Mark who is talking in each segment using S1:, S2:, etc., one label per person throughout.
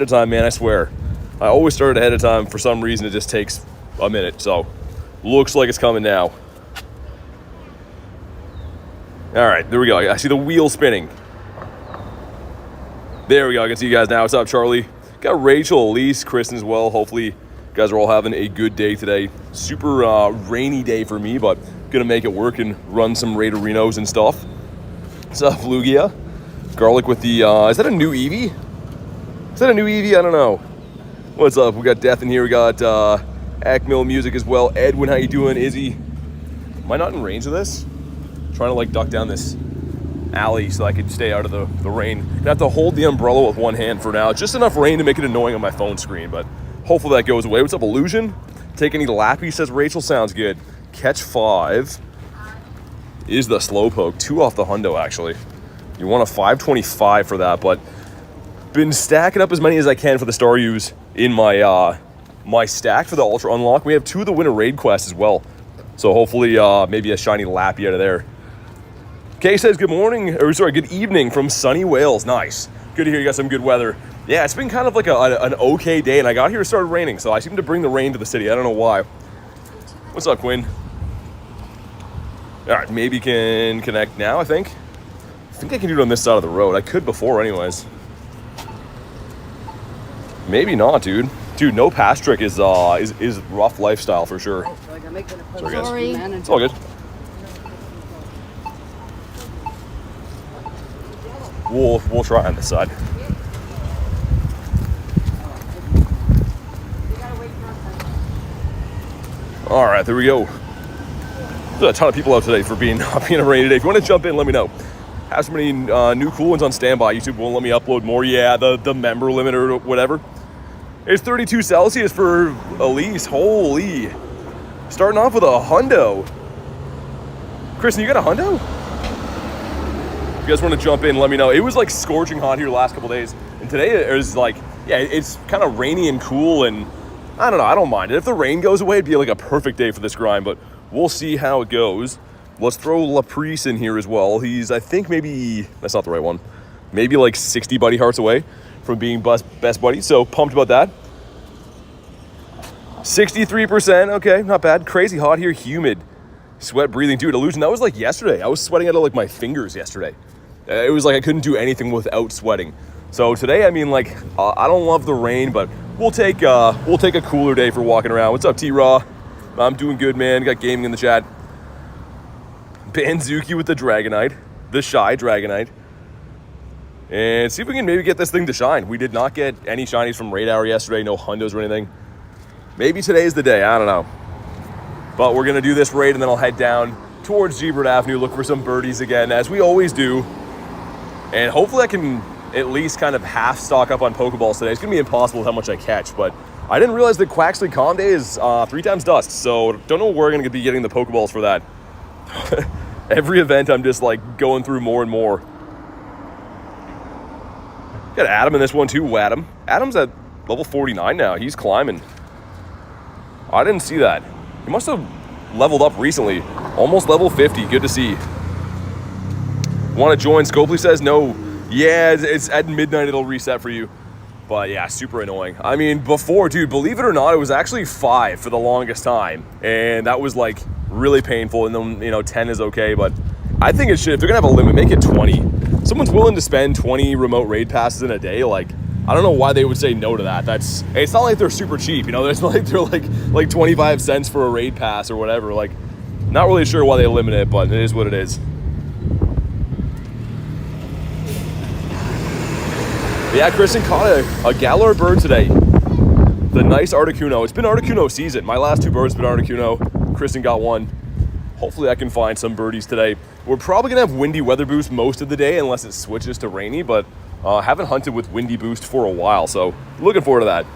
S1: of time, man, I swear. I always start ahead of time. For some reason, it just takes a minute. So, looks like it's coming now. All right, there we go. I see the wheel spinning. There we go. I can see you guys now. What's up, Charlie? Got Rachel, Elise, Kristen as well. Hopefully, you guys are all having a good day today. Super rainy day for me, but gonna make it work and run some Raiderinos and stuff. What's up, Lugia? Garlic with the, is that a new Eevee? Is that a new Eevee? I don't know. What's up? We got Death in here. We got Acmill Music as well. Edwin, how you doing? Izzy? Am I not in range of this? Trying to like duck down this alley so I could stay out of the rain. Gonna have to hold the umbrella with one hand for now. Just enough rain to make it annoying on my phone screen, but hopefully that goes away. What's up, Illusion? Take any lappy, says Rachel. Sounds good. Catch 5 is the Slowpoke. 2 off the hundo, actually. You want a 525 for that, but been stacking up as many as I can for the Staryus in my my stack for the Ultra Unlock. We have 2 of the Winter Raid quests as well, so hopefully maybe a shiny Lappy out of there. Kay says good morning, or sorry, good evening from sunny Wales. Nice. Good to hear you got some good weather. Yeah, it's been kind of like an okay day, and I got here, it started raining, so I seem to bring the rain to the city. I don't know why. What's up, Quinn? All right, maybe can connect now, I think. I think I can do it on this side of the road. I could before anyways. Maybe not, dude. Dude, no pass trick is rough lifestyle for sure. Sorry, guys. It's all good. We'll try on this side. All right, there we go. There's a ton of people out today for being a rainy day. If you want to jump in, let me know. Have so many new cool ones on standby. YouTube won't let me upload more. Yeah, the member limit or whatever. It's 32 Celsius for Elise. Holy. Starting off with a hundo. Kristen, you got a hundo? If you guys want to jump in, let me know. It was like scorching hot here the last couple days. And today it was like, yeah, it's kind of rainy and cool. And I don't know, I don't mind it. If the rain goes away, it'd be like a perfect day for this grind. But we'll see how it goes. Let's throw Lapras in here as well. He's, I think maybe, that's not the right one. Maybe like 60 buddy hearts away from being best buddy. So pumped about that. 63%, okay, not bad. Crazy hot here, humid. Sweat breathing. Dude, Illusion, that was like yesterday. I was sweating out of like my fingers yesterday. It was like I couldn't do anything without sweating. So today, I mean, like, I don't love the rain, but we'll take a cooler day for walking around. What's up, T-Raw? I'm doing good, man. Got gaming in the chat. Banzuki with the Dragonite. The Shy Dragonite. And see if we can maybe get this thing to shine. We did not get any shinies from Raid Hour yesterday. No hundos or anything. Maybe today's the day. I don't know. But we're going to do this raid, and then I'll head down towards Gebert Avenue, look for some birdies again, as we always do. And hopefully I can at least kind of half stock up on Pokeballs today. It's going to be impossible with how much I catch, but I didn't realize that Quaxley Calm Day is 3 times dust, so don't know where we're going to be getting the Pokeballs for that. Every event, I'm just like going through more and more. Got Adam in this one too, Adam. Adam's at level 49 now. He's climbing. I didn't see that. He must have leveled up recently. Almost level 50. Good to see. Want to join? Scopely says no. Yeah, it's at midnight. It'll reset for you. But yeah, super annoying. I mean, before, dude, believe it or not, it was actually 5 for the longest time. And that was like really painful. And then, you know, 10 is okay. But I think it should, if they're going to have a limit, make it 20. Someone's willing to spend 20 remote raid passes in a day. Like, I don't know why they would say no to that. It's not like they're super cheap, you know. It's not like they're like 25 cents for a raid pass or whatever. Like, not really sure why they limit it, but it is what it is. Yeah, Kristen caught a Galar bird today. The nice Articuno. It's been Articuno season. My last 2 birds have been Articuno. Kristen got 1. Hopefully I can find some birdies today. We're probably going to have windy weather boost most of the day unless it switches to rainy, but haven't hunted with windy boost for a while, so looking forward to that.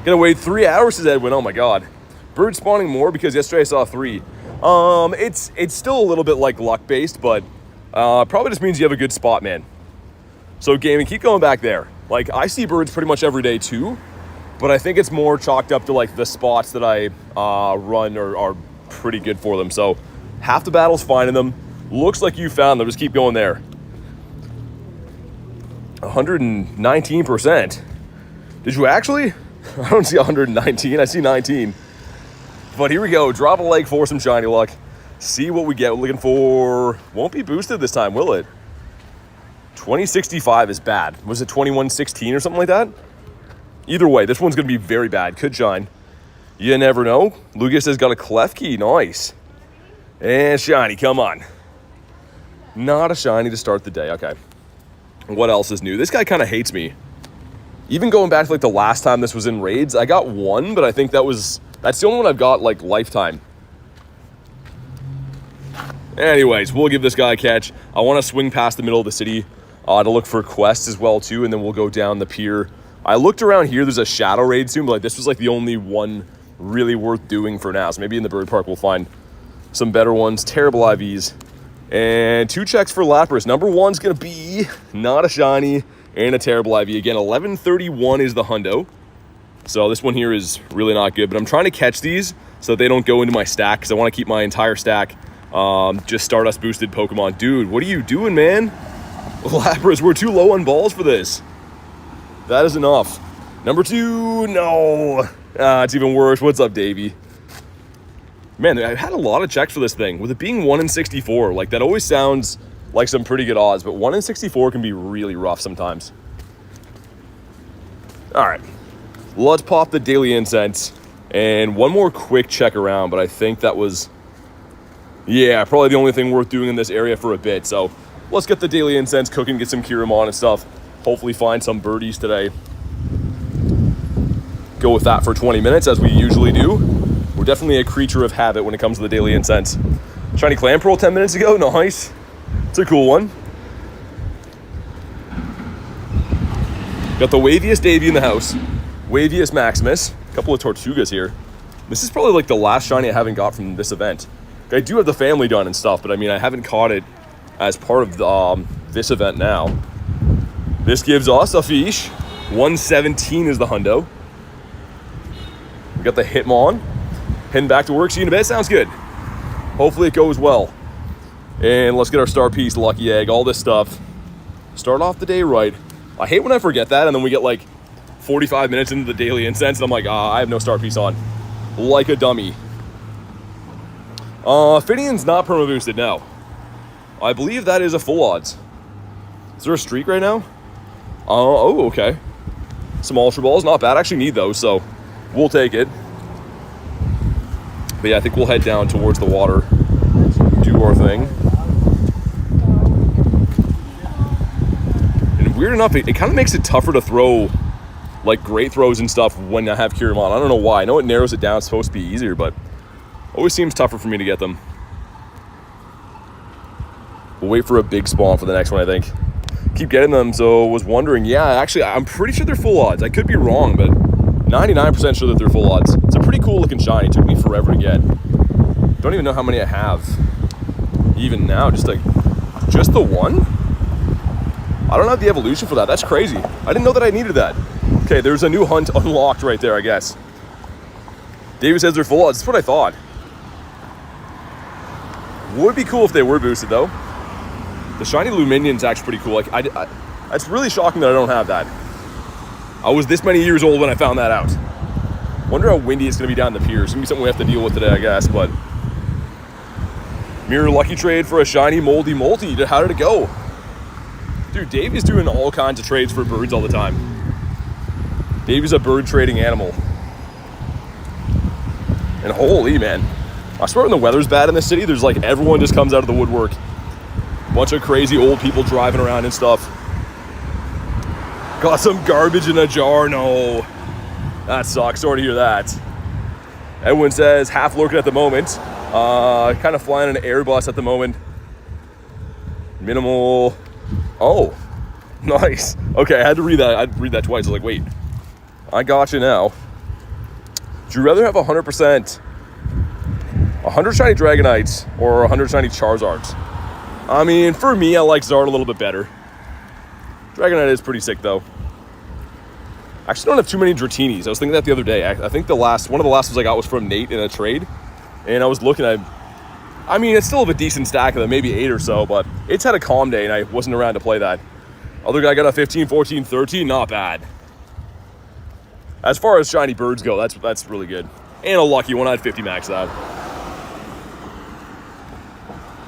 S1: Gonna wait 3 hours, says Edwin. Oh my god. Bird spawning more because yesterday I saw 3. It's still a little bit like luck based, but probably just means you have a good spot, man. So gaming, keep going back there. Like, I see birds pretty much every day too, but I think it's more chalked up to like the spots that I run are pretty good for them. So half the battle's finding them. Looks like you found them. Just keep going there. 119%. Did you actually? I don't see 119. I see 19. But here we go. Drop a leg for some shiny luck. See what we get. We're looking for... Won't be boosted this time, will it? 2065 is bad. Was it 2116 or something like that? Either way, this one's going to be very bad. Could shine. You never know. Lucas has got a Klefki. Nice. And shiny. Come on. Not a shiny to start the day. Okay. What else is new? This guy kind of hates me. Even going back to like the last time this was in raids, I got one, but I think that's the only one I've got like lifetime. Anyways, we'll give this guy a catch. I want to swing past the middle of the city to look for quests as well too, and then we'll go down the pier. I looked around here. There's a shadow raid soon, but like this was like the only one really worth doing for now. So maybe in the bird park we'll find some better ones. Terrible IVs. And 2 checks for Lapras. Number 1's going to be not a shiny and a terrible IV. Again, 1131 is the hundo. So this one here is really not good. But I'm trying to catch these so that they don't go into my stack, because I want to keep my entire stack just Stardust boosted Pokemon. Dude, what are you doing, man? Lapras, we're too low on balls for this. That is enough. Number 2, no. It's even worse. What's up, Davey? Man, I had a lot of checks for this thing. With it being 1 in 64, like that always sounds like some pretty good odds, but 1 in 64 can be really rough sometimes. All right, let's pop the daily incense and one more quick check around, but I think that was, yeah, probably the only thing worth doing in this area for a bit. So let's get the daily incense cooking, get some Kiramon and stuff. Hopefully find some birdies today. Go with that for 20 minutes as we usually do. We're definitely a creature of habit when it comes to the daily incense. Shiny Clamperl 10 minutes ago, nice. It's a cool one. Got the waviest Davey in the house. Waviest Maximus. A couple of Tortugas here. This is probably like the last shiny I haven't got from this event. I do have the family done and stuff, but I mean, I haven't caught it as part of the, this event now. This gives us a fish. 117 is the hundo. We got the Hitmon. Heading back to work, see you in a bit. Sounds good. Hopefully it goes well. And let's get our star piece, lucky egg, all this stuff. Start off the day right. I hate when I forget that, and then we get like 45 minutes into the daily incense, and I'm like, I have no star piece on. Like a dummy. Finian's not perma boosted now. I believe that is a full odds. Is there a streak right now? Oh, okay. Some Ultra Balls, not bad. I actually need those, so we'll take it. But yeah, I think we'll head down towards the water, do our thing. And weird enough, it kind of makes it tougher to throw like great throws and stuff when I have Kiramon. I don't know why. I know it narrows it down. It's supposed to be easier, but always seems tougher for me to get them. We'll wait for a big spawn for the next one, I think. Keep getting them, so was wondering. Yeah, actually, I'm pretty sure they're full odds. I could be wrong, but 99% sure that they're full odds. It's a pretty cool looking shiny. It took me forever to get. Don't even know how many I have. Even now, just the one? I don't have the evolution for that. That's crazy. I didn't know that I needed that. Okay, there's a new hunt unlocked right there, I guess. David says they're full odds. That's what I thought. Would be cool if they were boosted, though. The shiny Luminion's actually pretty cool. Like, it's really shocking that I don't have that. I was this many years old when I found that out. Wonder how windy it's going to be down the pier. It's going to be something we have to deal with today, I guess, but... Mirror lucky trade for a shiny Moldy Multi. How did it go? Dude, Dave is doing all kinds of trades for birds all the time. Dave is a bird trading animal. And holy, man. I swear when the weather's bad in this city, there's like everyone just comes out of the woodwork. Bunch of crazy old people driving around and stuff. Got some garbage in a jar. No. That sucks. Sorry to hear that. Edwin says, half lurking at the moment. Kind of flying an Airbus at the moment. Minimal. Oh, nice. Okay, I had to read that. I'd read that twice. I was like, wait. I got you now. Would you rather have 100%, 100 shiny Dragonites or 100 shiny Charizards? I mean, for me, I like Zard a little bit better. Dragonite is pretty sick, though. I actually don't have too many Dratinis. I was thinking that the other day. I think one of the last ones I got was from Nate in a trade. And I was looking at, I mean, it's still of a decent stack of them, maybe 8 or so, but it's had a calm day and I wasn't around to play that. Other guy got a 15, 14, 13, not bad. As far as shiny birds go, that's really good. And a lucky one. I had 50 max that.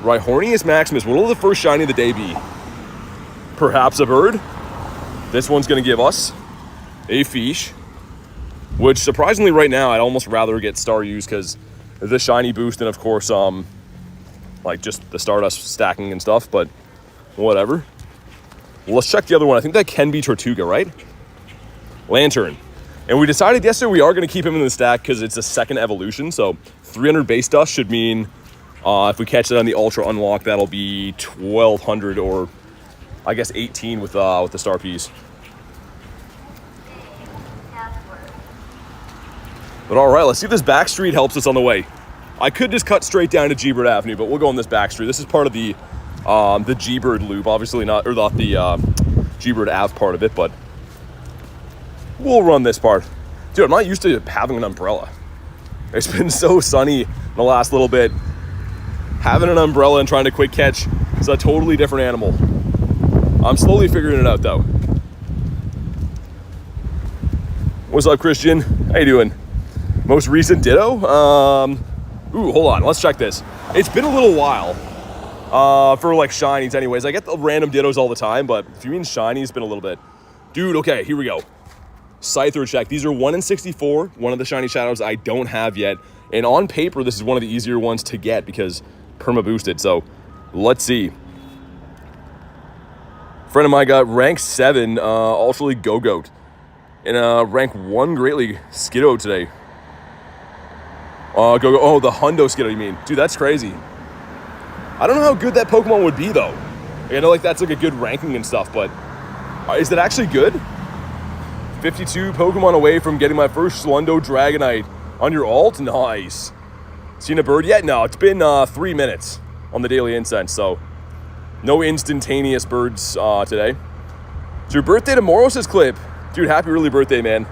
S1: Rhyhornius Maximus. What will the first shiny of the day be? Perhaps a bird. This one's going to give us a fish, which surprisingly right now I'd almost rather get Staruse because the shiny boost and of course like just the Stardust stacking and stuff, but whatever. Well, let's check the other one. I think that can be Tortuga, right? Lantern. And we decided yesterday we are going to keep him in the stack because it's a second evolution, so 300 base dust should mean if we catch it on the Ultra Unlock, that'll be 1,200 or I guess 18 with the Star Piece. But all right, let's see if this back street helps us on the way. I could just cut straight down to G-Bird Avenue, but we'll go on this back street. This is part of the G-Bird loop, obviously not the G-Bird Ave part of it, but we'll run this part. Dude, I'm not used to having an umbrella. It's been so sunny in the last little bit. Having an umbrella and trying to quick catch is a totally different animal. I'm slowly figuring it out, though. What's up, Christian? How you doing? Most recent Ditto? Ooh, hold on. Let's check this. It's been a little while for, like, shinies anyways. I get the random Dittos all the time, but if you mean shiny, it's been a little bit. Dude, okay, here we go. Scyther check. These are 1 in 64, one of the shiny shadows I don't have yet. And on paper, this is one of the easier ones to get because perma boosted. So let's see. Friend of mine got rank 7 Ultra League Go-Goat and rank 1 Great League Skiddo today. Go-Go. Oh, the Hundo Skiddo, you mean? Dude, that's crazy. I don't know how good that Pokemon would be, though. Like, I know like that's like a good ranking and stuff, but is it actually good? 52 Pokemon away from getting my first Slundo Dragonite on your alt? Nice. Seen a bird yet? No, it's been 3 minutes on the Daily Incense, so no instantaneous birds today. It's your birthday tomorrow, says Clip. Dude, happy early birthday, man.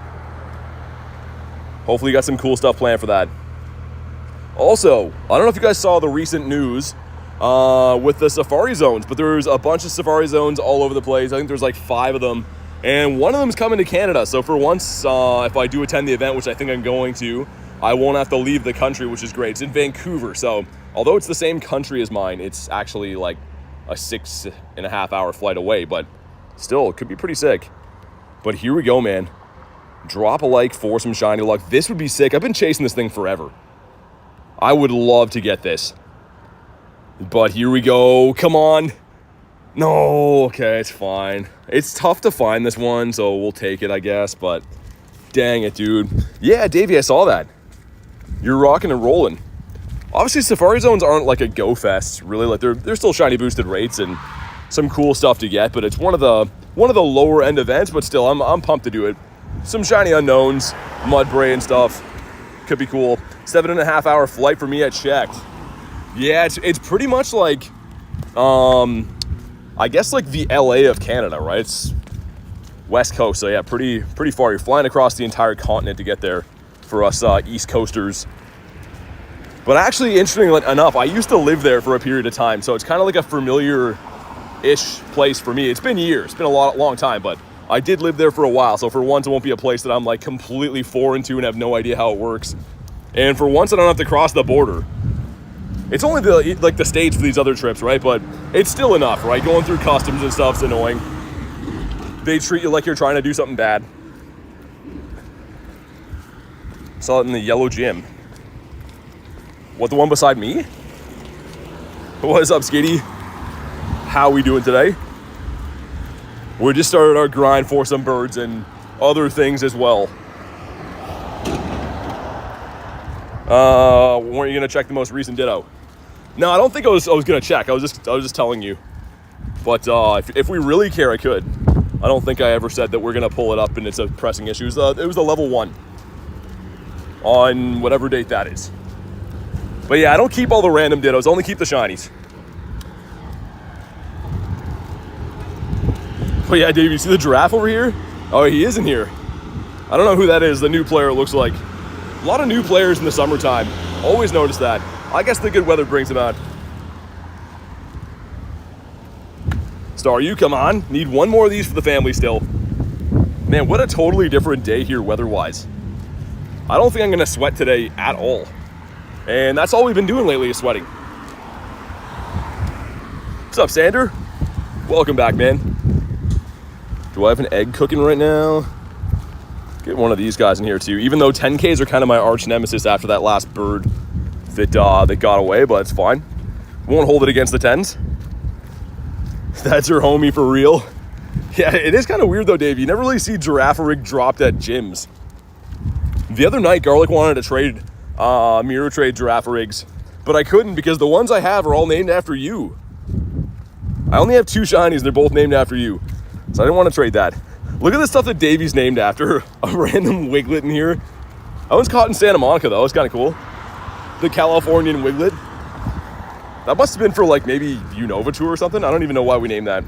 S1: Hopefully you got some cool stuff planned for that. Also, I don't know if you guys saw the recent news with the Safari Zones, but there's a bunch of Safari Zones all over the place. I think there's like 5 of them. And one of them's coming to Canada. So for once, if I do attend the event, which I think I'm going to, I won't have to leave the country, which is great. It's in Vancouver. So although it's the same country as mine, it's actually like a 6.5 hour flight away. But still, it could be pretty sick. But here we go, man. Drop a like for some shiny luck. This would be sick. I've been chasing this thing forever. I would love to get this. But here we go. Come on. No, okay, it's fine. It's tough to find this one, so we'll take it, I guess, but dang it, dude. Yeah, Davey, I saw that. You're rocking and rolling. Obviously, Safari Zones aren't like a go fest, really. Like they're still shiny boosted rates and some cool stuff to get, but it's one of the lower end events, but still, I'm pumped to do it. Some shiny unknowns, Mudbray and stuff. Could be cool. 7.5 hour flight for me, I checked. Yeah, it's pretty much like I guess like the LA of Canada, right? It's West Coast, so yeah, pretty far. You're flying across the entire continent to get there for us East Coasters. But actually, interestingly enough, I used to live there for a period of time, so it's kind of like a familiar-ish place for me. It's been years, it's been a long time, but I did live there for a while, so for once it won't be a place that I'm like completely foreign to and have no idea how it works. And for once I don't have to cross the border. It's only the States for these other trips, right? But it's still enough, right? Going through customs and stuff's annoying. They treat you like you're trying to do something bad. Saw it in the yellow gym. What, the one beside me? What's up, Skitty? How we doing today? We just started our grind for some birds and other things as well. Weren't you gonna check the most recent Ditto? No, I don't think I was gonna check. I was just telling you. But if we really care, I could. I don't think I ever said that we're gonna pull it up and it's a pressing issue. It was the level 1 on whatever date that is. But yeah, I don't keep all the random Dittos. I only keep the shinies. But yeah, Dave, you see the giraffe over here? Oh, he is in here. I don't know who that is. The new player, it looks like. A lot of new players in the summertime. Always notice that. I guess the good weather brings them out. Star, you come on. Need one more of these for the family still. Man, what a totally different day here weather-wise. I don't think I'm gonna sweat today at all. And that's all we've been doing lately is sweating. What's up, Sander? Welcome back, man. Do I have an egg cooking right now? Get one of these guys in here too. Even though 10Ks are kind of my arch nemesis after that last bird that got away, but it's fine. Won't hold it against the 10s. That's your homie for real. Yeah, it is kind of weird though, Dave. You never really see giraffe rig dropped at gyms. The other night, Garlic wanted to trade, mirror trade giraffe rigs, but I couldn't because the ones I have are all named after you. I only have 2 shinies and they're both named after you. So I didn't want to trade that. Look at the stuff that Davey's named after. A random Wiglet in here. I was caught in Santa Monica though, it's kind of cool. The Californian Wiglet. That must have been for like maybe Unova Tour or something. I don't even know why we named that.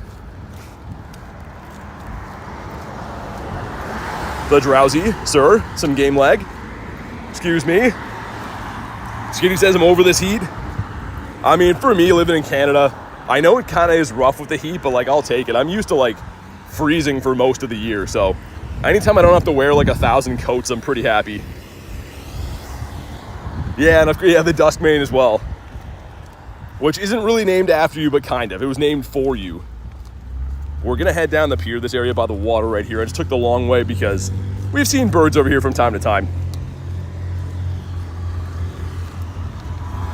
S1: The Drowsy, sir, some game lag. Excuse me. Skinny says I'm over this heat. I mean, for me, living in Canada, I know it kind of is rough with the heat, but like, I'll take it. I'm used to like freezing for most of the year, so anytime I don't have to wear like 1,000 coats, I'm pretty happy. Yeah, and yeah, the Duskmane as well, which isn't really named after you, but kind of. It was named for you. We're gonna head down the pier, this area by the water right here. I just took the long way because we've seen birds over here from time to time.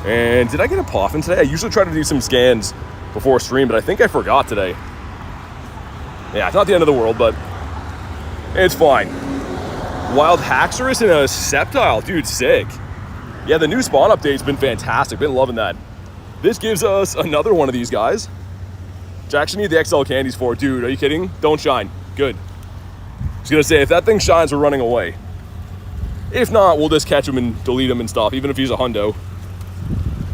S1: And did I get a Poffin today? I usually try to do some scans before stream, but I think I forgot today. Yeah, it's not the end of the world, but it's fine. Wild Haxorus and a Sceptile, dude, sick. Yeah, the new spawn update's been fantastic. Been loving that. This gives us another one of these guys. Which I actually need the XL candies for. Dude, are you kidding? Don't shine. Good. I was gonna say, if that thing shines, we're running away. If not, we'll just catch him and delete him and stuff, even if he's a hundo.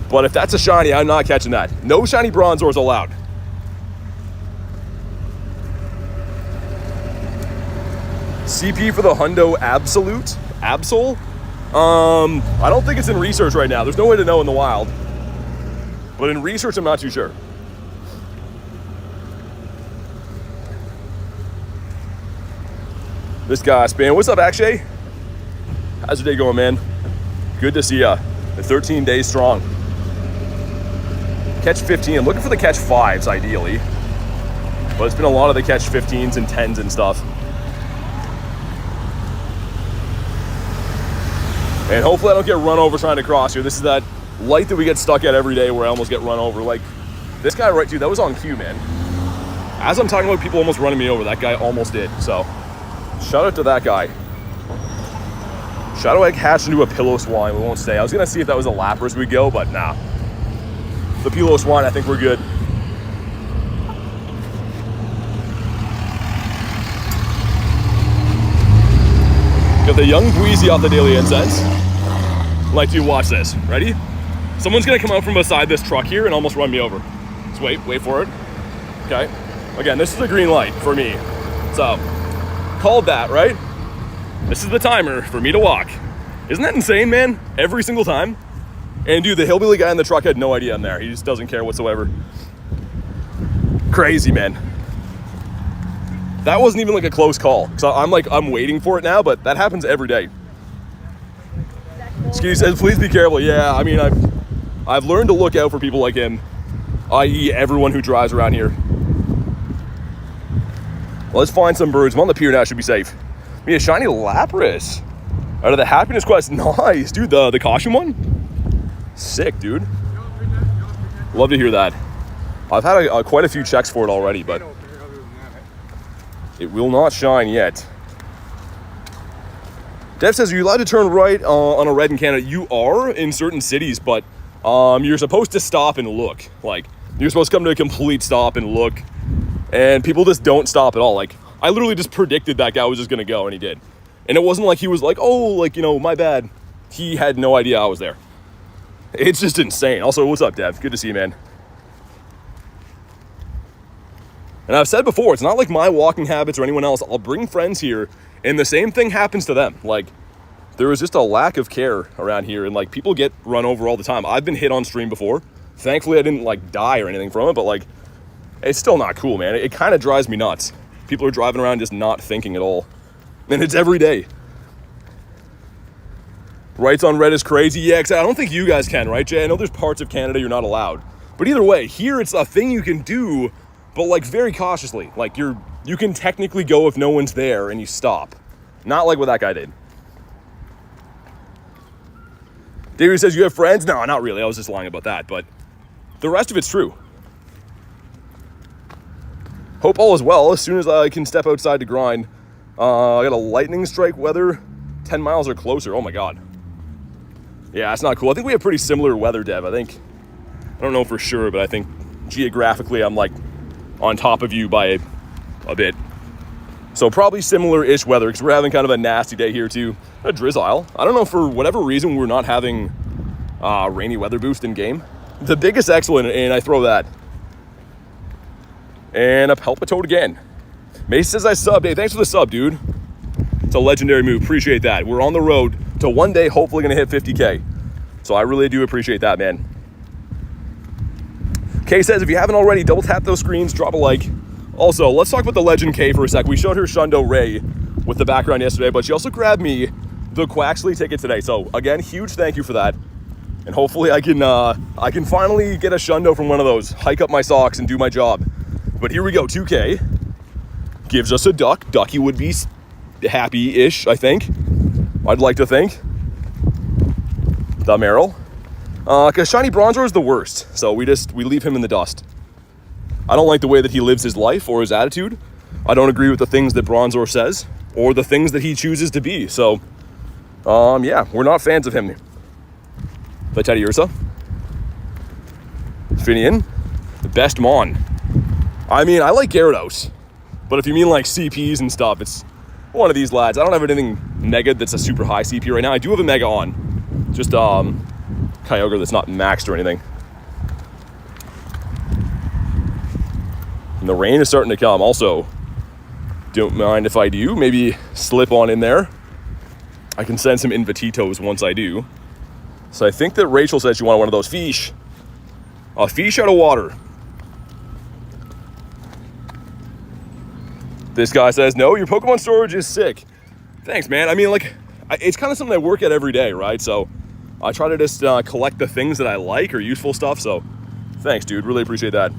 S1: But if that's a shiny, I'm not catching that. No shiny Bronzors allowed. CP for the hundo Absolute? Absol? I don't think it's in research right now. There's no way to know in the wild. But in research, I'm not too sure. This guy, Span. What's up, Akshay? How's your day going, man? Good to see ya. The 13 days strong. Catch 15. I'm looking for the catch 5s, ideally. But it's been a lot of the catch 15s and 10s and stuff. And hopefully I don't get run over trying to cross here. This is that light that we get stuck at every day where I almost get run over. Like, this guy right, dude, that was on cue, man. As I'm talking about people almost running me over, that guy almost did, so. Shout out to that guy. Shadow Egg hatched into a Pillow Swine. We won't stay. I was gonna see if that was a Lapras we'd go, but nah. The Pillow Swine, I think we're good. Got the young Dweezy off the Daily Incense. Like, dude, watch this. Ready? Someone's gonna come out from beside this truck here and almost run me over. Just wait for it. Okay. Again, this is a green light for me. So, called that, right? This is the timer for me to walk. Isn't that insane, man? Every single time. And dude, the hillbilly guy in the truck had no idea I'm there. He just doesn't care whatsoever. Crazy, man. That wasn't even like a close call. So I'm waiting for it now, but that happens every day. Skinny says, please be careful. Yeah, I mean, I've learned to look out for people like him, i.e. everyone who drives around here. Well, let's find some birds. I'm on the pier now, should be safe. Me a shiny Lapras. Out of the happiness quest. Nice, dude. The costume one? Sick, dude. Love to hear that. I've had quite a few checks for it already, but it will not shine yet. Dev says, are you allowed to turn right on a red in Canada? You are in certain cities, but you're supposed to stop and look. Like, you're supposed to come to a complete stop and look. And people just don't stop at all. Like, I literally just predicted that guy was just gonna go, and he did. And it wasn't like he was like, oh, like, you know, my bad. He had no idea I was there. It's just insane. Also, what's up, Dev? Good to see you, man. And I've said before, it's not like my walking habits or anyone else. I'll bring friends here, and the same thing happens to them. Like, there is just a lack of care around here, and like, people get run over all the time. I've been hit on stream before. Thankfully, I didn't like die or anything from it, but like, it's still not cool, man. It kind of drives me nuts. People are driving around just not thinking at all. And it's every day. Rights on red is crazy. Yeah, I don't think you guys can, right, Jay? I know there's parts of Canada you're not allowed. But either way, here it's a thing you can do, but like very cautiously. Like you can technically go if no one's there and you stop. Not like what that guy did. David says, you have friends? No, not really. I was just lying about that. But the rest of it's true. Hope all is well. As soon as I can step outside to grind. I got a lightning strike weather. 10 miles or closer. Oh my God. Yeah, that's not cool. I think we have pretty similar weather, Dev. I don't know for sure, but I think geographically I'm like on top of you by a bit. So probably similar-ish weather because we're having kind of a nasty day here too. A drizzle. I don't know, for whatever reason we're not having rainy weather boost in game. The biggest excellent, and I throw that. And a Palpitoad again. Mace says I subbed. Hey, thanks for the sub, dude. It's a legendary move. Appreciate that. We're on the road to one day hopefully going to hit 50K. So I really do appreciate that, man. Kay says, if you haven't already, double tap those screens, drop a like. Also, let's talk about the Legend K for a sec. We showed her Shundo Ray with the background yesterday, but she also grabbed me the Quaxley ticket today. So again, huge thank you for that. And hopefully I can finally get a Shundo from one of those, hike up my socks and do my job. But here we go, 2K. Gives us a duck. Ducky would be happy-ish, I think. I'd like to think. The Meryl. Because Shiny Bronzor is the worst. So we leave him in the dust. I don't like the way that he lives his life or his attitude. I don't agree with the things that Bronzor says or the things that he chooses to be. So, yeah, we're not fans of him. The Teddy Ursa. Finian. The best Mon. I mean, I like Gyarados. But if you mean like CPs and stuff, it's one of these lads. I don't have anything Mega that's a super high CP right now. I do have a Mega on. Just Kyogre that's not maxed or anything. And the rain is starting to come. Also, don't mind if I do. Maybe slip on in there. I can send some Invititos once I do. So I think that Rachel said she wanted one of those fish. A fish out of water. This guy says, no, your Pokemon storage is sick. Thanks, man. I mean, like, it's kind of something I work at every day, right? So I try to just collect the things that I like or useful stuff. So thanks, dude. Really appreciate that.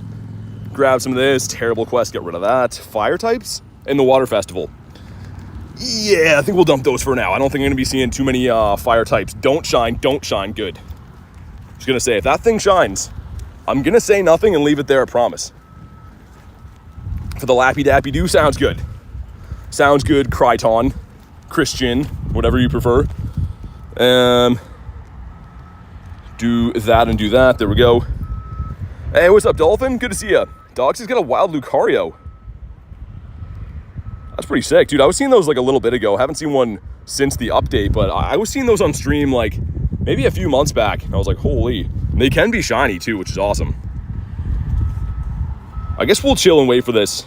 S1: Grab some of this. Terrible quest. Get rid of that. Fire types in the Water Festival. Yeah, I think we'll dump those for now. I don't think I'm going to be seeing too many fire types. Don't shine. Good. Just going to say, if that thing shines, I'm going to say nothing and leave it there, I promise. For the Lappy Dappy Doo, sounds good. Sounds good, Kryton, Christian, whatever you prefer. Do that and do that. There we go. Hey, what's up, Dolphin? Good to see ya. Dogs has got a wild Lucario. That's pretty sick, dude. I was seeing those like a little bit ago. Haven't seen one since the update, but I was seeing those on stream like maybe a few months back. And I was like, holy. And they can be shiny too, which is awesome. I guess we'll chill and wait for this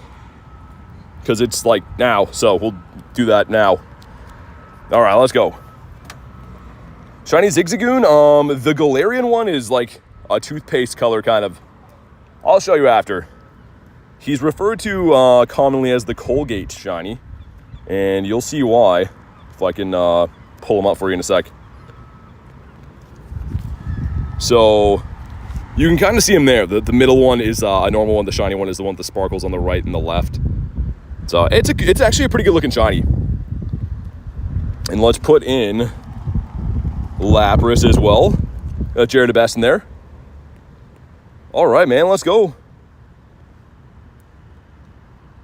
S1: because it's like now, so we'll do that now. All right, let's go. Shiny Zigzagoon. The Galarian one is like a toothpaste color kind of. I'll show you after. He's referred to commonly as the Colgate shiny, and you'll see why if I can pull him up for you in a sec. So you can kind of see him there. The middle one is a normal one. The shiny one is the one with the sparkles on the right and the left. So it's actually a pretty good looking shiny. And let's put in Lapras as well. Jared Best in there. All right, man, let's go.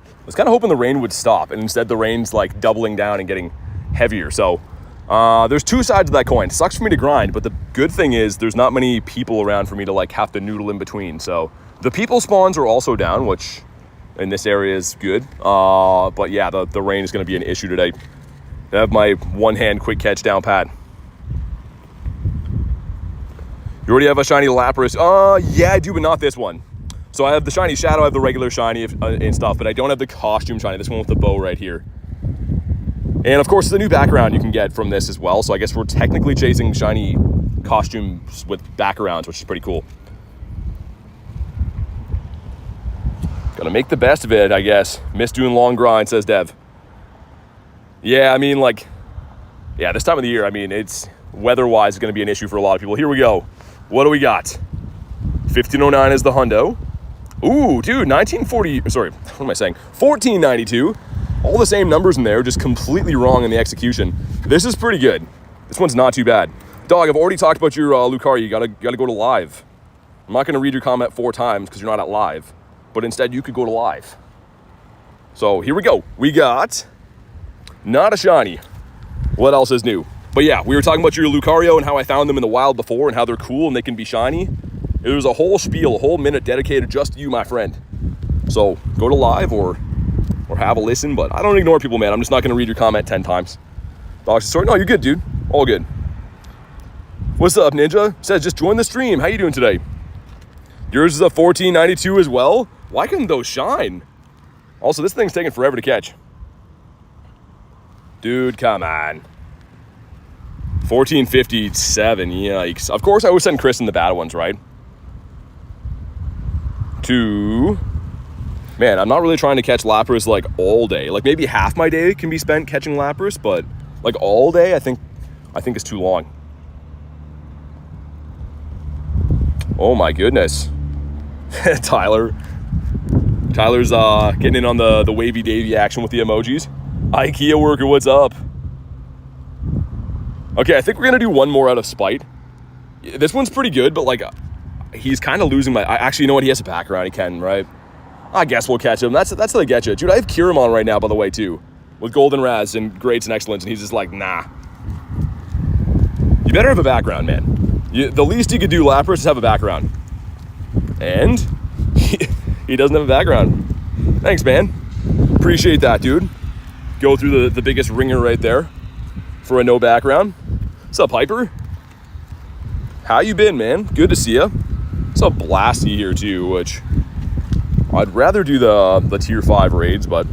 S1: I was kind of hoping the rain would stop, and instead the rain's like doubling down and getting heavier. So there's two sides of that coin. It sucks for me to grind, but the good thing is there's not many people around for me to like have to noodle in between. So the people spawns are also down, which in this area is good. But yeah, the rain is going to be an issue today. I have my one-hand quick catch down pat. You already have a shiny Lapras? Yeah, I do, but not this one. So I have the shiny Shadow, I have the regular shiny and stuff, but I don't have the costume shiny, this one with the bow right here. And of course, the new background you can get from this as well. So I guess we're technically chasing shiny costumes with backgrounds, which is pretty cool. Gonna make the best of it, I guess. Miss doing long grind, says Dev. Yeah, I mean, like, yeah, this time of the year, I mean, it's weather-wise going to be an issue for a lot of people. Here we go. What do we got? 1509 is the hundo. Ooh, dude, 1940, sorry, what am I saying? 1492. All the same numbers in there, just completely wrong in the execution. This is pretty good. This one's not too bad. Dog, I've already talked about your Lucario. You gotta go to live. I'm not gonna read your comment 4 times because you're not at live, but instead you could go to live. So here we go. We got not a shiny. What else is new? But yeah, we were talking about your Lucario and how I found them in the wild before and how they're cool and they can be shiny. It was a whole spiel, a whole minute dedicated just to you, my friend. So go to live or have a listen, but I don't ignore people, man. I'm just not gonna read your comment 10 times. Dog says, sorry, no, you're good, dude. All good. What's up, Ninja? Says, just join the stream. How you doing today? Yours is a 1492 as well? Why couldn't those shine? Also, this thing's taking forever to catch. Dude, come on. 1457, yikes. Of course, I always send Chris in the bad ones, right? Man, I'm not really trying to catch Lapras like all day. Like maybe half my day can be spent catching Lapras, but like all day, I think it's too long. Oh my goodness. Tyler's getting in on the wavy davy action with the emojis. IKEA worker, what's up? Okay, I think we're gonna do one more out of spite. This one's pretty good, but like he's kind of losing my. Actually, you know what? He has a background. He can, right? I guess we'll catch him. That's how they get you, dude. I have Kirim on right now, by the way, too, with Golden Raz and Grades and Excellence, and he's just like, nah. You better have a background, man. The least you could do, Lapras, is have a background, and he doesn't have a background. Thanks, man. Appreciate that, dude. Go through the biggest ringer right there for a no background. What's up, Hyper? How you been, man? Good to see you. What's up, Blasty here too, which I'd rather do the tier 5 raids, but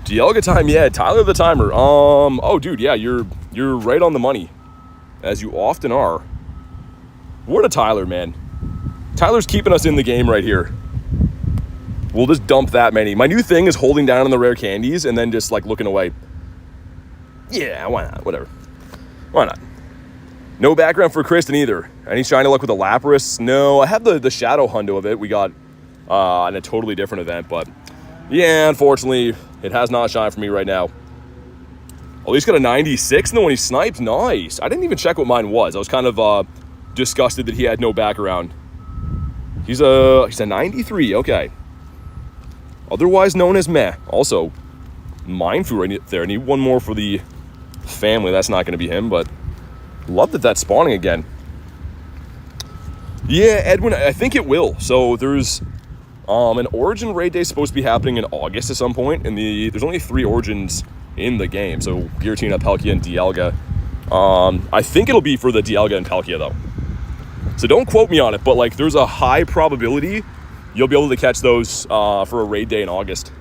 S1: Dialga time, yeah, Tyler the timer. Oh dude, yeah, you're right on the money, as you often are. What a Tyler, man. Tyler's keeping us in the game right here. We'll just dump that many. My new thing is holding down on the rare candies and then just like looking away. Yeah, why not? Whatever. Why not? No background for Kristen either. Any shiny luck with the Lapras? No, I have the Shadow Hundo of it. We got in a totally different event, but yeah, unfortunately, it has not shined for me right now. Oh, he's got a 96 and then when he sniped, nice. I didn't even check what mine was. I was kind of disgusted that he had no background. He's a 93, okay. Otherwise known as meh. Also, Mindfu right there. I need one more for the family. That's not going to be him, but love that that's spawning again. Yeah, Edwin, I think it will. So there's an Origin raid day supposed to be happening in August at some point, and there's only 3 Origins in the game. So Giratina, Palkia, and Dialga. I think it'll be for the Dialga and Palkia though. So don't quote me on it, but like there's a high probability you'll be able to catch those for a raid day in August.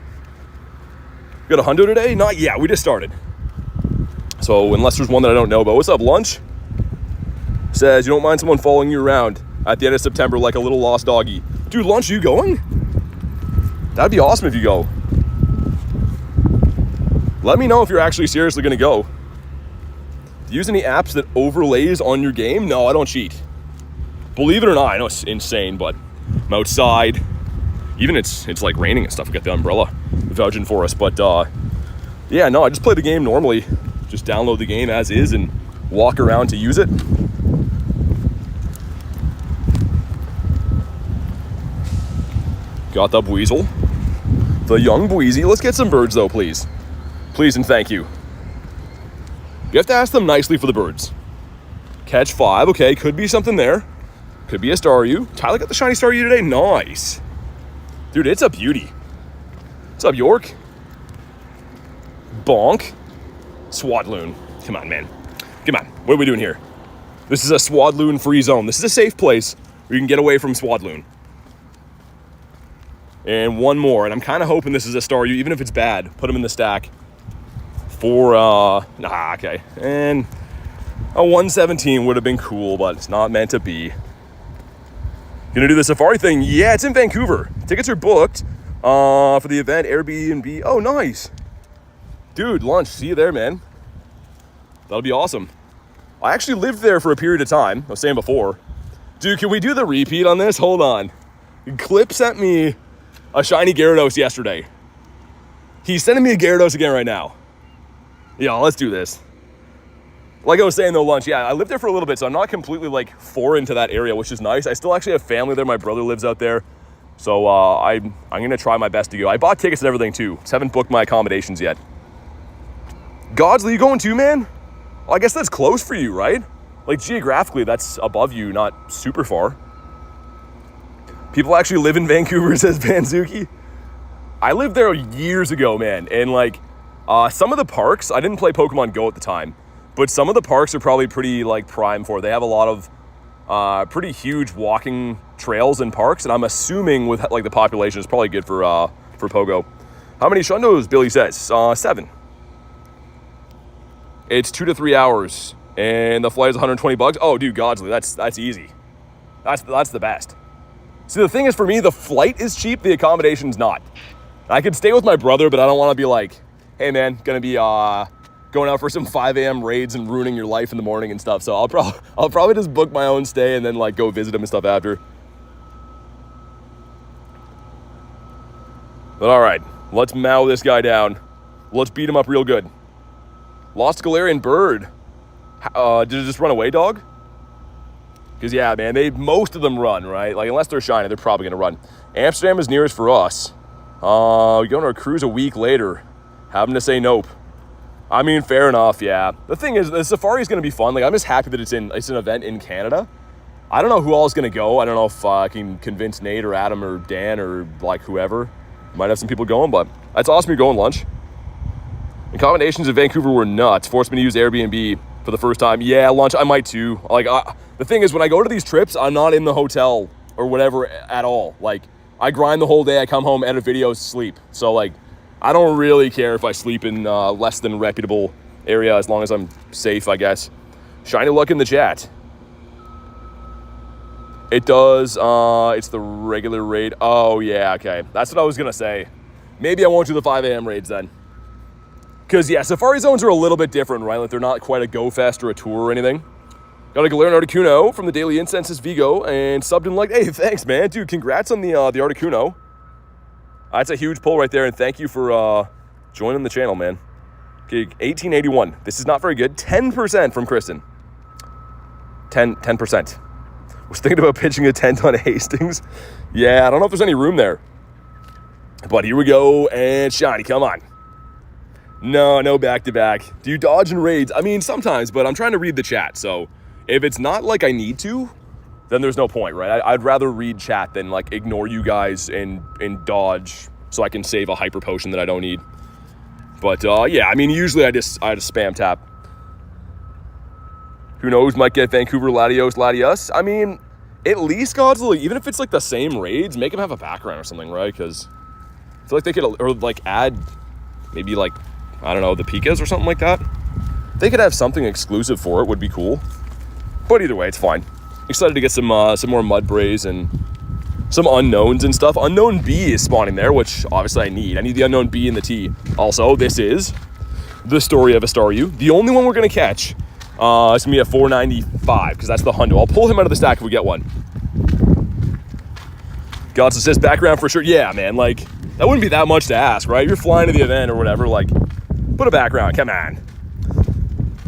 S1: Got a hundo today? Not yet. We just started. So unless there's one that I don't know about. What's up, Lunch? Says, you don't mind someone following you around at the end of September like a little lost doggy. Dude, Lunch, you going? That'd be awesome if you go. Let me know if you're actually seriously going to go. Do you use any apps that overlays on your game? No, I don't cheat. Believe it or not, I know it's insane, but I'm outside. Even it's like raining and stuff. We got the umbrella vouching for us. But yeah, no, I just play the game normally. Just download the game as is and walk around to use it. Got the Buizel. The young Buizy. Let's get some birds though, please. Please and thank you. You have to ask them nicely for the birds. Catch 5. Okay, could be something there. Could be a Staryu. Tyler got the shiny Staryu today. Nice. Dude, it's a beauty. What's up, York? Bonk. Swadloon. Come on, man. Come on. What are we doing here? This is a Swadloon-free zone. This is a safe place where you can get away from Swadloon. And one more. And I'm kind of hoping this is a Staryu, even if it's bad. Put him in the stack. For, okay. And a 117 would have been cool, but it's not meant to be. Gonna do the safari thing? Yeah, it's in Vancouver. Tickets are booked for the event, Airbnb. Oh, nice. Dude, lunch. See you there, man. That'll be awesome. I actually lived there for a period of time. I was saying before. Dude, can we do the repeat on this? Hold on. Clip sent me a shiny Gyarados yesterday. He's sending me a Gyarados again right now. Yeah, let's do this. Like I was saying though, lunch. Yeah, I lived there for a little bit, so I'm not completely like foreign to that area, which is nice. I still actually have family there. My brother lives out there. So I'm gonna try my best to go. I bought tickets and everything too. Just haven't booked my accommodations yet. Godsley, you going too, man? Well, I guess that's close for you, right? Like geographically, that's above you, not super far. People actually live in Vancouver, says Vanzuki. I lived there years ago, man. And like some of the parks, I didn't play Pokemon GO at the time, but some of the parks are probably pretty like prime for it. They have a lot of pretty huge walking trails and parks, and I'm assuming with like the population, it's probably good for Pogo. How many Shundos, Billy says? 7. It's 2 to 3 hours, and the flight is $120. Oh, dude, Godsley, that's easy. That's the best. See, the thing is, for me, the flight is cheap, the accommodation's not. I could stay with my brother, but I don't want to be like, hey, man, gonna be going out for some 5 a.m. raids and ruining your life in the morning and stuff. So I'll probably just book my own stay and then like go visit him and stuff after. But all right, let's mow this guy down. Let's beat him up real good. Lost Galarian Bird. Did it just run away, dog? Because, yeah, man, most of them run, right? Like, unless they're shiny, they're probably going to run. Amsterdam is nearest for us. We're going on a cruise a week later. Having to say nope. I mean, fair enough, yeah. The thing is, the safari is going to be fun. Like, I'm just happy that it's an event in Canada. I don't know who all is going to go. I don't know if I can convince Nate or Adam or Dan or, like, whoever. Might have some people going, but that's awesome you're going, lunch. Accommodations in Vancouver were nuts. Forced me to use Airbnb for the first time. Yeah, lunch, I might too. Like, the thing is, when I go to these trips, I'm not in the hotel or whatever at all. Like, I grind the whole day. I come home, edit videos, sleep. So, like, I don't really care if I sleep in less than reputable area as long as I'm safe, I guess. Shiny luck in the chat. It does. It's the regular raid. Oh, yeah, okay. That's what I was going to say. Maybe I won't do the 5 a.m. raids then. Because, yeah, Safari Zones are a little bit different, right? Like, they're not quite a Go Fest or a tour or anything. Got a Galarian Articuno from the Daily Incenses Vigo and subbed in like, hey, thanks, man. Dude, congrats on the Articuno. That's a huge pull right there, and thank you for joining the channel, man. Okay, 1881. This is not very good. 10% from Kristen. 10%. Was thinking about pitching a tent on Hastings. Yeah, I don't know if there's any room there. But here we go, and shiny, come on. No back-to-back. Do you dodge and raids? I mean, sometimes, but I'm trying to read the chat. So if it's not like I need to, then there's no point, right? I'd rather read chat than like ignore you guys and dodge so I can save a hyper potion that I don't need. But yeah, I mean, usually I just spam tap. Who knows? Might get Vancouver Latios. I mean, at least Godzilla, even if it's like the same raids, make them have a background or something, right? Because I feel like they could, or like add maybe like, I don't know, the Pikas or something like that. They could have something exclusive for it, would be cool. But either way, it's fine. Excited to get some more Mudbrays and some unknowns and stuff. Unknown B is spawning there, which obviously I need. I need the unknown B in the T. Also, this is the story of a Staryu. The only one we're going to catch is going to be a 495, because that's the Hundo. I'll pull him out of the stack if we get one. Godson says background for sure. Yeah, man, like, that wouldn't be that much to ask, right? You're flying to the event or whatever, like, put a background, come on.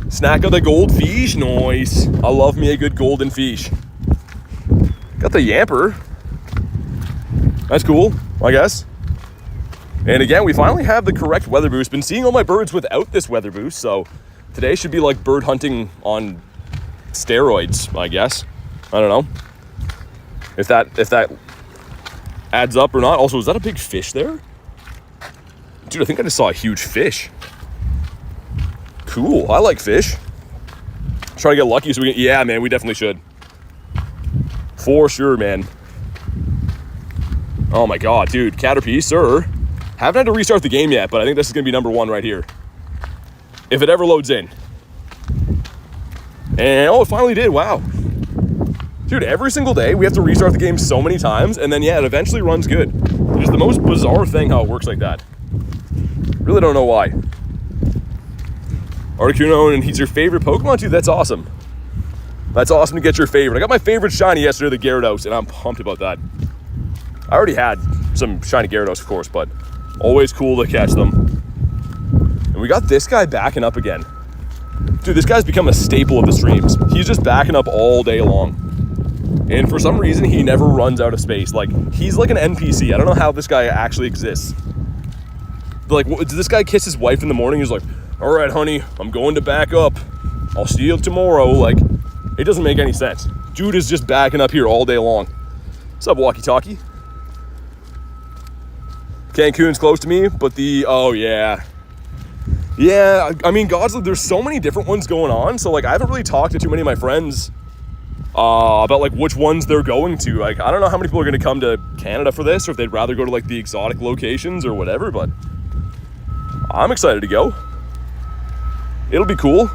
S1: Snack of the gold fish, nice. I love me a good golden fish. Got the Yamper. That's cool, I guess. And again, we finally have the correct weather boost. Been seeing all my birds without this weather boost, so today should be like bird hunting on steroids, I guess. I don't know if that adds up or not. Also, is that a big fish there? Dude, I think I just saw a huge fish. Cool, I like fish. Try to get lucky so we can, yeah, man, we definitely should. For sure, man. Oh my God, dude, Caterpie, sir. Haven't had to restart the game yet, but I think this is gonna be number 1 right here. If it ever loads in. And, oh, it finally did, wow. Dude, every single day we have to restart the game so many times, and then, yeah, it eventually runs good. It's the most bizarre thing how it works like that. Really don't know why. Articuno, and he's your favorite Pokemon too. That's awesome. That's awesome to get your favorite. I got my favorite shiny yesterday, the Gyarados, and I'm pumped about that. I already had some shiny Gyarados, of course, but always cool to catch them. And we got this guy backing up again. Dude, this guy's become a staple of the streams. He's just backing up all day long. And for some reason, he never runs out of space. Like, he's like an NPC. I don't know how this guy actually exists. Like, does this guy kiss his wife in the morning? He's like, all right, honey, I'm going to back up. I'll see you tomorrow. Like, it doesn't make any sense. Dude is just backing up here all day long. What's up, walkie-talkie? Cancun's close to me, but oh yeah. Yeah, I mean, Godsland, there's so many different ones going on. So, like, I haven't really talked to too many of my friends about, like, which ones they're going to. Like, I don't know how many people are going to come to Canada for this, or if they'd rather go to, like, the exotic locations or whatever, but I'm excited to go. It'll be cool.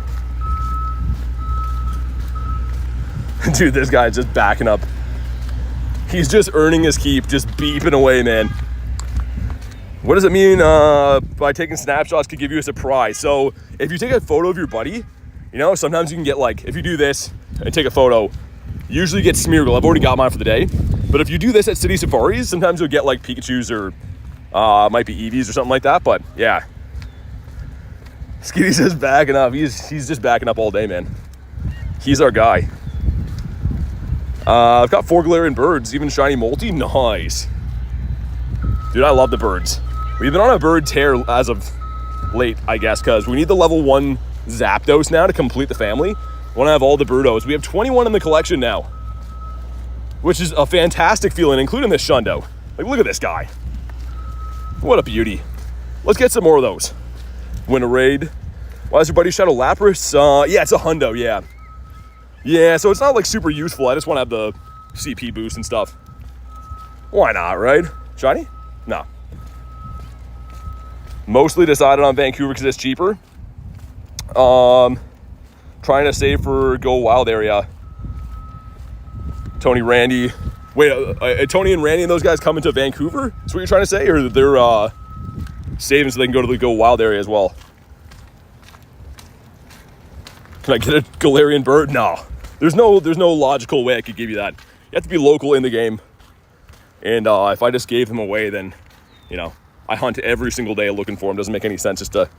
S1: Dude, this guy's just backing up. He's just earning his keep, just beeping away, man. What does it mean by taking snapshots could give you a surprise? So if you take a photo of your buddy, you know, sometimes you can get, like, if you do this and take a photo, usually you get Smeargle. I've already got mine for the day. But if you do this at City Safaris, sometimes you'll get, like, Pikachus or might be Eevees or something like that. But yeah, Skitty's just backing up. He's just backing up all day, man. He's our guy. I've got 4 Galarian birds, even shiny multi. Nice. Dude, I love the birds. We've been on a bird tear as of late, I guess, because we need the level 1 Zapdos now to complete the family. We want to have all the Birdos. We have 21 in the collection now, which is a fantastic feeling, including this Shundo. Like, look at this guy. What a beauty. Let's get some more of those. Win a raid. Why is your buddy Shadow Lapras? Yeah, it's a hundo, yeah. Yeah, so it's not, like, super useful. I just want to have the CP boost and stuff. Why not, right? Shiny? No. Mostly decided on Vancouver because it's cheaper. Trying to save for Go Wild area. Tony, Randy. Wait, Tony and Randy and those guys coming to Vancouver? That's what you're trying to say? Or they're saving so they can go to the Go Wild area as well? Can I get a Galarian bird? No. There's no logical way I could give you that. You have to be local in the game. And if I just gave them away, then, you know, I hunt every single day looking for them. Doesn't make any sense just to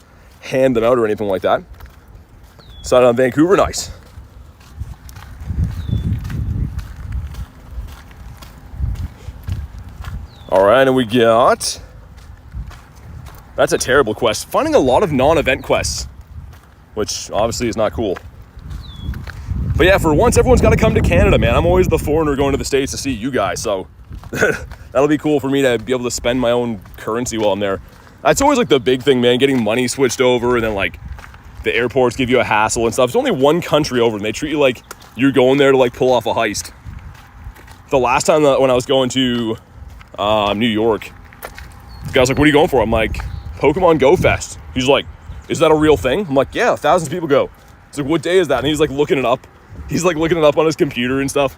S1: hand them out or anything like that. Decided on Vancouver, nice. All right, and we got... That's a terrible quest. Finding a lot of non-event quests, which obviously is not cool. But yeah, for once, everyone's got to come to Canada, man. I'm always the foreigner going to the States to see you guys, so that'll be cool for me to be able to spend my own currency while I'm there. That's always, like, the big thing, man, getting money switched over, and then, like, the airports give you a hassle and stuff. It's only one country over, and they treat you like you're going there to, like, pull off a heist. The last time when I was going to New York, the guy was like, what are you going for? I'm like, Pokemon GO Fest. He's like, is that a real thing? I'm like, yeah, thousands of people go. He's like, what day is that? And he's like looking it up. He's like looking it up on his computer and stuff.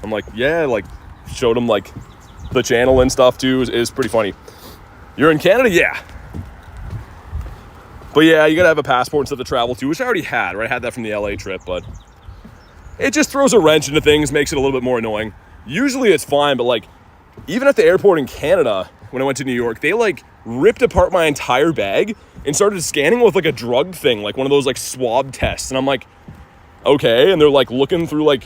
S1: I'm like, yeah, like showed him like the channel and stuff too. Is pretty funny. You're in Canada? Yeah. But yeah, you gotta have a passport and stuff to travel to, which I already had, right? I had that from the LA trip, but it just throws a wrench into things, makes it a little bit more annoying. Usually it's fine, but like even at the airport in Canada, when I went to New York, they like ripped apart my entire bag and started scanning with like a drug thing, like one of those like swab tests. And I'm like, okay. And they're like looking through like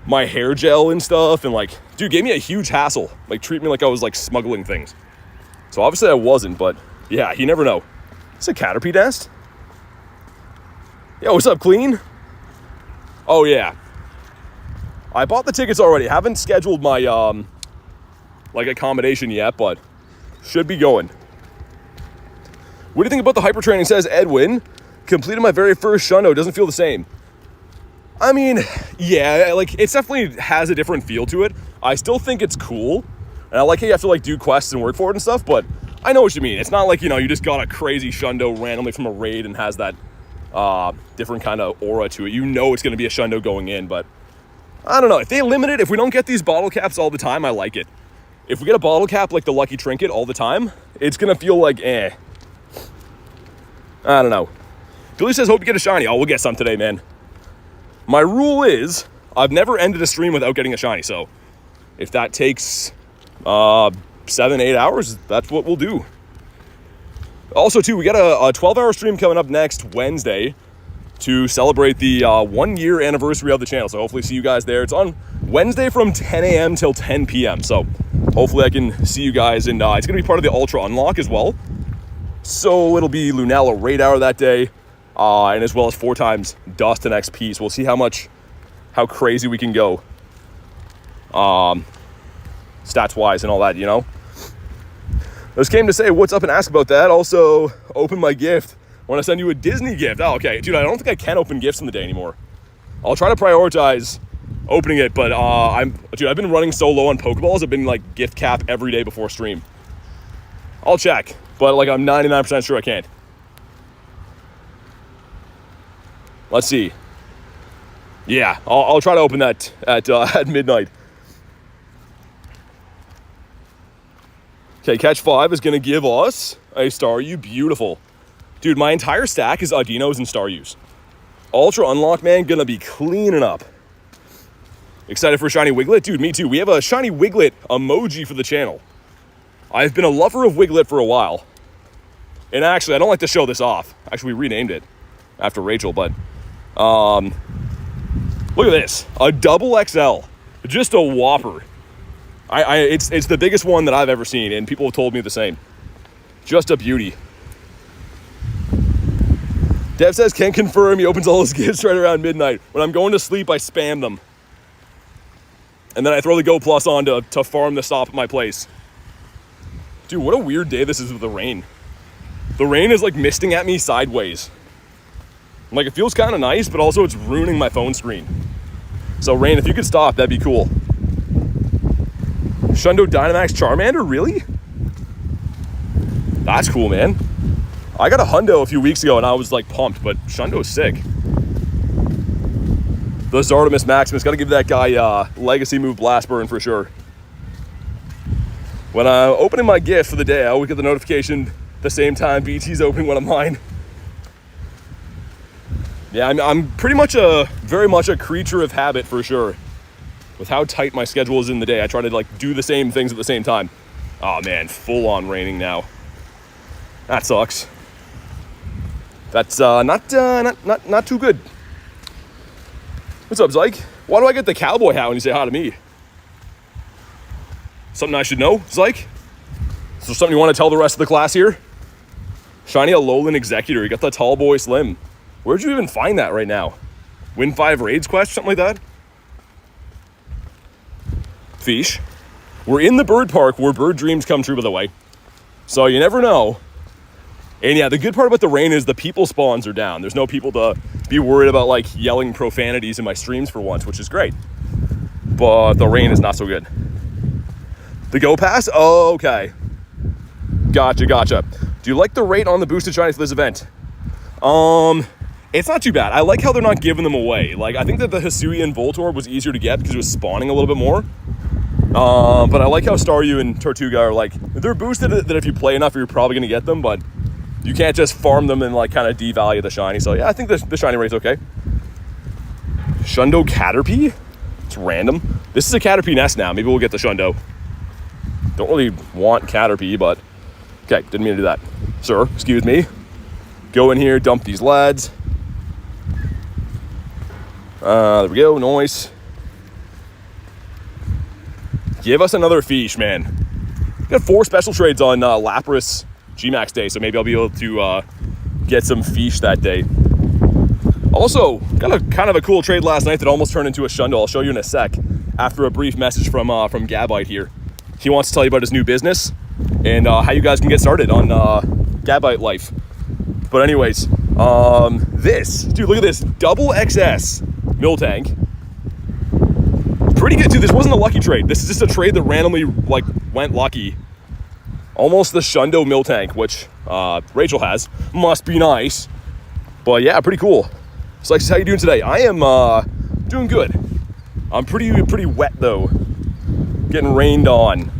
S1: my hair gel and stuff. And like, dude, gave me a huge hassle. Like treat me like I was like smuggling things. So obviously I wasn't, but yeah, you never know. It's a Caterpie nest. Yo, what's up, Clean? Oh yeah. I bought the tickets already. Haven't scheduled my like accommodation yet, but should be going. What do you think about the hyper training? Says Edwin. Completed my very first Shundo. Doesn't feel the same. I mean, yeah, like it definitely has a different feel to it. I still think it's cool. And I like how you have to like do quests and work for it and stuff, but I know what you mean. It's not like, you know, you just got a crazy Shundo randomly from a raid and has that different kind of aura to it. You know it's going to be a Shundo going in, but I don't know. If they limit it, if we don't get these bottle caps all the time, I like it. If we get a bottle cap like the Lucky Trinket all the time, it's going to feel like, I don't know. Billy says, hope you get a shiny. Oh, we'll get some today, man. My rule is I've never ended a stream without getting a shiny. So if that takes 7-8 hours, that's what we'll do. Also, too, we got a 12-hour stream coming up next Wednesday to celebrate the 1-year anniversary of the channel. So hopefully see you guys there. It's on Wednesday from 10 a.m. till 10 p.m. So hopefully I can see you guys. And it's going to be part of the Ultra Unlock as well. So it'll be Lunala Raid Hour that day. And as well as 4 times Dust and XP. So we'll see how crazy we can go. Stats-wise and all that, you know. I just came to say what's up and ask about that. Also, open my gift. I want to send you a Disney gift. Oh, okay. Dude, I don't think I can open gifts in the day anymore. I'll try to prioritize opening it, but I've been running so low on Pokeballs. I've been like gift cap every day before stream. I'll check, but like I'm 99% sure I can't. Let's see. Yeah, I'll try to open that at midnight. Okay, Catch 5 is going to give us a Staryu. Beautiful. Dude, my entire stack is Audinos and Staryus. Ultra Unlock, man, going to be cleaning up. Excited for a shiny Wiglet? Dude, me too. We have a shiny Wiglet emoji for the channel. I've been a lover of Wiglet for a while. And actually, I don't like to show this off. Actually, we renamed it after Rachel, but look at this. A double XL. Just a whopper. It's the biggest one that I've ever seen, and people have told me the same. Just a beauty. Dev says, can confirm he opens all his gifts right around midnight. When I'm going to sleep, I spam them. And then I throw the Go Plus on to farm the stop at my place. Dude, what a weird day this is with the rain. The rain is like misting at me sideways. Like, it feels kind of nice, but also it's ruining my phone screen. So rain, if you could stop, that'd be cool. Shundo Dynamax Charmander, really? That's cool, man. I got a hundo a few weeks ago and I was like pumped, but Shundo's sick. The Zardomus Maximus, gotta give that guy legacy move Blast Burn for sure. When I'm opening my gift for the day, I always get the notification the same time BT's opening one of mine. Yeah, I'm pretty much very much a creature of habit for sure. With how tight my schedule is in the day, I try to like do the same things at the same time. Oh man, full on raining now. That sucks. That's not too good. What's up, Zyke? Why do I get the cowboy hat when you say hi to me? Something I should know, Zyke? Is there something you want to tell the rest of the class here? Shiny Alolan Executor. You got the tall boy slim. Where'd you even find that right now? Win 5 raids quest, something like that? Fish. We're in the bird park where bird dreams come true, by the way. So you never know. And yeah, the good part about the rain is the people spawns are down. There's no people to be worried about like yelling profanities in my streams for once, which is great. But the rain is not so good. The Go Pass? Oh, okay. Gotcha. Do you like the rate on the boosted shinies for this event? It's not too bad. I like how they're not giving them away. Like, I think that the Hisui and Voltorb was easier to get because it was spawning a little bit more. But I like how Staryu and Tortuga are like, they're boosted that if you play enough, you're probably going to get them, but you can't just farm them and like kind of devalue the shiny. So yeah, I think the shiny rate's okay. Shundo Caterpie? It's random. This is a Caterpie nest now. Maybe we'll get the Shundo. Don't really want Caterpie, but okay, didn't mean to do that. Sir, excuse me. Go in here, dump these lads. There we go, nice. Give us another fish, man. Got 4 special trades on Lapras G-Max Day, so maybe I'll be able to get some fish that day. Also, got a kind of a cool trade last night that almost turned into a Shundo. I'll show you in a sec after a brief message from Gabite here. He wants to tell you about his new business and how you guys can get started on Gabite life. But anyways, this, dude, look at this, double XS Miltank. Pretty good, dude. This wasn't a lucky trade. This is just a trade that randomly like went lucky. Almost the Shundo Miltank, which Rachel has. Must be nice. But yeah, pretty cool. So, like, how you doing today? I am doing good. I'm pretty wet though. Getting rained on.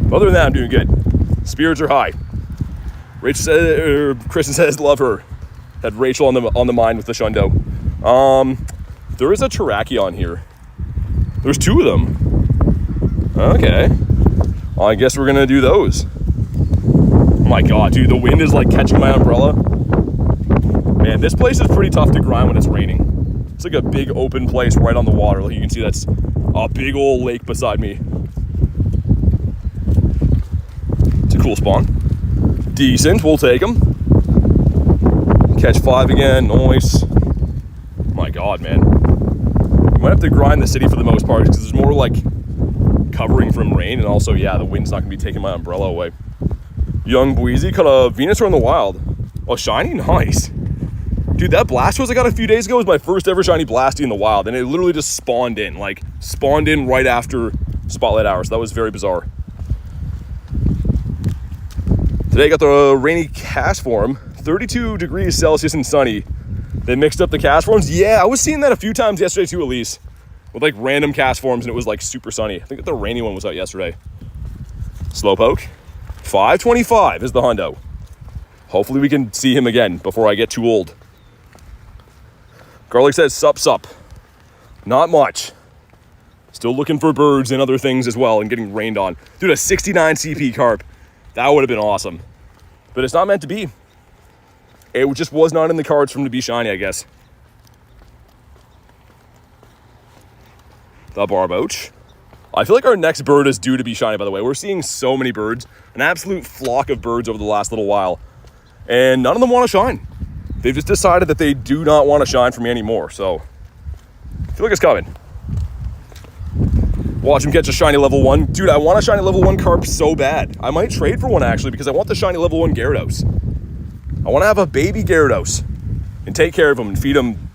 S1: But other than that, I'm doing good. Spirits are high. Rachel says, Kristen says, love her. Had Rachel on the mind with the Shundo. There is a Terrakion here. There's 2 of them. Okay. Well, I guess we're gonna do those. Oh my god, dude, the wind is like catching my umbrella. Man, this place is pretty tough to grind when it's raining. It's like a big open place right on the water. Like you can see, that's a big old lake beside me. It's a cool spawn. Decent, we'll take them. Catch 5 again, nice. My god, man. You might have to grind the city for the most part because there's more like covering from rain, and also, yeah, the wind's not gonna be taking my umbrella away. Young Bweezy caught a Venusaur in the wild. Oh, shiny? Nice. Dude, that Blastoise I got a few days ago was my first ever shiny Blasty in the wild, and it literally just spawned in right after Spotlight Hour, so that was very bizarre. Today I got the rainy cast form, 32 degrees Celsius and sunny. They mixed up the cast forms. Yeah, I was seeing that a few times yesterday too, Elise. With like random cast forms, and it was like super sunny. I think the rainy one was out yesterday. Slowpoke. 525 is the hundo. Hopefully we can see him again before I get too old. Garlic says sup. Not much. Still looking for birds and other things as well and getting rained on. Dude, a 69 CP carp. That would have been awesome. But it's not meant to be. It just was not in the cards for him to be shiny, I guess. The Barboach. I feel like our next bird is due to be shiny, by the way. We're seeing so many birds. An absolute flock of birds over the last little while. And none of them want to shine. They've just decided that they do not want to shine for me anymore. So, I feel like it's coming. Watch him catch a shiny level 1. Dude, I want a shiny level 1 carp so bad. I might trade for one, actually, because I want the shiny level 1 Gyarados. I want to have a baby Gyarados and take care of him and feed him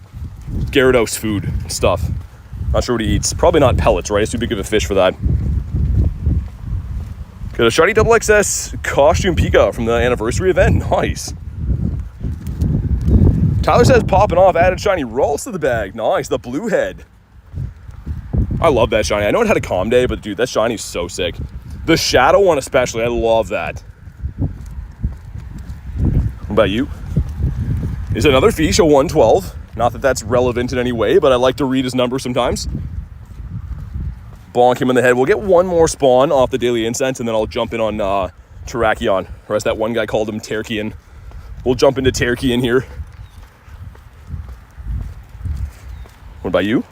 S1: Gyarados food and stuff. Not sure what he eats. Probably not pellets, right? It's too big of a fish for that. Got a shiny XXS costume Pika from the anniversary event. Nice. Tyler says popping off, added shiny rolls to the bag. Nice. The blue head. I love that shiny. I know it had a calm day, but dude, that shiny's so sick. The shadow one especially, I love that. What about you? Is another fish a 112? Not that that's relevant in any way, but I like to read his number sometimes. Bonk him in the head. We'll get one more spawn off the Daily Incense, and then I'll jump in on Terrakion, or as that one guy called him, Terkion. We'll jump into Terkion here. What about you?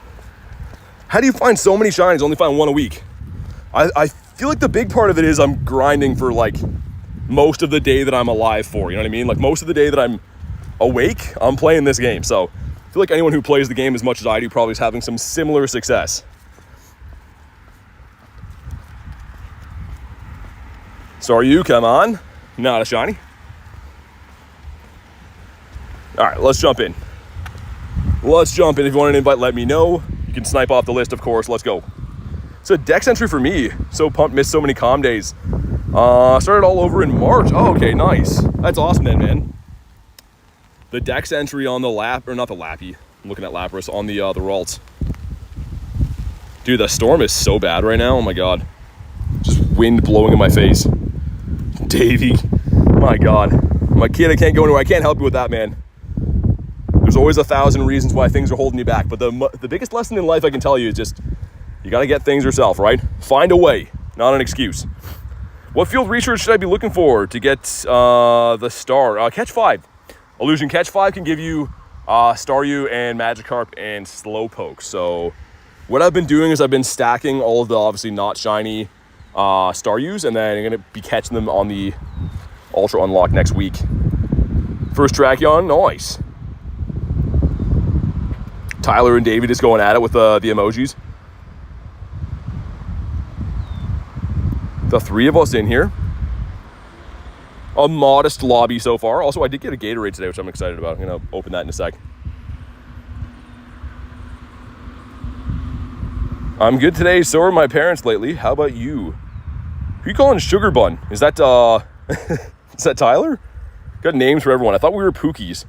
S1: How do you find so many shinies, only find one a week? I feel like the big part of it is I'm grinding for like most of the day that I'm alive for, you know what I mean? Like most of the day that I'm awake, I'm playing this game. So I feel like anyone who plays the game as much as I do probably is having some similar success. So are you? Come on. Not a shiny. All right, let's jump in. Let's jump in. If you want an invite, let me know. You can snipe off the list, of course. Let's go. It's a dex entry for me. So pumped, missed so many calm days. Started all over in March. Oh, okay, nice. That's awesome then, man. The dex entry on the lap, or not the lappy. I'm looking at Lapras on the Ralts. Dude, the storm is so bad right now. Oh my god. Just wind blowing in my face. Davey. My god. My kid, I can't go anywhere. I can't help you with that, man. There's always 1,000 reasons why things are holding you back. But the biggest lesson in life I can tell you is just, you got to get things yourself, right? Find a way, not an excuse. What field research should I be looking for to get the star? Catch 5. Illusion Catch 5 can give you Staryu and Magikarp and Slowpoke. So what I've been doing is I've been stacking all of the obviously not shiny Staryus, and then I'm going to be catching them on the Ultra Unlock next week. First Terrakion, nice. Tyler and David is going at it with the emojis. The 3 of us in here. A modest lobby so far. Also, I did get a Gatorade today, which I'm excited about. I'm going to open that in a sec. I'm good today. So are my parents lately. How about you? Who are you calling Sugar Bun? Is that, is that Tyler? Got names for everyone. I thought we were Pookies.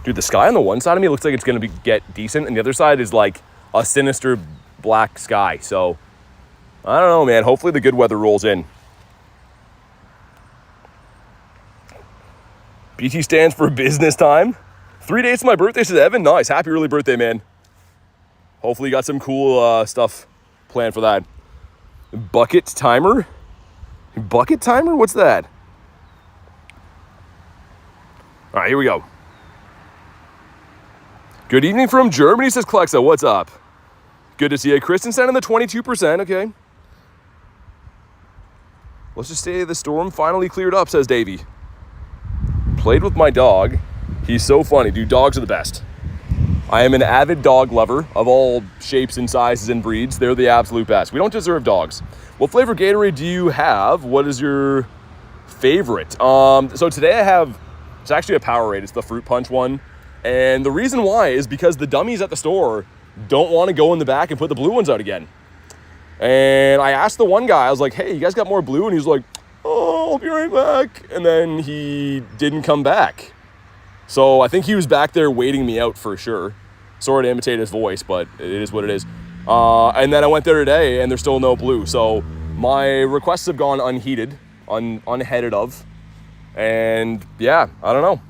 S1: Dude, the sky on the one side of me looks like it's going to get decent, and the other side is like a sinister black sky. So, I don't know, man. Hopefully the good weather rolls in. BT stands for business time. 3 days to my birthday, says Evan. Nice. Happy early birthday, man. Hopefully you got some cool stuff planned for that. Bucket timer? Bucket timer? What's that? All right, here we go. Good evening from Germany, says Klexa. What's up? Good to see you. Kristen sent in the 22%. Okay. Let's just say the storm finally cleared up, says Davey. Played with my dog. He's so funny. Dude, dogs are the best. I am an avid dog lover of all shapes and sizes and breeds. They're the absolute best. We don't deserve dogs. What flavor Gatorade do you have? What is your favorite? So today I have, it's actually a Powerade. It's the Fruit Punch one. And the reason why is because the dummies at the store don't want to go in the back and put the blue ones out again. And I asked the one guy, I was like, hey, you guys got more blue? And he was like, oh, I'll be right back. And then he didn't come back. So I think he was back there waiting me out for sure. Sorry to imitate his voice, but it is what it is. And then I went there today and there's still no blue. So my requests have gone unheeded, unheaded of. And yeah, I don't know.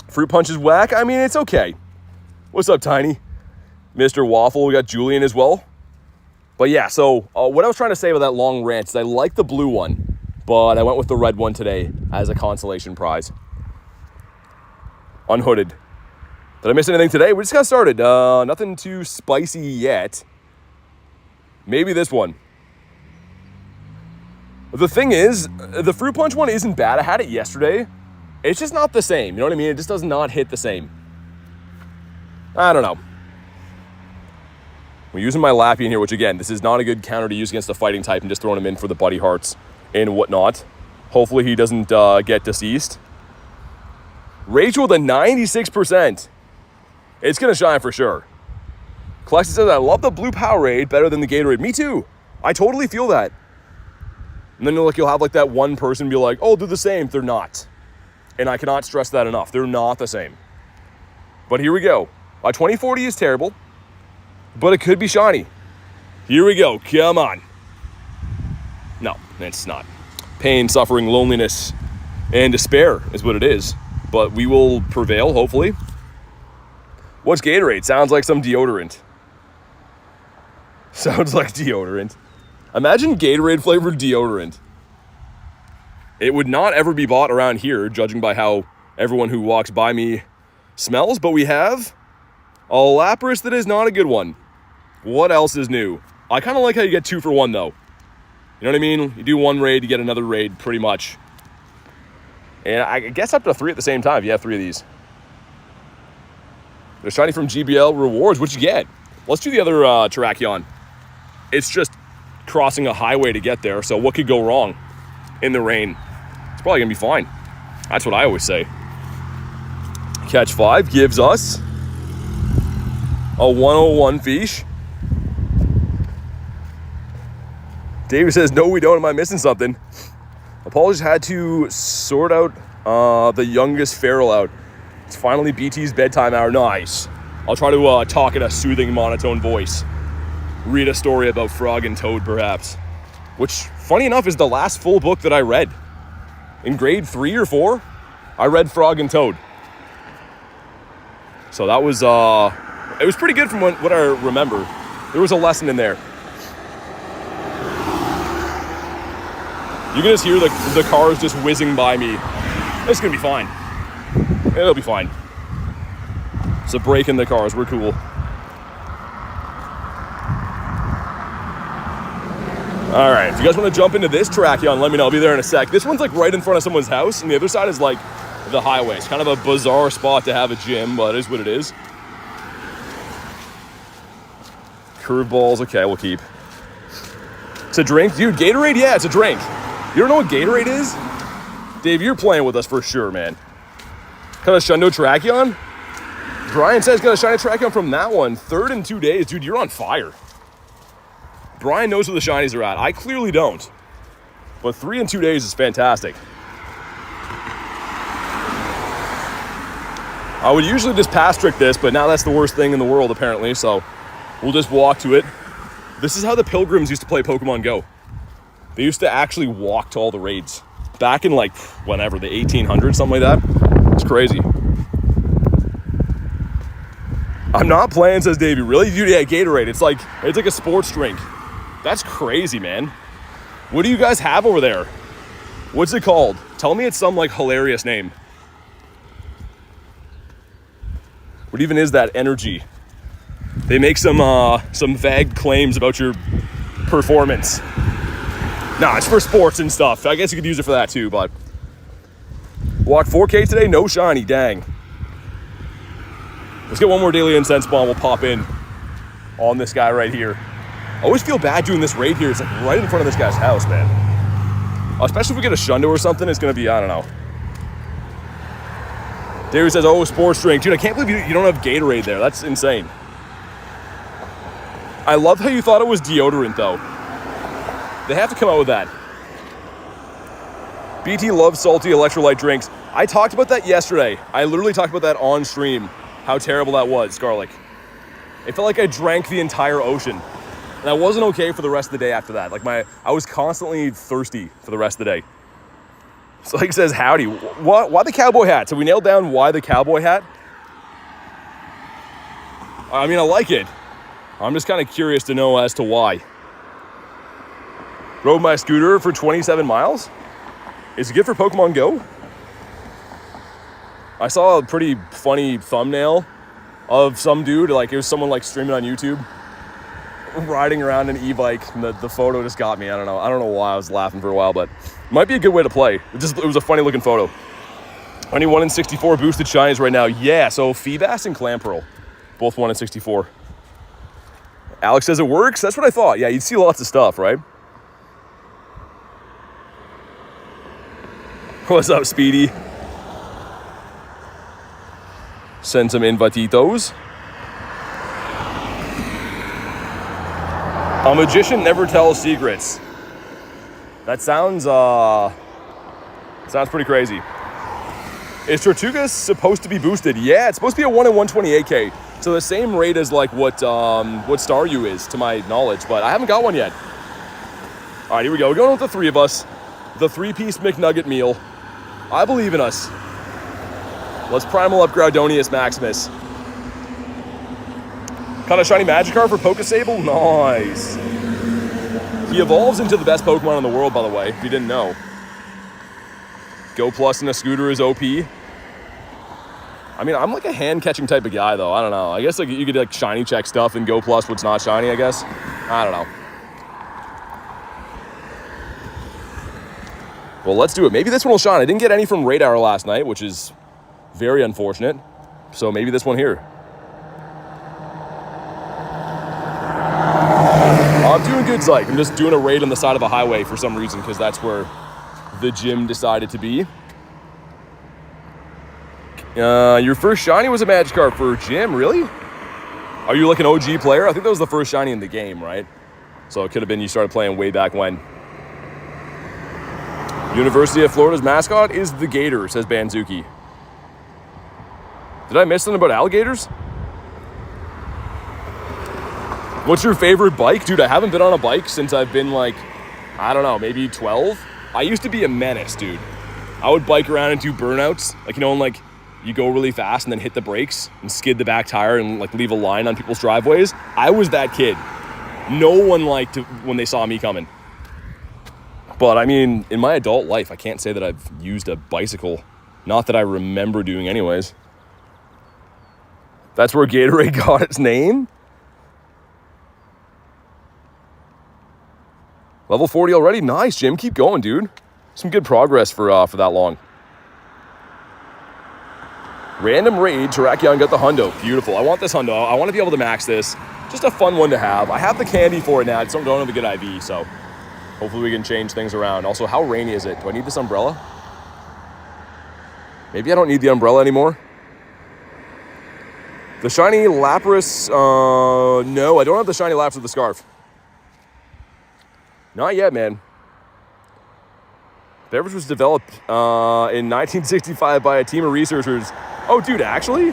S1: Fruit Punch is whack. I mean, it's okay. What's up, Tiny? Mr. Waffle, we got Julian as well. But yeah, so what I was trying to say about that long rant is I like the blue one, but I went with the red one today as a consolation prize. Unhooded. Did I miss anything today? We just got started. Nothing too spicy yet. Maybe this one. The thing is, the Fruit Punch one isn't bad. I had it yesterday. It's just not the same. You know what I mean? It just does not hit the same. I don't know. We're using my Lappy in here, which again, this is not a good counter to use against a fighting type and just throwing him in for the buddy hearts and whatnot. Hopefully he doesn't get deceased. Rachel with a 96%. It's going to shine for sure. Klexi says, I love the blue Powerade better than the Gatorade. Me too. I totally feel that. And then you'll have like that one person be like, oh, they're the same. They're not. And I cannot stress that enough. They're not the same. But here we go. A 2040 is terrible, but it could be shiny. Here we go. Come on. No, it's not. Pain, suffering, loneliness, and despair is what it is. But we will prevail, hopefully. What's Gatorade? Sounds like some deodorant. Sounds like deodorant. Imagine Gatorade flavored deodorant. It would not ever be bought around here, judging by how everyone who walks by me smells. But we have a Lapras that is not a good one. What else is new? I kind of like how you get 2 for 1, though. You know what I mean? You do one raid, you get another raid, pretty much. And I guess up to 3 at the same time if you have 3 of these. They're shiny from GBL rewards. What you get? Let's do the other Terrakion. It's just crossing a highway to get there, so what could go wrong in the rain? It's probably going to be fine. That's what I always say. Catch 5 gives us a 101 fish. David says, no, we don't. Am I missing something? Apologies, had to sort out the youngest feral out. It's finally BT's bedtime hour. Nice. I'll try to talk in a soothing monotone voice. Read a story about Frog and Toad, perhaps. Which, funny enough, is the last full book that I read. In grade 3 or 4, I read Frog and Toad. So that was, it was pretty good from what I remember. There was a lesson in there. You can just hear the cars just whizzing by me. It's gonna be fine. It'll be fine. It's a break in the cars. We're cool. All right, if you guys want to jump into this Terrakion, let me know. I'll be there in a sec. This one's like right in front of someone's house, and the other side is like the highway. It's kind of a bizarre spot to have a gym, but it is what it is. Curveballs, okay, we'll keep. It's a drink? Dude, Gatorade? Yeah, it's a drink. You don't know what Gatorade is? Dave, you're playing with us for sure, man. Got a Shundo Terrakion? Brian says got a shiny Terrakion from that one. 3rd in 2 days. Dude, you're on fire. Brian knows where the shinies are at. I clearly don't. But 3 in 2 days is fantastic. I would usually just pass trick this, but now that's the worst thing in the world, apparently. So we'll just walk to it. This is how the Pilgrims used to play Pokemon Go. They used to actually walk to all the raids. Back in like, whenever, the 1800s, something like that. It's crazy. I'm not playing, says Davey. Really? Dude, yeah, Gatorade. It's like a sports drink. That's crazy, man. What do you guys have over there? What's it called? Tell me it's some like hilarious name. What even is that energy? They make some vague claims about your performance. Nah, it's for sports and stuff. I guess you could use it for that too, but walk 4K today, no shiny, dang. Let's get one more daily incense bomb. We'll pop in on this guy right here. I always feel bad doing this raid here. It's like right in front of this guy's house, man. Especially if we get a Shundo or something, it's gonna be, I don't know. David says, oh, sports drink. Dude, I can't believe you don't have Gatorade there. That's insane. I love how you thought it was deodorant, though. They have to come out with that. BT loves salty electrolyte drinks. I talked about that yesterday. I literally talked about that on stream, how terrible that was, Garlic. It felt like I drank the entire ocean. And I wasn't okay for the rest of the day after that. Like I was constantly thirsty for the rest of the day. So he says, howdy. Why the cowboy hat? So we nailed down why the cowboy hat. I mean, I like it. I'm just kind of curious to know as to why. Rode my scooter for 27 miles? Is it good for Pokemon GO? I saw a pretty funny thumbnail of some dude, like it was someone like streaming on YouTube, riding around an e-bike, and the photo just got me. I don't know why I was laughing for a while, but it might be a good way to play. It was a funny looking photo. Only 1 in 64 boosted shinies right now. Yeah, so Feebas and Clamperl, both 1 in 64. Alex says it works. That's what I thought. Yeah, you'd see lots of stuff, right? What's up, Speedy? Send some invititos. A magician never tells secrets. That sounds pretty crazy. Is Tortuga supposed to be boosted? Yeah, it's supposed to be a 1 in 128K. So the same rate as like what Staryu is, to my knowledge, but I haven't got one yet. All right, here we go. We're going with the three of us. The 3-piece McNugget meal. I believe in us. Let's primal up Groudonius Maximus. Kind of shiny Magikarp for Pokesable? Nice. He evolves into the best Pokemon in the world, by the way, if you didn't know. Go Plus in a scooter is OP. I mean, I'm like a hand-catching type of guy, though. I don't know. I guess like you could like shiny check stuff and Go Plus what's not shiny, I guess. I don't know. Well, let's do it. Maybe this one will shine. I didn't get any from Radar last night, which is very unfortunate. So maybe this one here. I'm doing good, Zyke. I'm just doing a raid on the side of a highway for some reason, because that's where the gym decided to be. Your first shiny was a Magikarp for gym, really? Are you like an OG player? I think that was the first shiny in the game, right? So it could have been you started playing way back when. University of Florida's mascot is the Gator, says Banzuki. Did I miss something about alligators? What's your favorite bike? Dude, I haven't been on a bike since I've been like, I don't know, maybe 12. I used to be a menace, dude. I would bike around and do burnouts. Like, you know, and like you go really fast and then hit the brakes and skid the back tire and like leave a line on people's driveways. I was that kid. No one liked it when they saw me coming. But I mean, in my adult life, I can't say that I've used a bicycle. Not that I remember doing anyways. That's where Gatorade got its name? Level 40 already? Nice, Jim. Keep going, dude. Some good progress for that long. Random raid. Terrakion got the hundo. Beautiful. I want this hundo. I want to be able to max this. Just a fun one to have. I have the candy for it now. I just don't have a good IV, so hopefully we can change things around. Also, how rainy is it? Do I need this umbrella? Maybe I don't need the umbrella anymore. The shiny Lapras, no, I don't have the shiny Lapras with the scarf. Not yet, man. Beverage was developed in 1965 by a team of researchers. Oh, dude, actually?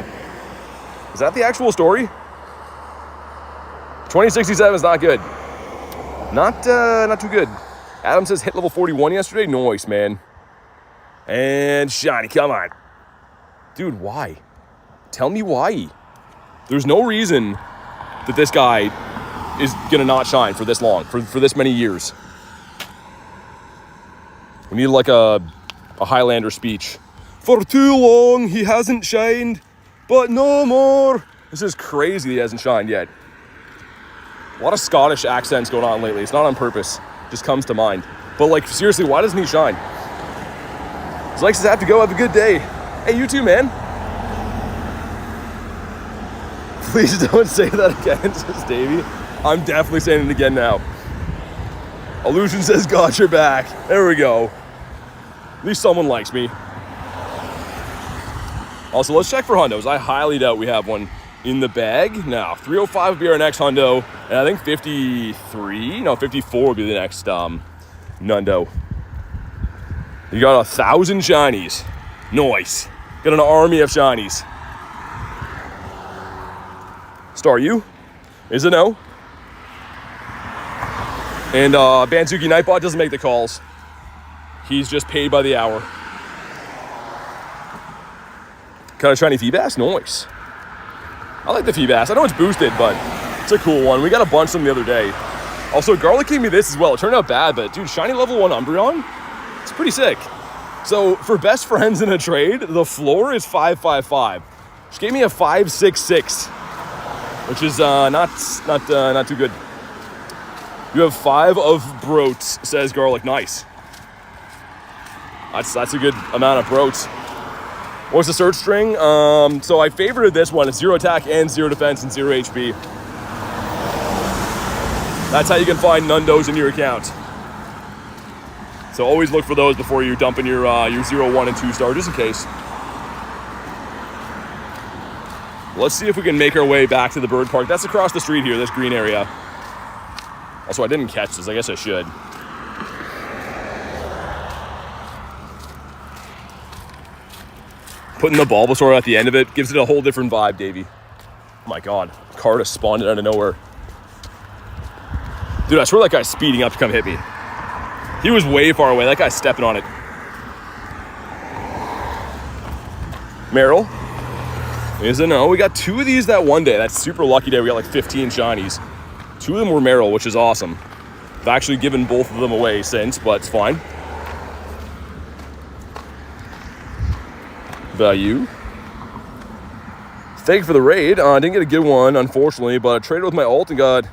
S1: Is that the actual story? 2067 is not good. Not too good. Adam says hit level 41 yesterday. Nice, man. And shiny, come on. Dude, why? Tell me why. There's no reason that this guy is gonna not shine for this long, for this many years. We need like a Highlander speech. For too long, he hasn't shined, but no more. This is crazy that he hasn't shined yet. A lot of Scottish accents going on lately. It's not on purpose. Just comes to mind. But like, seriously, why doesn't he shine? He likes to have to go. Have a good day. Hey, you too, man. Please don't say that again, says Davey. I'm definitely saying it again now. Illusion says, got your back. There we go. At least someone likes me. Also, let's check for hundos. I highly doubt we have one in the bag. Now, 305 would be our next hundo, and I think 54 would be the next nundo. You got 1,000 shinies. Nice. Got an army of shinies. Star U is a no. And Banzuki Nightbot doesn't make the calls. He's just paid by the hour. Kind of shiny Feebas? Nice. I like the Feebas. I know it's boosted, but it's a cool one. We got a bunch of them the other day. Also, Garlic gave me this as well. It turned out bad, but dude, shiny level 1 Umbreon? It's pretty sick. So for best friends in a trade, the floor is 555. She gave me a 566, which is not too good. You have 5 of Broats, says Garlic. Nice. That's a good amount of Broats. What's the search string? So I favorited this one. It's 0 attack and 0 defense and 0 HP. That's how you can find Nundos in your account. So always look for those before you dump in your 0, 1, and 2 star, just in case. Let's see if we can make our way back to the bird park. That's across the street here, this green area. Also, I didn't catch this. I guess I should. Putting the Bulbasaur at the end of it gives it a whole different vibe, Davey. Oh my god. Carta spawned it out of nowhere. Dude, I swear that guy's speeding up to come hit me. He was way far away. That guy's stepping on it. Meryl is a no. We got 2 of these that one day. That's super lucky day. We got like 15 shinies. 2 of them were Meryl, which is awesome. I've actually given both of them away since, but it's fine. Value. Thank you for the raid. I didn't get a good one, unfortunately, but I traded with my ult and got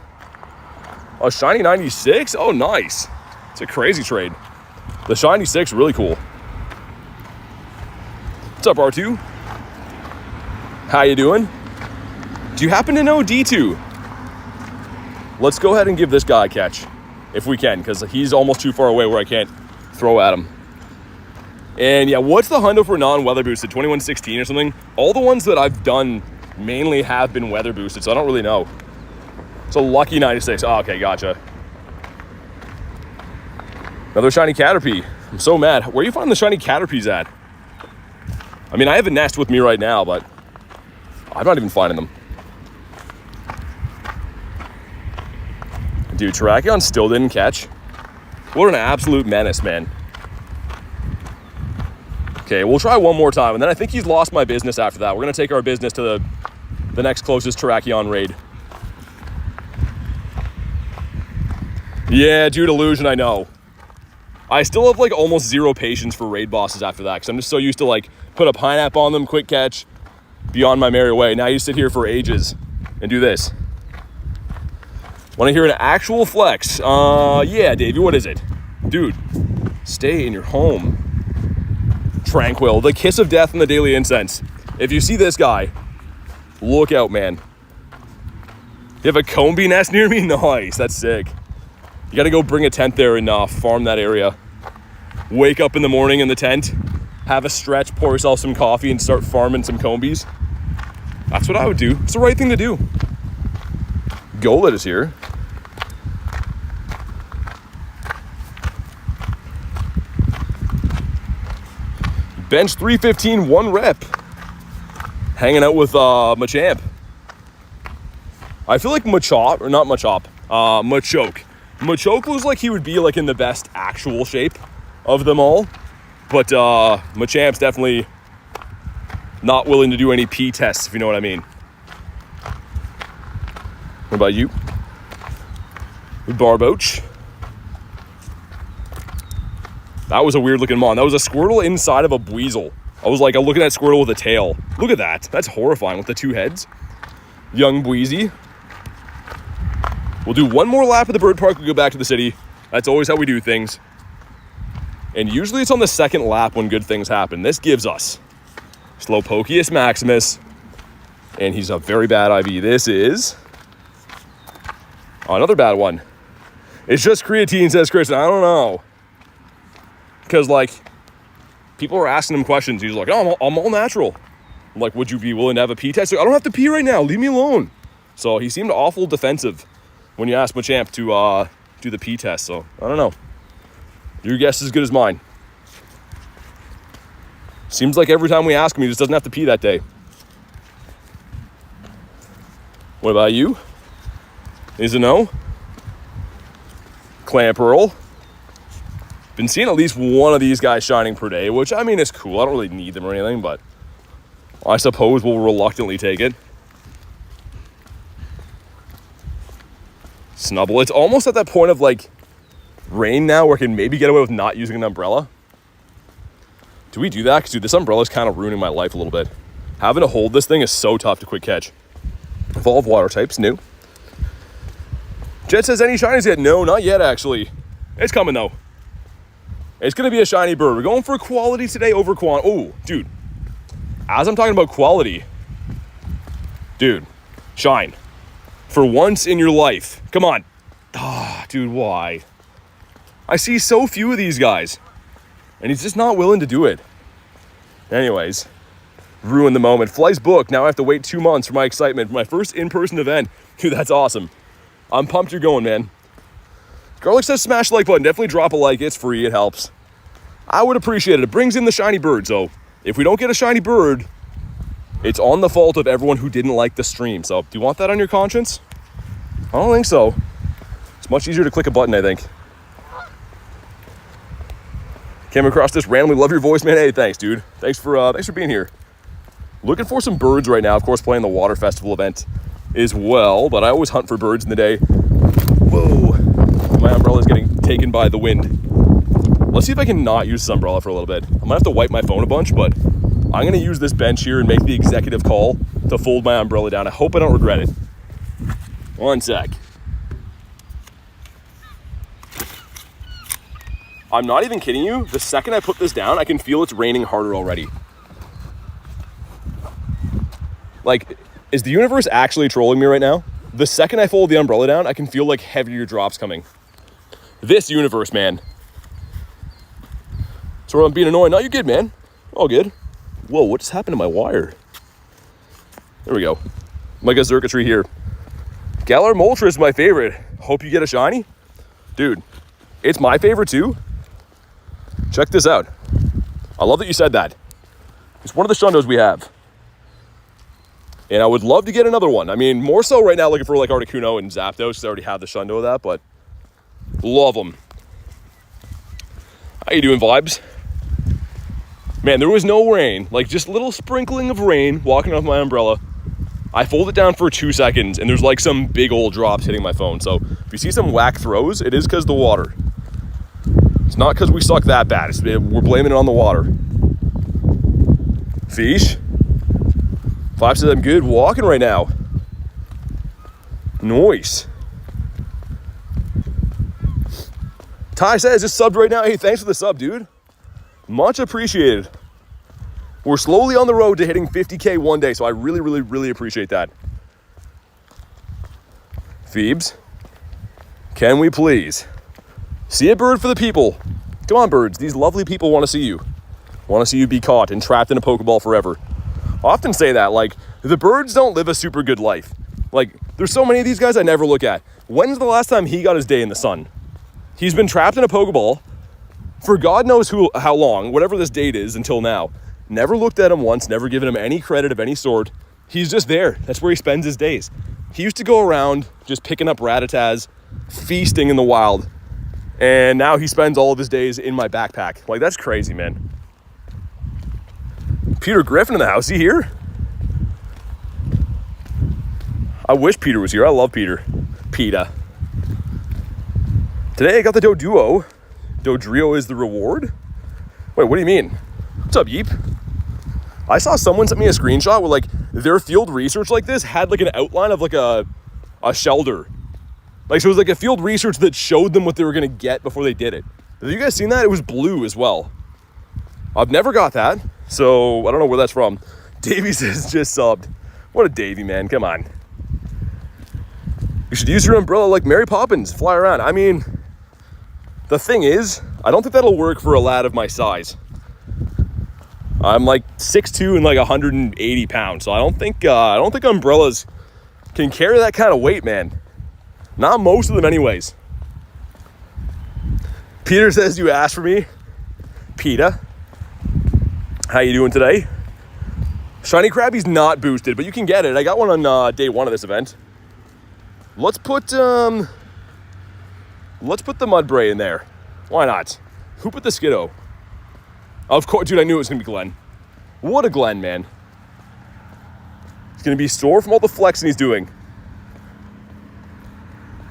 S1: a shiny 96. Oh, nice. It's a crazy trade. The shiny 6, really cool. What's up, R2? How you doing? Do you happen to know D2? Let's go ahead and give this guy a catch, if we can, because he's almost too far away where I can't throw at him. And yeah, what's the hundo for non-weather boosted? 2116 or something? All the ones that I've done mainly have been weather boosted, so I don't really know. So lucky 96. Oh, okay, gotcha. Another shiny Caterpie. I'm so mad. Where are you finding the shiny Caterpies at? I mean, I have a nest with me right now, but I'm not even finding them. Dude, Terrakion still didn't catch. What an absolute menace, man. Okay, we'll try one more time, and then I think he's lost my business after that. We're going to take our business to the next closest Terrakion raid. Yeah, dude, Illusion, I know. I still have, like, almost 0 patience for raid bosses after that, because I'm just so used to, like, put a pineapple on them, quick catch, be on my merry way. Now you sit here for ages and do this. Want to hear an actual flex? Yeah, Davey, what is it? Dude, stay in your home. Tranquil, the kiss of death and the daily incense. If you see this guy, look out, man. You have a Combee nest near me? Nice, that's sick. You gotta go bring a tent there and farm that area. Wake up in the morning in the tent, have a stretch, pour yourself some coffee, and start farming some Combees. That's what I would do. It's the right thing to do. Golett is here. Bench 315, 1 rep. Hanging out with Machamp. I feel like Machop, or not Machop, Machoke. Machoke looks like he would be like in the best actual shape of them all. But Machamp's definitely not willing to do any pee tests, if you know what I mean. What about you? Barboach. That was a weird looking mon. That was a Squirtle inside of a Buizel. I was like, I'm looking at Squirtle with a tail. Look at that. That's horrifying with the two heads. Young Buizy. We'll do one more lap at the bird park. We'll go back to the city. That's always how we do things. And usually it's on the second lap when good things happen. This gives us Slowpokeus Maximus. And he's a very bad IV. This is another bad one. It's just creatine, says Chris. I don't know. Because, like, people are asking him questions. He's like, oh, I'm all natural. I'm like, would you be willing to have a pee test? Like, I don't have to pee right now. Leave me alone. So he seemed awful defensive when you asked Machamp to do the pee test. So I don't know. Your guess is as good as mine. Seems like every time we ask him, he just doesn't have to pee that day. What about you? Is it no? Clamperl. Been seeing at least one of these guys shining per day, which, I mean, is cool. I don't really need them or anything, but I suppose we'll reluctantly take it. Snubble. It's almost at that point of, like, rain now where I can maybe get away with not using an umbrella. Do we do that? Because, dude, this umbrella is kind of ruining my life a little bit. Having to hold this thing is so tough to quick catch. Evolve water types, new. Jet says, any shinies yet? No, not yet, actually. It's coming, though. It's going to be a shiny bird. We're going for quality today over quantity. Oh, dude. As I'm talking about quality, dude, shine. For once in your life. Come on. Ah, dude, why? I see so few of these guys. And he's just not willing to do it. Anyways, ruin the moment. Fly's book. Now I have to wait 2 months for my excitement. My first in-person event. Dude, that's awesome. I'm pumped you're going, man. Garlic says smash the like button. Definitely drop a like. It's free. It helps. I would appreciate it. It brings in the shiny bird. So if we don't get a shiny bird, it's on the fault of everyone who didn't like the stream. So do you want that on your conscience? I don't think so. It's much easier to click a button, I think. Came across this randomly. Love your voice, man. Hey, thanks, dude. Thanks for being here. Looking for some birds right now. Of course, playing the Water Festival event as well. But I always hunt for birds in the day. Whoa. My umbrella's getting taken by the wind. Let's see if I can not use this umbrella for a little bit. I might have to wipe my phone a bunch, but I'm going to use this bench here and make the executive call to fold my umbrella down. I hope I don't regret it. One sec. I'm not even kidding you. The second I put this down, I can feel it's raining harder already. Like, is the universe actually trolling me right now? The second I fold the umbrella down, I can feel like heavier drops coming. This universe, man. So I'm being annoying. No, you're good, man. All good. Whoa, what just happened to my wire? There we go. Mega circuitry here. Galar Moltres is my favorite. Hope you get a shiny. Dude, it's my favorite too. Check this out. I love that you said that. It's one of the Shundos we have. And I would love to get another one. I mean, more so right now looking for like Articuno and Zapdos because I already have the Shundo of that, but love them. How you doing, Vibes? Man, there was no rain. Like, just a little sprinkling of rain walking off my umbrella. I fold it down for 2 seconds, and there's like some big old drops hitting my phone. So if you see some whack throws, it is because of the water. It's not because we suck that bad. We're blaming it on the water. Fish. 5 says I'm good walking right now. Nice. Ty says just subbed right now. Hey, thanks for the sub, dude. Much appreciated. We're slowly on the road to hitting 50K one day, so I really, really, really appreciate that. Phoebes, can we please see a bird for the people? Come on, birds. These lovely people want to see you. Want to see you be caught and trapped in a Pokeball forever. I often say that, like, the birds don't live a super good life. Like, there's so many of these guys I never look at. When's the last time he got his day in the sun? He's been trapped in a Pokeball for God knows how long, whatever this date is until now. Never looked at him once, never given him any credit of any sort. He's just there. That's where he spends his days. He used to go around just picking up Rattatas, feasting in the wild. And now he spends all of his days in my backpack. Like, that's crazy, man. Peter Griffin in the house. Is he here? I wish Peter was here. I love Peter. PETA. Today I got the Doduo. Dodrio is the reward? Wait, what do you mean? What's up, Yeep? I saw someone sent me a screenshot where like their field research like this had like an outline of like a shelter. Like so it was like a field research that showed them what they were gonna get before they did it. Have you guys seen that? It was blue as well. I've never got that, so I don't know where that's from. Davey says just subbed. What a Davey, man, come on. You should use your umbrella like Mary Poppins, fly around. I mean, the thing is, I don't think that'll work for a lad of my size. I'm like 6'2" and like 180 pounds, so I don't think umbrellas can carry that kind of weight, man. Not most of them anyways. Peter says you asked for me. PETA. How you doing today? Shiny Krabby's not boosted, but you can get it. I got one on day 1 of this event. Let's put the Mudbray in there. Why not? Who put the Skiddo? Of course, dude, I knew it was gonna be Glenn. What a Glenn, man. He's gonna be sore from all the flexing he's doing.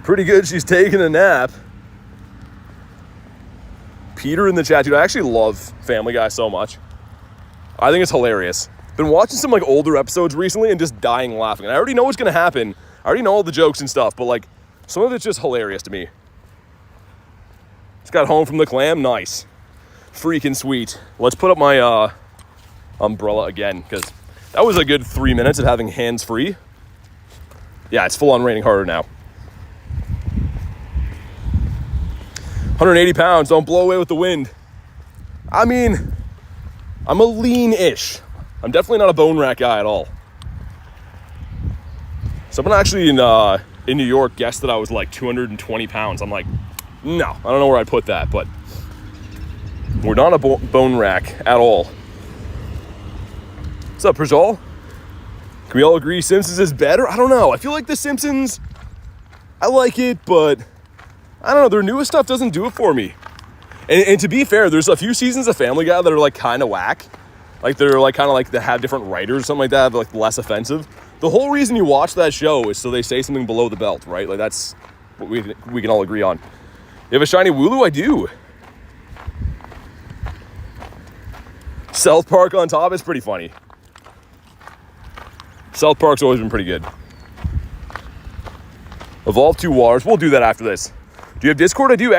S1: Pretty good, she's taking a nap. Peter in the chat, dude, I actually love Family Guy so much. I think it's hilarious. Been watching some like older episodes recently and just dying laughing. And I already know what's gonna happen. I already know all the jokes and stuff, but like some of it's just hilarious to me. Just got home from the clam, nice. Freaking sweet. Let's put up my umbrella again, because that was a good 3 minutes of having hands free. Yeah, it's full on raining harder now. 180 pounds, don't blow away with the wind. I mean, I'm a lean-ish. I'm definitely not a bone rack guy at all. Someone actually in New York guessed that I was like 220 pounds. I'm like, no, I don't know where I'd put that, but we're not a bone rack at all. What's up, Prajol? Can we all agree Simpsons is better? I don't know. I feel like The Simpsons, I like it, but I don't know. Their newest stuff doesn't do it for me. And to be fair, there's a few seasons of Family Guy that are like kind of whack. Like they're like kind of like they have different writers or something like that, but like less offensive. The whole reason you watch that show is so they say something below the belt, right? Like that's what we can all agree on. You have a shiny Wooloo? I do. South Park on top is pretty funny. South Park's always been pretty good. Evolve 2 Waters. We'll do that after this. Do you have Discord? I do. !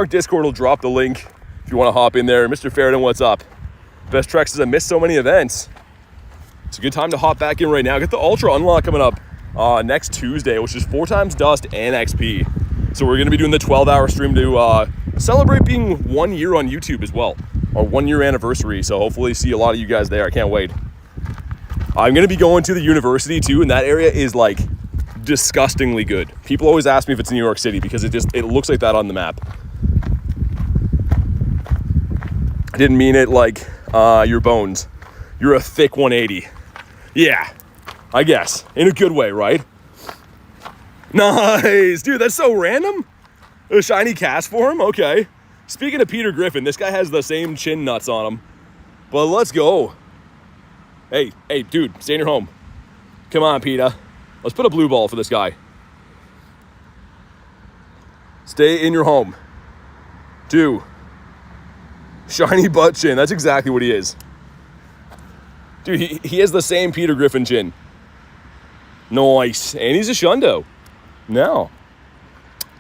S1: Discord will drop the link if you want to hop in there. Mr. Ferritin, what's up? Best Trek says I missed so many events. It's a good time to hop back in right now. Get the Ultra Unlock coming up next Tuesday, which is 4 times Dust and XP. So we're going to be doing the 12-hour stream to celebrate being 1 year on YouTube as well. Our 1 year anniversary. So hopefully see a lot of you guys there. I can't wait. I'm going to be going to the university too, and that area is like disgustingly good. People always ask me if it's New York City because it looks like that on the map. I didn't mean it like your bones. You're a thick 180. Yeah, I guess. In a good way, right? Nice. Dude, that's so random. A shiny cast for him? Okay. Speaking of Peter Griffin, this guy has the same chin nuts on him. But let's go. Hey, dude, stay in your home. Come on, PETA. Let's put a blue ball for this guy. Stay in your home. 2. Shiny butt chin. That's exactly what he is. Dude, he has the same Peter Griffin chin. Nice. And he's a Shundo. No.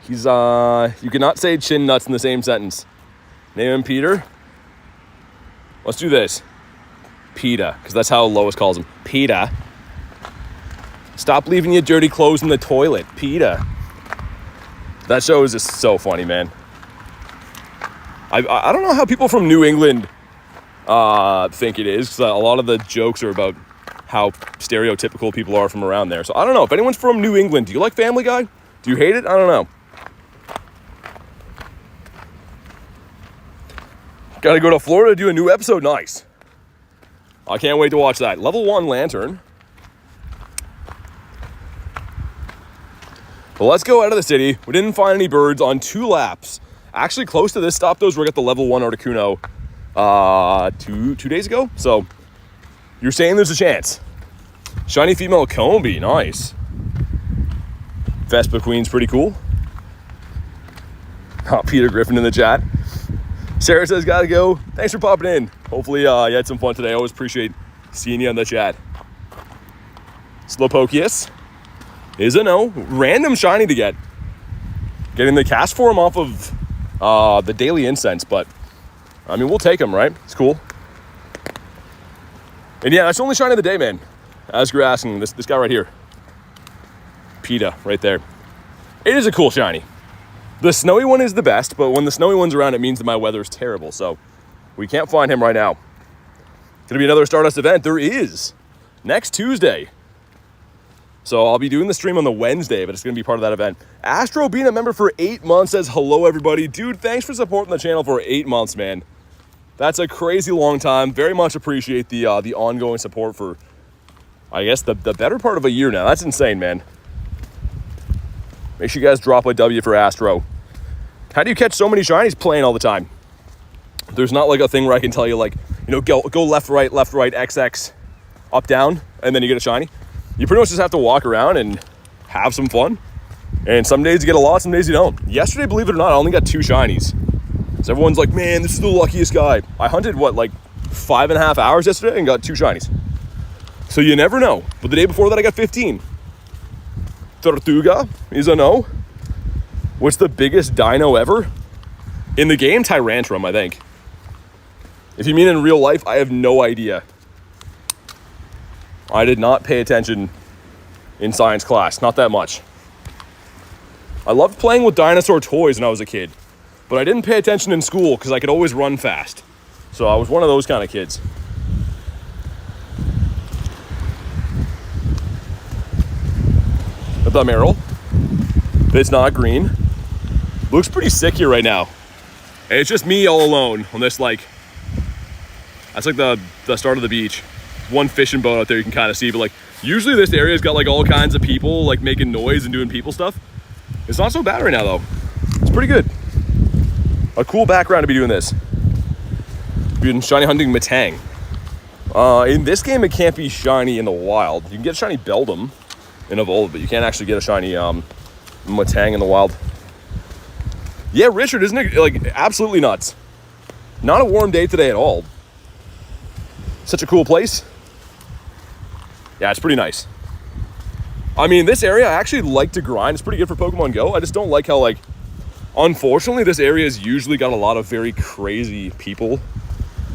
S1: He's, you cannot say chin nuts in the same sentence. Name him Peter. Let's do this. PETA, because that's how Lois calls him. PETA. Stop leaving your dirty clothes in the toilet. PETA. That show is just so funny, man. I don't know how people from New England think it is, because a lot of the jokes are about how stereotypical people are from around there. So I don't know. If anyone's from New England, do you like Family Guy? Do you hate it? I don't know. Gotta go to Florida to do a new episode. Nice. I can't wait to watch that. Level 1 Lantern. But let's go out of the city. We didn't find any birds on 2 laps. Actually, close to this stop, those we got the level 1 Articuno 2 days ago. So You're saying there's a chance. Shiny female Combi, nice. Vespa Queen's pretty cool. Oh, Peter Griffin in the chat. Sarah says, gotta go. Thanks for popping in. Hopefully you had some fun today. I always appreciate seeing you on the chat. Slowpokeus is a no. Random shiny to get. Getting the cast form off of the Daily Incense, but I mean, we'll take them, right? It's cool. And yeah, that's the only shiny of the day, man. As you're asking, this guy right here. PETA, right there. It is a cool shiny. The snowy one is the best, but when the snowy one's around, it means that my weather is terrible, so we can't find him right now. Gonna be another Stardust event. There is. Next Tuesday. So I'll be doing the stream on the Wednesday, but it's going to be part of that event. Astro being a member for 8 months says, hello, everybody. Dude, thanks for supporting the channel for 8 months, man. That's a crazy long time. Very much appreciate the ongoing support for, I guess, the better part of a year now. That's insane, man. Make sure you guys drop a W for Astro. How do you catch so many shinies playing all the time? There's not like a thing where I can tell you, like, you know, go left, right, XX, up, down, and then you get a shiny. You pretty much just have to walk around and have some fun. And some days you get a lot, some days you don't. Yesterday, believe it or not, I only got 2 shinies. So everyone's like, man, this is the luckiest guy. I hunted, what, like 5.5 hours yesterday and got 2 shinies. So you never know. But the day before that, I got 15. Tortuga is a no. What's the biggest dino ever? In the game, Tyrantrum, I think. If you mean in real life, I have no idea. I did not pay attention in science class, not that much. I loved playing with dinosaur toys when I was a kid, but I didn't pay attention in school because I could always run fast. So I was one of those kind of kids. The Meryl. It's not green. Looks pretty sick here right now. And it's just me all alone on this, like, that's like the start of the beach. One fishing boat out there you can kind of see, but like usually this area's got like all kinds of people like making noise and doing people stuff. It's not so bad right now though. It's pretty good. A cool background to be doing this. Being shiny hunting Matang. In this game it can't be shiny in the wild. You can get shiny Beldum in Evolve, but you can't actually get a shiny Matang in the wild. Yeah, Richard, isn't it like absolutely nuts? Not a warm day today at all. Such a cool place. Yeah, it's pretty nice. I mean, this area I actually like to grind. It's pretty good for Pokemon Go. I just don't like how, like, unfortunately, this area has usually got a lot of very crazy people.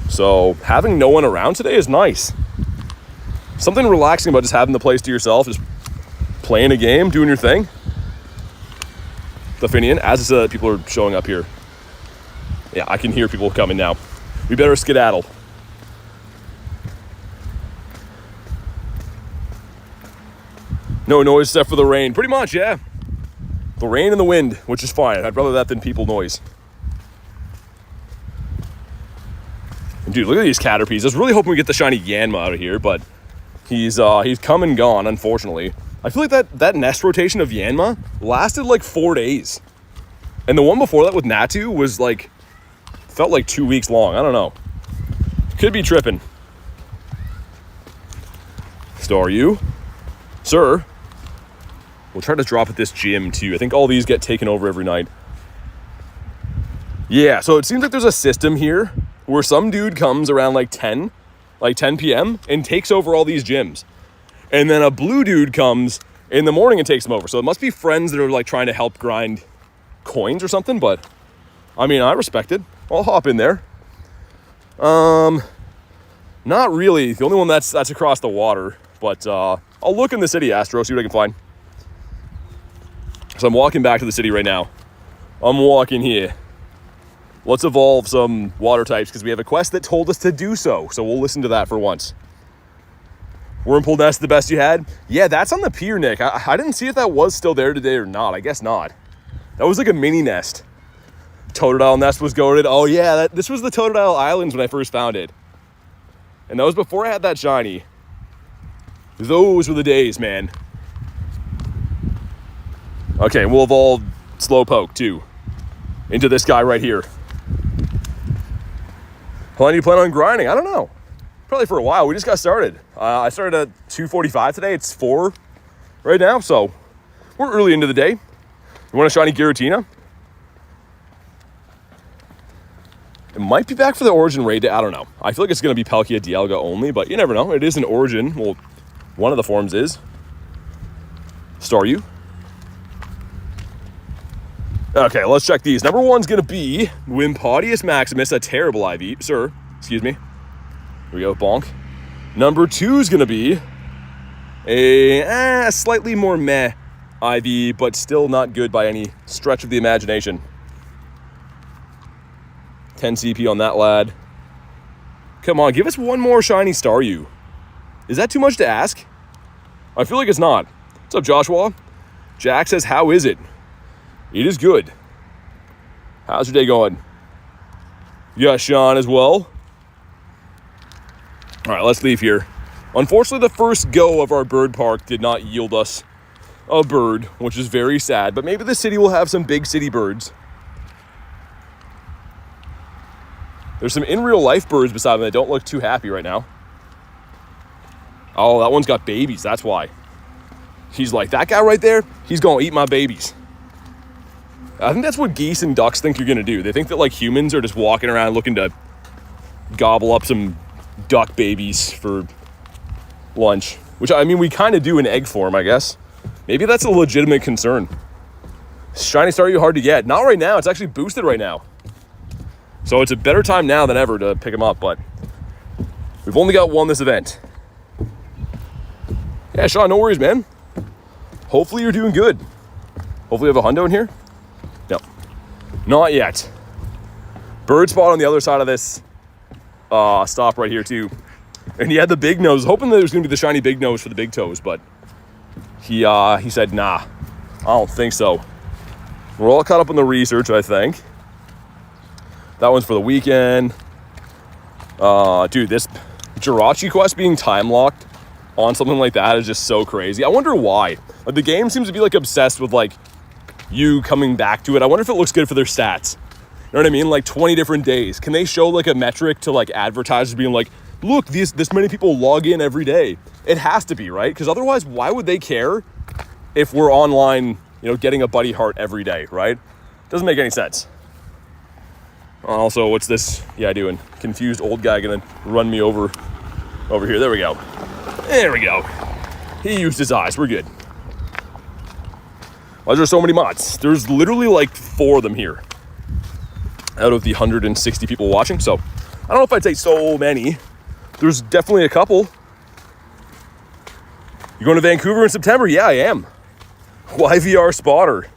S1: So having no one around today is nice. Something relaxing about just having the place to yourself, just playing a game, doing your thing. The Finian, as people are showing up here. Yeah, I can hear people coming now. We better skedaddle. No noise except for the rain. Pretty much, yeah. The rain and the wind, which is fine. I'd rather that than people noise. And dude, look at these Caterpies. I was really hoping we get the shiny Yanma out of here, but he's come and gone, unfortunately. I feel like that nest rotation of Yanma lasted like 4 days. And the one before that with Natu was like, felt like 2 weeks long. I don't know. Could be tripping. So are you? Sir? We'll try to drop at this gym too. I think all these get taken over every night. Yeah, so it seems like there's a system here where some dude comes around like 10 p.m. and takes over all these gyms. And then a blue dude comes in the morning and takes them over. So it must be friends that are like trying to help grind coins or something, but I mean, I respect it. I'll hop in there. Not really. The only one that's across the water, but I'll look in the city, Astro, see what I can find. So I'm walking back to the city right now. I'm walking here. Let's evolve some water types because we have a quest that told us to do so. So we'll listen to that for once. Wormhole nest, the best you had? Yeah, that's on the pier, Nick. I didn't see if that was still there today or not. I guess not. That was like a mini nest. Totodile nest was goated. Oh yeah, this was the Totodile Islands when I first found it. And that was before I had that shiny. Those were the days, man. Okay, we'll evolve Slowpoke too into this guy right here. How long do you plan on grinding? I don't know. probably for a while. We just got started. I started at 2:45 today. It's 4 right now, so we're early into the day. You want a shiny Giratina? It might be back for the Origin raid day. I don't know. I feel like it's going to be Palkia Dialga only, but you never know. It is an Origin. Well, one of the forms is. Staryu. Okay, let's check these. Number 1's going to be Wimpodius Maximus, a terrible IV. Sir, excuse me. Here we go, bonk. Number 2 is going to be a slightly more meh IV, but still not good by any stretch of the imagination. 10 CP on that lad. Come on, give us one more shiny Staryu. Is that too much to ask? I feel like it's not. What's up, Joshua? Jack says, how is it? It is good. How's your day going? You got Sean as well. All right, let's leave here. Unfortunately, the first go of our bird park did not yield us a bird, which is very sad, but maybe the city will have some big city birds. There's some in real life birds beside them that don't look too happy right now. Oh, that one's got babies, that's why. He's like, that guy right there, he's gonna eat my babies. I think that's what geese and ducks think you're gonna do. They think that like humans are just walking around looking to gobble up some duck babies for lunch. Which, I mean, we kind of do in egg form, I guess. Maybe that's a legitimate concern. Shiny Staryu hard to get. Not right now, it's actually boosted right now. So it's a better time now than ever to pick him up, but we've only got one this event. Yeah, Sean, no worries, man. Hopefully you're doing good. Hopefully you have a hundo in here. No, not yet. Bird spot on the other side of this stop right here too. And he had the big nose, hoping that there was gonna be the shiny big nose for the big toes, but he said, nah, I don't think so. We're all caught up on the research, I think. That one's for the weekend. Dude, this Jirachi quest being time locked on something like that is just so crazy. I wonder why. Like, the game seems to be like obsessed with like you coming back to it. I wonder if it looks good for their stats. You know what I mean? Like 20 different days. Can they show like a metric to like advertisers being like, look, this many people log in every day? It has to be, right? Because otherwise, why would they care if we're online, you know, getting a buddy heart every day, right? Doesn't make any sense. Also, what's this guy doing? Confused old guy gonna run me over here. There we go. There we go. He used his eyes. We're good. Why is there so many mods? There's literally like 4 of them here out of the 160 people watching. So I don't know if I'd say so many. There's definitely a couple. You going to Vancouver in September? Yeah, I am. YVR Spotter.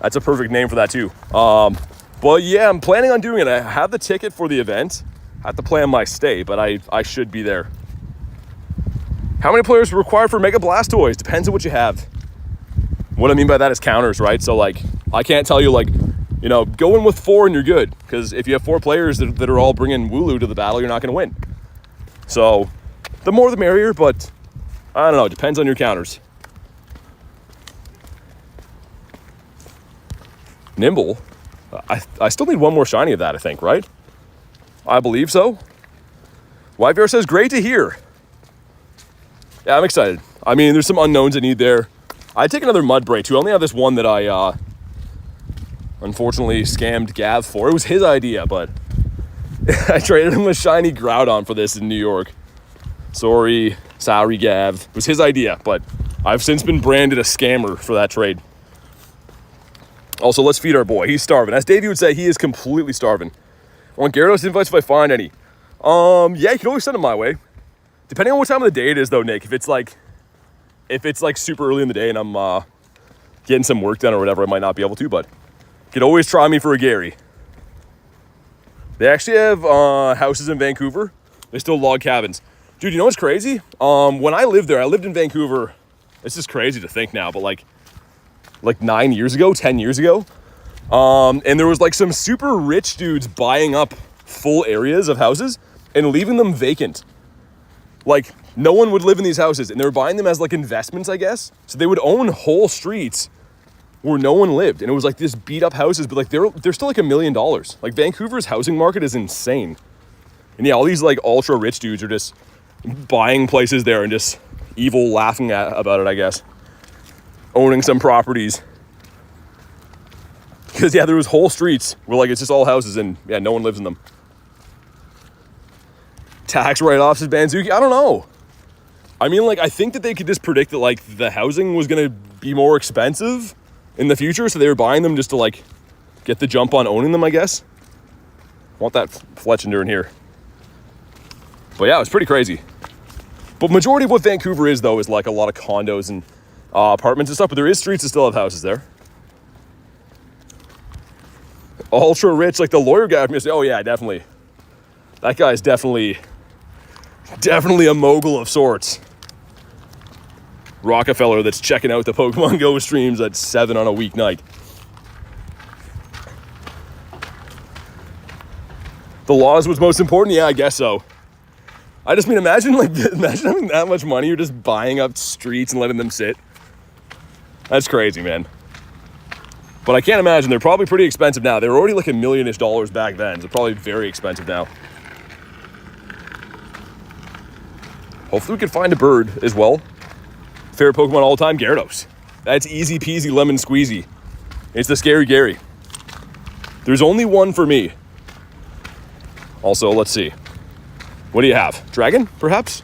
S1: That's a perfect name for that too. But yeah, I'm planning on doing it. I have the ticket for the event. I have to plan my stay, but I should be there. How many players are required for Mega Blastoise? Depends on what you have. What I mean by that is counters, right? So like, I can't tell you like, you know, go in with 4 and you're good. Because if you have 4 players that are all bringing Wooloo to the battle, you're not going to win. So the more the merrier, but I don't know. It depends on your counters. Nimble. I still need one more shiny of that, I think, right? I believe so. YVR says, great to hear. Yeah, I'm excited. I mean, there's some unknowns I need there. I'd take another Mudbray, too. I only have this one that I, unfortunately scammed Gav for. It was his idea, but I traded him a shiny Groudon for this in New York. Sorry, Gav. It was his idea, but I've since been branded a scammer for that trade. Also, let's feed our boy. He's starving. As Davey would say, he is completely starving. I want Gyarados invites if I find any. Yeah, you can always send them my way. Depending on what time of the day it is, though, Nick. If it's like super early in the day and I'm getting some work done or whatever, I might not be able to, but you can always try me for a Gary. They actually have houses in Vancouver. They still log cabins. Dude, you know what's crazy? When I lived there, I lived in Vancouver. This is crazy to think now, but like 9 years ago, 10 years ago. And there was like some super rich dudes buying up full areas of houses and leaving them vacant. Like, no one would live in these houses, and they were buying them as like investments, I guess. So they would own whole streets where no one lived, and it was like this beat up houses, but like they're still like $1 million. Like, Vancouver's housing market is insane. You And yeah, all these like ultra rich dudes are just buying places there and just evil laughing about it, I guess. Owning some properties. Because yeah, there was whole streets where like it's just all houses and yeah, no one lives in them. Tax write-offs is Banzuki? I don't know. I mean, like, I think that they could just predict that like the housing was gonna be more expensive in the future, so they were buying them just to like get the jump on owning them, I guess. Want that Fletchender in here. But yeah, it was pretty crazy. But majority of what Vancouver is, though, is like a lot of condos and apartments and stuff. But there is streets that still have houses there. Ultra rich, like the lawyer guy. Oh yeah, definitely. That guy's definitely a mogul of sorts. Rockefeller that's checking out the Pokemon GO streams at 7 on a weeknight. The laws was most important? Yeah, I guess so. I just mean, imagine having that much money, you're just buying up streets and letting them sit. That's crazy, man. But I can't imagine, they're probably pretty expensive now. They were already like $1 million-ish back then, so probably very expensive now. Hopefully we can find a bird as well. Favorite Pokemon all time, Gyarados. That's easy peasy lemon squeezy. It's the Scary Gary. There's only one for me. Also, let's see. What do you have? Dragon, perhaps?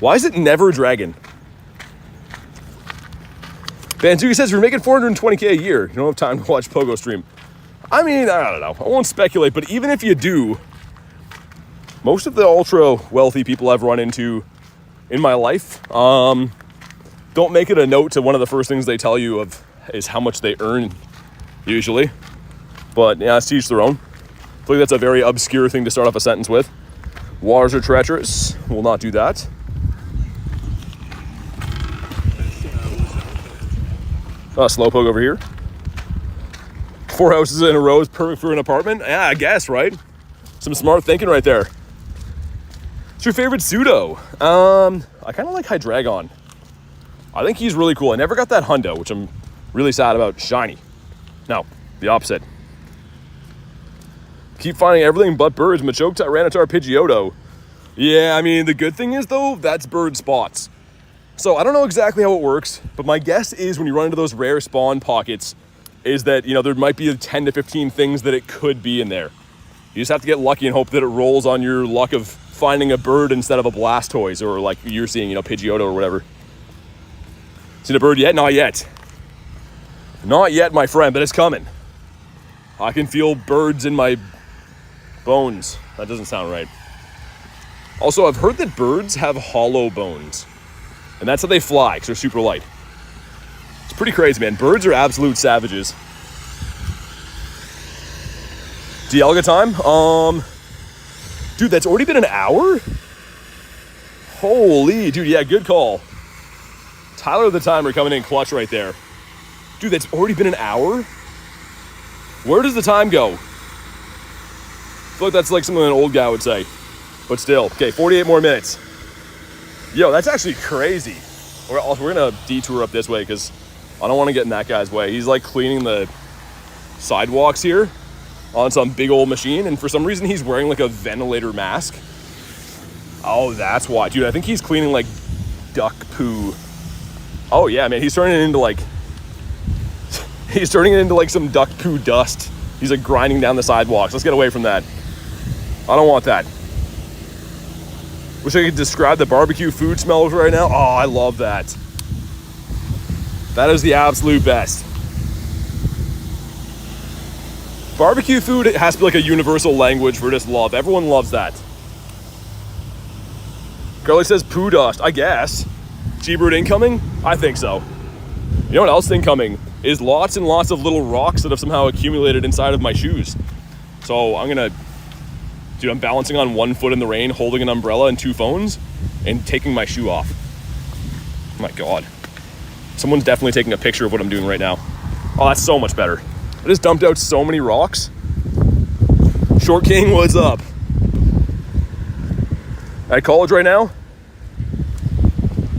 S1: Why is it never dragon? Banzuki says, you're making $420K a year. You don't have time to watch Pogo stream. I mean, I don't know. I won't speculate, but even if you do, most of the ultra wealthy people I've run into in my life, don't make it a note to one of the first things they tell you is how much they earn, usually. But yeah, it's to each their own. I feel like that's a very obscure thing to start off a sentence with. Waters are treacherous. We'll not do that. Slowpoke over here. 4 houses in a row is perfect for an apartment. Yeah, I guess, right? Some smart thinking right there. What's your favorite pseudo? I kind of like Hydreigon. I think he's really cool. I never got that Hundo, which I'm really sad about. Shiny. No, the opposite. Keep finding everything but birds. Machoke, Tyranitar, Pidgeotto. Yeah, I mean, the good thing is, though, that's bird spots. So I don't know exactly how it works, but my guess is when you run into those rare spawn pockets is that, you know, there might be 10 to 15 things that it could be in there. You just have to get lucky and hope that it rolls on your luck of finding a bird instead of a Blastoise or like you're seeing, you know, Pidgeotto or whatever. Seen a bird yet? Not yet. Not yet, my friend, but it's coming. I can feel birds in my bones. That doesn't sound right. Also, I've heard that birds have hollow bones. And that's how they fly, because they're super light. It's pretty crazy, man. Birds are absolute savages. Dialga time? Dude, that's already been an hour? Holy, dude, yeah, good call. Tyler the Timer coming in clutch right there. Dude, that's already been an hour? Where does the time go? I feel like that's like something an old guy would say. But still, okay, 48 more minutes. Yo, that's actually crazy. We're gonna detour up this way because I don't want to get in that guy's way. He's like cleaning the sidewalks here on some big old machine, and for some reason he's wearing like a ventilator mask. Oh, that's why. Dude, I think he's cleaning like duck poo. Oh yeah, man, he's turning it into like some duck poo dust. He's like grinding down the sidewalks. Let's get away from that. I don't want that. Wish I could describe the barbecue food smells right now. Oh, I love that. That is the absolute best. Barbecue food, it has to be like a universal language for just love. Everyone loves that. Carly says poo dust. I guess. G-Bird incoming? I think so. You know what else incoming? Is lots and lots of little rocks that have somehow accumulated inside of my shoes. So I'm balancing on 1 foot in the rain, holding an umbrella and 2 phones, and taking my shoe off. Oh my God. Someone's definitely taking a picture of what I'm doing right now. Oh, that's so much better. I just dumped out so many rocks. Short King, what's up? At college right now?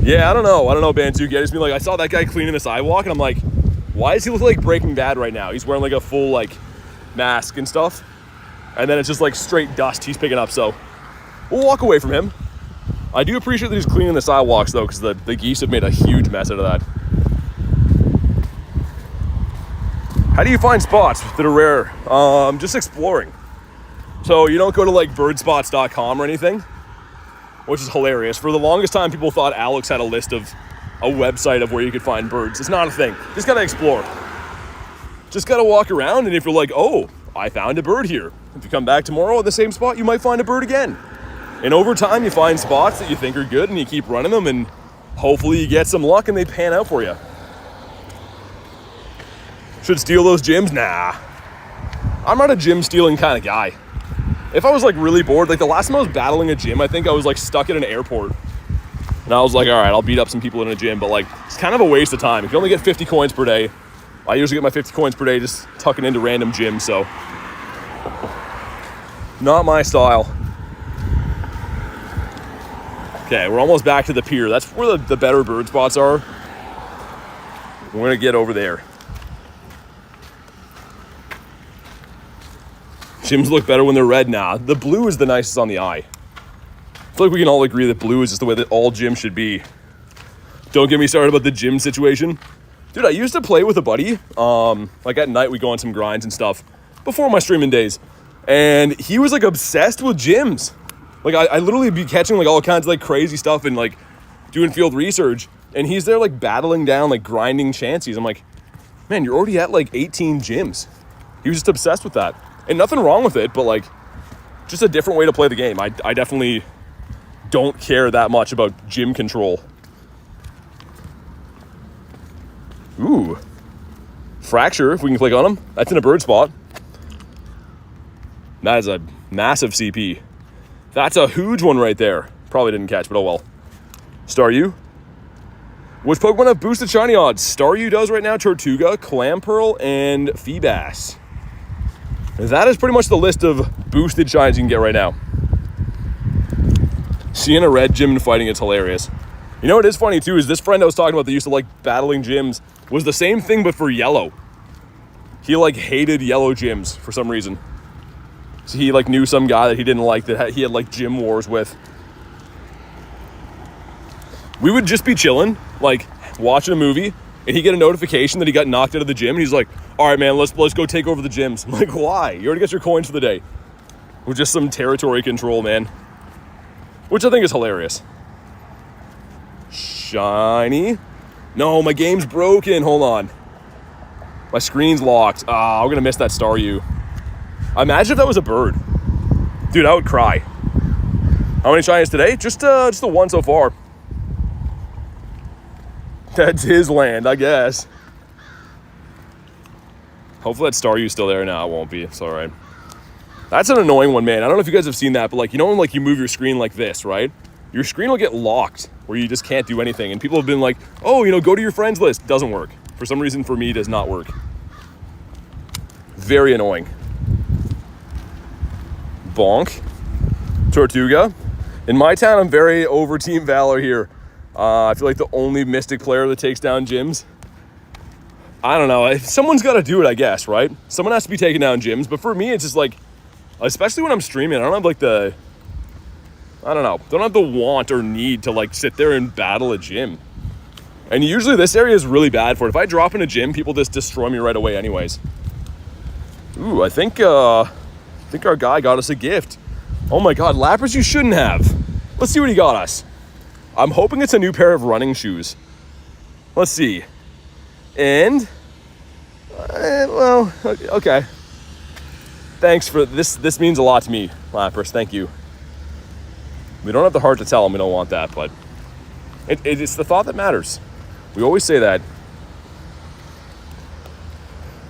S1: Yeah, I don't know, Bantuki. I just mean like, I saw that guy cleaning the sidewalk, and I'm like, why does he look like Breaking Bad right now? He's wearing like a full like mask and stuff. And then it's just like straight dust he's picking up, so We'll walk away from him. I do appreciate that he's cleaning the sidewalks, though, because the geese have made a huge mess out of that. How do you find spots that are rare? Just exploring. So you don't go to like birdspots.com or anything, which is hilarious. For the longest time, people thought Alex had a list of a website of where you could find birds. It's not a thing. Just gotta explore. Just gotta walk around, and if you're like, oh, I found a bird here. If you come back tomorrow at the same spot, you might find a bird again. And over time, you find spots that you think are good, and you keep running them, and hopefully you get some luck and they pan out for you. Should steal those gyms? Nah. I'm not a gym stealing kind of guy. If I was like really bored, like the last time I was battling a gym, I think I was like stuck at an airport. And I was like, all right, I'll beat up some people in a gym, but like, it's kind of a waste of time. If you only get 50 coins per day, I usually get my 50 coins per day just tucking into random gyms, so. Not my style. Okay, we're almost back to the pier. That's where the better bird spots are. We're gonna get over there. Gyms look better when they're red now. The blue is the nicest on the eye. I feel like we can all agree that blue is just the way that all gyms should be. Don't get me started about the gym situation. Dude, I used to play with a buddy. Like at night we go on some grinds and stuff before my streaming days. And he was like obsessed with gyms. Like I literally be catching like all kinds of like crazy stuff and like doing field research. And he's there like battling down, like grinding chances. I'm like, man, you're already at like 18 gyms. He was just obsessed with that. And nothing wrong with it, but like just a different way to play the game. I definitely don't care that much about gym control. Ooh. Fracture, if we can click on him. That's in a bird spot. That is a massive CP. That's a huge one right there. Probably didn't catch, but oh well. Staryu. Which Pokemon have boosted shiny odds? Staryu does right now, Tortuga, Clamperl, and Feebas. That is pretty much the list of boosted shines you can get right now. Seeing a red gym and fighting, it's hilarious. You know what is funny too is this friend I was talking about that used to like battling gyms was the same thing but for yellow. He like hated yellow gyms for some reason. So he like knew some guy that he didn't like that he had like gym wars with. We would just be chilling, like watching a movie, and he'd get a notification that he got knocked out of the gym, and he's like, all right, man, let's go take over the gyms. I'm like, why? You already got your coins for the day. With just some territory control, man. Which I think is hilarious. Shiny. No, my game's broken. Hold on. My screen's locked. I'm going to miss that Staryu. Imagine if that was a bird. Dude, I would cry. How many shinies today? Just the one so far. That's his land, I guess. Hopefully that Staryu's still there. No, it won't be. It's all right. That's an annoying one, man. I don't know if you guys have seen that, but like, you know when like you move your screen like this, right? Your screen will get locked where you just can't do anything. And people have been like, oh, go to your friends list. Doesn't work. For some reason, for me, it does not work. Very annoying. Bonk. Tortuga. In my town, I'm very over Team Valor here. I feel like the only Mystic player that takes down gyms. I don't know. Someone's got to do it, I guess, right? Someone has to be taking down gyms. But for me, it's just like, especially when I'm streaming, I don't have like don't have the want or need to like sit there and battle a gym. And usually this area is really bad for it. If I drop in a gym, people just destroy me right away anyways. Ooh, I think our guy got us a gift. Oh my God, Lapras, you shouldn't have. Let's see what he got us. I'm hoping it's a new pair of running shoes. Let's see. And, well, okay. Thanks for this. This means a lot to me, Lapras. Thank you. We don't have the heart to tell him we don't want that, but it's the thought that matters. We always say that.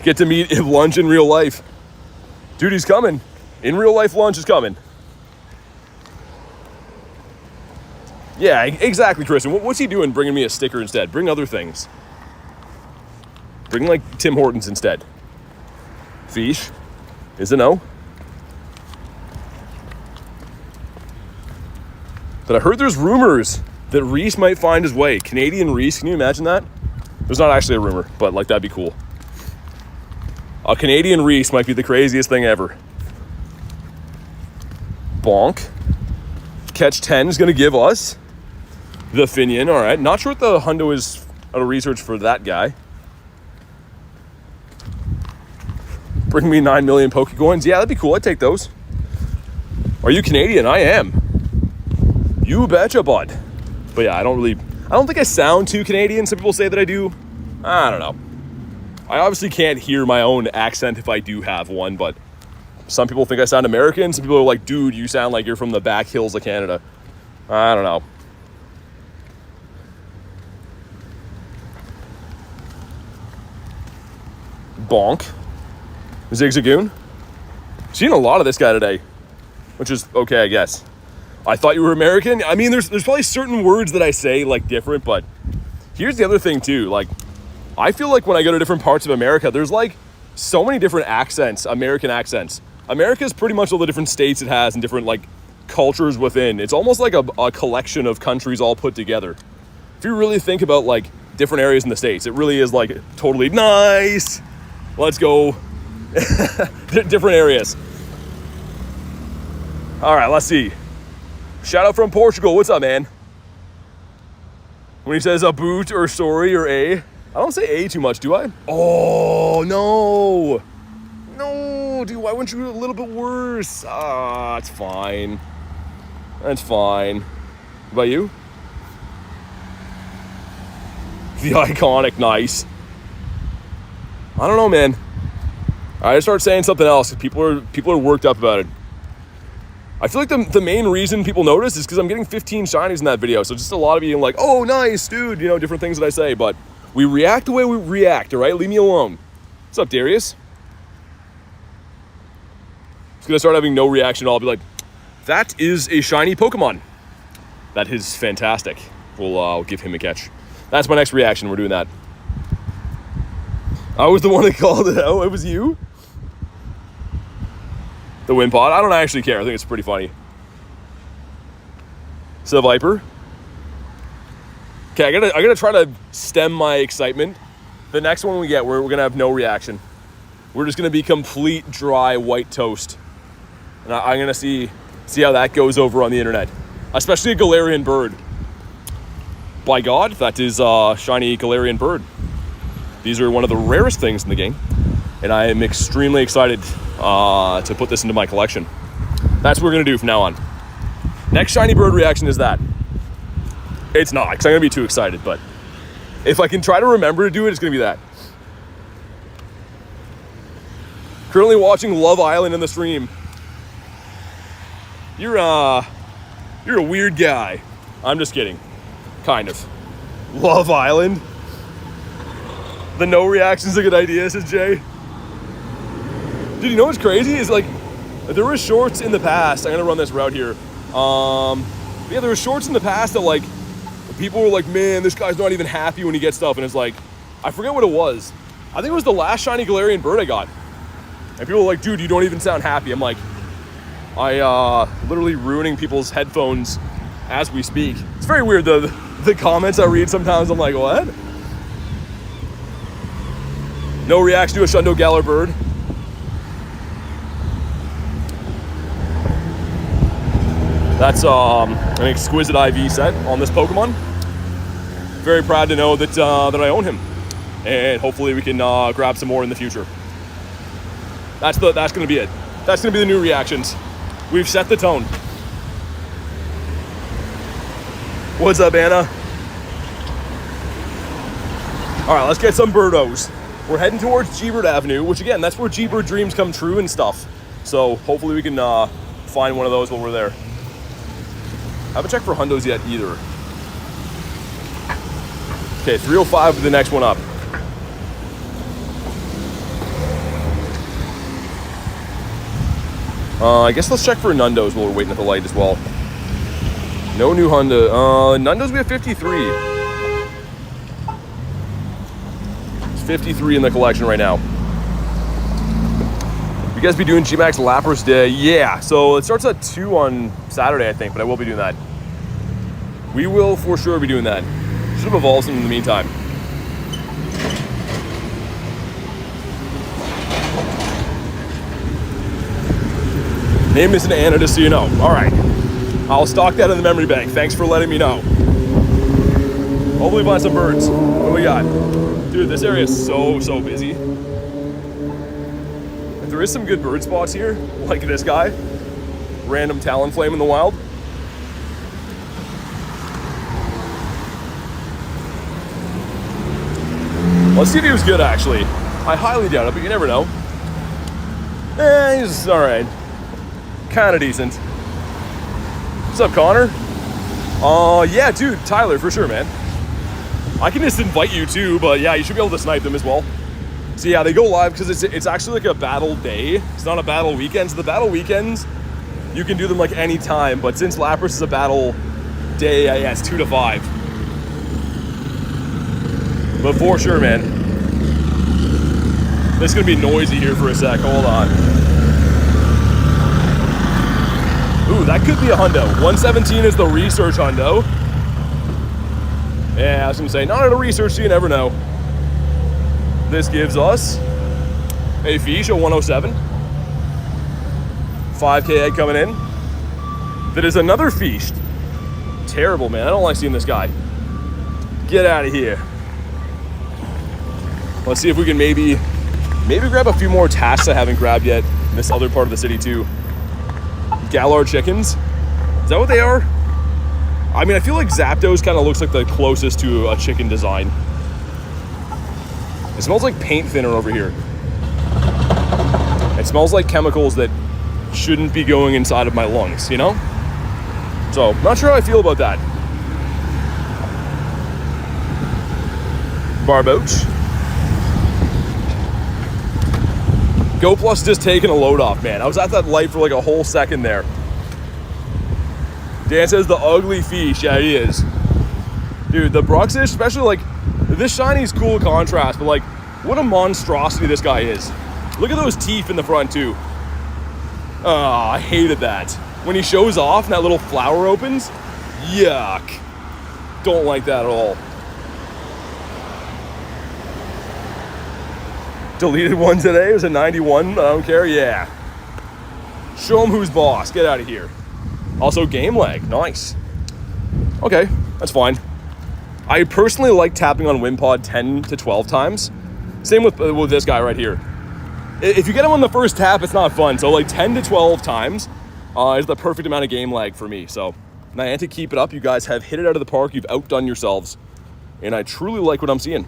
S1: Get to meet Lunch in real life. Dude, he's coming. In real life, Lunch is coming. Yeah, exactly, Kristen. What's he doing bringing me a sticker instead? Bring other things. Bring, like, Tim Hortons instead. Fish is a no. But I heard there's rumors that Reese might find his way. Canadian Reese, can you imagine that? There's not actually a rumor, but, like, that'd be cool. A Canadian Reese might be the craziest thing ever. Bonk. Catch 10 is going to give us the Finian. All right. Not sure what the hundo is out of research for that guy. Bring me 9 million Pokecoins. Yeah, that'd be cool. I'd take those. Are you Canadian? I am. You betcha, bud. But yeah, I don't think I sound too Canadian. Some people say that I do. I don't know. I obviously can't hear my own accent if I do have one, but some people think I sound American. Some people are like, dude, you sound like you're from the back hills of Canada. I don't know. Bonk. Zigzagoon. Seen a lot of this guy today, which is okay, I guess. I thought you were American. I mean, there's probably certain words that I say like different, but here's the other thing too. Like, I feel like when I go to different parts of America, there's like so many different accents, American accents. America's pretty much all the different states it has and different like cultures within. It's almost like a collection of countries all put together. If you really think about like different areas in the States, it really is like totally nice. Let's go. Different areas. All right, let's see. Shout out from Portugal. What's up, man? When he says a boot or sorry or a, I don't say a too much, do I? Oh, no. No, dude, why wouldn't you do a little bit worse? Ah, it's fine. That's fine. What about you? The iconic nice. I don't know, man. I start saying something else. People are worked up about it. I feel like the main reason people notice is because I'm getting 15 shinies in that video. So just a lot of you like, oh, nice, dude. You know, different things that I say. But we react the way we react, all right? Leave me alone. What's up, Darius? It's going to start having no reaction at all. I'll be like, that is a shiny Pokemon. That is fantastic. We'll give him a catch. That's my next reaction. We're doing that. I was the one that called it out. It was you? The Wimpod. I don't actually care. I think it's pretty funny. So Viper. Okay, I gotta try to stem my excitement. The next one we get, we're gonna have no reaction. We're just gonna be complete dry white toast. And I'm gonna see how that goes over on the internet. Especially a Galarian bird. By God, that is a shiny Galarian bird. These are one of the rarest things in the game. And I am extremely excited to put this into my collection. That's what we're going to do from now on. Next shiny bird reaction is that. It's not, because I'm going to be too excited, but if I can try to remember to do it, it's going to be that. Currently watching Love Island in the stream. You're a weird guy. I'm just kidding. Kind of. Love Island? The no reaction's a good idea, says Jay. Dude, you know what's crazy? Is like, there were shorts in the past. I'm gonna run this route here. Yeah, there were shorts in the past that like, people were like, man, this guy's not even happy when he gets stuff. And it's like, I forget what it was. I think it was the last shiny Galarian bird I got. And people were like, dude, you don't even sound happy. I'm like, literally ruining people's headphones as we speak. It's very weird, the comments I read sometimes. I'm like, what? No reaction to a Shundo Galar bird. That's an exquisite IV set on this Pokemon. Very proud to know that I own him, and hopefully we can grab some more in the future. That's going to be it. That's going to be the new reactions. We've set the tone. What's up, Anna? All right, let's get some birdos. We're heading towards G-Bird Avenue, which again, that's where G-Bird dreams come true and stuff. So hopefully we can find one of those while we're there. I haven't checked for hundos yet either. Okay, 305 with the next one up. I guess let's check for Nundos while we're waiting at the light as well. No new Honda. Nundos, we have 53. It's 53 in the collection right now. You guys be doing G-Max Lapras Day? Yeah, so it starts at 2 on Saturday, I think, but I will be doing that. We will for sure be doing that. Should have evolved some in the meantime. Name isn't Anna, just so you know. All right. I'll stock that in the memory bank. Thanks for letting me know. Hopefully find some birds. What do we got? Dude, this area is so busy. If there is some good bird spots here, like this guy. Random Talonflame in the wild. Let's see if he was good, actually. I highly doubt it, but you never know. He's alright. Kinda decent. What's up, Connor? Yeah, dude, Tyler, for sure, man. I can just invite you too, but yeah, you should be able to snipe them as well. So yeah, they go live because it's actually like a battle day. It's not a battle weekend. So the battle weekends, you can do them like any time, but since Lapras is a battle day, yeah, it's 2 to 5. But for sure, man. This is gonna be noisy here for a sec. Hold on. Ooh, that could be a hundo. 117 is the research hundo. Yeah, I was gonna say, not at a research, so you never know. This gives us a fish, a 107. 5K egg coming in. That is another feast. Terrible, man. I don't like seeing this guy. Get out of here. Let's see if we can maybe grab a few more tasks I haven't grabbed yet in this other part of the city too. Galar chickens. Is that what they are? I mean, I feel like Zapdos kind of looks like the closest to a chicken design. It smells like paint thinner over here. It smells like chemicals that shouldn't be going inside of my lungs, you know? So, not sure how I feel about that. Barboach. Go Plus just taking a load off, man. I was at that light for like a whole second there. Dan says the ugly fish. Yeah, he is. Dude, the Bruxish, especially like, this shiny's cool contrast, but like, what a monstrosity this guy is. Look at those teeth in the front too. Oh, I hated that. When he shows off and that little flower opens, yuck. Don't like that at all. Deleted one today. It was a 91. I don't care. Yeah. Show him who's boss. Get out of here. Also, game lag. Nice. Okay, that's fine. I personally like tapping on Wimpod 10 to 12 times. Same with this guy right here. If you get him on the first tap, it's not fun. So like 10 to 12 times is the perfect amount of game lag for me. So Niantic, keep it up. You guys have hit it out of the park. You've outdone yourselves. And I truly like what I'm seeing.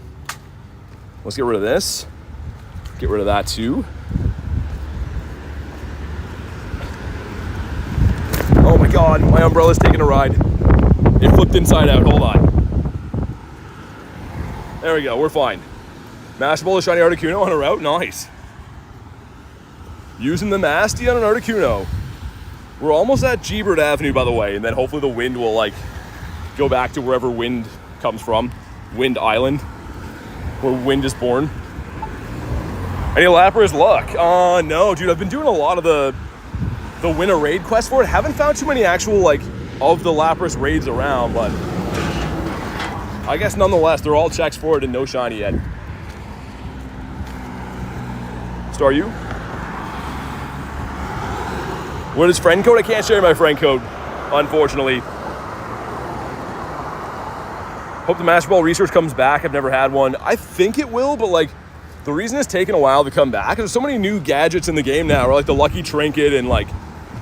S1: Let's get rid of this. Get rid of that too. Oh my God, my umbrella's taking a ride. It flipped inside out, hold on. There we go, we're fine. Master Ball, shiny Articuno on a route, nice. Using the Masty on an Articuno. We're almost at G-Bird Avenue, by the way, and then hopefully the wind will like go back to wherever wind comes from. Wind Island, where wind is born. Any Lapras luck? No, dude, I've been doing a lot of the win a raid quest for it. Haven't found too many actual, like, of the Lapras raids around, but I guess nonetheless, they're all checks for it and no shiny yet. Star you? What is friend code? I can't share my friend code, unfortunately. Hope the Master Ball research comes back. I've never had one. I think it will, but like, the reason it's taken a while to come back is there's so many new gadgets in the game now, or like the Lucky Trinket and like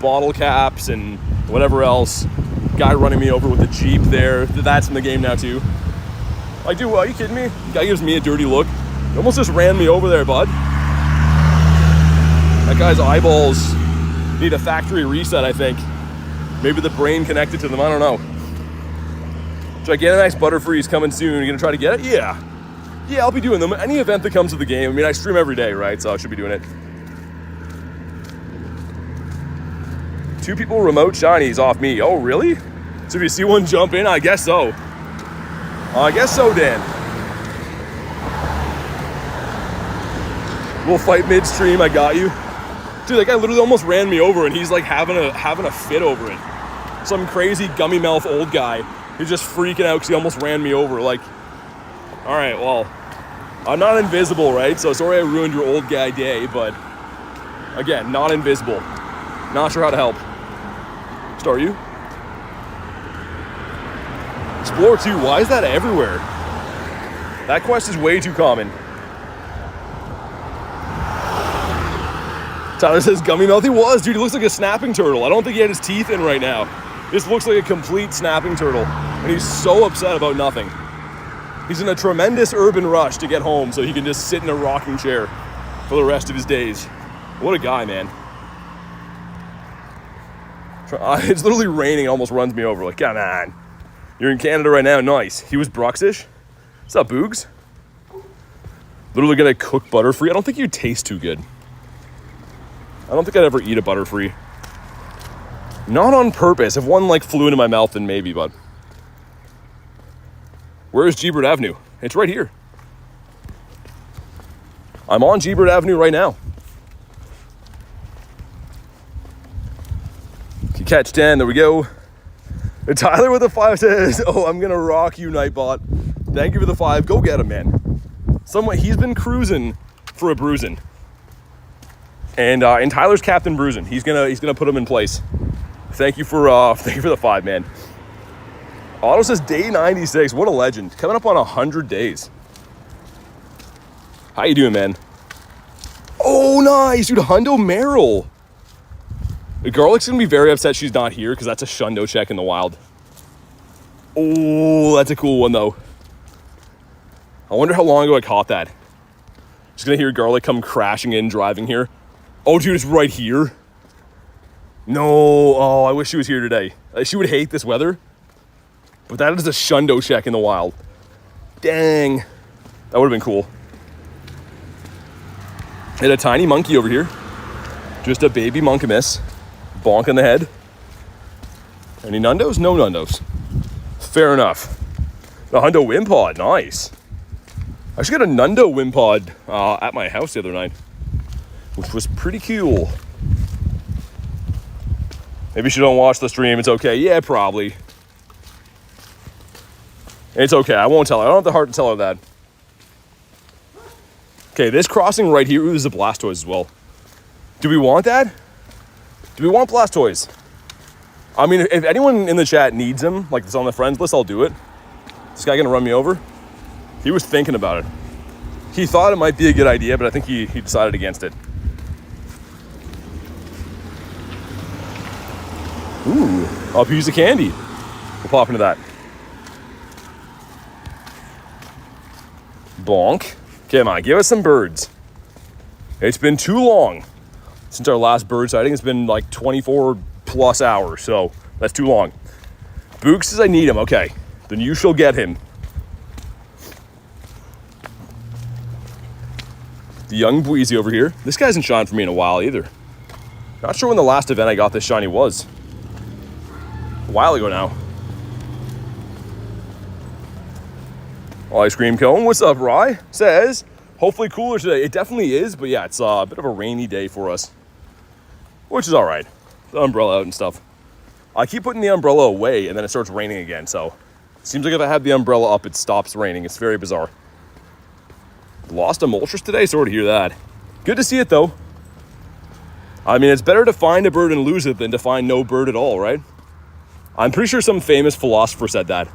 S1: bottle caps and whatever else. Guy running me over with the Jeep there, that's in the game now too. Like, dude, are you kidding me? Guy gives me a dirty look. He almost just ran me over there, bud. That guy's eyeballs need a factory reset, I think. Maybe the brain connected to them, I don't know. Gigantamax Butterfree's coming soon. You gonna try to get it? Yeah. Yeah, I'll be doing them. Any event that comes to the game. I mean, I stream every day, right? So I should be doing it. 2 people remote shinies off me. Oh, really? So if you see one jump in, I guess so. I guess so, Dan. We'll fight midstream. I got you. Dude, that guy literally almost ran me over, and he's like having a fit over it. Some crazy gummy mouth old guy who's just freaking out because he almost ran me over. Like, all right, well, I'm not invisible, right? So sorry I ruined your old guy day, but again, not invisible. Not sure how to help. Star you? explore too. Why is that everywhere? That quest is way too common. Tyler says gummy mouth. He was, dude. He looks like a snapping turtle. I don't think he had his teeth in right now. This looks like a complete snapping turtle. And he's so upset about nothing. He's in a tremendous urban rush to get home so he can just sit in a rocking chair for the rest of his days. What a guy, man. It's literally raining. It almost runs me over. Like, come on. You're in Canada right now. Nice. He was Bruxish. What's up, Boogs? Literally gonna cook Butterfree. I don't think you'd taste too good. I don't think I'd ever eat a Butterfree. Not on purpose. If one like flew into my mouth, then maybe, but. Where is G-Bird Avenue? It's right here. I'm on G-Bird Avenue right now. Catch 10, there we go. And Tyler with a 5 says, oh, I'm gonna rock you, Nightbot. Thank you for the 5. Go get him, man. He's been cruising for a bruising. And Tyler's Captain Bruising. He's gonna put him in place. Thank you for the 5, man. Otto says day 96. What a legend. Coming up on 100 days. How you doing, man? Oh, nice, dude. Hundo Merrill. Garlic's gonna be very upset she's not here because that's a Shundo check in the wild. Oh, that's a cool one though. I wonder how long ago I caught that. Just gonna hear Garlic come crashing in, driving here. Oh, dude, it's right here. No, oh, I wish she was here today. She would hate this weather. But that is a Shundo check in the wild. Dang. That would have been cool. And a tiny monkey over here. Just a baby Monkamis. Bonk in the head. Any Nundos? No Nundos. Fair enough. The Hundo Wimpod, nice. I actually got a Nundo Wimpod at my house the other night, which was pretty cool. Maybe she don't watch the stream, it's okay. Yeah, probably. It's okay, I won't tell her. I don't have the heart to tell her that. Okay, this crossing right here is a Blastoise as well. Do we want that? Do we want Blastoise? I mean, if anyone in the chat needs him, like it's on the friends list, I'll do it. This guy gonna run me over? He was thinking about it. He thought it might be a good idea, but I think he decided against it. Ooh, I'll use the candy. We'll pop into that. Bonk. Come on, give us some birds. It's been too long since our last bird sighting. It's been like 24 plus hours, so that's too long. Book says I need him. Okay, then you shall get him. The young Bweezy over here. This guy hasn't shined for me in a while either. Not sure when the last event I got this shiny was. A while ago now. Ice cream cone. What's up, Rye? Says, hopefully cooler today. It definitely is, but yeah, it's a bit of a rainy day for us. Which is all right. The umbrella out and stuff. I keep putting the umbrella away and then it starts raining again, so it seems like if I have the umbrella up, it stops raining. It's very bizarre. Lost a Moltres today? Sorry to hear that. Good to see it, though. I mean, it's better to find a bird and lose it than to find no bird at all, right? I'm pretty sure some famous philosopher said that.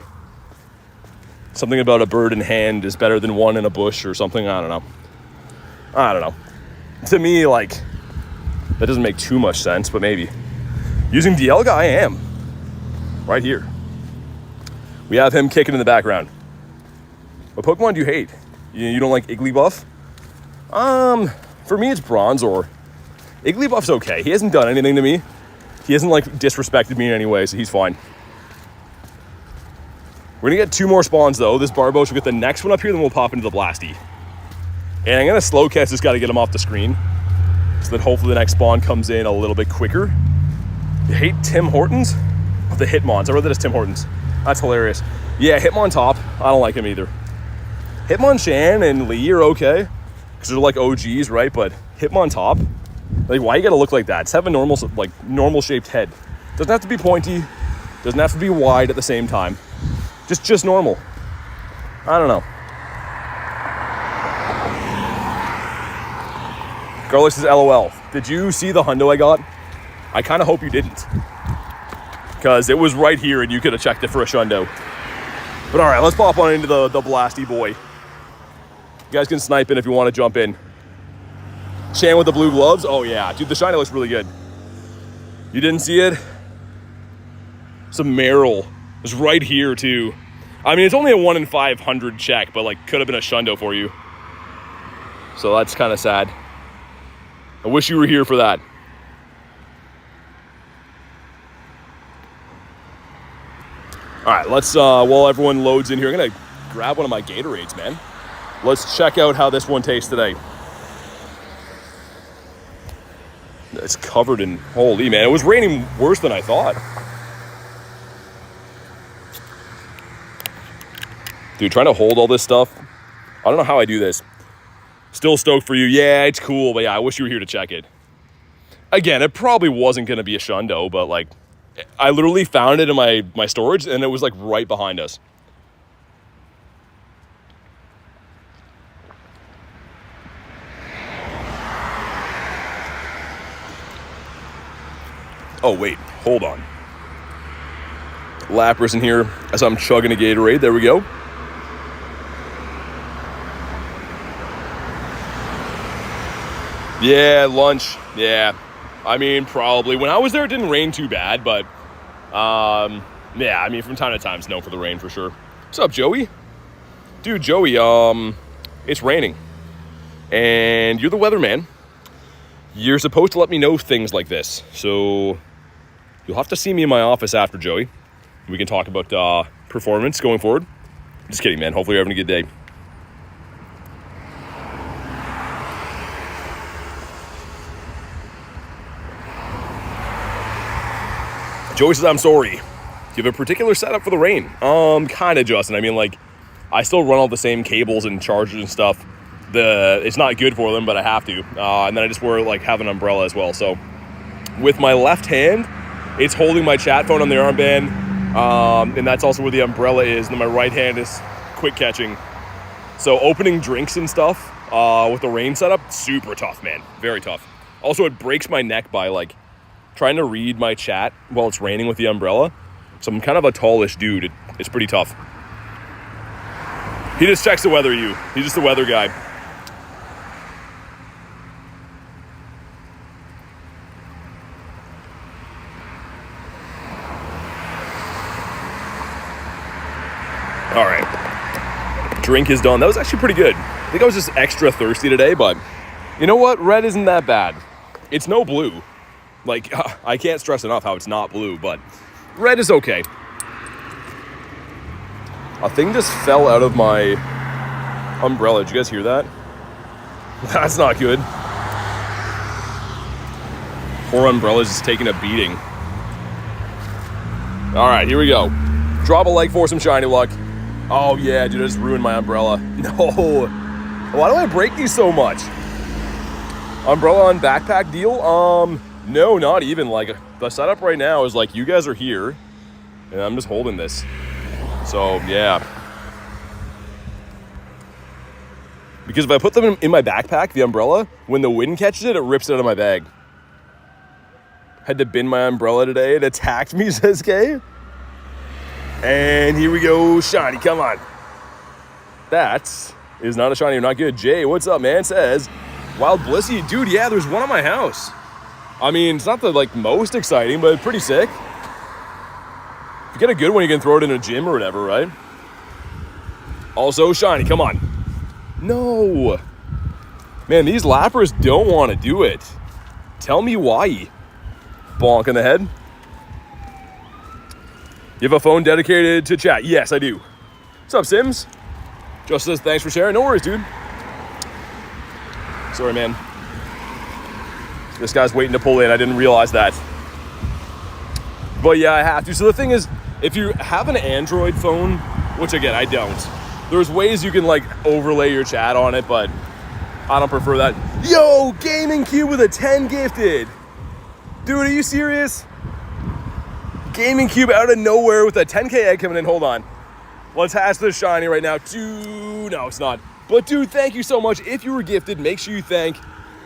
S1: Something about a bird in hand is better than one in a bush or something. I don't know. To me, like, that doesn't make too much sense, but maybe. Using Dialga, I am. Right here. We have him kicking in the background. What Pokemon do you hate? You don't like Igglybuff? For me, it's Bronzor. Igglybuff's okay. He hasn't done anything to me. He hasn't, like, disrespected me in any way, so he's fine. We're gonna get 2 more spawns, though. This Barboach will get the next one up here, then we'll pop into the Blasty. And I'm gonna slow catch this guy to get him off the screen, so that hopefully the next spawn comes in a little bit quicker. You hate Tim Hortons? Oh, the Hitmons. I read that as Tim Hortons. That's hilarious. Yeah, Hitmontop. I don't like him either. Hitmonchan and Lee are okay, because they're like OGs, right? But Hitmontop, like, why you gotta look like that? Just have a normal shaped head. Doesn't have to be pointy. Doesn't have to be wide at the same time. Just normal. I don't know. Garlic says LOL. Did you see the hundo I got? I kind of hope you didn't, because it was right here and you could have checked it for a shundo. But all right, let's pop on into the Blasty boy. You guys can snipe in if you want to jump in. Chan with the blue gloves. Oh yeah, dude, the shiny looks really good. You didn't see it? Some Meryl. It's right here too. I mean, it's only a 1 in 500 check, but like could have been a shundo for you. So that's kind of sad. I wish you were here for that. All right, let's, while everyone loads in here, I'm gonna grab one of my Gatorades, man. Let's check out how this one tastes today. It's covered in, holy man, it was raining worse than I thought. Dude, trying to hold all this stuff, I don't know how I do this. Still stoked for you. Yeah, it's cool, but yeah, I wish you were here to check it. Again, it probably wasn't gonna be a shundo, but like, I literally found it in my storage and it was like right behind us. Oh wait, hold on. Lapras in here as I'm chugging a Gatorade. There we go. Yeah, lunch. Yeah. I mean, probably. When I was there, it didn't rain too bad, but yeah, I mean, from time to time, it's known for the rain for sure. What's up, Joey? Dude, Joey, it's raining. And you're the weatherman. You're supposed to let me know things like this. So you'll have to see me in my office after, Joey. We can talk about performance going forward. Just kidding, man. Hopefully you're having a good day. Joey says, I'm sorry. Do you have a particular setup for the rain? Kind of, Justin. I mean, like, I still run all the same cables and chargers and stuff. It's not good for them, but I have to. And then I just have an umbrella as well. So with my left hand, it's holding my chat phone on the armband. And that's also where the umbrella is. And then my right hand is quick catching. So opening drinks and stuff with the rain setup, super tough, man. Very tough. Also, it breaks my neck by like trying to read my chat while it's raining with the umbrella. So I'm kind of a tallish dude. It's pretty tough. He just checks the weather, He's just the weather guy. All right. Drink is done. That was actually pretty good. I think I was just extra thirsty today, but you know what? Red isn't that bad. It's no blue. Like, I can't stress enough how it's not blue, but red is okay. A thing just fell out of my umbrella. Did you guys hear that? That's not good. Poor umbrella's just taking a beating. All right, here we go. Drop a like for some shiny luck. Oh yeah, dude, I just ruined my umbrella. No. Why do I break these so much? Umbrella on backpack deal? No, not even. Like, the setup right now is like, you guys are here, and I'm just holding this. So, yeah. Because if I put them in my backpack, the umbrella, when the wind catches it, it rips it out of my bag. Had to bin my umbrella today. It attacked me, says Kay. And here we go, shiny, come on. That is not a shiny, not good. Jay, what's up, man? Says, Wild Blissey. Dude, yeah, there's one at my house. I mean, it's not the most exciting, but pretty sick. If you get a good one, you can throw it in a gym or whatever, right? Also, shiny, come on. No. Man, these Lapras don't want to do it. Tell me why. Bonk in the head. You have a phone dedicated to chat? Yes, I do. What's up, Sims? Just says, thanks for sharing. No worries, dude. Sorry, man. This guy's waiting to pull in. I didn't realize that. But yeah, I have to. So the thing is, if you have an Android phone, which again, I don't, there's ways you can like overlay your chat on it, but I don't prefer that. Yo, Gaming Cube with a 10 gifted. Dude, are you serious? Gaming Cube out of nowhere with a 10K egg coming in. Hold on. Let's hash this shiny right now. Dude, no, it's not. But dude, thank you so much. If you were gifted, make sure you thank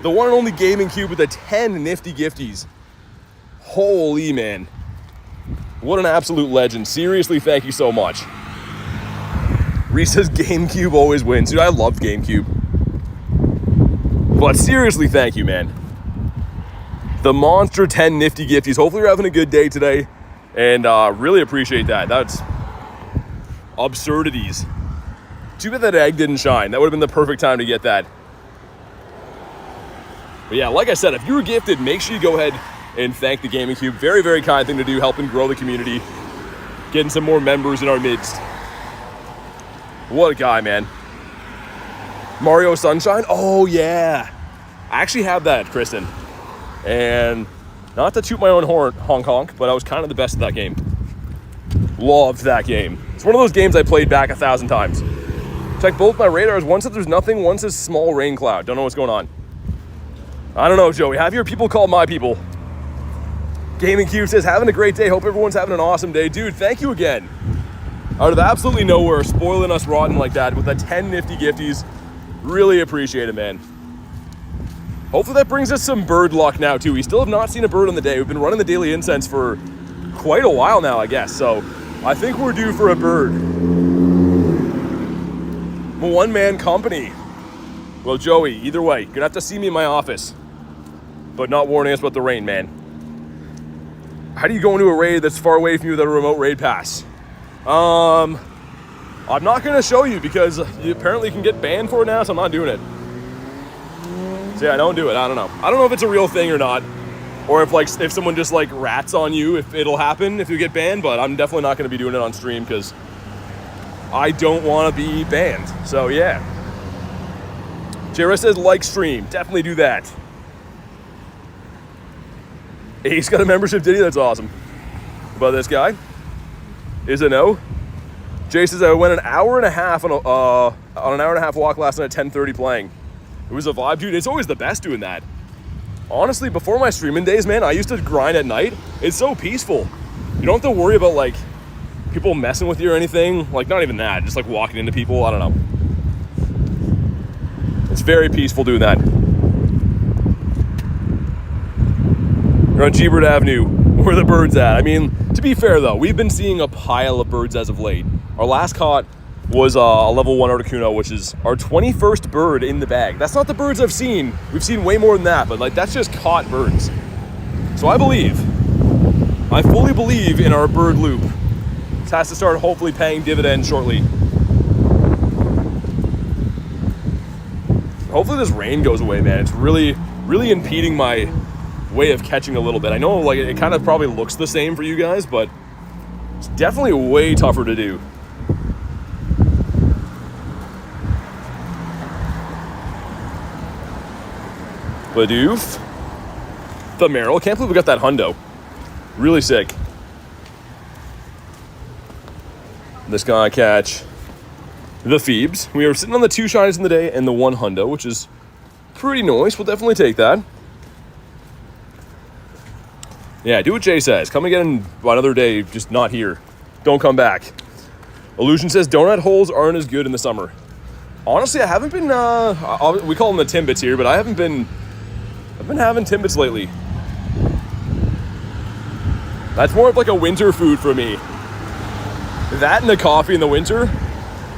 S1: the one and only Gaming Cube with the 10 nifty gifties. Holy man. What an absolute legend. Seriously, thank you so much. Reese says GameCube always wins. Dude, I loved GameCube. But seriously, thank you, man. The monster 10 nifty gifties. Hopefully you're having a good day today. And really appreciate that. That's absurdities. Too bad that egg didn't shine. That would have been the perfect time to get that. But yeah, like I said, if you were gifted, make sure you go ahead and thank the Gaming Cube. Very, very kind thing to do, helping grow the community. Getting some more members in our midst. What a guy, man. Mario Sunshine? Oh, yeah. I actually have that, Kristen. And not to toot my own horn, honk honk, but I was kind of the best at that game. Loved that game. It's one of those games I played back 1,000 times. Check both my radars. One says there's nothing, one says small rain cloud. Don't know what's going on. I don't know, Joey. Have your people call my people. Gaming Cube says, having a great day. Hope everyone's having an awesome day. Dude, thank you again. Out of absolutely nowhere, spoiling us rotten like that with the 10 nifty gifties. Really appreciate it, man. Hopefully that brings us some bird luck now, too. We still have not seen a bird on the day. We've been running the daily incense for quite a while now, I guess. So I think we're due for a bird. I'm a one-man company. Well, Joey, either way, you're going to have to see me in my office. But not warning us about the rain, man. How do you go into a raid that's far away from you without a remote raid pass? I'm not going to show you because you apparently can get banned for it now, so I'm not doing it. So yeah, don't do it. I don't know. I don't know if it's a real thing or not. Or if someone just like rats on you, if it'll happen if you get banned, but I'm definitely not going to be doing it on stream because I don't want to be banned. So yeah. JR says like stream. Definitely do that. Ace got a membership, did he? That's awesome. About this guy? Is it no? Jay says I went an hour and a half on an hour and a half walk last night at 10:30 playing. It was a vibe, dude. It's always the best doing that. Honestly, before my streaming days, man, I used to grind at night. It's so peaceful. You don't have to worry about like people messing with you or anything. Like not even that, just like walking into people. I don't know. It's very peaceful doing that. We're on Gebert Avenue, where the birds at. I mean, to be fair though, we've been seeing a pile of birds as of late. Our last caught was a level 1 Articuno, which is our 21st bird in the bag. That's not the birds I've seen. We've seen way more than that, but like that's just caught birds. So I fully believe in our bird loop. This has to start hopefully paying dividends shortly. Hopefully this rain goes away, man. It's really, really impeding my way of catching a little bit. I know like it kind of probably looks the same for you guys, but it's definitely way tougher to do. Badoof. The Merrill. Can't believe we got that hundo. Really sick. This guy catch the Phoebes. We are sitting on the 2 shinies in the day and the 1 hundo, which is pretty nice. We'll definitely take that. Yeah, do what Jay says. Come again another day, just not here. Don't come back. Illusion says donut holes aren't as good in the summer. Honestly, I haven't been, we call them the Timbits here, but I've been having Timbits lately. That's more of like a winter food for me. That and the coffee in the winter,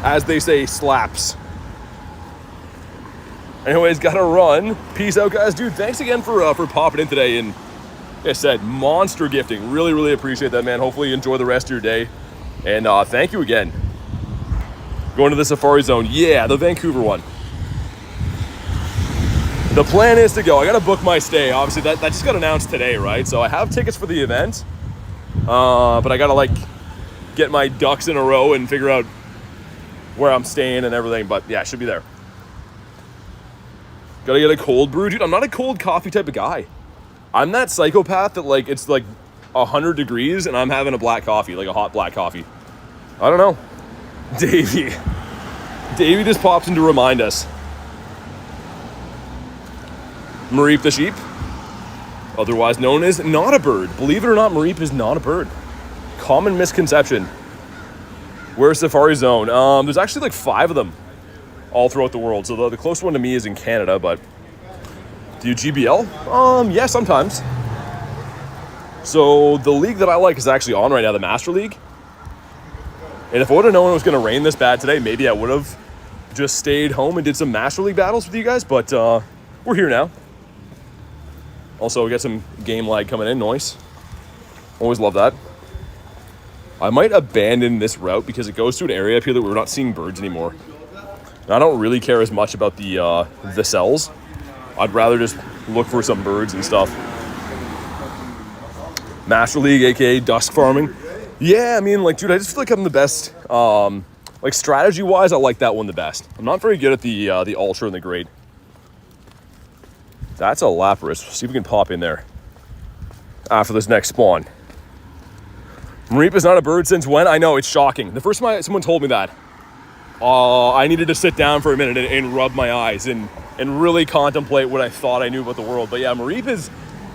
S1: as they say, slaps. Anyways, gotta run. Peace out, guys. Dude, thanks again for popping in today. And like I said, monster gifting. Really, really appreciate that, man. Hopefully you enjoy the rest of your day. And thank you again. Going to the Safari Zone. Yeah, the Vancouver one. The plan is to go. I got to book my stay. Obviously, that just got announced today, right? So I have tickets for the event. But I got to, like, get my ducks in a row and figure out where I'm staying and everything. But, yeah, I should be there. Got to get a cold brew. Dude, I'm not a cold coffee type of guy. I'm that psychopath that, like, it's, like, 100 degrees and I'm having a black coffee, like a hot black coffee. I don't know. Davey just pops in to remind us. Mareep the sheep, otherwise known as not a bird. Believe it or not, Mareep is not a bird. Common misconception. Where's Safari Zone? There's actually like 5 of them all throughout the world. So the closest one to me is in Canada, but do you GBL? Yeah, sometimes. So the league that I like is actually on right now, the Master League. And if I would have known it was going to rain this bad today, maybe I would have just stayed home and did some Master League battles with you guys. But we're here now. Also, we got some game lag coming in. Nice. Always love that. I might abandon this route because it goes to an area up here that we're not seeing birds anymore. And I don't really care as much about the cells. I'd rather just look for some birds and stuff. Master League, aka dusk farming. Yeah, I mean, like, dude, I just feel like I'm the best. Like, strategy-wise, I like that one the best. I'm not very good at the Ultra and the Great. That's a Lapras. See if we can pop in there after this next spawn. Mareepa's not a bird since when? I know, it's shocking. The first time someone told me that, I needed to sit down for a minute and rub my eyes and really contemplate what I thought I knew about the world. But yeah, Mareepa's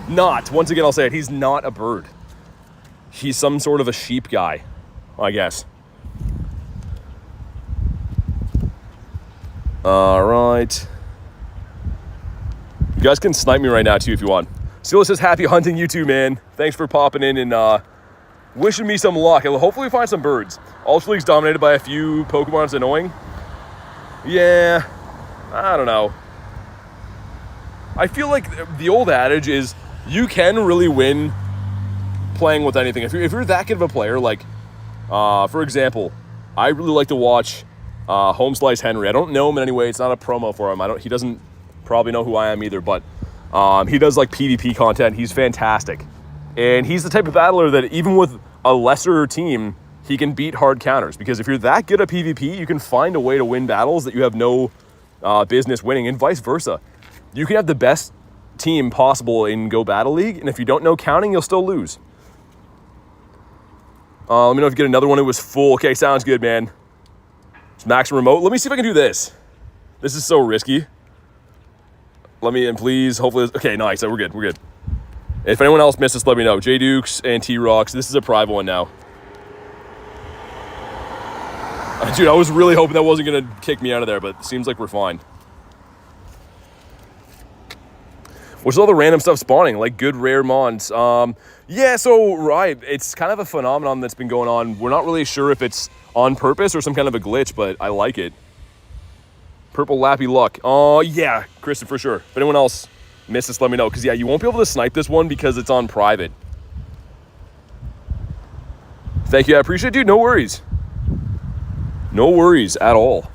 S1: not. Once again, I'll say it. He's not a bird. He's some sort of a sheep guy, I guess. All right. You guys can snipe me right now, too, if you want. Steelers says, happy hunting you too, man. Thanks for popping in and wishing me some luck. I'll hopefully find some birds. Ultra League's dominated by a few Pokemon. It's annoying. Yeah, I don't know. I feel like the old adage is you can really win playing with anything. If you're that good of a player, like, for example, I really like to watch Home Slice Henry. I don't know him in any way. It's not a promo for him. He doesn't probably know who I am either, but he does like PvP content. He's fantastic. And he's the type of battler that even with a lesser team, he can beat hard counters. Because if you're that good at PvP, you can find a way to win battles that you have no business winning, and vice versa. You can have the best team possible in Go Battle League, and if you don't know counting, you'll still lose. Let me know if you get another one. It was full. Okay, sounds good, man. It's max remote. Let me see if I can do this. This is so risky. Let me in, please. Hopefully, okay, nice. We're good. We're good. If anyone else missed this, let me know. J Dukes and T Rocks. This is a private one now. Dude, I was really hoping that wasn't gonna kick me out of there, but it seems like we're fine. What's all the random stuff spawning? Like good rare mons. Yeah, so right, it's kind of a phenomenon that's been going on. We're not really sure if it's on purpose or some kind of a glitch, but I like it. Purple Lappy Luck. Oh, yeah, Kristen, for sure. If anyone else missed this, let me know. Because, yeah, you won't be able to snipe this one because it's on private. Thank you. I appreciate it, dude. No worries. No worries at all.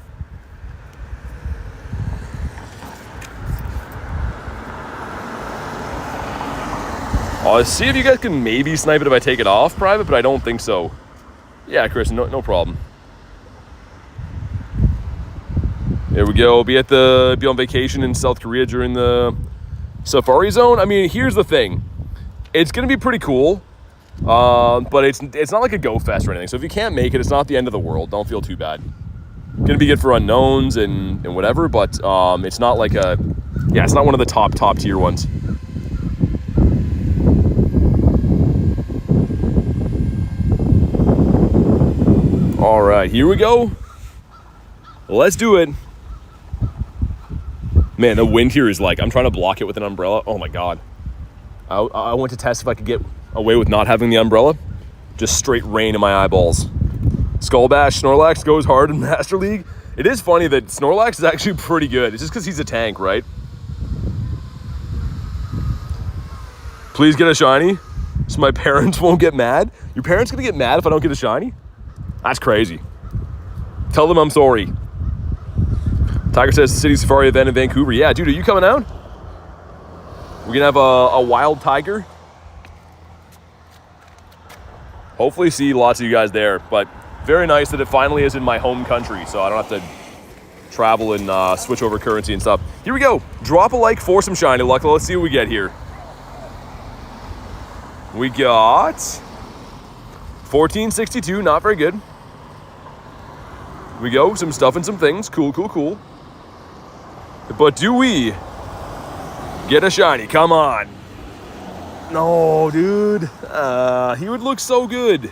S1: I'll see if you guys can maybe snipe it if I take it off private, but I don't think so. Yeah, Kristen, no problem. There we go. Be on vacation in South Korea during the Safari Zone. I mean, here's the thing. It's going to be pretty cool, but it's not like a Go Fest or anything. So if you can't make it, it's not the end of the world. Don't feel too bad. Going to be good for unknowns and whatever, but it's not like it's not one of the top tier ones. All right, here we go. Let's do it. Man, the wind here is like, I'm trying to block it with an umbrella. Oh my God. I went to test if I could get away with not having the umbrella. Just straight rain in my eyeballs. Skullbash, Snorlax goes hard in Master League. It is funny that Snorlax is actually pretty good. It's just because he's a tank, right? Please get a shiny so my parents won't get mad. Your parents gonna get mad if I don't get a shiny? That's crazy. Tell them I'm sorry. Tiger says City Safari event in Vancouver. Yeah, dude, are you coming out? We're gonna have a wild tiger. Hopefully see lots of you guys there, but very nice that it finally is in my home country, so I don't have to travel and switch over currency and stuff. Here we go. Drop a like for some shiny luck. Let's see what we get here. We got 1462, not very good. We go, some stuff and some things. Cool, cool, cool. But do we get a shiny? Come on. No, dude. He would look so good.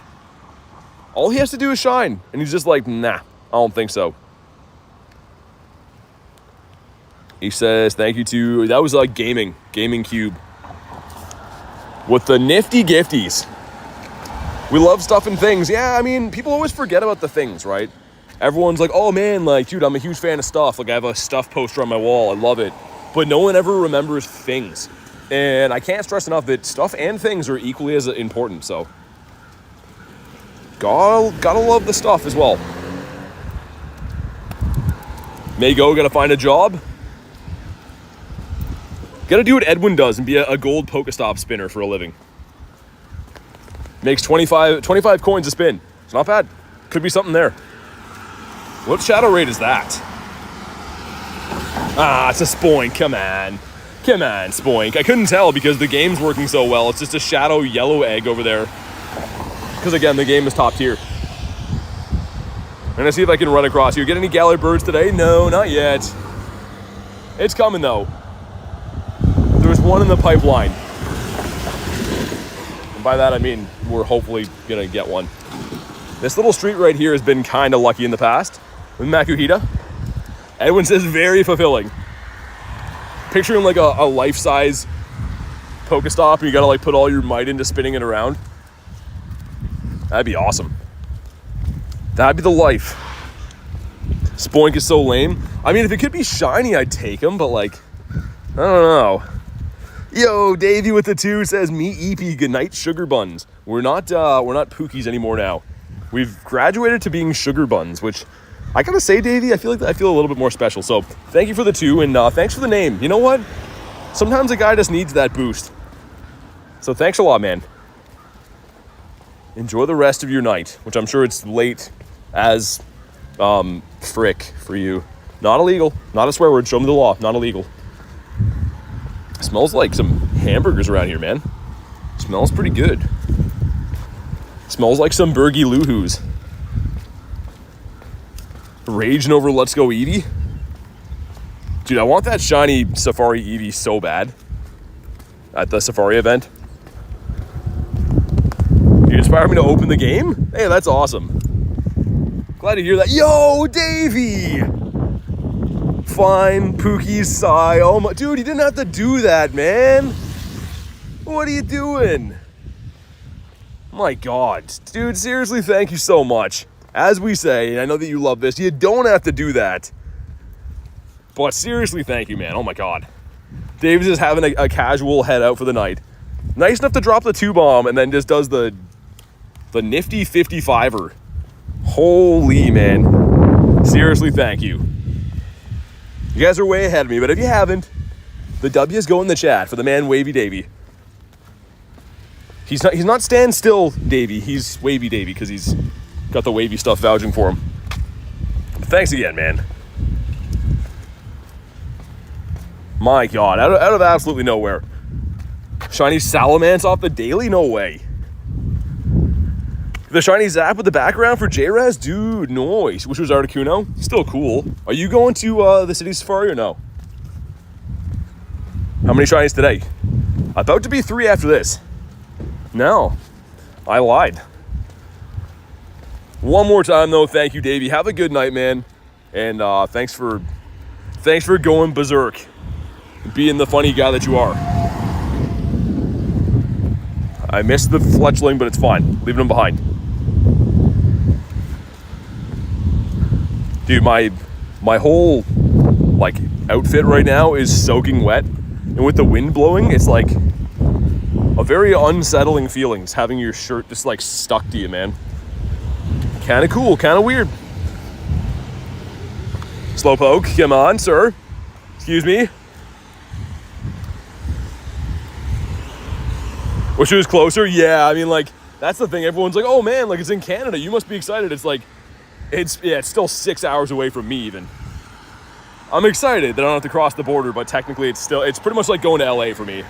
S1: All he has to do is shine. And he's just like, nah, I don't think so. He says, thank you to, that was like Gaming Cube. With the nifty gifties. We love stuff and things. Yeah, I mean, people always forget about the things, right? Everyone's like, oh man, like, dude, I'm a huge fan of stuff. Like, I have a stuff poster on my wall. I love it. But no one ever remembers things. And I can't stress enough that stuff and things are equally as important. So, gotta love the stuff as well. May go, gotta find a job. Gotta do what Edwin does and be a gold Pokestop spinner for a living. Makes 25 coins a spin. It's not bad. Could be something there. What shadow raid is that? Ah, it's a Spoink. Come on. Come on, Spoink. I couldn't tell because the game's working so well. It's just a shadow yellow egg over there. Because again, the game is top tier. I'm gonna see if I can run across you. Get any Galar birds today? No, not yet. It's coming though. There's one in the pipeline. And by that I mean we're hopefully gonna get one. This little street right here has been kind of lucky in the past with Makuhita. Edwin says very fulfilling. Picturing like a life-size Pokestop and you gotta like put all your might into spinning it around. That'd be awesome. That'd be the life. Spoink is so lame. I mean, if it could be shiny, I'd take him, but like, I don't know. Yo, Davey with the 2 says, me EP, good night, sugar buns. We're not Pookies anymore now. We've graduated to being sugar buns, which I gotta say, Davey, I feel a little bit more special. So thank you for the 2 and thanks for the name. You know what? Sometimes a guy just needs that boost. So thanks a lot, man. Enjoy the rest of your night, which I'm sure it's late as frick for you. Not illegal. Not a swear word. Show me the law. Not illegal. Smells like some hamburgers around here, man. Smells pretty good. Smells like some Burgie Loohoos. Raging over Let's Go Eevee. Dude, I want that shiny Safari Eevee so bad. At the Safari event. You inspire me to open the game? Hey, that's awesome. Glad to hear that. Yo, Davey! Fine, Pookie's sigh. Oh my, dude, you didn't have to do that, man. What are you doing? My God. Dude, seriously, thank you so much. As we say, and I know that you love this, you don't have to do that. But seriously, thank you, man. Oh my God. Dave's just having a casual head out for the night. Nice enough to drop the 2-bomb and then just does the nifty 55er. Holy man. Seriously, thank you. You guys are way ahead of me, but if you haven't, the W's go in the chat for the man Wavy Davey. He's not stand still Davey, he's Wavy Davey because he's got the wavy stuff vouching for him. But thanks again, man. My God, out of absolutely nowhere. Shiny Salamence off the daily? No way. The shiny Zap with the background for J-Raz? Dude, nice. Which was Articuno. Still cool. Are you going to the City Safari or no? How many shinies today? About to be 3 after this. No, I lied. One more time though, thank you, Davey. Have a good night, man. And thanks for going berserk. Being the funny guy that you are. I missed the fletchling, but it's fine. Leaving him behind. Dude, my whole like outfit right now is soaking wet, and with the wind blowing, it's like a very unsettling feeling having your shirt just like stuck to you, man. Kind of cool, kind of weird. Slowpoke, come on, sir. Excuse me. Wish it was closer? Yeah, I mean, like, that's the thing. Everyone's like, oh man, like, it's in Canada. You must be excited. It's like, it's still 6 hours away from me even. I'm excited that I don't have to cross the border, but technically it's pretty much like going to LA for me.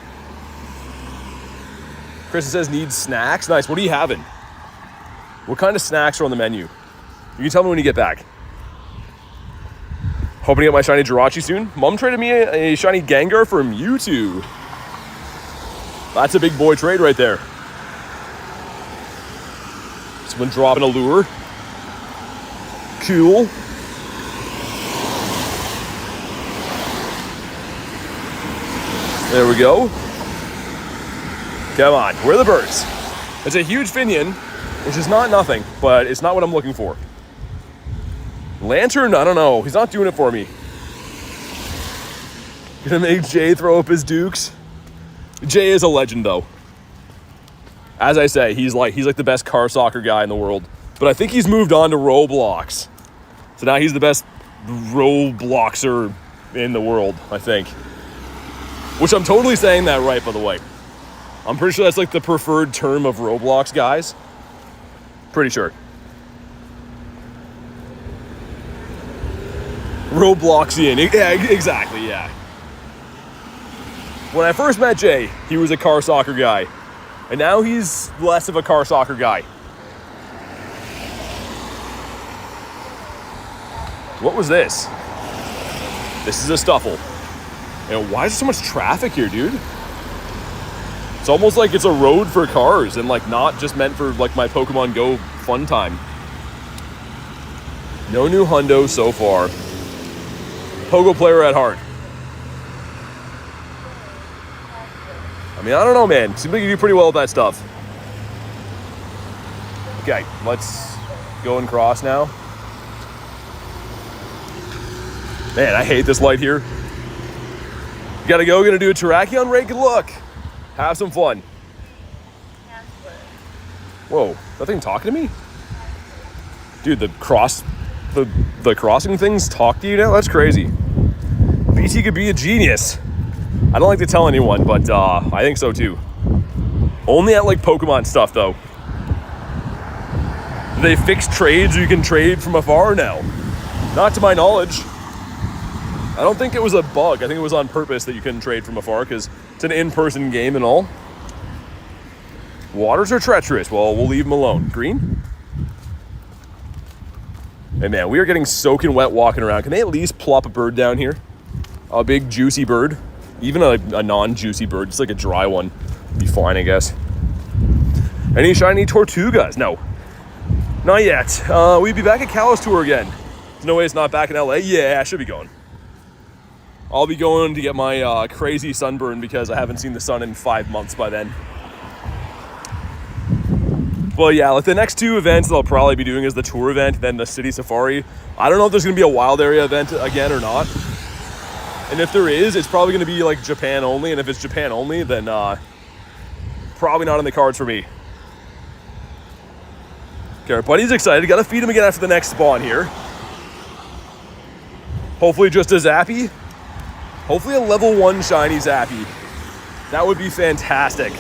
S1: Kristen says, needs snacks. Nice, what are you having? What kind of snacks are on the menu? You can tell me when you get back. Hoping to get my shiny Jirachi soon. Mom traded me a shiny Gengar for Mewtwo. That's a big boy trade right there. Someone dropping a lure. Cool. There we go. Come on, where are the birds? It's a huge Finion. which is not nothing, but it's not what I'm looking for. Lantern, I don't know. He's not doing it for me. Gonna make Jay throw up his dukes. Jay is a legend, though. As I say, he's like the best car soccer guy in the world. But I think he's moved on to Roblox. So now he's the best Robloxer in the world, I think. Which I'm totally saying that right, by the way. I'm pretty sure that's like the preferred term of Roblox guys. Pretty sure. Robloxian. Yeah, exactly, yeah. When I first met Jay, he was a car soccer guy. And now he's less of a car soccer guy. What was this? This is a Stuffle. And why is there so much traffic here, dude? It's almost like it's a road for cars and like not just meant for like my Pokemon Go fun time. No new hundo so far. Pogo player at heart. I mean, I don't know, man. Seems like you do pretty well with that stuff. Okay, let's go and cross now. Man, I hate this light here. Gotta go, gonna do a Terrakion raid. Good luck. Have some fun. Whoa, that thing talking to me? Dude, the crossing things talk to you now? That's crazy. BT could be a genius. I don't like to tell anyone, but I think so too. Only at like Pokemon stuff though. Do they fix trades or you can trade from afar now? Not to my knowledge. I don't think it was a bug. I think it was on purpose that you couldn't trade from afar because it's an in-person game and all. Waters are treacherous. Well, we'll leave them alone. Green? Hey man, we are getting soaking wet walking around. Can they at least plop a bird down here? A big juicy bird? Even a non-juicy bird, just like a dry one. Be fine, I guess. Any shiny Tortugas? No. Not yet. We'd be back at Kalos Tour again. There's no way it's not back in LA. Yeah, I should be going. I'll be going to get my crazy sunburn because I haven't seen the sun in 5 months by then. But yeah, like the next two events that I'll probably be doing is the tour event, then the city safari. I don't know if there's going to be a wild area event again or not. And if there is, it's probably going to be like Japan only. And if it's Japan only, then probably not in the cards for me. Okay, our buddy's excited. Got to feed him again after the next spawn here. Hopefully just a Zappy. Hopefully a level 1 shiny Zappy. That would be fantastic.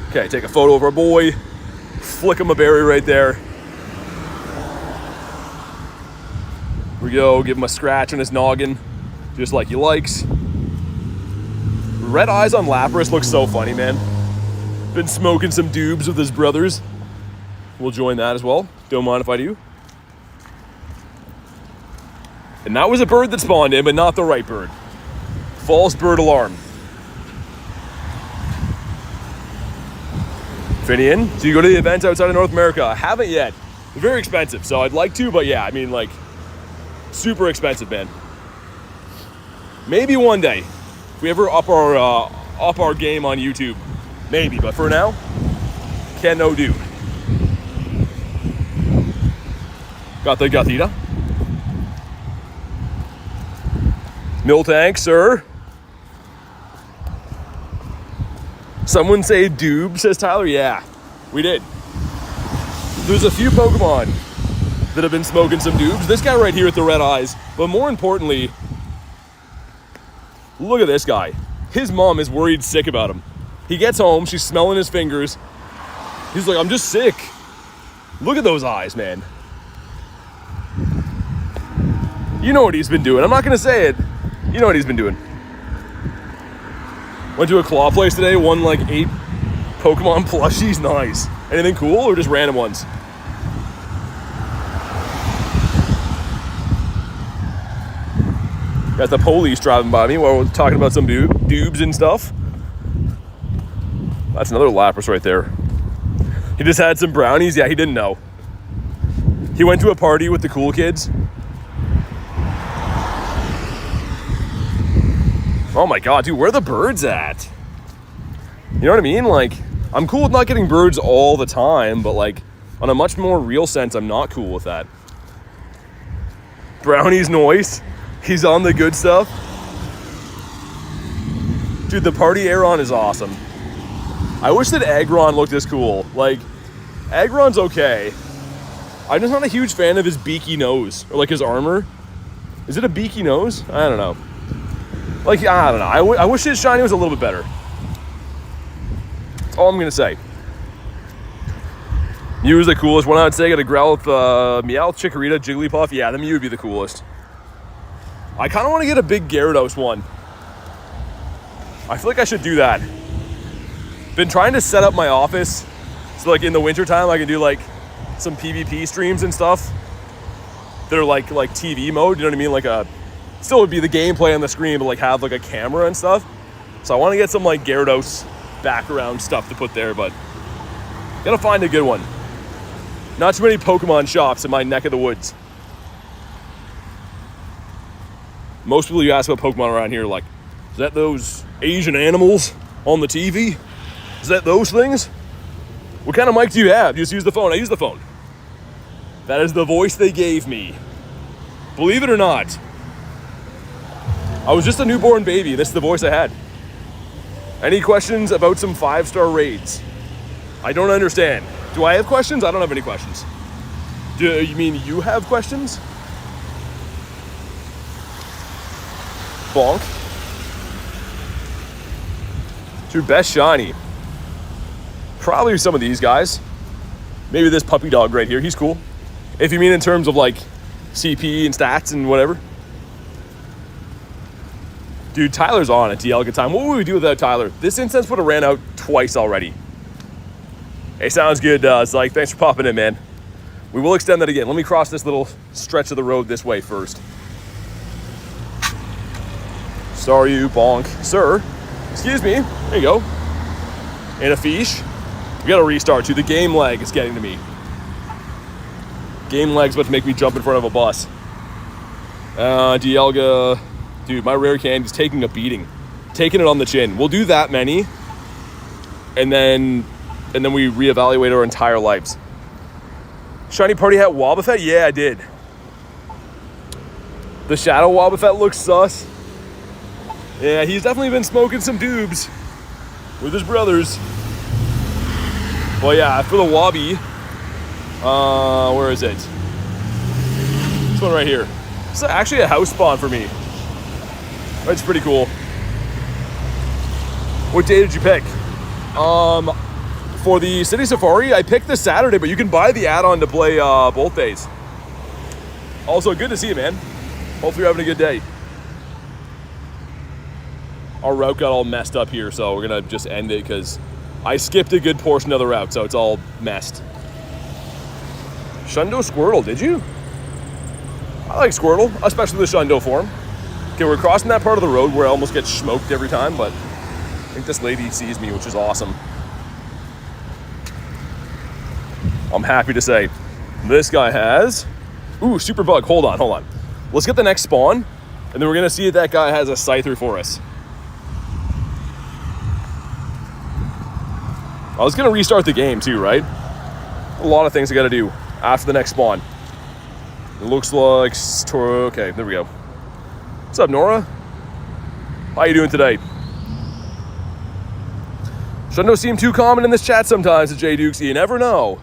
S1: Okay, take a photo of our boy. Flick him a berry right there. Here we go, give him a scratch on his noggin. Just like he likes. Red eyes on Lapras looks so funny, man. Been smoking some dubs with his brothers. We'll join that as well. Don't mind if I do. And that was a bird that spawned in, but not the right bird. False bird alarm. Finian, so you go to the events outside of North America? I haven't yet. They're very expensive, so I'd like to, but yeah, I mean, like, super expensive, man. Maybe one day, if we ever up our game on YouTube, maybe. But for now, can no do. Got the Gatita. Miltank, sir. Someone say doob, says Tyler. Yeah, we did. There's a few Pokemon that have been smoking some doobs. This guy right here with the red eyes. But more importantly, look at this guy. His mom is worried sick about him. He gets home, she's smelling his fingers. He's like, I'm just sick. Look at those eyes, man. You know what he's been doing. I'm not gonna say it. You know what he's been doing. Went to a claw place today, won like 8 Pokemon plushies. Nice. Anything cool or just random ones? Got the police driving by me while we're talking about some doobs and stuff. That's another Lapras right there. He just had some brownies. Yeah, he didn't know. He went to a party with the cool kids. Oh my god, dude, where are the birds at? You know what I mean? Like, I'm cool with not getting birds all the time, but like, on a much more real sense, I'm not cool with that. Brownie's noise. He's on the good stuff. Dude, the party Aeron is awesome. I wish that Aggron looked this cool. Like, Aggron's okay. I'm just not a huge fan of his beaky nose, or like his armor. Is it a beaky nose? I don't know. Like, I don't know. I wish his shiny was a little bit better. That's all I'm gonna say. Mew is the coolest one, I'd say. Got a Growlithe, Meowth, Chikorita, Jigglypuff. Yeah, the Mew would be the coolest. I kind of want to get a big Gyarados one. I feel like I should do that. Been trying to set up my office so like in the wintertime I can do like some PvP streams and stuff. They're like TV mode, you know what I mean? Like still would be the gameplay on the screen, but like have like a camera and stuff. So I want to get some like Gyarados background stuff to put there, but gotta find a good one. Not too many Pokemon shops in my neck of the woods. Most people you ask about Pokemon around here are like, is that those Asian animals on the TV? Is that those things? What kind of mic do you have? You just use the phone. I use the phone. That is the voice they gave me. Believe it or not. I was just a newborn baby. This is the voice I had. Any questions about some 5-star raids? I don't understand. Do I have questions? I don't have any questions. Do you mean you have questions? Bonk. Dude, best shiny. Probably some of these guys. Maybe this puppy dog right here. He's cool. If you mean in terms of like CP and stats and whatever. Dude, Tyler's on at DL good time. What would we do without Tyler? This incense would have ran out twice already. Hey, sounds good, Zyke. Thanks for popping in, man. We will extend that again. Let me cross this little stretch of the road this way first. Sorry, you bonk. Sir, excuse me. There you go. And a fish. We gotta restart too. The game lag is getting to me. Game lag's about to make me jump in front of a bus. Dialga. Dude, my rare candy's taking a beating. Taking it on the chin. We'll do that many. And then we reevaluate our entire lives. Shiny Party Hat Wobbuffet? Yeah, I did. The Shadow Wobbuffet looks sus. Yeah, he's definitely been smoking some doobs with his brothers. Well, yeah, for the Wobby, where is it? This one right here. It's actually a house spawn for me. That's pretty cool. What day did you pick? For the City Safari, I picked the Saturday, but you can buy the add-on to play both days. Also, good to see you, man. Hopefully you're having a good day. Our route got all messed up here, so we're gonna just end it because I skipped a good portion of the route, so it's all messed. Shundo Squirtle, did you? I like Squirtle, especially the Shundo form. Okay, we're crossing that part of the road where I almost get smoked every time, but I think this lady sees me, which is awesome. I'm happy to say this guy has, ooh, Super Bug. Hold on. Let's get the next spawn, and then we're gonna see if that guy has a Scyther for us. I was gonna restart the game too, right? A lot of things I gotta do after the next spawn. It looks like, okay, there we go. What's up, Nora? How you doing today? Shundo seem too common in this chat sometimes to J Dukes. You never know.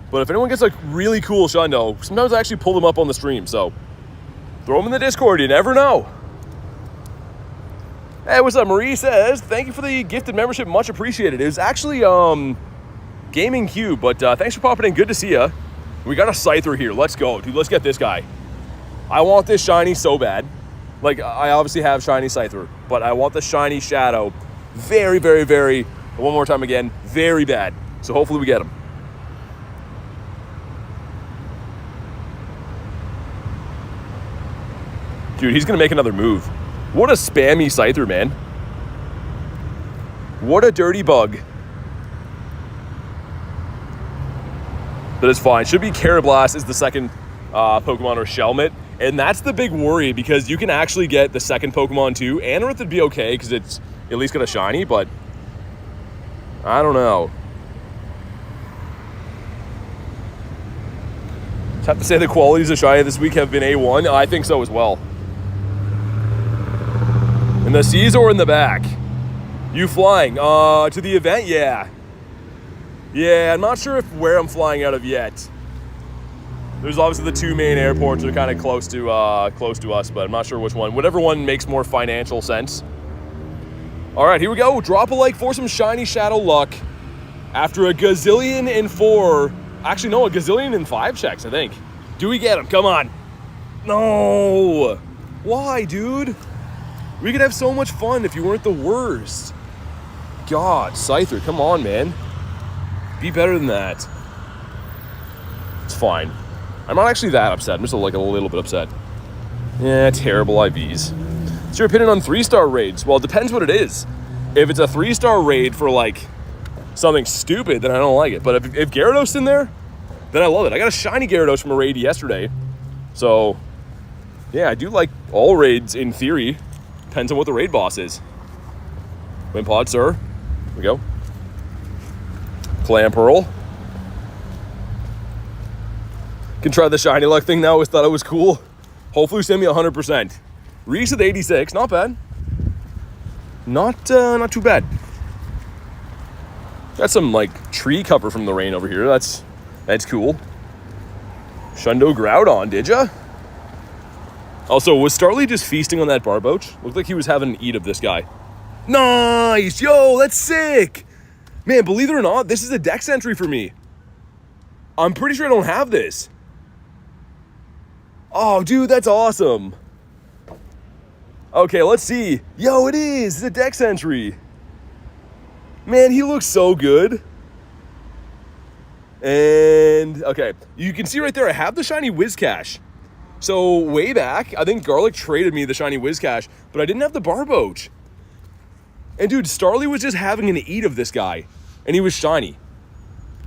S1: But if anyone gets like really cool Shundo, sometimes I actually pull them up on the stream. So throw them in the Discord. You never know. Hey, what's up? Marie says, thank you for the gifted membership. Much appreciated. It was actually Gaming Cube, but thanks for popping in. Good to see ya. We got a Scyther here. Let's go, dude. Let's get this guy. I want this shiny so bad. Like, I obviously have shiny Scyther, but I want the shiny Shadow very, very, very, one more time again, very bad. So hopefully we get him. Dude, he's gonna make another move. What a spammy Scyther, man. What a dirty bug. But it's fine. Should be Carablast is the second Pokemon, or Shelmet. And that's the big worry, because you can actually get the second Pokemon too. Anorith would be okay because it's at least got a shiny, but I don't know. Just have to say the qualities of shiny this week have been A1. I think so as well. In the C's or in the back? You flying? To the event? Yeah. Yeah, I'm not sure where I'm flying out of yet. There's obviously the two main airports that are kind of close to us, but I'm not sure which one. Whatever one makes more financial sense. All right, here we go. Drop a like for some shiny Shadow luck. After a gazillion in 4, actually no, a gazillion in 5 checks, I think. Do we get him? Come on. No. Why, dude? We could have so much fun if you weren't the worst. God, Scyther, come on, man. Be better than that. It's fine. I'm not actually that upset. I'm just like a little bit upset. Yeah, terrible IVs. So your opinion on 3-star raids? Well, it depends what it is. If it's a 3-star raid for like something stupid, then I don't like it. But if Gyarados in there, then I love it. I got a shiny Gyarados from a raid yesterday. So, yeah, I do like all raids in theory. Depends on what the raid boss is. Wimpod, sir. Here we go. Clamperl. Can try the shiny luck thing now. Always thought it was cool. Hopefully send me 100%. Reese with 86. Not bad. Not too bad. Got some like tree cover from the rain over here. That's cool. Shundo Groudon, did ya? Also, was Starly just feasting on that Barboach? Looked like he was having an eat of this guy. Nice! Yo, that's sick! Man, believe it or not, this is a dex entry for me. I'm pretty sure I don't have this. Oh, dude, that's awesome. Okay, let's see. Yo, it is! It's a dex entry. Man, he looks so good. And, okay, you can see right there, I have the shiny Whiscash. So, way back, I think Garlic traded me the shiny Whiscash, but I didn't have the Barboach. And dude, Starly was just having an eat of this guy, and he was shiny.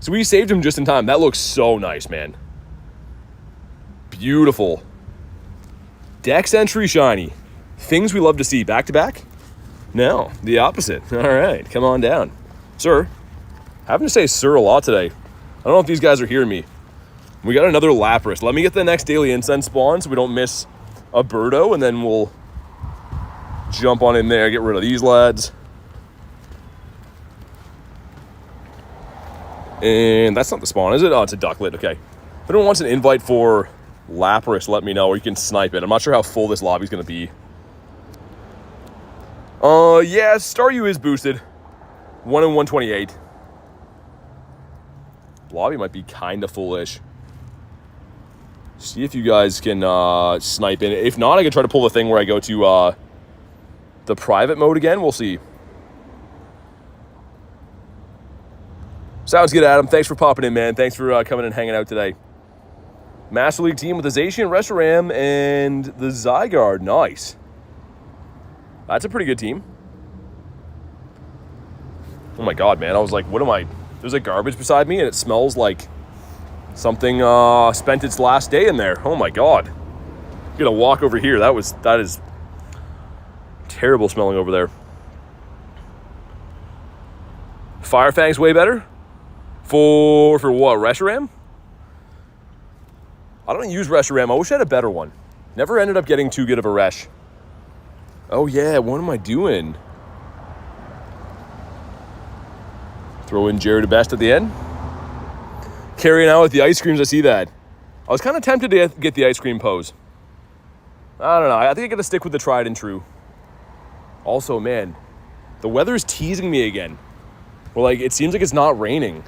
S1: So we saved him just in time. That looks so nice, man. Beautiful. Dex entry shiny. Things we love to see. Back to back? No, the opposite. All right, come on down. Sir, having to say sir a lot today. I don't know if these guys are hearing me. We got another Lapras. Let me get the next daily incense spawn so we don't miss a Birdo, and then we'll jump on in there, get rid of these lads. And that's not the spawn, is it? Oh, it's a Ducklet. Okay. If anyone wants an invite for Lapras, let me know, or you can snipe it. I'm not sure how full this lobby's going to be. Yeah, Staryu is boosted. 1 in 128. Lobby might be kind of foolish. See if you guys can snipe in. If not, I can try to pull the thing where I go to the private mode again. We'll see. Sounds good, Adam. Thanks for popping in, man. Thanks for coming and hanging out today. Master League team with the Zacian, Reshiram, and the Zygarde. Nice. That's a pretty good team. Oh my god, man. I was like, what am I? There's like garbage beside me, and it smells like something spent its last day in there. Oh my god. I'm gonna walk over here. That is terrible smelling over there. Firefang's way better? For what? Reshiram? I don't use Reshiram. I wish I had a better one. Never ended up getting too good of a Resh. Oh yeah, what am I doing? Throw in Jared Best at the end. Carrying out with the ice creams, I see that. I was kind of tempted to get the ice cream pose. I don't know. I think I got to stick with the tried and true. Also, man, the weather's teasing me again. Well, like, it seems like it's not raining.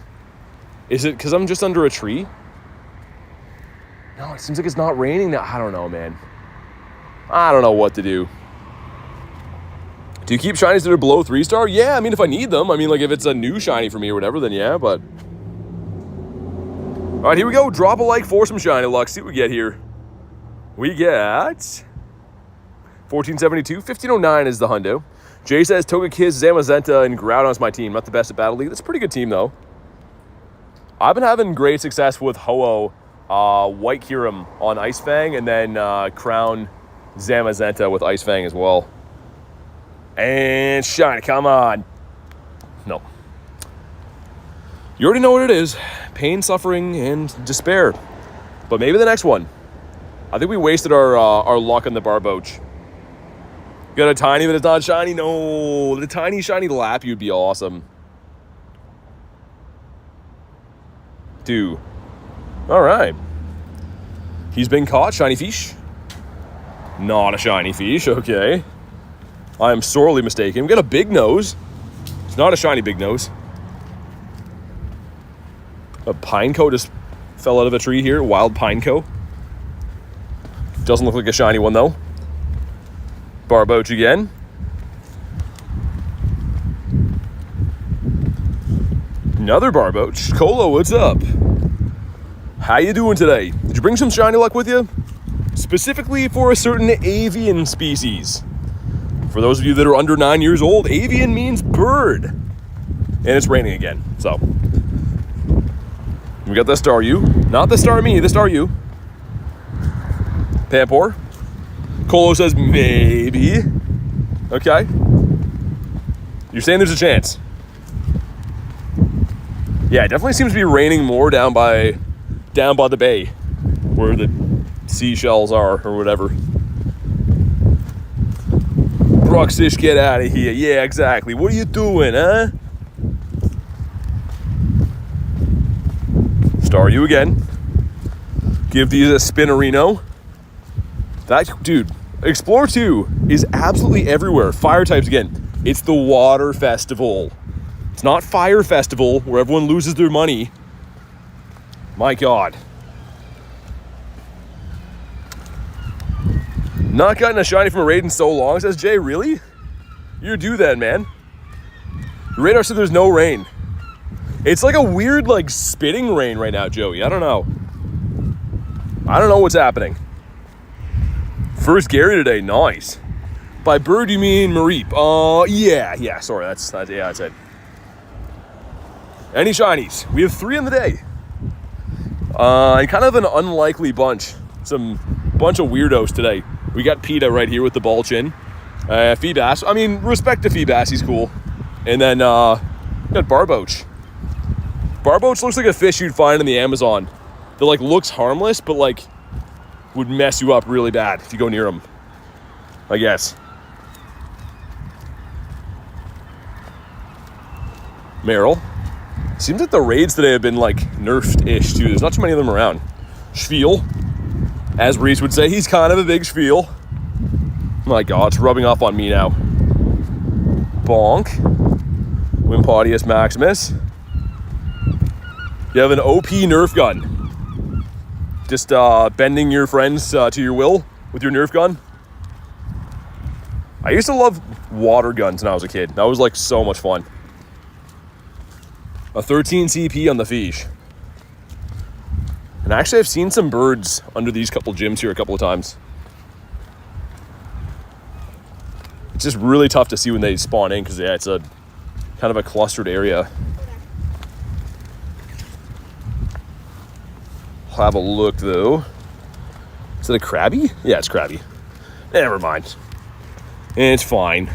S1: Is it because I'm just under a tree? No, it seems like it's not raining now. I don't know, man. I don't know what to do. Do you keep shinies that are below 3-star? Yeah, I mean, if I need them. I mean, like, if it's a new shiny for me or whatever, then yeah, but... All right, here we go. Drop a like for some shiny luck. See what we get here. We get... 1472. 1509 is the hundo. Jay says Togekiss, Zamazenta, and Groudon's my team. Not the best at Battle League. That's a pretty good team, though. I've been having great success with Ho-Oh, White Kyurem on Ice Fang, and then Crown Zamazenta with Ice Fang as well. And shiny, come on. No. You already know what it is. Pain, suffering, and despair. But maybe the next one. I think we wasted our luck on the Barboach. Got a tiny, but it's not shiny. No, the tiny shiny Lappy would be awesome. 2. All right. He's been caught. Shiny fish. Not a shiny fish. Okay. I am sorely mistaken. We got a big nose. It's not a shiny big nose. A Pineco just fell out of a tree here. Wild Pineco. Doesn't look like a shiny one, though. Barboach again. Another Barboach. Colo, what's up? How you doing today? Did you bring some shiny luck with you? Specifically for a certain avian species. For those of you that are under 9 years old, avian means bird. And it's raining again, so. We got the Staryu. Not the Starmie, the Staryu. Pampor. Colo says maybe. Okay. You're saying there's a chance. Yeah, it definitely seems to be raining more down by the bay. Where the seashells are or whatever. Bruxish, get out of here. Yeah, exactly. What are you doing, huh? Staryu again. Give these a spinnerino. That, dude, Explore 2 is absolutely everywhere. Fire types again. It's the water festival. It's not fire festival where everyone loses their money. My God. Not gotten a shiny from a raid in so long, says Jay. Really? You do that, man. The radar said there's no rain. It's like a weird, like, spitting rain right now, Joey. I don't know. I don't know what's happening. First Gary today, nice. By bird, you mean Mareep? Yeah, sorry, that's it. Any shinies? We have 3 in the day. And kind of an unlikely bunch. Some bunch of weirdos today. We got PETA right here with the ball chin. Feebass, I mean, respect to Feebass, he's cool. And then, got Barboach. Barboach looks like a fish you'd find in the Amazon. That, like, looks harmless, but, like, would mess you up really bad if you go near him, I guess. Meryl. Seems like the raids today have been, like, nerfed-ish, too. There's not too many of them around. Spiel. As Reese would say, he's kind of a big spiel. My God, it's rubbing off on me now. Bonk. Wimpodius Maximus. You have an OP Nerf gun. Just bending your friends to your will with your Nerf gun. I used to love water guns when I was a kid. That was like so much fun. A 13 CP on the fish. And actually I've seen some birds under these couple gyms here a couple of times. It's just really tough to see when they spawn in because yeah, it's a kind of a clustered area. I'll have a look though. Is it a Krabby? Yeah, it's Krabby. Never mind. It's fine.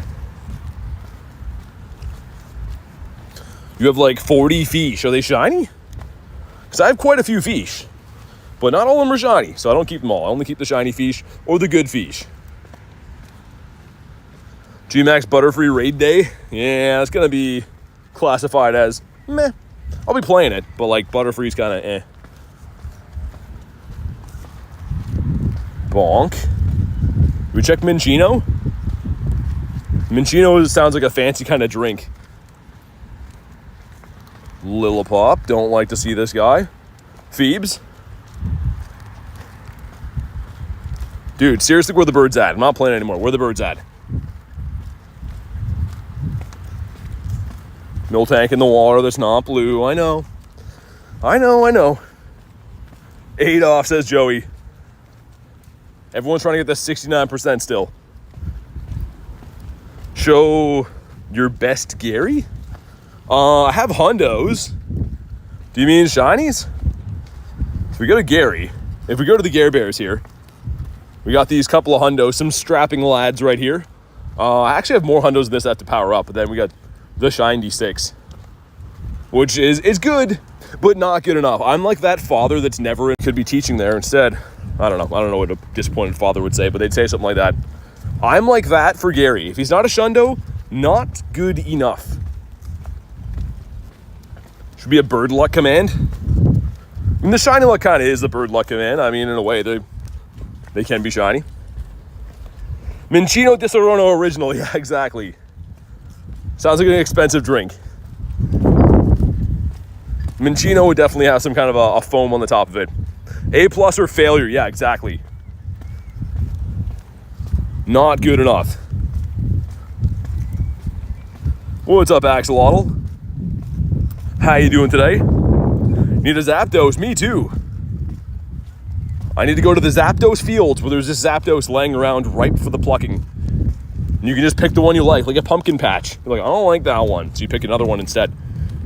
S1: You have like 40 fish. Are they shiny? Because I have quite a few fish. But not all of them are shiny, so I don't keep them all. I only keep the shiny fish or the good fish. G-Max Butterfree Raid Day? Yeah, it's going to be classified as meh. I'll be playing it, but like Butterfree's kind of eh. Bonk. We check Minchino? Minchino sounds like a fancy kind of drink. Lillipop. Don't like to see this guy. Phoebes. Dude, seriously, where the bird's at? I'm not playing anymore. Where the bird's at? No tank in the water that's not blue. I know. 8 off, says Joey. Everyone's trying to get this 69% still. Show your best Gary? I have Hondos. Do you mean shinies? If we go to Gary, if we go to the Gare Bears here, we got these couple of Hondos, some strapping lads right here. I actually have more Hondos than this I have to power up, but then we got the Shiny 6. which is good, but not good enough. I'm like that father that's never could be teaching there instead. I don't know what a disappointed father would say, but they'd say something like that. I'm like that for Gary. If he's not a shundo, not good enough. Should be a bird luck command. I mean, the shiny luck kind of is the bird luck command. I mean, in a way, they can be shiny. Minccino Disaronno original. Yeah, exactly. Sounds like an expensive drink. Minccino would definitely have some kind of a foam on the top of it. A+ or failure. Yeah, exactly. Not good enough. What's up, Axolotl? How you doing today? Need a Zapdos? Me too. I need to go to the Zapdos fields where there's this Zapdos laying around ripe for the plucking. And you can just pick the one you like a pumpkin patch. You're like, I don't like that one, so you pick another one instead.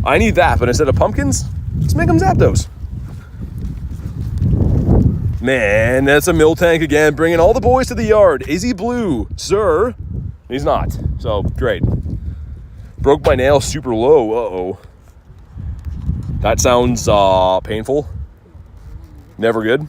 S1: I need that, but instead of pumpkins, let's make them Zapdos. Man, that's a Miltank again, bringing all the boys to the yard. Is he blue, sir? He's not, so great. Broke my nail super low, uh-oh. That sounds painful. Never good.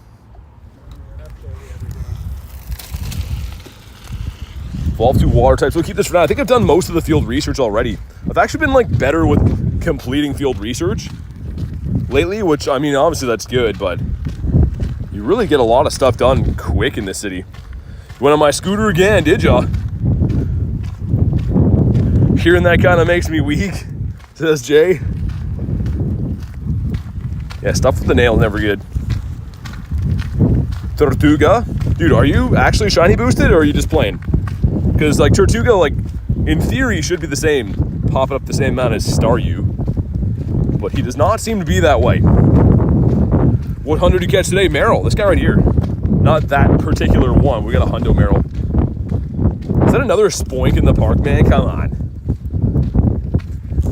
S1: Evolve 2 water types. We'll keep this for now. I think I've done most of the field research already. I've actually been like better with completing field research lately, which I mean, obviously that's good, but you really get a lot of stuff done quick in this city. You went on my scooter again, did ya? Hearing that kind of makes me weak, says Jay. Yeah, stuff with the nail, never good. Tortuga? Dude, are you actually shiny boosted or are you just playing? Because like Tortuga, like in theory should be the same, popping up the same amount as Staryu. But he does not seem to be that way. What hundo do you catch today? Meryl, this guy right here. Not that particular one, we got a hundo Meryl. Is that another spoink in the park, man? Come on.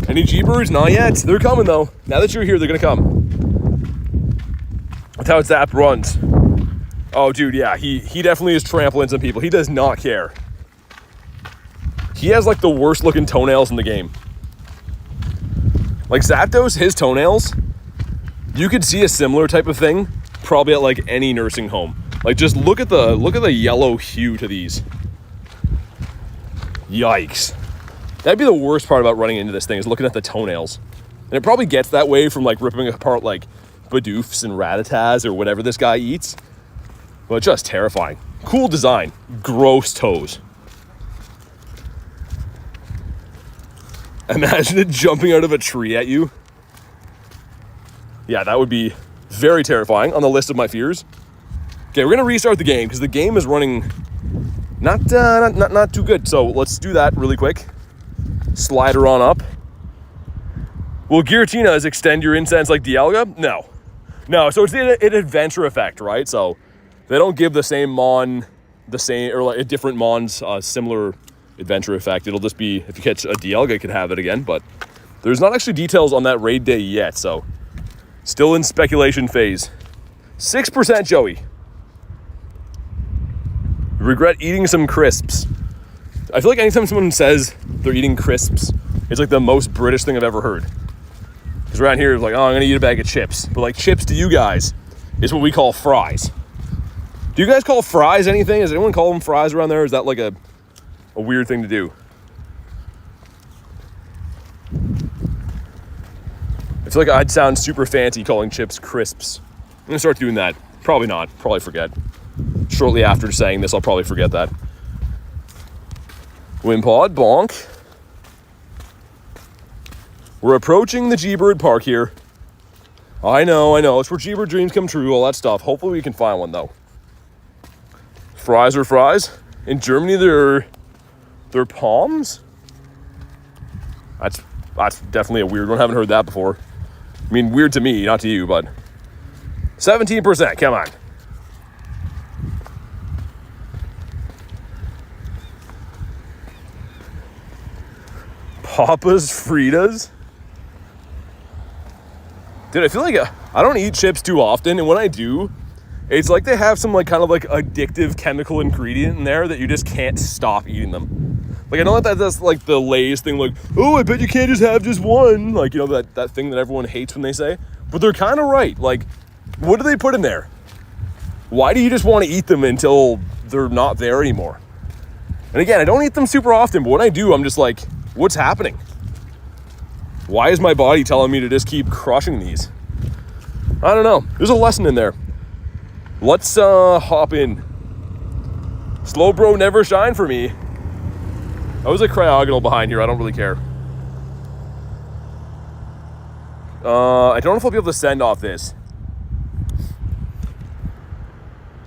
S1: Any G-Birds? Not yet. They're coming though. Now that you're here, they're gonna come. That's how Zap runs. Oh, dude, yeah, he definitely is trampling some people. He does not care. He has like the worst looking toenails in the game. Like Zapdos, his toenails, you could see a similar type of thing probably at like any nursing home. Like just look at the yellow hue to these. Yikes. That'd be the worst part about running into this thing is looking at the toenails. And it probably gets that way from like ripping apart like Bidoofs and Rattatas or whatever this guy eats. But just terrifying. Cool design. Gross toes. Imagine it jumping out of a tree at you. Yeah, that would be very terrifying on the list of my fears. Okay, we're gonna restart the game because the game is running not too good. So let's do that really quick. Slide her on up. Will Giratina extend your incense like Dialga? No. No, so it's an adventure effect, right? So they don't give the same Mon, or like a different Mon's similar adventure effect. It'll just be, if you catch a Dialga, it could have it again, but there's not actually details on that raid day yet, so still in speculation phase. 6% Joey. Regret eating some crisps. I feel like anytime someone says they're eating crisps, it's like the most British thing I've ever heard. Because around here, it's like, oh, I'm gonna eat a bag of chips. But like chips to you guys is what we call fries. Do you guys call fries anything? Does anyone call them fries around there? Is that like a weird thing to do? I feel like I'd sound super fancy calling chips crisps. I'm gonna start doing that. Probably not. Probably forget. Shortly after saying this, I'll probably forget that. Wimpod, bonk. We're approaching the G-Bird Park here. I know. It's where G-Bird dreams come true, all that stuff. Hopefully we can find one, though. Fries are fries. In Germany, they're palms? That's definitely a weird one. I haven't heard that before. I mean, weird to me, not to you, but 17%, come on. Papa's Fritas? Dude, I feel like I don't eat chips too often, and when I do, it's like they have some like kind of like addictive chemical ingredient in there that you just can't stop eating them. Like, I know that's like the Lay's thing, like, oh, I bet you can't just have just one. Like, you know, that thing that everyone hates when they say. But they're kind of right. Like, what do they put in there? Why do you just want to eat them until they're not there anymore? And again, I don't eat them super often, but when I do, I'm just like, what's happening? Why is my body telling me to just keep crushing these? I don't know. There's a lesson in there. Let's hop in. Slow bro never shine for me. I was a cryogonal behind here. I don't really care. I don't know if I'll be able to send off this.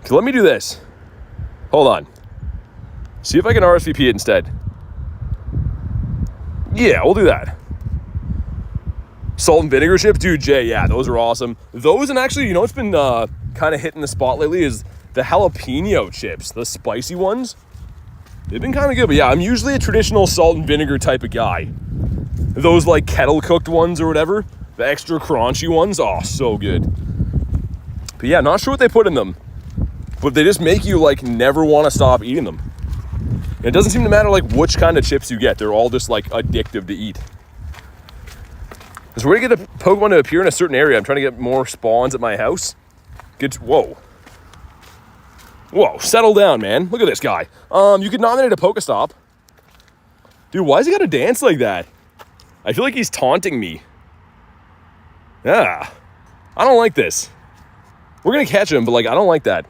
S1: Okay, let me do this. Hold on. See if I can RSVP it instead. Yeah, we'll do that. Salt and vinegar chips? Dude, Jay, yeah, those are awesome. Those, and actually, you know what's been kind of hitting the spot lately is the jalapeno chips, the spicy ones. They've been kind of good, but yeah, I'm usually a traditional salt and vinegar type of guy. Those like kettle cooked ones or whatever, the extra crunchy ones, oh, so good. But yeah, not sure what they put in them, but they just make you like never want to stop eating them. And it doesn't seem to matter like which kind of chips you get. They're all just like addictive to eat. So we're gonna get a Pokemon to appear in a certain area. I'm trying to get more spawns at my house. Whoa, settle down, man. Look at this guy. You could nominate a Pokestop. Dude, why has he got to dance like that? I feel like he's taunting me. Yeah, I don't like this. We're gonna catch him, but like, I don't like that.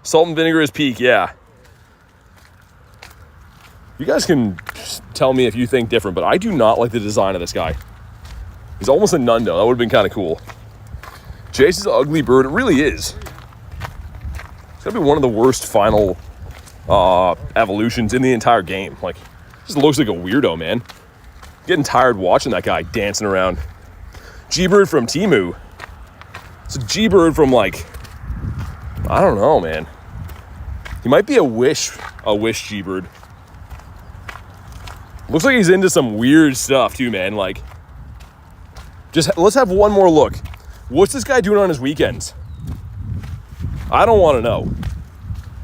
S1: Salt and vinegar is peak, yeah. You guys can tell me if you think different, but I do not like the design of this guy. He's almost a Nundo. That would have been kind of cool. Jace's ugly bird. It really is. It's going to be one of the worst final evolutions in the entire game. Like, just looks like a weirdo, man. Getting tired watching that guy dancing around. G-Bird from Temu. It's a G-Bird from, like, I don't know, man. He might be a Wish G-Bird. Looks like he's into some weird stuff too, man. Like, just let's have one more look. What's this guy doing on his weekends? I don't want to know.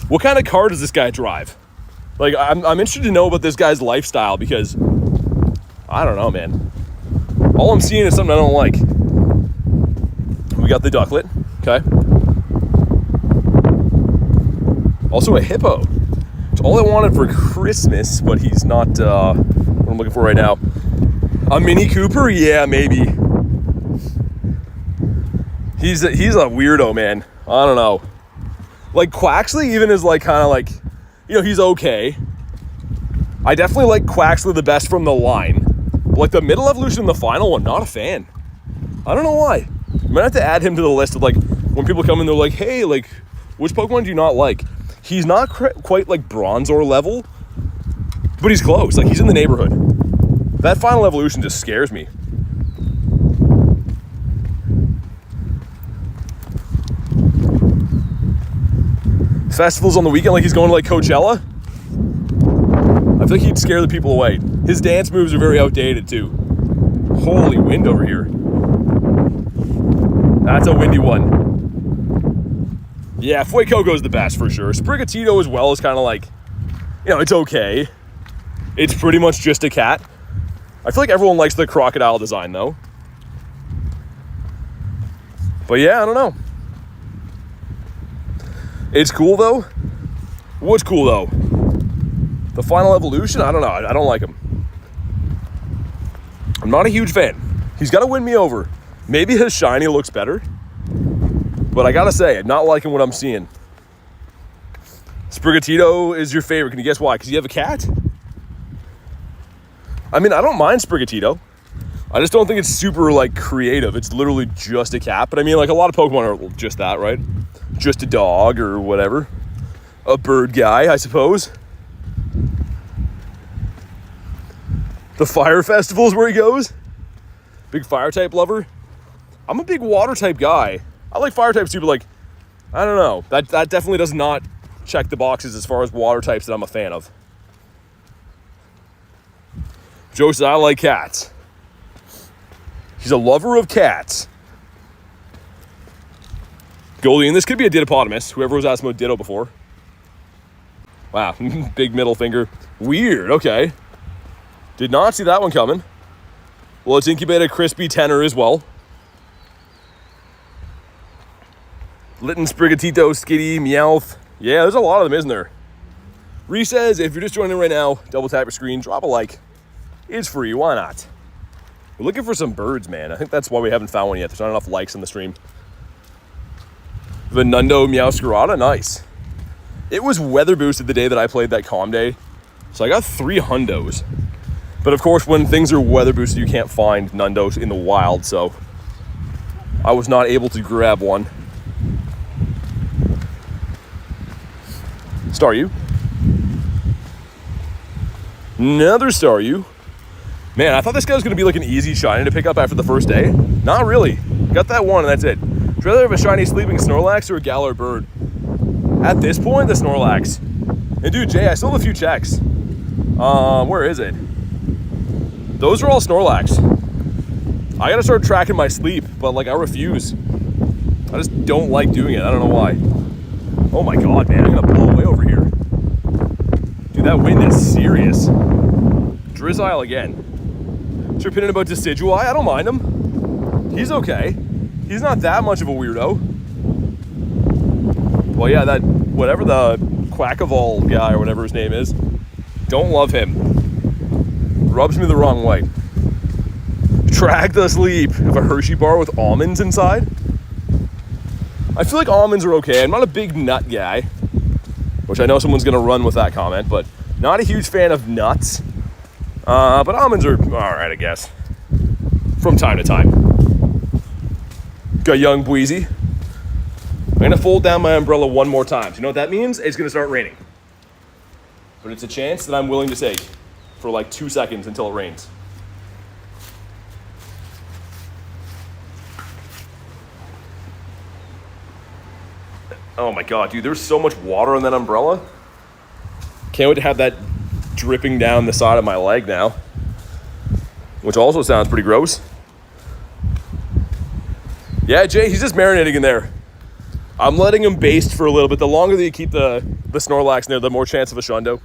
S1: What kind of car does this guy drive? Like, I'm interested to know about this guy's lifestyle because I don't know, man. All I'm seeing is something I don't like. We got the ducklet, okay. Also a hippo. It's all I wanted for Christmas, but he's not what I'm looking for right now. A Mini Cooper? Yeah, maybe. He's a weirdo, man. I don't know. Like, Quaxley even is like kind of like, you know, he's okay. I definitely like Quaxley the best from the line. But like the middle evolution and the final one, not a fan. I don't know why. I might have to add him to the list of like, when people come in, they're like, hey, like, which Pokemon do you not like? He's not quite like Bronzor level, but he's close. Like, he's in the neighborhood. That final evolution just scares me. Festivals on the weekend, like he's going to like Coachella. I feel like he'd scare the people away. His dance moves are very outdated too. Holy wind over here. That's a windy one. Yeah, Fuecoco's the best for sure. Sprigatito as well is kind of like, you know, it's okay. It's pretty much just a cat. I feel like everyone likes the crocodile design though. But yeah, I don't know. It's cool though. What's cool though? The final evolution? I don't know. I don't like him. I'm not a huge fan. He's got to win me over. Maybe his shiny looks better. But I gotta say, I'm not liking what I'm seeing. Sprigatito is your favorite. Can you guess why? Because you have a cat? I mean, I don't mind Sprigatito. I just don't think it's super, like, creative. It's literally just a cat. But I mean, like, a lot of Pokemon are just that, right? Just a dog or whatever. A bird guy, I suppose. The fire festival is where he goes. Big fire type lover. I'm a big water type guy. I like fire types too, but like, I don't know. That definitely does not check the boxes as far as water types that I'm a fan of. Joe says, I like cats. He's a lover of cats. Goldie, and this could be a Dittopotamus. Whoever was asking about Ditto before. Wow, big middle finger. Weird, okay. Did not see that one coming. Well, it's incubated crispy tenor as well. Litten, Sprigatito, Skitty, Meowth. Yeah, there's a lot of them, isn't there? Reese says, if you're just joining right now, double tap your screen, drop a like. It's free, why not? We're looking for some birds, man. I think that's why we haven't found one yet. There's not enough likes on the stream. Venundo, Meowscarada, nice. It was weather boosted the day that I played that calm day. So I got 3 hundos. But of course, when things are weather boosted, you can't find Nundos in the wild, so I was not able to grab one. Staryu. Another Staryu. Man, I thought this guy was going to be like an easy shiny to pick up after the first day. Not really. Got that one and that's it. Would you rather have a shiny sleeping Snorlax or a Galar bird? At this point, the Snorlax. And dude, Jay, I still have a few checks. Where is it? Those are all Snorlax. I gotta start tracking my sleep, but like I refuse. I just don't like doing it. I don't know why. Oh my god, man, I'm gonna blow away over here. Dude, that wind is serious. Drizzile again. So you're pinning about Decidueye? I don't mind him. He's okay. He's not that much of a weirdo. Well, yeah, that, whatever the Quackavol guy or whatever his name is, don't love him. Rubs me the wrong way. Track the sleep of a Hershey bar with almonds inside. I feel like almonds are okay. I'm not a big nut guy, which I know someone's gonna run with that comment, but not a huge fan of nuts. But almonds are all right, I guess, from time to time. Got young Bweezy. I'm gonna fold down my umbrella one more time. So you know what that means? It's gonna start raining. But it's a chance that I'm willing to take for like 2 seconds until it rains. Oh my god, dude, there's so much water on that umbrella. Can't wait to have that dripping down the side of my leg now. Which also sounds pretty gross. Yeah, Jay, he's just marinating in there. I'm letting him baste for a little bit. The longer that you keep the Snorlax in there, the more chance of a Shundo.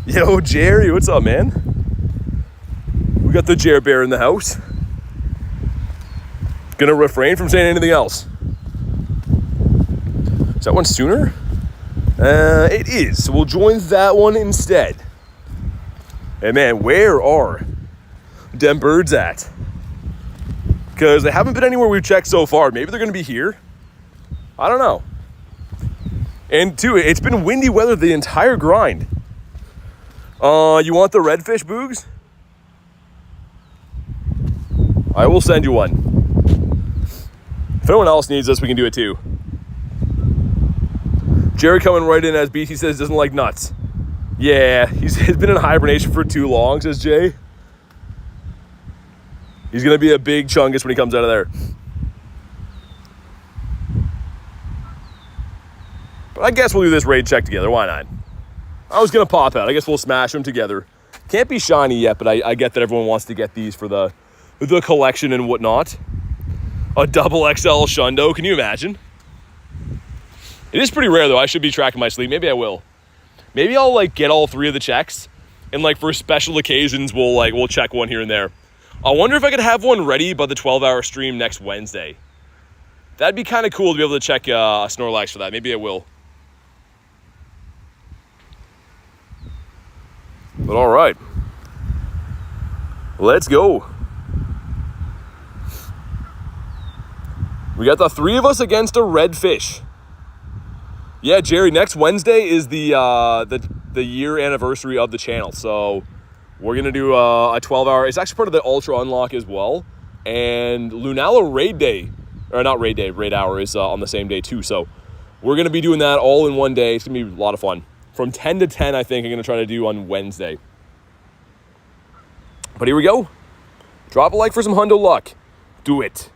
S1: Yo, Jerry, what's up, man? We got the Jer Bear in the house. Gonna refrain from saying anything else. Is that one sooner? It is. So we'll join that one instead. Hey, man, where are them birds at? Because they haven't been anywhere we've checked so far. Maybe they're going to be here. I don't know. And two, it's been windy weather the entire grind. You want the redfish, Boogs? I will send you one. If anyone else needs this, we can do it too. Jerry coming right in as BT says doesn't like nuts. Yeah, he's been in hibernation for too long, says Jay. He's going to be a big chungus when he comes out of there. But I guess we'll do this raid check together. Why not? I was going to pop out. I guess we'll smash them together. Can't be shiny yet, but I get that everyone wants to get these for the collection and whatnot. A double XL Shundo. Can you imagine? It is pretty rare, though. I should be tracking my sleep. Maybe I will. Maybe I'll, like, get all 3 of the checks. And, like, for special occasions, we'll check one here and there. I wonder if I could have one ready by the 12-hour stream next Wednesday. That'd be kind of cool to be able to check Snorlax for that. Maybe I will. But all right. Let's go. We got the 3 of us against a redfish. Yeah, Jerry, next Wednesday is the year anniversary of the channel. So we're going to do a 12-hour. It's actually part of the Ultra Unlock as well. And Lunala Raid Day, or not Raid Day, Raid Hour is on the same day too. So we're going to be doing that all in one day. It's going to be a lot of fun. From 10 to 10, I think I'm going to try to do on Wednesday. But here we go. Drop a like for some hundo luck. Do it.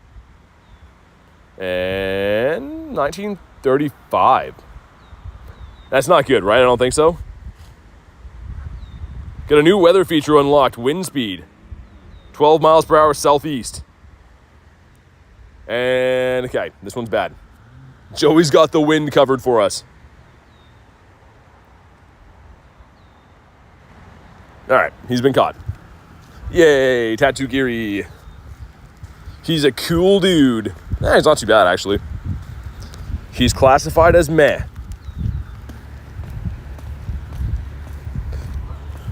S1: And 1935. That's not good, right? I don't think so. Got a new weather feature unlocked. Wind speed. 12 miles per hour southeast. And, okay, this one's bad. Joey's got the wind covered for us. All right, he's been caught. Yay, Tatsugiri. He's a cool dude. He's not too bad, actually. He's classified as meh.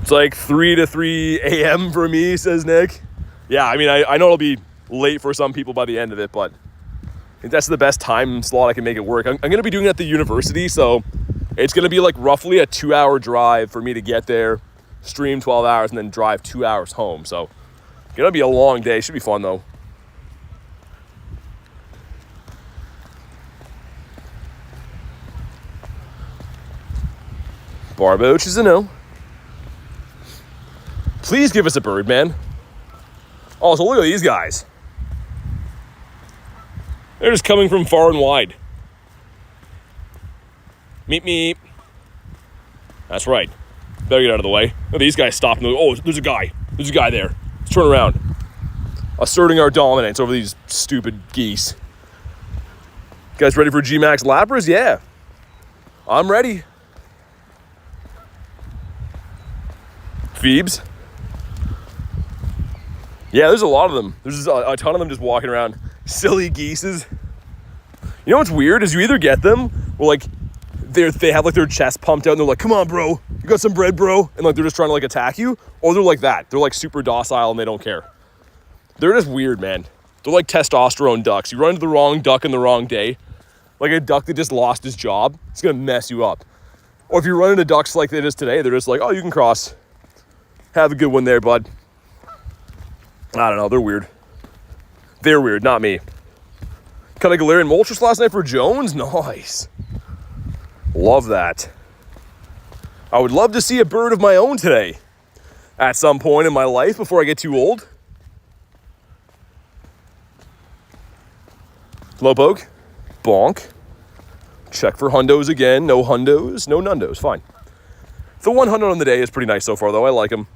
S1: It's like 3 to 3 a.m. for me, says Nick. Yeah, I mean, I know it'll be late for some people by the end of it, but I think that's the best time slot I can make it work. I'm going to be doing it at the university, so it's going to be like roughly a 2-hour drive for me to get there, stream 12 hours, and then drive 2 hours home. So it's going to be a long day. Should be fun, though. Barboach is a no. Please give us a bird, man. Oh, so look at these guys. They're just coming from far and wide. Meep, meep. That's right. Better get out of the way. Oh, these guys stopped. Oh, there's a guy. There's a guy there. Let's turn around. Asserting our dominance over these stupid geese. You guys ready for G-Max Lapras? Yeah. I'm ready. Phoebes. Yeah, there's a lot of them. There's a ton of them just walking around. Silly geeses. You know what's weird is you either get them or like they have like their chest pumped out and they're like, come on, bro. You got some bread, bro? And like they're just trying to like attack you. Or they're like that. They're like super docile and they don't care. They're just weird, man. They're like testosterone ducks. You run into the wrong duck in the wrong day. Like a duck that just lost his job. It's going to mess you up. Or if you run into ducks like it is today, they're just like, oh, you can cross. Have a good one there, bud. I don't know, they're weird. They're weird, not me. Cut a Galarian Moltres last night for Jones? Nice. Love that. I would love to see a bird of my own today. At some point in my life before I get too old. Slowpoke. Bonk. Check for hundos again. No hundos, no nundos. Fine. The one hundo on the day is pretty nice so far, though. I like him.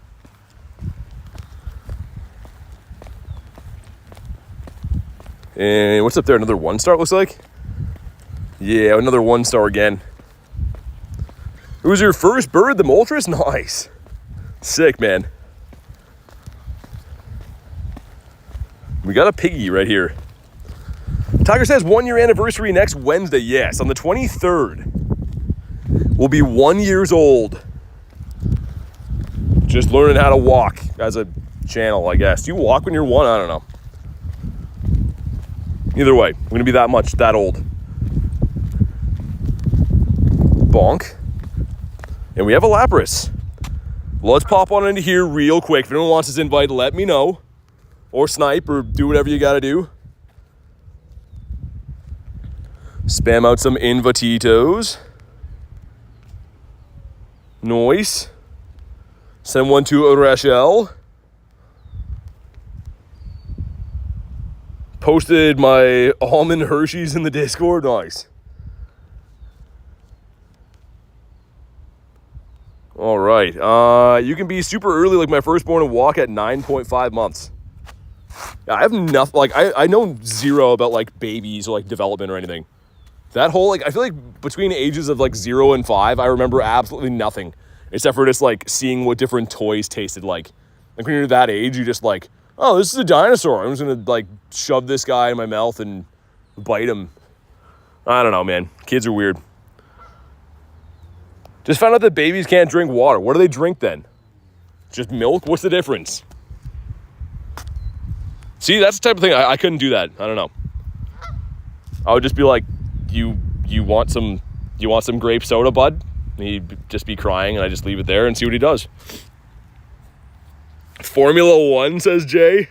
S1: And what's up there? Another 1-star, it looks like? Yeah, another 1-star again. It was your first bird, the Moltres? Nice. Sick, man. We got a piggy right here. Tiger says 1-year anniversary next Wednesday. Yes, on the 23rd. We'll be 1 year old. Just learning how to walk as a channel, I guess. Do you walk when you're 1? I don't know. Either way, we're going to be that old. Bonk. And we have a Lapras. Let's pop on into here real quick. If anyone wants this invite, let me know. Or snipe, or do whatever you got to do. Spam out some invititos. Nice. Send one to Rachel. Posted my almond Hershey's in the Discord. Nice. All right. You can be super early like my firstborn and walk at 9.5 months. I have nothing. Like, I know zero about like babies or like development or anything. That whole, like, I feel like between ages of like 0 and 5, I remember absolutely nothing. Except for just like seeing what different toys tasted like. Like when you're that age, you just like, oh, this is a dinosaur. I'm just going to like shove this guy in my mouth and bite him. I don't know, man. Kids are weird. Just found out that babies can't drink water. What do they drink then? Just milk? What's the difference? See, that's the type of thing. I couldn't do that. I don't know. I would just be like, you want some grape soda, bud? And he'd just be crying, and I just leave it there and see what he does. Formula 1, says Jay.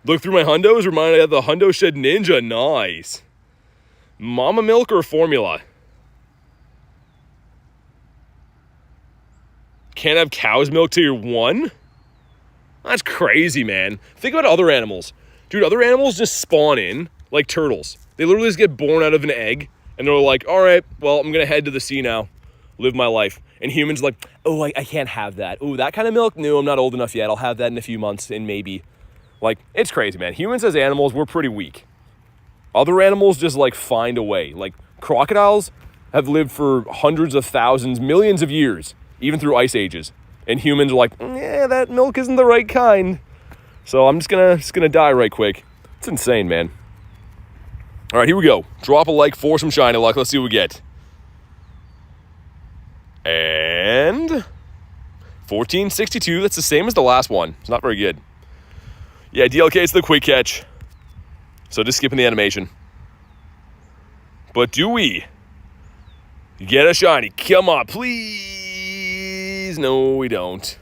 S1: Look through my hundos. Reminded I have the Hundo Shed Ninja. Nice. Mama milk or formula? Can't have cow's milk till you're 1? That's crazy, man. Think about other animals. Dude, other animals just spawn in like turtles. They literally just get born out of an egg. And they're like, all right, well, I'm going to head to the sea now. Live my life. And humans are like, oh, I can't have that. Oh, that kind of milk? No, I'm not old enough yet. I'll have that in a few months and maybe. Like, it's crazy, man. Humans as animals, we're pretty weak. Other animals just, like, find a way. Like, crocodiles have lived for hundreds of thousands, millions of years, even through ice ages. And humans are like, yeah, that milk isn't the right kind. So I'm just gonna die right quick. It's insane, man. All right, here we go. Drop a like for some shiny luck. Let's see what we get. And 1462. That's the same as the last one. It's not very good. Yeah, DLK, it's the quick catch. So just skipping the animation. But do we get a shiny? Come on, please. No, we don't.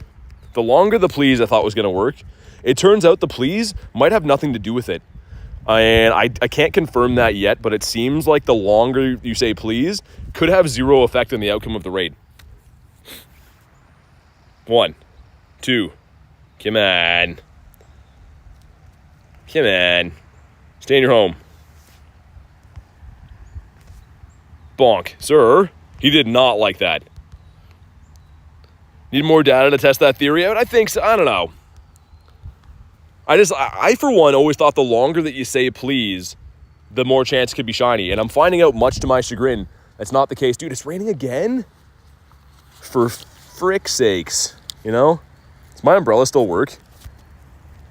S1: The longer the please I thought was going to work. It turns out the please might have nothing to do with it. And I can't confirm that yet, but it seems like the longer you say please could have zero effect on the outcome of the raid. 1, 2. Come on. Come on. Stay in your home. Bonk. Sir, he did not like that. Need more data to test that theory out? I think so. I don't know. I for one, always thought the longer that you say please, the more chance it could be shiny. And I'm finding out, much to my chagrin, that's not the case. Dude, it's raining again? For frick's sakes. You know? Does my umbrella still work?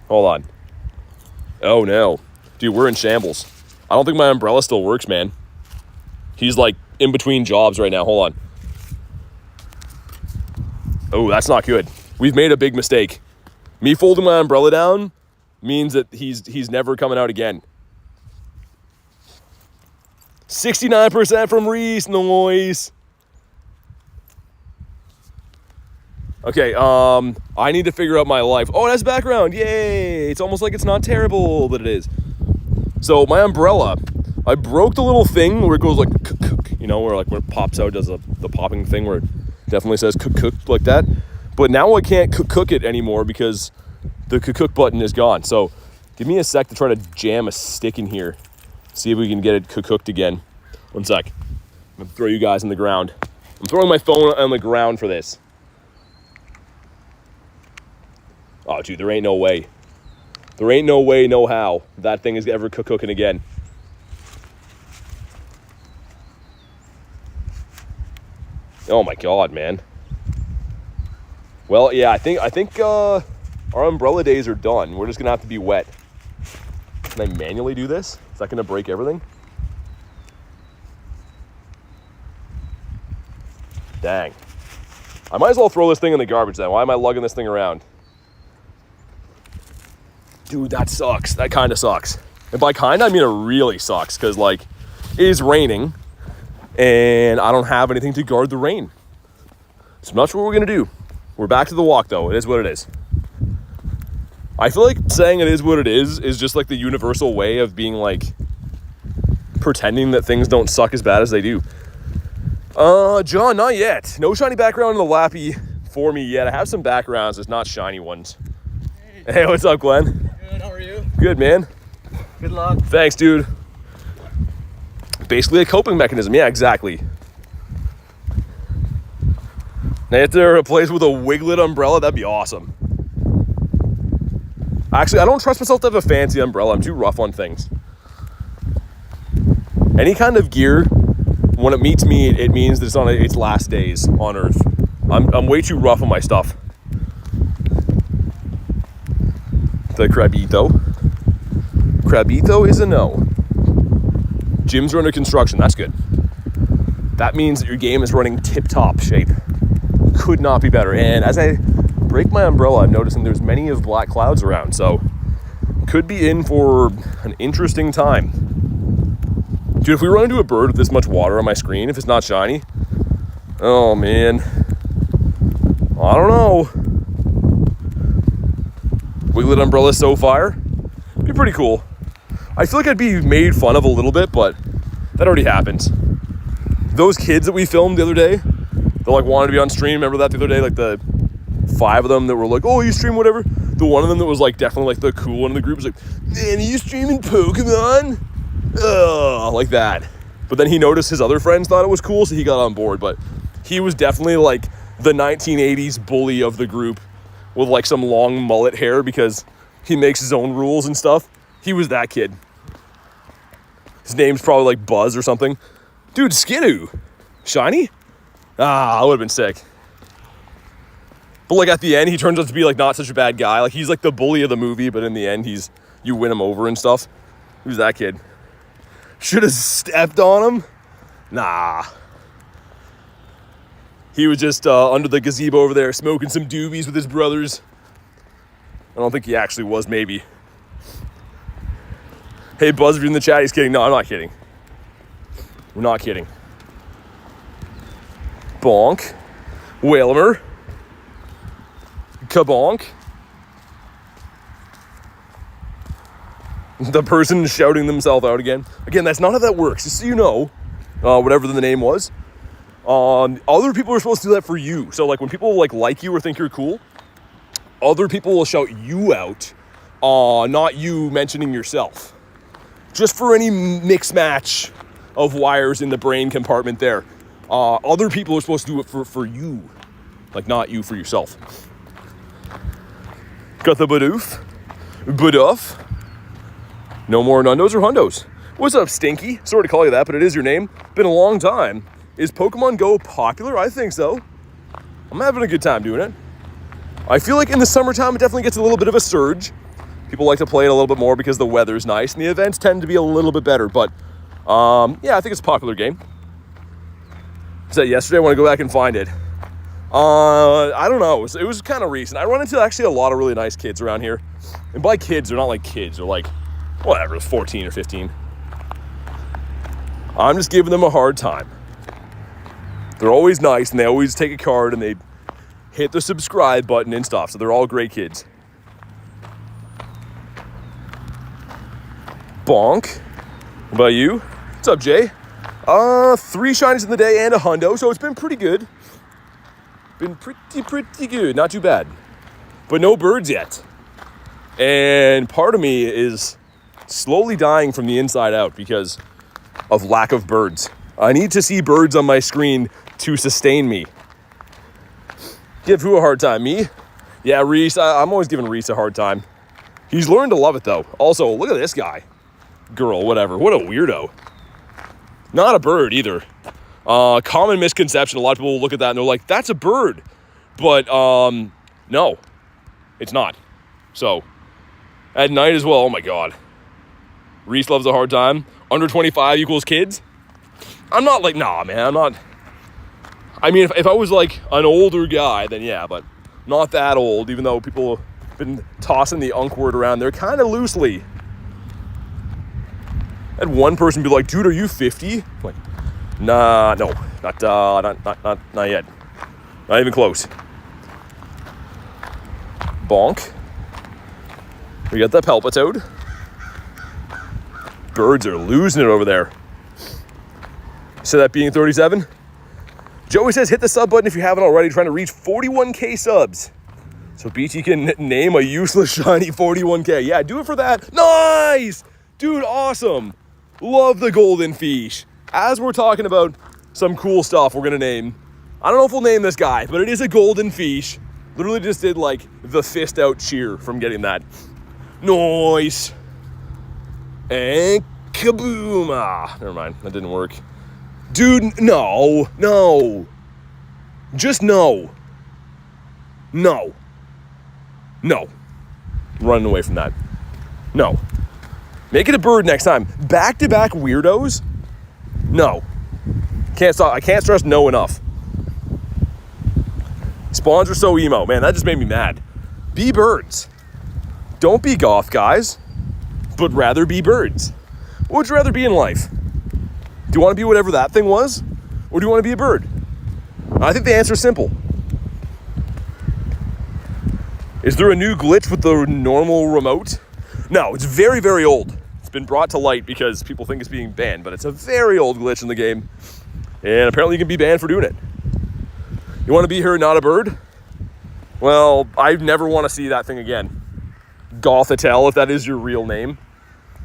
S1: Hold on. Oh, no. Dude, we're in shambles. I don't think my umbrella still works, man. He's, like, in between jobs right now. Hold on. Oh, that's not good. We've made a big mistake. Me folding my umbrella down means that he's never coming out again. 69% from Reese. Noise. Okay, I need to figure out my life. Oh, that's background. Yay. It's almost like it's not terrible, but it is. So my umbrella, I broke the little thing where it goes like cook, you know, where like when it pops out, does the popping thing where it definitely says cook like that. But now I can't cook it anymore because the cook button is gone. So give me a sec to try to jam a stick in here. See if we can get it cooked again. 1 sec. I'm gonna throw you guys on the ground. I'm throwing my phone on the ground for this. Oh, dude, there ain't no way. There ain't no way, no how that thing is ever cooking again. Oh my God, man. Well, yeah, I think our umbrella days are done. We're just gonna have to be wet. Can I manually do this? Is that gonna break everything? Dang. I might as well throw this thing in the garbage then. Why am I lugging this thing around? Dude, that sucks. That kind of sucks. And by kind, I mean it really sucks because, like, it is raining and I don't have anything to guard the rain. So I'm not sure what we're going to do. We're back to the walk, though. It is what it is. I feel like saying it is what it is just like the universal way of being, like, pretending that things don't suck as bad as they do. John, not yet. No shiny background in the Lappy for me yet. I have some backgrounds, just not shiny ones. Hey, what's up, Glenn?
S2: Good, how are you?
S1: Good, man.
S2: Good luck.
S1: Thanks, dude. Basically a coping mechanism. Yeah, exactly. Now, if they're a place with a wiglet umbrella, that'd be awesome. Actually, I don't trust myself to have a fancy umbrella. I'm too rough on things. Any kind of gear, when it meets me, it means that it's on its last days on Earth. I'm way too rough on my stuff. The Crabito. Crabito is a no. Gyms are under construction. That's good. That means that your game is running tip-top shape. Could not be better. And as I break my umbrella, I'm noticing there's many of black clouds around. So could be in for an interesting time. Dude, if we run into a bird with this much water on my screen, if it's not shiny, oh man, I don't know. Wiglet umbrella so far, be pretty cool. I feel like I'd be made fun of a little bit, but that already happens. Those kids that we filmed the other day, they like wanted to be on stream. Remember that the other day, like the 5 of them that were like, "Oh, you stream whatever." The one of them that was like definitely like the cool one in the group was like, "Man, are you streaming Pokemon?" Ugh, like that. But then he noticed his other friends thought it was cool, so he got on board. But he was definitely like the 1980s bully of the group with like some long mullet hair because he makes his own rules and stuff. He was that kid. His name's probably like Buzz or something. Dude, Skidoo. Shiny? Ah, I would have been sick. But like at the end, he turns out to be like not such a bad guy. Like he's like the bully of the movie, but in the end, you win him over and stuff. Who's that kid? Should have stepped on him. Nah. He was just under the gazebo over there smoking some doobies with his brothers. I don't think he actually was, maybe. Hey, Buzz, if you're in the chat, he's kidding. No, I'm not kidding. We're not kidding. Bonk. Whalmer. Kabonk. The person shouting themselves out again. Again, that's not how that works. Just so you know, whatever the name was. Other people are supposed to do that for you. So like when people like you or think you're cool, other people will shout you out, not you mentioning yourself. Just for any mix match of wires in the brain compartment there. Other people are supposed to do it for you. Like not you for yourself. Got the Badoof. Badoof. No more Nundos or Hundos. What's up, Stinky? Sorry to call you that, but it is your name. Been a long time. Is Pokemon Go popular? I think so. I'm having a good time doing it. I feel like in the summertime, it definitely gets a little bit of a surge. People like to play it a little bit more because the weather's nice, and the events tend to be a little bit better. But, yeah, I think it's a popular game. I said yesterday, I want to go back and find it. I don't know. It was kind of recent. I run into actually a lot of really nice kids around here. And by kids, they're not like kids. They're like, whatever, 14 or 15. I'm just giving them a hard time. They're always nice, and they always take a card, and they hit the subscribe button and stuff. So they're all great kids. Bonk. What about you? What's up, Jay? 3 shinies in the day and a hundo, so it's been pretty good. Been pretty good. Not too bad. But no birds yet. And part of me is slowly dying from the inside out because of lack of birds. I need to see birds on my screen to sustain me. Give who a hard time? Me? Yeah, Reese. I'm always giving Reese a hard time. He's learned to love it, though. Also, look at this guy. Girl, whatever. What a weirdo. Not a bird, either. Common misconception. A lot of people will look at that and they're like, that's a bird. But, no. It's not. So, at night as well, oh my god. Reese loves a hard time. Under 25 equals kids? I'm not like, nah, man, I'm not. I mean, if I was like an older guy, then yeah, but not that old, even though people have been tossing the unk word around there kind of loosely. I had one person be like, dude, are you 50? I'm like, nah, no, not yet. Not even close. Bonk. We got the Palpitoad. Birds are losing it over there. So that being 37. Joey says, hit the sub button if you haven't already. Trying to reach 41k subs. So BT can name a useless shiny 41k. Yeah, do it for that. Nice! Dude, awesome. Love the golden fish. As we're talking about some cool stuff we're going to name. I don't know if we'll name this guy, but it is a golden fish. Literally just did like the fist out cheer from getting that. Nice. And kaboom. Ah, never mind. That didn't work. Dude, no. Just no. No. Running away from that. No. Make it a bird next time. Back-to-back weirdos? No. Can't stop. I can't stress no enough. Spawns are so emo. Man, that just made me mad. Be birds. Don't be goth guys, but rather be birds. What would you rather be in life? Do you want to be whatever that thing was? Or do you want to be a bird? I think the answer is simple. Is there a new glitch with the normal remote? No, it's very, very old. It's been brought to light because people think it's being banned, but it's a very old glitch in the game. And apparently you can be banned for doing it. You want to be here, not a bird? Well, I never want to see that thing again. Gothatel, if that is your real name.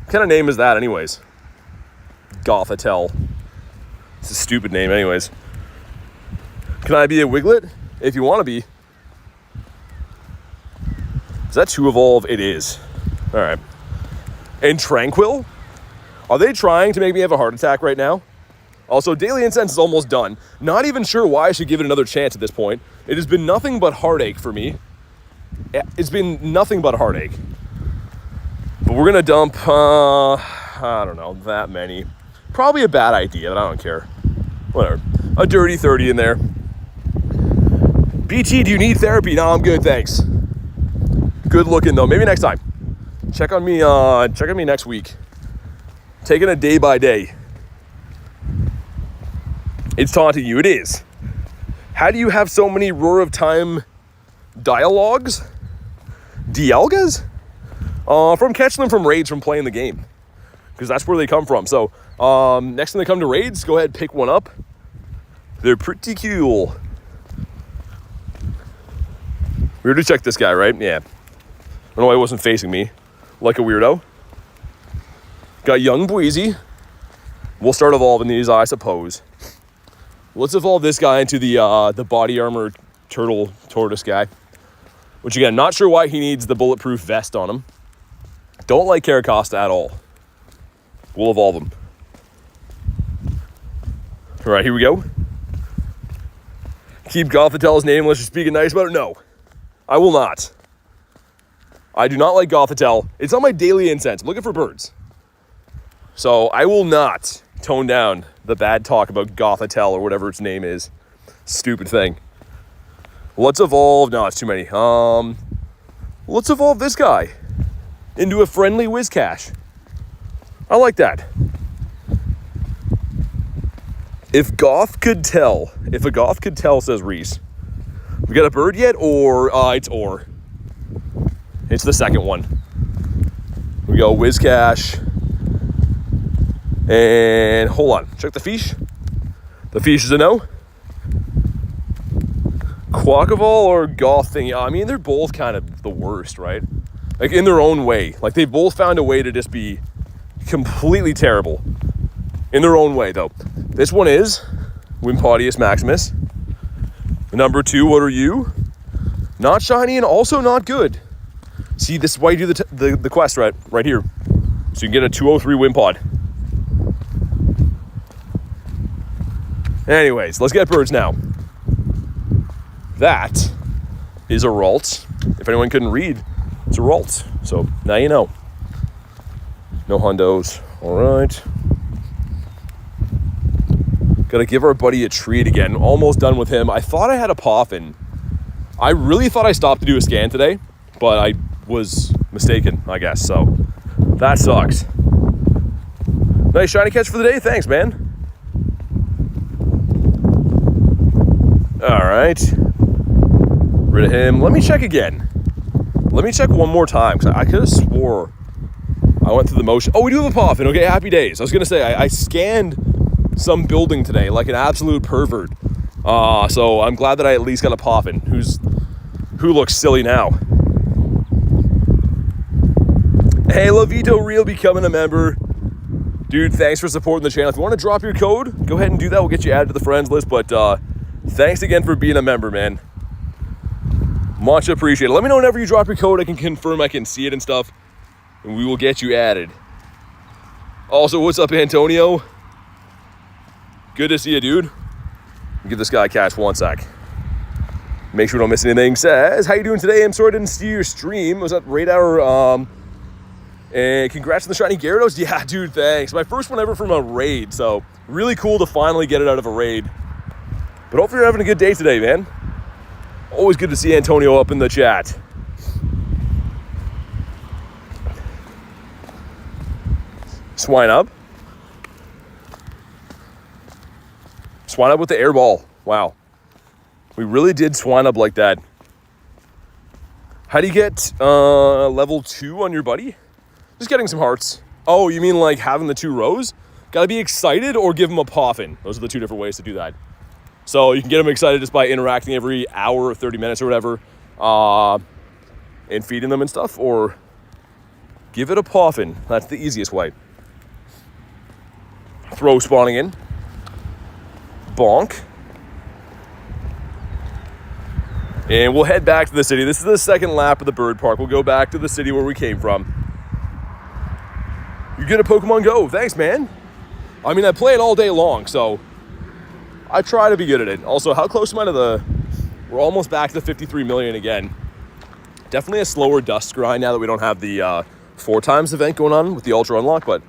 S1: What kind of name is that anyways? Gothatel. It's a stupid name anyways. Can I be a Wiglet? If you want to be. Is that 2 evolve? It is. Alright. And Tranquil? Are they trying to make me have a heart attack right now? Also, Daily Incense is almost done. Not even sure why I should give it another chance at this point. It has been nothing but heartache for me. It's been nothing but heartache. But we're going to dump, I don't know, that many. Probably a bad idea, but I don't care. Whatever. A dirty 30 in there. BT, do you need therapy? No, I'm good, thanks. Good looking though. Maybe next time. Check on me next week. Taking a day by day. It's taunting you. It is. How do you have so many Roar of Time dialogues? Dialgas? From catching them from raids from playing the game. Because that's where they come from. So, next time they come to raids, go ahead and pick one up. They're pretty cool. We already checked this guy, right? Yeah. I don't know why he wasn't facing me. Like a weirdo. Got young Bweezy. We'll start evolving these, I suppose. Let's evolve this guy into the body armor turtle tortoise guy. Which again, not sure why he needs the bulletproof vest on him. Don't like Caracosta at all. We'll evolve him. All right, here we go. Keep Gothitel's name unless you're speaking nice about it. No, I will not. I do not like Gothitelle. It's on my daily incense. I'm looking for birds. So I will not tone down the bad talk about Gothitelle or whatever its name is. Stupid thing. Let's evolve. No, it's too many. Let's evolve this guy into a friendly Whiscash. I like that. If a goth could tell, says Reese. We got a bird yet? Or, it's Or. It's the second one. We go Whiscash. And hold on, check the fish. The fish is a no. Quackavol or Goth thing, I mean, they're both kind of the worst, right? Like, in their own way. Like, they've both found a way to just be completely terrible. In their own way, though. This one is Wimpodius Maximus. Number 2, what are you? Not shiny and also not good. See, this is why you do the quest right here. So you can get a 203 Wimpod. Anyways, let's get birds now. That is a Ralt. If anyone couldn't read, it's a Ralt. So now you know. No hundos. All right. Gotta give our buddy a treat again. Almost done with him. I thought I had a Poffin. I really thought I stopped to do a scan today, but I was mistaken, I guess. So that sucks. Nice shiny catch for the day. Thanks, man. All right. Rid of him. Let me check again. Let me check one more time, because I could have swore I went through the motion. Oh, we do have a Poffin. Okay, happy days. I was going to say, I scanned some building today like an absolute pervert. So I'm glad that I at least got a Poffin who looks silly now. Hey, Lovito Real becoming a member. Dude, thanks for supporting the channel. If you want to drop your code, go ahead and do that. We'll get you added to the friends list. But thanks again for being a member, man. Much appreciated. Let me know whenever you drop your code. I can confirm I can see it and stuff. And we will get you added. Also, what's up, Antonio? Good to see you, dude. Give this guy a catch one sec. Make sure we don't miss anything. Says, how you doing today? I'm sorry I didn't see your stream. Was that raid hour? And congrats on the shiny Gyarados. Yeah, dude, thanks. My first one ever from a raid. So really cool to finally get it out of a raid. But hopefully you're having a good day today, man. Always good to see Antonio up in the chat. Swine up. Swine up with the air ball. Wow. We really did swine up like that. How do you get level 2 on your buddy? Just getting some hearts. Oh, you mean like having the 2 rows? Gotta be excited or give him a Poffin. Those are the 2 different ways to do that. So you can get them excited just by interacting every hour or 30 minutes or whatever. And feeding them and stuff. Or give it a Poffin. That's the easiest way. Throw spawning in. Bonk. And we'll head back to the city. This is the second lap of the bird park. We'll go back to the city where we came from. You're good at Pokemon Go. Thanks, man. I mean, I play it all day long, so I try to be good at it. Also, how close am I to the... We're almost back to 53 million again. Definitely a slower dust grind now that we don't have the 4 times event going on with the Ultra Unlock, but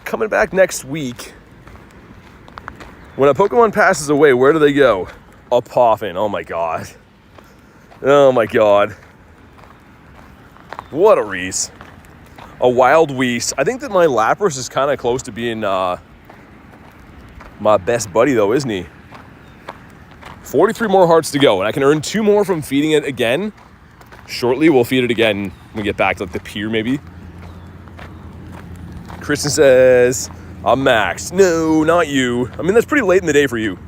S1: coming back next week, when a Pokemon passes away, where do they go? A Poffin. Oh my god. Oh my god. What a Reese. A Wild Wease. I think that my Lapras is kind of close to being my best buddy though, isn't he? 43 more hearts to go, and I can earn 2 more from feeding it again. Shortly, we'll feed it again when we get back to like the pier maybe. Kristen says, I'm Max. No, not you. I mean, that's pretty late in the day for you.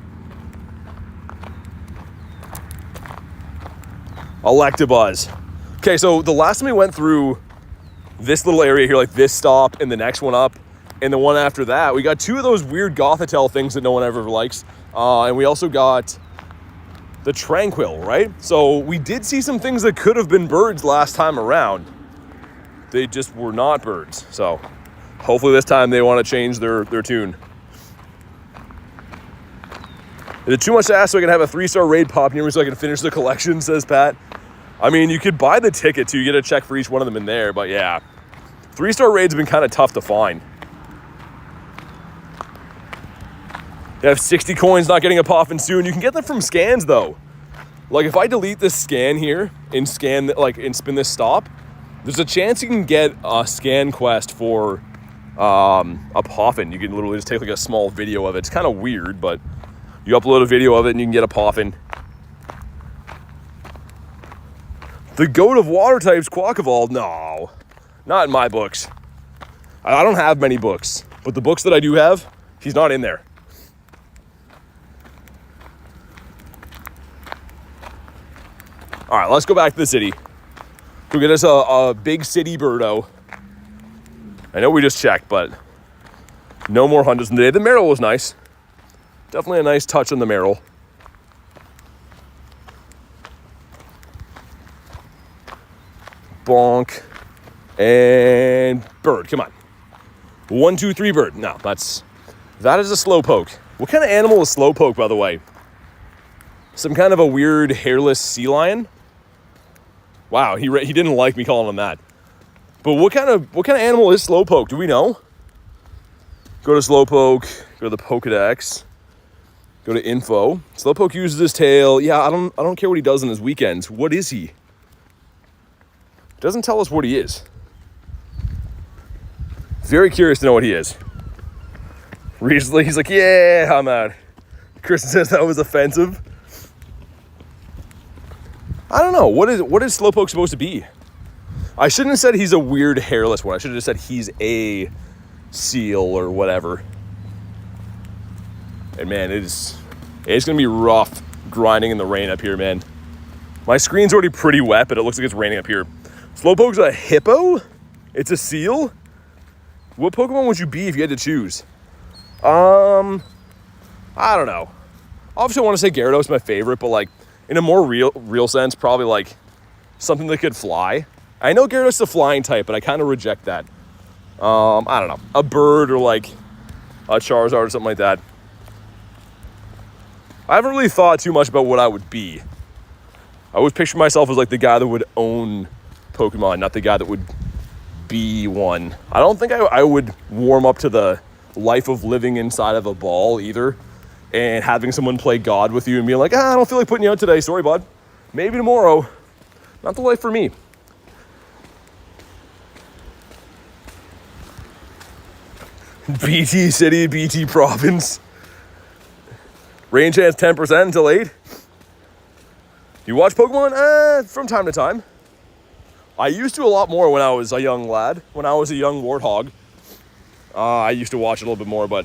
S1: Electabuzz. Okay, so the last time we went through this little area here, like this stop and the next one up and the one after that, we got 2 of those weird Gothitelle things that no one ever likes. And we also got the Tranquil, right? So we did see some things that could have been birds last time around. They just were not birds. So hopefully this time they want to change their tune. Is it too much to ask so I can have a 3-star raid pop near me so I can finish the collection, says Pat? I mean, you could buy the ticket too. You get a check for each one of them in there, but yeah. 3-star raids have been kind of tough to find. They have 60 coins, not getting a Poffin soon. You can get them from scans though. Like if I delete this scan here and scan, like, and spin this stop, there's a chance you can get a scan quest for a Poffin. You can literally just take like a small video of it. It's kind of weird, but you upload a video of it and you can get a Poffin. The goat of water types, Quackavold. No, not in my books. I don't have many books, but the books that I do have, he's not in there. All right, let's go back to the city. Go get us a big city birdo. I know we just checked, but no more hunters in the day. The Marill was nice. Definitely a nice touch on the Marill. Bonk. And bird, come on. 1, 2, 3 bird. No, that is a Slowpoke. What kind of animal is Slowpoke, by the way? Some kind of a weird hairless sea lion? Wow, he didn't like me calling him that. But what kind of animal is Slowpoke? Do we know? Go to Slowpoke, go to the Pokedex, go to info. Slowpoke uses his tail. Yeah, I don't care what he does on his weekends. What is he? Doesn't tell us what he is. Very curious to know what he is. Recently, he's like, yeah, I'm out. Kristen says that was offensive. I don't know. What is Slowpoke supposed to be? I shouldn't have said he's a weird hairless one. I should have just said he's a seal or whatever. And man, it's gonna be rough grinding in the rain up here, man. My screen's already pretty wet, but it looks like it's raining up here. Slowpoke's a hippo? It's a seal? What Pokemon would you be if you had to choose? I don't know. Obviously, I want to say Gyarados is my favorite, but like in a more real sense, probably like something that could fly. I know Gyarados is a flying type, but I kind of reject that. I don't know. A bird or like a Charizard or something like that. I haven't really thought too much about what I would be. I always picture myself as like the guy that would own Pokemon, not the guy that would be one. I don't think I would warm up to the life of living inside of a ball either, and having someone play God with you and being like, I don't feel like putting you out today. Sorry, bud. Maybe tomorrow. Not the life for me. BT City, BT Province. Rain chance 10% until 8. You watch Pokemon? From time to time. I used to a lot more when I was a young lad. When I was a young warthog. I used to watch a little bit more, but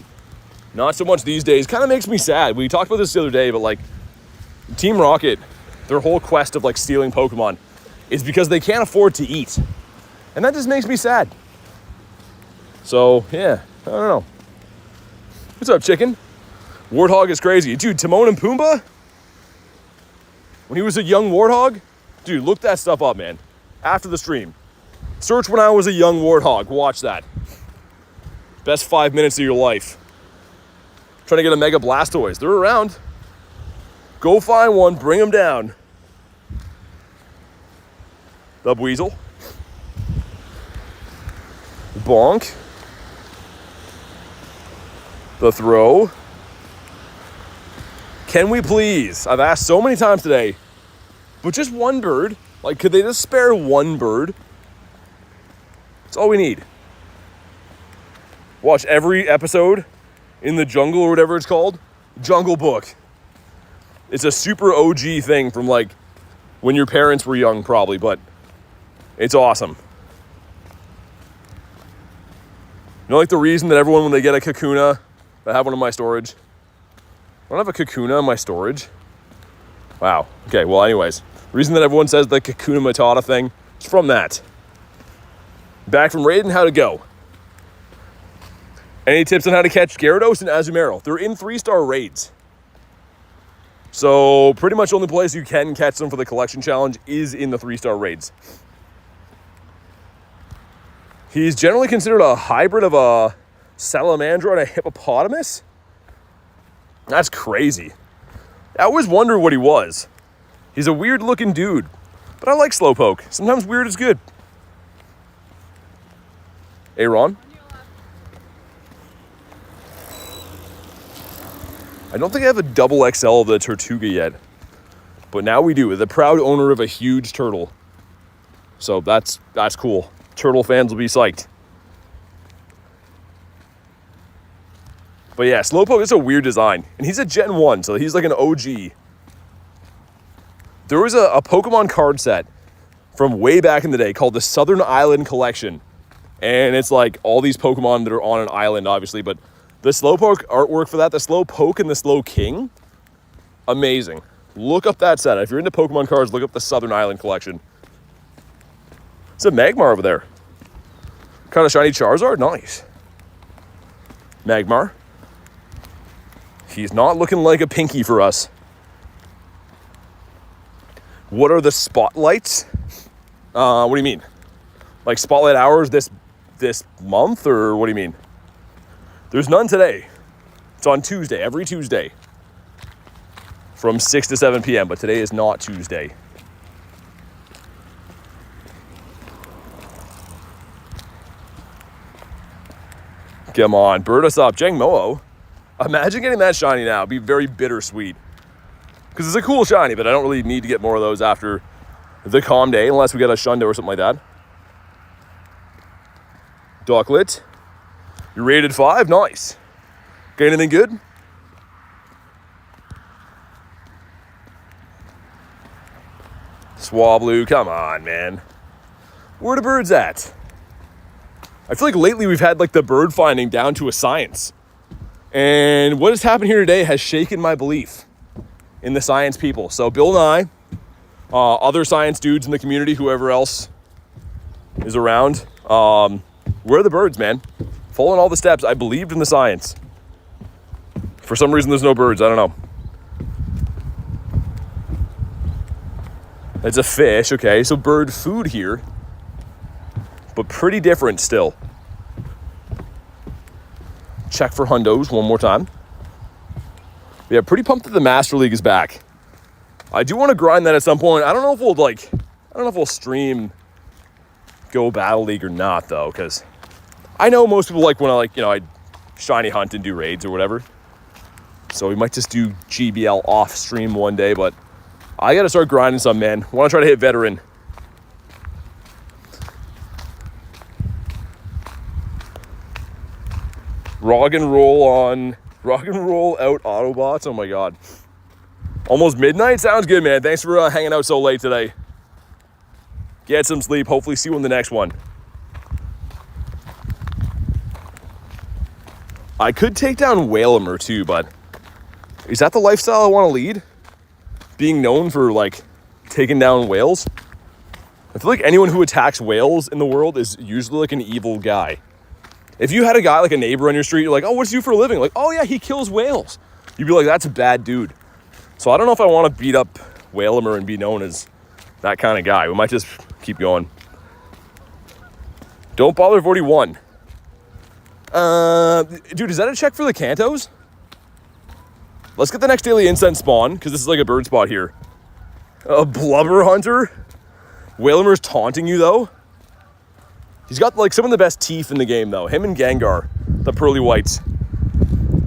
S1: not so much these days. Kind of makes me sad. We talked about this the other day, but like Team Rocket, their whole quest of like stealing Pokemon is because they can't afford to eat. And that just makes me sad. So, yeah, I don't know. What's up, chicken? Warthog is crazy. Dude, Timon and Pumbaa? When he was a young warthog? Dude, look that stuff up, man. After the stream. Search when I was a young warthog. Watch that. Best 5 minutes of your life. Trying to get a Mega Blastoise. They're around. Go find one, bring them down. The Weasel. Bonk. The throw. Can we please? I've asked so many times today, but just one bird. Like, could they just spare one bird? That's all we need. Watch every episode in the jungle or whatever it's called. Jungle Book. It's a super OG thing from like when your parents were young probably, but it's awesome. You know, like the reason that everyone, when they get a Kakuna, I have one in my storage. I don't have a Kakuna in my storage. Wow. Okay, well anyways. The reason that everyone says the Kakuna Matata thing is from that. Back from Raiden, how to go. Any tips on how to catch Gyarados and Azumarill? They're in 3-star raids. So pretty much the only place you can catch them for the collection challenge is in the 3-star raids. He's generally considered a hybrid of a salamander and a hippopotamus. That's crazy. I always wondered what he was. He's a weird looking dude, but I like Slowpoke. Sometimes weird is good. Hey, Ron. I don't think I have a double XL of the Tortuga yet, but now we do. The proud owner of a huge turtle. So that's cool. Turtle fans will be psyched. But yeah, Slowpoke is a weird design. And he's a Gen 1, so he's like an OG. There was a Pokemon card set from way back in the day called the Southern Island Collection. And it's like all these Pokemon that are on an island, obviously. But the Slowpoke artwork for that, the Slowpoke and the Slowking, amazing. Look up that set. If you're into Pokemon cards, look up the Southern Island Collection. It's a Magmar over there. Kind of shiny Charizard, nice. Magmar. He's not looking like a pinky for us. What are the spotlights? What do you mean? Like spotlight hours this month, or what do you mean? There's none today. It's on Tuesday, every Tuesday. From 6 to 7 p.m., but today is not Tuesday. Come on, bird us up. Jangmo-o. Imagine getting that shiny now. It'd be very bittersweet. Because it's a cool shiny, but I don't really need to get more of those after the calm day, unless we get a Shundo or something like that. Ducklet. You're rated 5? Nice. Got anything good? Swablu, come on, man. Where are the birds at? I feel like lately we've had like the bird finding down to a science. And what has happened here today has shaken my belief in the science people. So Bill and I, other science dudes in the community, whoever else is around, where are the birds, man? Following all the steps, I believed in the science. For some reason, there's no birds. I don't know. It's a fish, okay. So bird food here, but pretty different still. Check for hundos one more time. Yeah, pretty pumped that the Master League is back. I do want to grind that at some point. I don't know if we'll stream Go Battle League or not though, because I know most people like when I shiny hunt and do raids or whatever. So we might just do GBL off stream one day, but I gotta start grinding some, man. I want to try to hit veteran. Rock and roll out Autobots. Oh my god. Almost midnight? Sounds good, man. Thanks for hanging out so late today. Get some sleep. Hopefully see you in the next one. I could take down Whalmer too, but is that the lifestyle I want to lead? Being known for like taking down whales? I feel like anyone who attacks whales in the world is usually like an evil guy. If you had a guy, like a neighbor on your street, you're like, oh, what does he do for a living? Like, oh yeah, he kills whales. You'd be like, that's a bad dude. So I don't know if I want to beat up Whalmer and be known as that kind of guy. We might just keep going. Don't bother 41. Dude, is that a check for the Kantos? Let's get the next daily incense spawn, because this is like a bird spot here. A Blubber Hunter? Whalmer's taunting you, though. He's got like some of the best teeth in the game, though. Him and Gengar, the pearly whites.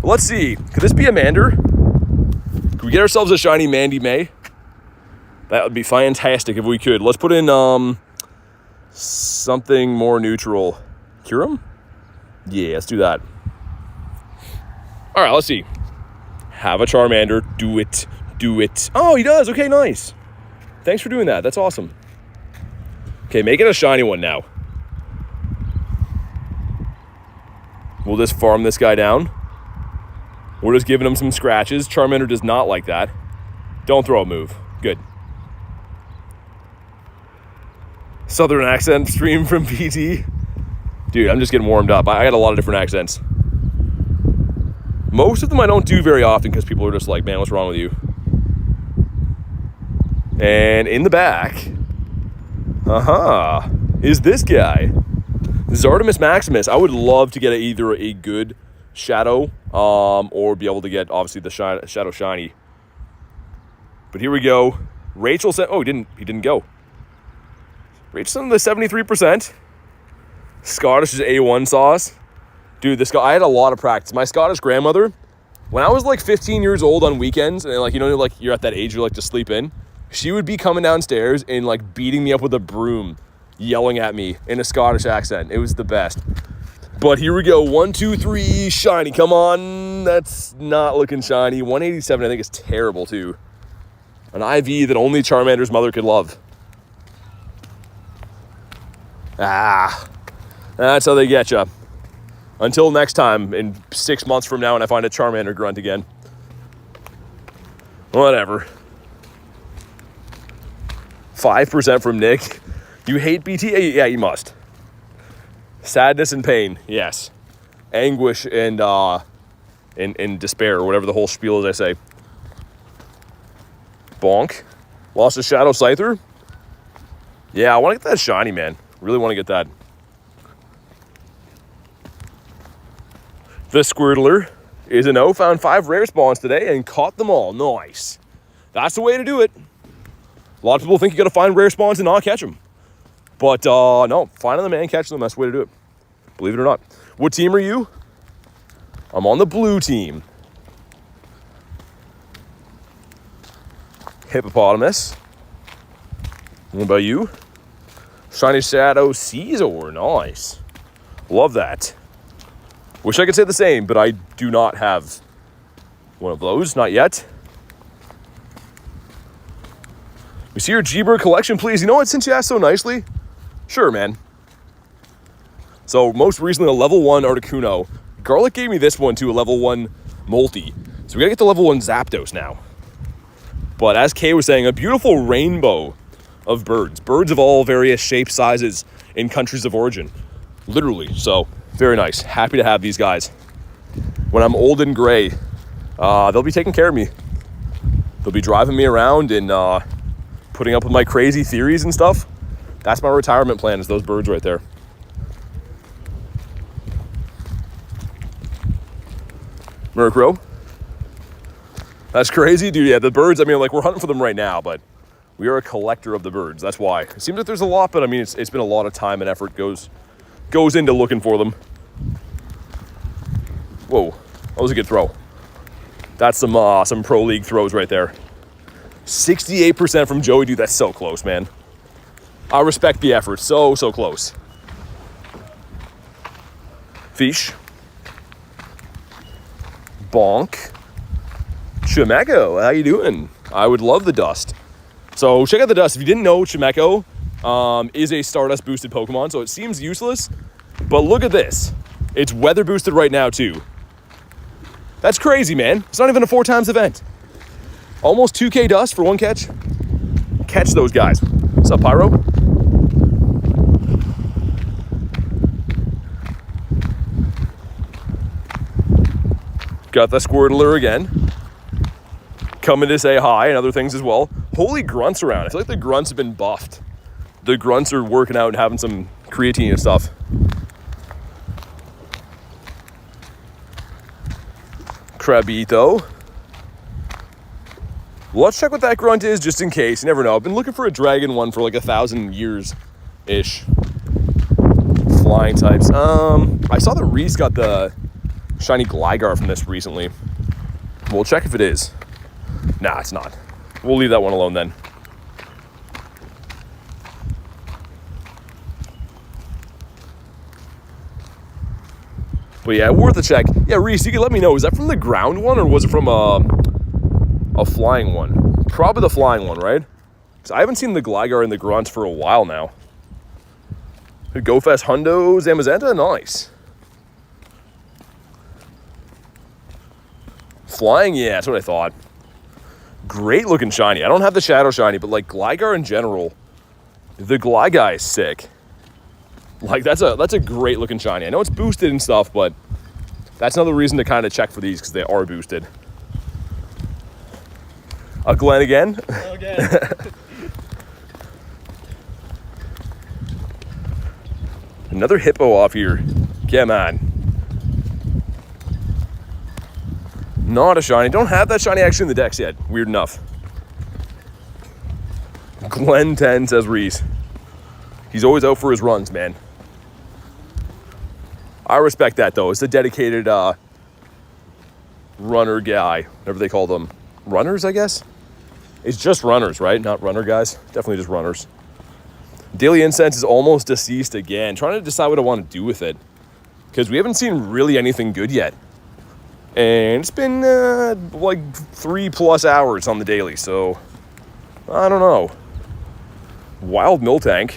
S1: Well, let's see. Could this be a Mander? Could we get ourselves a shiny Mandy May? That would be fantastic if we could. Let's put in something more neutral. Kyurem? Yeah, let's do that. All right, let's see. Have a Charmander. Do it. Do it. Oh, he does. Okay, nice. Thanks for doing that. That's awesome. Okay, make it a shiny one now. We'll just farm this guy down. We're just giving him some scratches. Charmander does not like that. Don't throw a move. Good. Southern accent stream from PT. Dude, I'm just getting warmed up. I got a lot of different accents. Most of them I don't do very often because people are just like, man, what's wrong with you? And in the back, is this guy. Zardomus Maximus. I would love to get either a good Shadow or be able to get, obviously, the Shadow Shiny. But here we go. Rachel said, oh, he didn't go. Rachel sent the 73%. Scottish is A1 sauce. Dude, I had a lot of practice. My Scottish grandmother, when I was like 15 years old on weekends, and like, you know, like you're at that age you like to sleep in, she would be coming downstairs and like beating me up with a broom, yelling at me in a Scottish accent. It was the best. But here we go. 1, 2, 3, shiny. Come on. That's not looking shiny. 187, I think, is terrible too. An IV that only Charmander's mother could love. That's how they get you. Until next time, in 6 months from now, when I find a Charmander grunt again. Whatever. 5% from Nick. You hate BT? Yeah, you must. Sadness and pain, yes. Anguish and despair, or whatever the whole spiel is I say. Bonk. Lost a Shadow Scyther? Yeah, I want to get that shiny, man. Really want to get that. The Squirtler is an O. Found 5 rare spawns today and caught them all. Nice. That's the way to do it. A lot of people think you got to find rare spawns and not catch them. But no, finding them and catching them, that's the way to do it. Believe it or not. What team are you? I'm on the blue team. Hippopotamus. What about you? Shiny Shadow Caesar. Nice. Love that. Wish I could say the same, but I do not have one of those. Not yet. We see your G-Bird collection, please. You know what? Since you asked so nicely, sure, man. So most recently, a level 1 Articuno. Garlic gave me this one too, a level 1 Molty. So we gotta get the level 1 Zapdos now. But as Kay was saying, a beautiful rainbow of birds. Birds of all various shapes, sizes, in countries of origin. Literally. So very nice. Happy to have these guys. When I'm old and gray, they'll be taking care of me. They'll be driving me around and putting up with my crazy theories and stuff. That's my retirement plan, is those birds right there. Murkrow. That's crazy, dude. Yeah, the birds, I mean, like, we're hunting for them right now, but we are a collector of the birds. That's why. It seems like there's a lot, but I mean, it's been a lot of time and effort goes into looking for them. Whoa, that was a good throw. That's some pro league throws right there. 68% from Joey, dude. That's so close, man. I respect the effort. So close. Fish. Bonk. Chimecho, how you doing? I would love the dust. So check out the dust. If you didn't know, Chimecho is a Stardust boosted Pokemon, so it seems useless. But look at this. It's weather boosted right now too. That's crazy, man. It's not even a 4 times event. Almost 2K dust for one catch. Catch those guys. What's up, Pyro? Got the Squirtler again. Coming to say hi and other things as well. Holy grunts around. I feel like the grunts have been buffed. The grunts are working out and having some creatine and stuff. Crabito. Let's check what that grunt is just in case. You never know. I've been looking for a dragon one for like 1,000 years-ish. Flying types. I saw that Reese got the shiny Gligar from this recently. We'll check if it is. Nah, it's not. We'll leave that one alone then. But yeah, worth a check. Yeah, Reese, you can let me know. Is that from the ground one or was it from a flying one? Probably the flying one, right? Because I haven't seen the Gligar and the Grunt for a while now. GoFest Hundo Zamazenta, nice. Flying, yeah, that's what I thought. Great looking shiny. I don't have the Shadow Shiny, but like Gligar in general, the Gligar is sick. Like that's a great looking shiny. I know it's boosted and stuff, but that's another reason to kind of check for these because they are boosted. Glenn again.
S2: Again.
S1: Another hippo off here. Come on. Not a shiny. Don't have that shiny actually in the decks yet. Weird enough. Glenn 10 says Reese. He's always out for his runs, man. I respect that though. It's a dedicated runner guy. Whatever they call them. Runners, I guess? It's just runners, right? Not runner guys. Definitely just runners. Daily Incense is almost deceased again. Trying to decide what I want to do with it. Because we haven't seen really anything good yet. And it's been like 3+ hours on the daily. So, I don't know. Wild Miltank.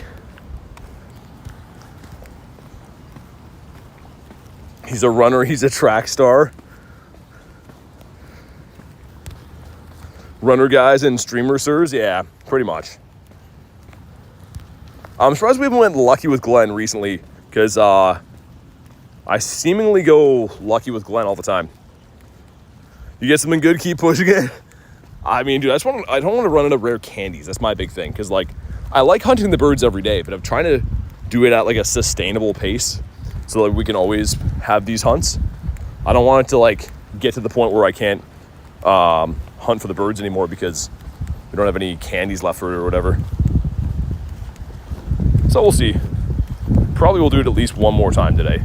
S1: He's a runner. He's a track star. Runner guys and streamer sirs. Yeah, pretty much. I'm surprised we haven't went lucky with Glenn recently, because I seemingly go lucky with Glenn all the time. You get something good, keep pushing it. I mean, dude, I don't want to run out of rare candies. That's my big thing, because like I like hunting the birds every day, but I'm trying to do it at like a sustainable pace so that we can always have these hunts. I don't want it to like get to the point where I can't hunt for the birds anymore because we don't have any candies left for it or whatever. So we'll see. Probably we'll do it at least one more time today.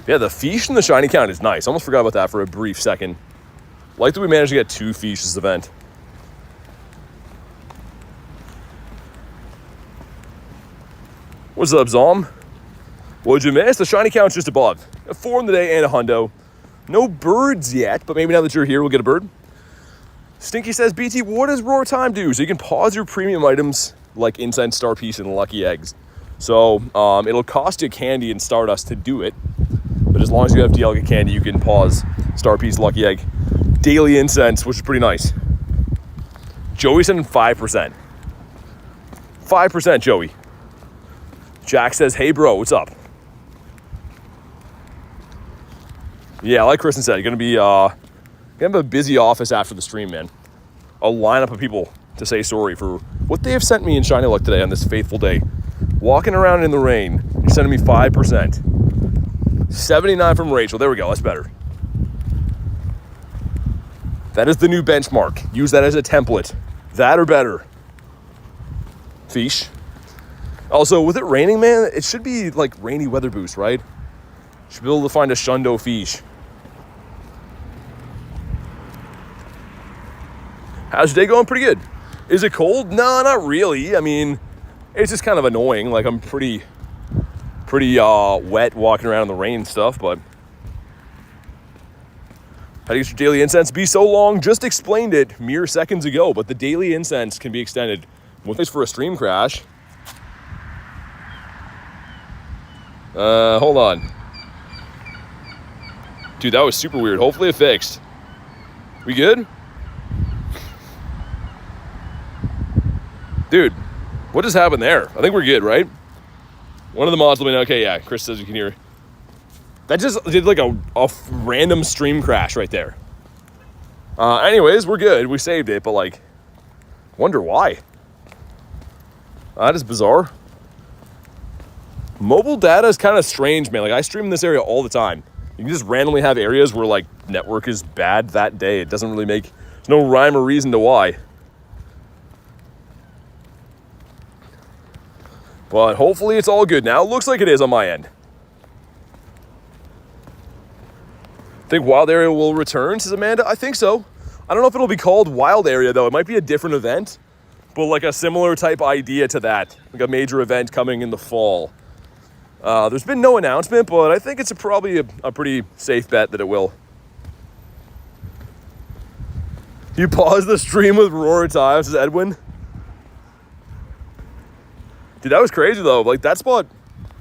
S1: Yeah, the Fish and the shiny count is nice. Almost forgot about that for a brief second. Like that we managed to get 2 Fish this event. What's up, Zom? What'd you miss? The shiny count's just above. 4 in the day and a hundo. No birds yet, but maybe now that you're here, we'll get a bird. Stinky says, BT, what does Roar Time do? So you can pause your premium items like Incense, Star Piece, and Lucky Eggs. So it'll cost you candy and Stardust to do it. But as long as you have Dialga candy, you can pause Star Piece, Lucky Egg. Daily Incense, which is pretty nice. Joey sending 5%. 5%, Joey. Jack says, hey, bro, what's up? Yeah, like Kristen said, you're going to be gonna have a busy office after the stream, man. A lineup of people to say sorry for what they have sent me in Shiny Luck today on this faithful day. Walking around in the rain, you're sending me 5%. 79 from Rachel. There we go. That's better. That is the new benchmark. Use that as a template. That or better. Fish. Also, with it raining, man, it should be like rainy weather boost, right? Should be able to find a Shundo Fish. How's your day going? Pretty good. Is it cold? No, not really. I mean, it's just kind of annoying. Like, I'm pretty wet walking around in the rain and stuff, but how do you get your daily incense be so long? Just explained it mere seconds ago, but the daily incense can be extended with this for a stream crash. Hold on. Dude, that was super weird. Hopefully it fixed. We good? Dude, what just happened there? I think we're good, right? One of the mods let me know. Okay, yeah, Chris says you can hear. That just did like a random stream crash right there. Anyways, we're good. We saved it, but like, wonder why. That is bizarre. Mobile data is kind of strange, man. Like, I stream in this area all the time. You can just randomly have areas where, like, network is bad that day. It doesn't really make... There's no rhyme or reason to why. But hopefully it's all good now. Looks like it is on my end. Think Wild Area will return, says Amanda. I think so. I don't know if it'll be called Wild Area, though. It might be a different event, but like a similar type idea to that. Like a major event coming in the fall. There's been no announcement, but I think it's probably a pretty safe bet that it will. You pause the stream with Roar Times, says Edwin. Dude, that was crazy, though. Like, that spot,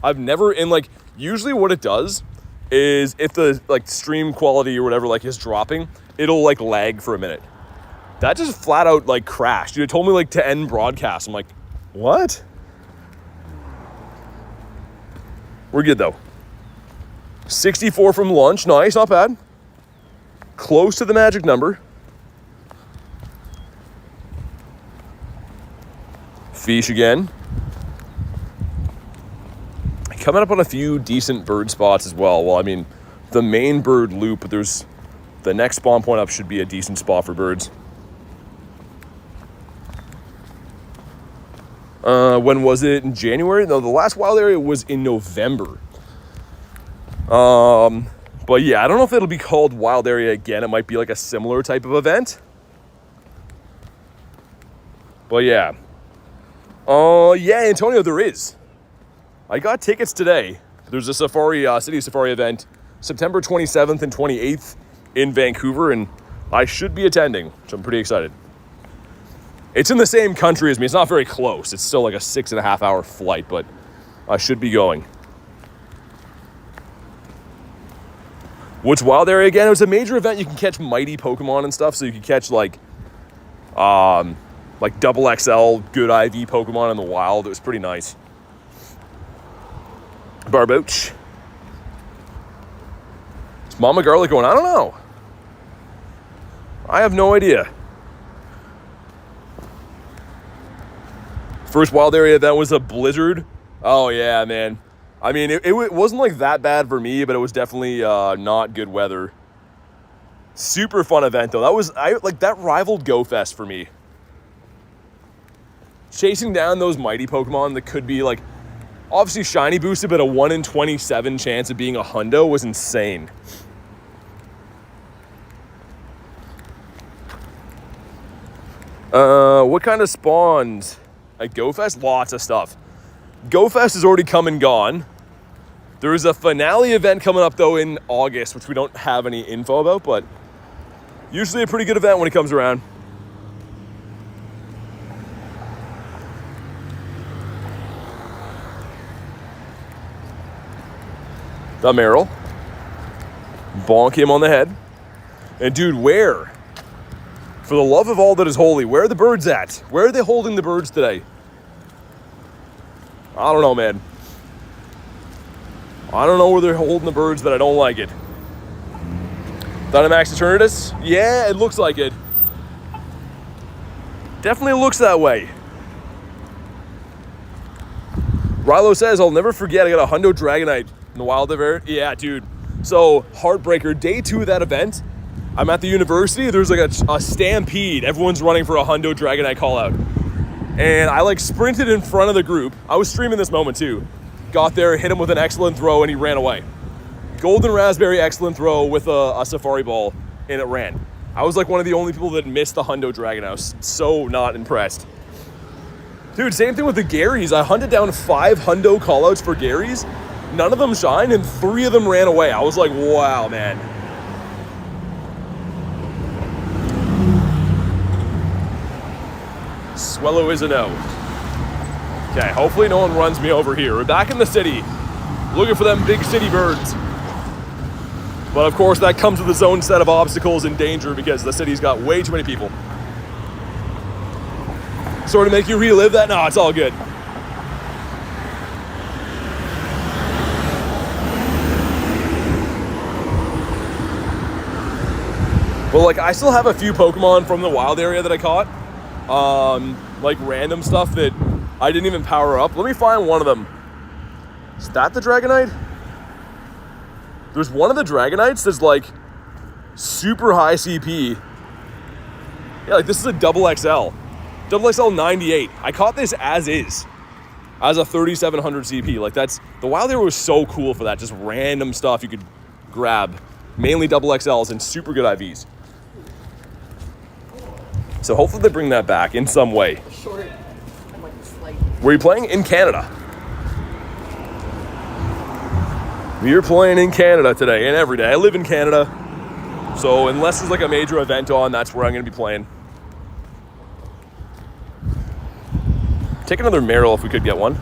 S1: I've never... And, like, usually what it does is if the, like, stream quality or whatever, like, is dropping, it'll, like, lag for a minute. That just flat out, like, crashed. Dude, it told me, like, to end broadcast. I'm like, what? We're good, though. 64 from lunch. Nice, not bad. Close to the magic number. Fish again. Coming up on a few decent bird spots as well. Well, I mean, the main bird loop, but there's... The next spawn point up should be a decent spot for birds. When was it? In January? No, the last wild area was in November. But yeah, I don't know if it'll be called Wild Area again. It might be like a similar type of event. But yeah. Yeah, Antonio, there is. I got tickets today. There's a Safari, City Safari event, September 27th and 28th in Vancouver, and I should be attending, which I'm pretty excited. It's in the same country as me. It's not very close. It's still like a 6.5 hour flight, but I should be going. What's Wild Area again? It was a major event. You can catch mighty Pokemon and stuff, so you can catch like double XL good IV Pokemon in the wild. It was pretty nice. Barbouch. Is Mama Garlic going? I don't know. I have no idea. First Wild Area event was a blizzard. Oh, yeah, man. I mean, it wasn't like that bad for me, but it was definitely not good weather. Super fun event, though. That rivaled Go Fest for me. Chasing down those mighty Pokemon that could be like, obviously shiny boosted, but a 1 in 27 chance of being a hundo was insane. What kind of spawns at Go Fest? Lots of stuff. Go Fest is already come and gone. There is a finale event coming up, though, in August, which we don't have any info about, but usually a pretty good event when it comes around. The Merrill. Bonk him on the head. And dude, where? For the love of all that is holy, where are the birds at? Where are they holding the birds today? I don't know, man. I don't know where they're holding the birds, but I don't like it. Dynamax Eternatus? Yeah, it looks like it. Definitely looks that way. Rilo says, I'll never forget I got a Hundo Dragonite in the wild area. Yeah, dude. So, Heartbreaker, day 2 of that event, I'm at the university. There's like a stampede. Everyone's running for a Hundo Dragonite call-out. And I like sprinted in front of the group. I was streaming this moment too. Got there, hit him with an excellent throw, and he ran away. Golden Raspberry excellent throw with a Safari Ball, and it ran. I was like one of the only people that missed the Hundo Dragon. I was so not impressed. Dude, same thing with the Garys. I hunted down 5 Hundo callouts for Garys. None of them shined, and 3 of them ran away. I was like, wow, man. Swellow is a no. Okay, hopefully no one runs me over here. We're back in the city, looking for them big city birds. But of course, that comes with its own set of obstacles and danger because the city's got way too many people. Sorry to make you relive that? No, it's all good. But like, I still have a few Pokemon from the wild area that I caught. Like random stuff that I didn't even power up. Let me find one of them. Is that the Dragonite? There's one of the Dragonites that's like super high CP. Yeah, like this is a double XL. Double XL 98. I caught this as is. As a 3700 CP. Like that's, the wild area was so cool for that. Just random stuff you could grab. Mainly double XLs and super good IVs. So hopefully they bring that back in some way. Where are you playing? In Canada. We're playing in Canada today and every day. I live in Canada. So unless there's like a major event on, that's where I'm going to be playing. Take another Marill if we could get one.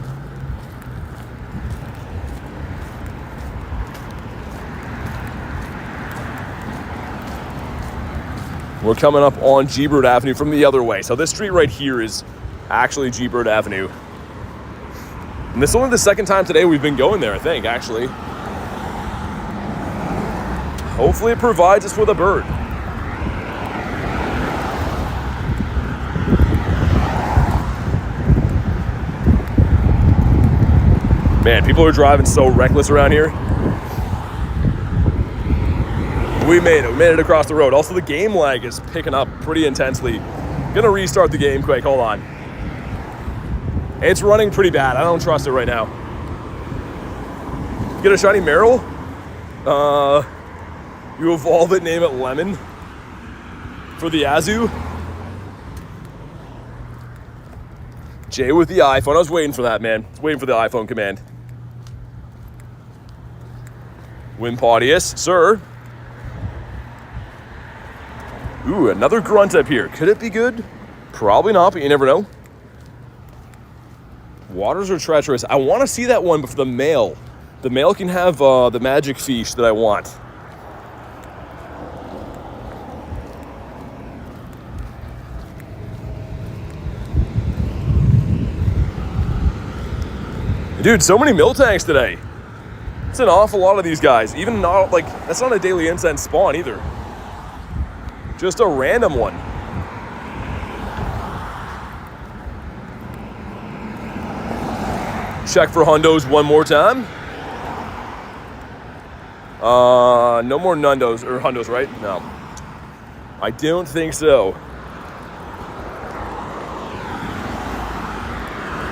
S1: We're coming up on G-Bird Avenue from the other way. So this street right here is actually G-Bird Avenue. And this is only the second time today we've been going there, I think, actually. Hopefully it provides us with a bird. Man, people are driving so reckless around here. We made it. We made it across the road. Also, the game lag is picking up pretty intensely. Gonna restart the game quick. Hold on. It's running pretty bad. I don't trust it right now. Get a shiny Marill. You evolve it, name it Lemon. For the Azu. Jay with the iPhone. I was waiting for that, man. Waiting for the iPhone command. Wimpodius, sir. Ooh, another grunt up here. Could it be good? Probably not, but you never know. Waters are treacherous. I want to see that one, but for the male. The male can have the magic fish that I want. Dude, so many Miltanks today. It's an awful lot of these guys. Even not, like, that's not a daily incense spawn either. Just a random one. Check for hundos one more time. No more nundos, or hundos, right? No. I don't think so.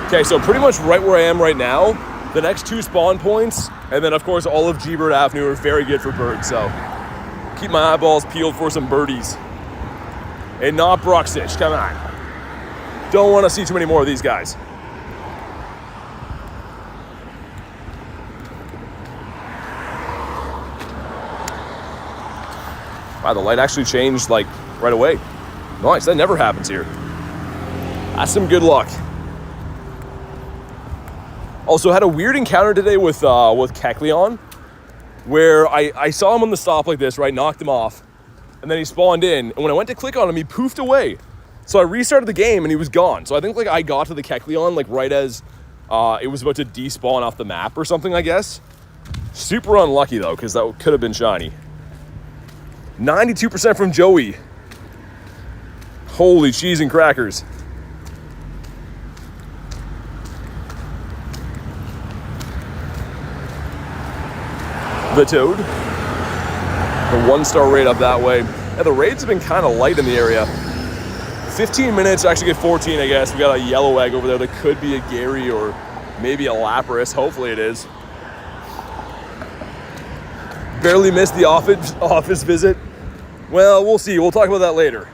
S1: Okay, so pretty much right where I am right now, the next two spawn points, and then of course all of G-Bird Avenue are very good for birds, so keep my eyeballs peeled for some birdies. And not Bruxitch, come on. Don't want to see too many more of these guys. Wow, the light actually changed like right away. Nice, that never happens here. That's some good luck. Also, had a weird encounter today with Kecleon, where I saw him on the stop like this, right? Knocked him off, and then he spawned in. And when I went to click on him, he poofed away. So I restarted the game, and he was gone. So I think like I got to the Kecleon like right as it was about to despawn off the map or something, I guess. Super unlucky though, because that could have been shiny. 92% from Joey. Holy cheese and crackers. The Toad. The 1-star raid up that way. Yeah, the raids have been kind of light in the area. 15 minutes, actually get 14, I guess. We got a yellow egg over there that could be a Gary or maybe a Lapras. Hopefully it is. Barely missed the office visit. Well, we'll see. We'll talk about that later.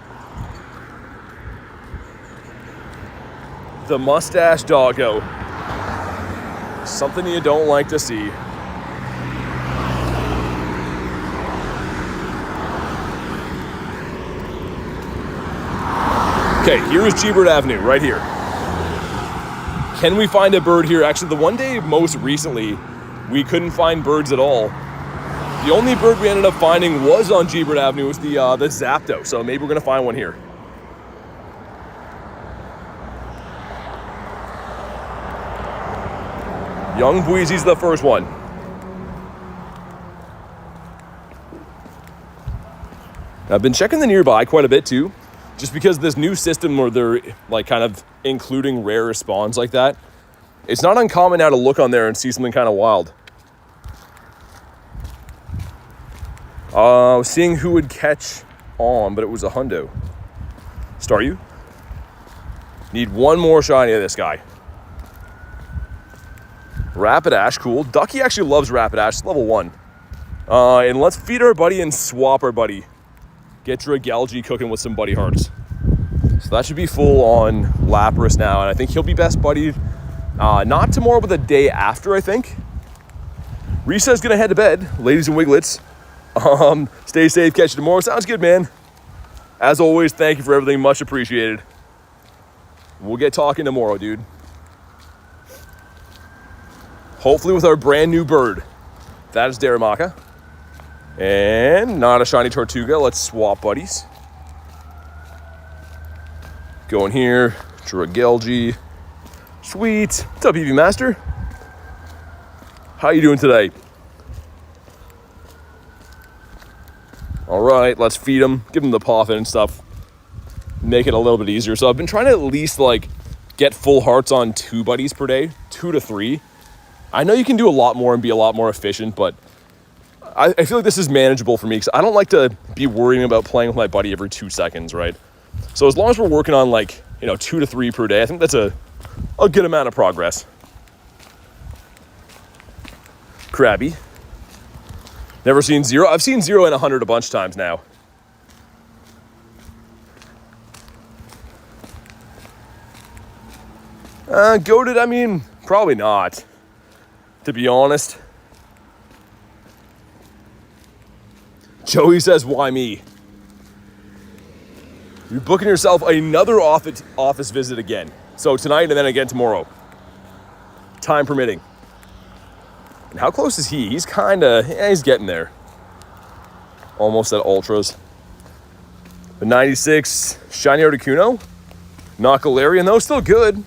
S1: The mustache doggo. Something you don't like to see. Okay, here is G-Bird Avenue, right here. Can we find a bird here? Actually, the one day most recently, we couldn't find birds at all. The only bird we ended up finding was on G-Bird Avenue, was the Zapdos, so maybe we're gonna find one here. Young Bweezy's the first one. I've been checking the nearby quite a bit too. Just because this new system where they're like kind of including rare spawns like that, It's not uncommon now to look on there and see something kind of wild. I was seeing who would catch on, but it was a hundo. Start you. Need one more shiny of this guy. Rapidash, cool. Ducky actually loves Rapidash, it's level 1. And let's feed our buddy and swap our buddy. Get Dragalge cooking with some buddy hearts. So that should be full on Lapras now, and I think he'll be best buddied not tomorrow, but the day after, I think. Risa's gonna head to bed, ladies and wiglets. Stay safe, catch you tomorrow. Sounds good, man. As always, thank you for everything, much appreciated. We'll get talking tomorrow, dude. Hopefully with our brand new bird. That is Daramaka. And not a shiny Tortuga. Let's swap buddies. Going here. Dragalge. Sweet. What's up, EV Master? How you doing today? All right, let's feed him. Give him the poffin and stuff. Make it a little bit easier. So I've been trying to at least like get full hearts on 2 buddies per day. 2 to 3. I know you can do a lot more and be a lot more efficient, but I feel like this is manageable for me because I don't like to be worrying about playing with my buddy every 2 seconds, right? So as long as we're working on like, 2 to 3 per day, I think that's a good amount of progress. Krabby. Never seen Zero. I've seen Zero and 100 a bunch of times now. Goated, I mean, probably not, to be honest. Joey says, why me? You're booking yourself another office visit again. So tonight and then again tomorrow. Time permitting. And how close is he? He's he's getting there. Almost at Ultras. The 96 Shiny Articuno. Not Galarian though, still good.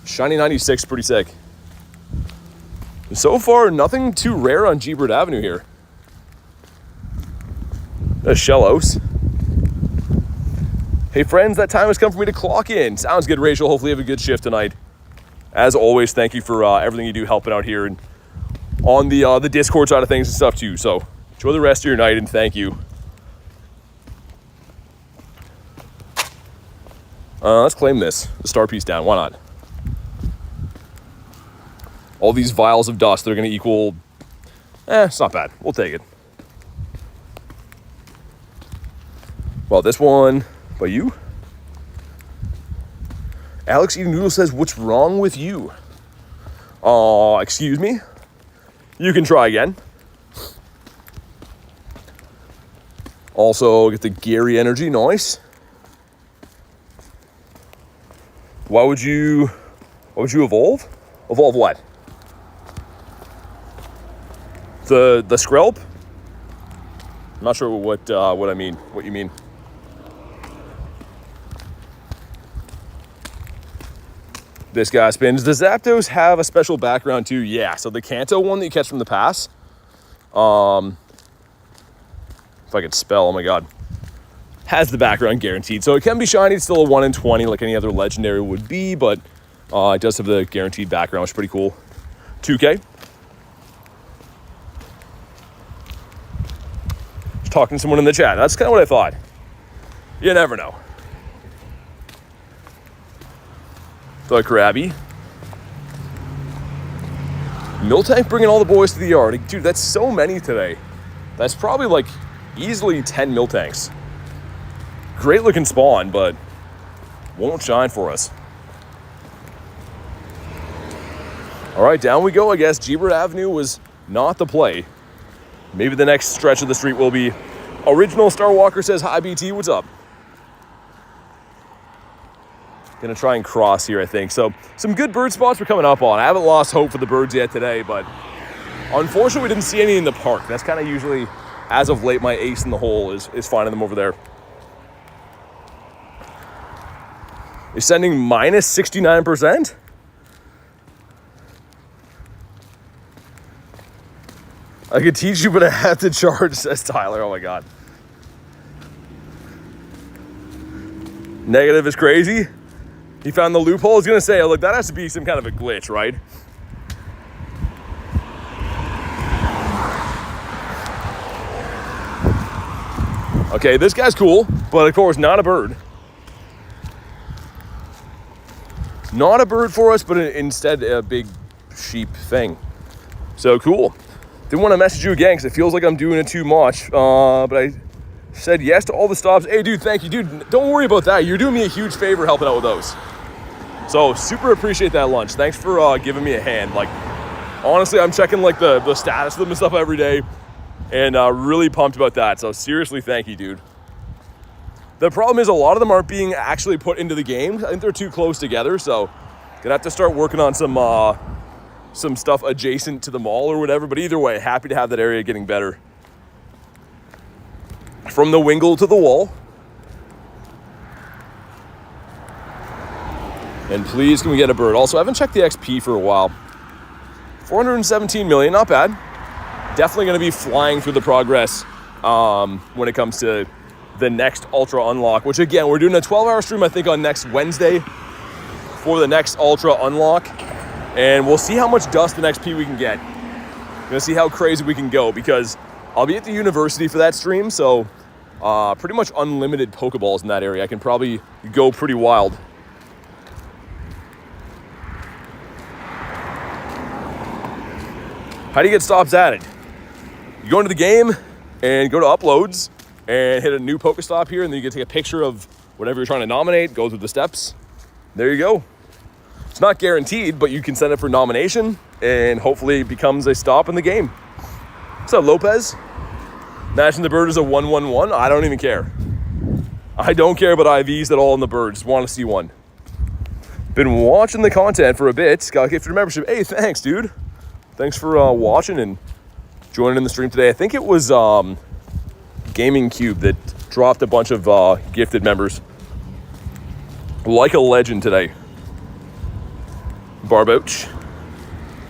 S1: Shiny 96, pretty sick. So far, nothing too rare on G-Bird Avenue here. That's Shellos. Hey friends, that time has come for me to clock in. Sounds good, Rachel. Hopefully you have a good shift tonight. As always, thank you for everything you do helping out here and on the Discord side of things and stuff too. So enjoy the rest of your night and thank you. Let's claim this. The star piece down. Why not? All these vials of dust, they're going to equal... it's not bad. We'll take it. Well, this one by you. Alex Eating Noodle says, what's wrong with you? Excuse me? You can try again. Also, get the Gary energy. Nice. Why would you evolve? Evolve what? The Skrelp? I'm not sure what I mean. What you mean? This guy spins. Does Zapdos have a special background too? Yeah. So the Kanto one that you catch from the pass. If I could spell, oh my god. Has the background guaranteed. So it can be shiny. It's still a 1 in 20 like any other legendary would be, but it does have the guaranteed background, which is pretty cool. 2K. Just talking to someone in the chat. That's kind of what I thought. You never know. The Krabby. Miltank bringing all the boys to the yard. Dude, that's so many today. That's probably like easily 10 Miltanks. Great looking spawn, but won't shine for us. All right, down we go, I guess. G-Bird Avenue was not the play. Maybe the next stretch of the street will be. Original Star Walker says, hi, BT, what's up? Gonna try and cross here, I think. So some good bird spots we're coming up on. I haven't lost hope for the birds yet today, but unfortunately we didn't see any in the park. That's kind of usually, as of late, my ace in the hole is finding them over there. You're sending minus 69%? I could teach you, but I have to charge, says Tyler. Oh my god. Negative is crazy. He found the loophole. I was gonna say, look, that has to be some kind of a glitch, right? Okay, this guy's cool, but of course not a bird. Not a bird for us, but instead a big sheep thing. So cool. Didn't want to message you again because it feels like I'm doing it too much, but I said yes to all the stops. Hey, dude, thank you. Dude, don't worry about that. You're doing me a huge favor helping out with those. So super appreciate that lunch. Thanks for giving me a hand. Like, honestly, I'm checking like the status of them and stuff every day, and really pumped about that. So seriously, thank you, dude. The problem is a lot of them aren't being actually put into the game. I think they're too close together, so gonna have to start working on some stuff adjacent to the mall or whatever. But either way, happy to have that area getting better. From the wingle to the wall. And please, can we get a bird? Also, I haven't checked the XP for a while. 417 million, not bad. Definitely going to be flying through the progress when it comes to the next Ultra Unlock, which again, we're doing a 12-hour stream, I think, on next Wednesday for the next Ultra Unlock. And we'll see how much dust and XP we can get. We're going to see how crazy we can go because I'll be at the university for that stream, so pretty much unlimited Pokeballs in that area. I can probably go pretty wild. How do you get stops added? You go into the game and go to uploads and hit a new Pokestop here, and then you can take a picture of whatever you're trying to nominate, go through the steps. There you go. It's not guaranteed, but you can send it for nomination and hopefully it becomes a stop in the game. What's up, Lopez? Imagine the bird is a 111. I don't even care. I don't care about IVs at all in the bird. Just want to see one. Been watching the content for a bit. Got a gift for membership. Hey, thanks, dude. Thanks for watching and joining in the stream today. I think it was Gaming Cube that dropped a bunch of gifted members. Like a legend today. Barbouch.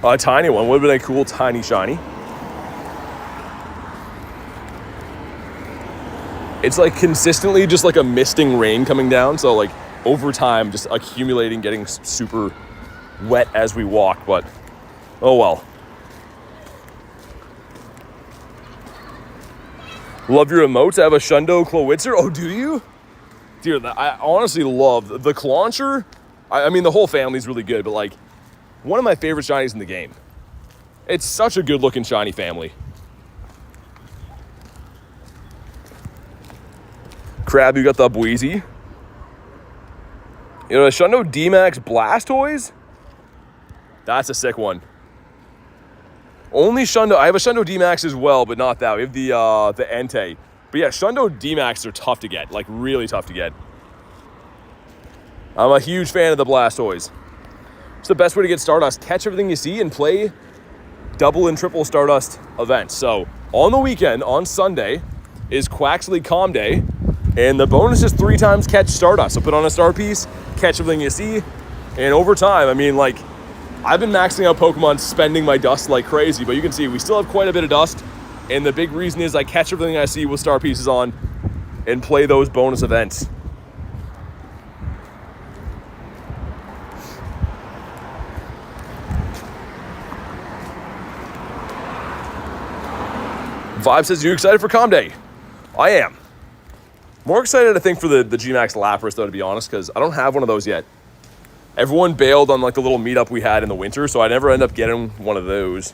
S1: A tiny one. Would have been a cool tiny shiny. It's like consistently just like a misting rain coming down. So like over time, just accumulating, getting super wet as we walk. But oh well. Love your emotes. I have a Shundo Clowitzer. Oh, do you? Dude, I honestly love the Clauncher. I mean, the whole family's really good, but like one of my favorite shinies in the game. It's such a good looking shiny family. Crab, you got the Bweezy. You know, a Shundo D-Max Blastoise? That's a sick one. Only Shundo, I have a Shundo D-Max as well, but not that. We have the Entei. But yeah, Shundo D-Max are tough to get, like really tough to get. I'm a huge fan of the Blastoise. It's the best way to get Stardust. Catch everything you see and play double and triple Stardust events. So on the weekend, on Sunday, is Quaxley Calm Day. And the bonus is 3 times catch Stardust. So put on a star piece, catch everything you see. And over time, I mean, like, I've been maxing out Pokemon, spending my dust like crazy, but you can see we still have quite a bit of dust. And the big reason is I catch everything I see with star pieces on and play those bonus events. Vibe says, you excited for Calm Day? I am. More excited, I think, for the G-Max Lapras, though, to be honest, because I don't have one of those yet. Everyone bailed on like the little meetup we had in the winter, so I never end up getting one of those.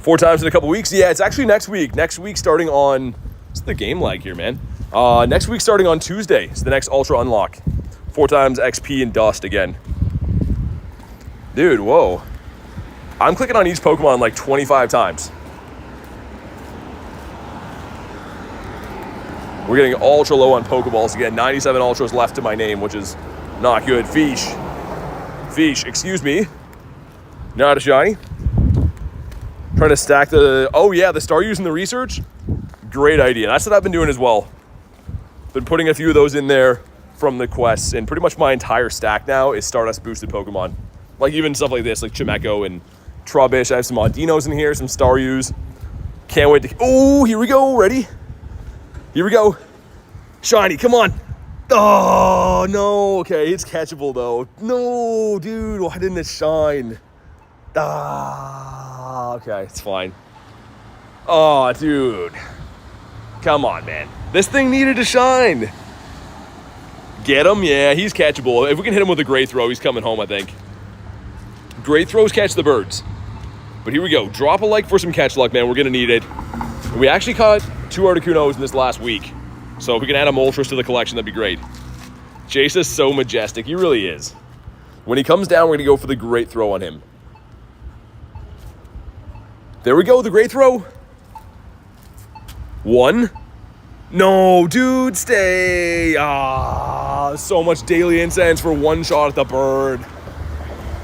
S1: 4 times in a couple weeks. Yeah, it's actually next week. Next week starting on... What's the game lag here, man? Next week starting on Tuesday. It's the next Ultra Unlock. 4 times XP and Dust again. Dude, whoa. I'm clicking on each Pokemon like 25 times. We're getting ultra low on Pokeballs again. 97 Ultras left to my name, which is not good. Fish, excuse me. Not a shiny. Trying to stack the... Oh yeah, the star using the research. Great idea. That's what I've been doing as well. Been putting a few of those in there from the quests, and pretty much my entire stack now is Stardust boosted Pokemon. Like even stuff like this, like Chimecho and Trubbish. I have some Audinos in here, some Staryus. Can't wait to... Oh, here we go. Ready? Here we go. Shiny, come on. Oh, no. Okay, it's catchable, though. No, dude. Why didn't it shine? Ah, okay. It's fine. Oh, dude. Come on, man. This thing needed to shine. Get him? Yeah, he's catchable. If we can hit him with a great throw, he's coming home, I think. Great throws catch the birds. But here we go. Drop a like for some catch luck, man. We're going to need it. We actually caught 2 Articunos in this last week. So if we can add a Moltres to the collection, that'd be great. Chase is so majestic. He really is. When he comes down, we're going to go for the great throw on him. There we go, the great throw. 1. No, dude, stay. Ah, so much daily incense for 1 shot at the bird.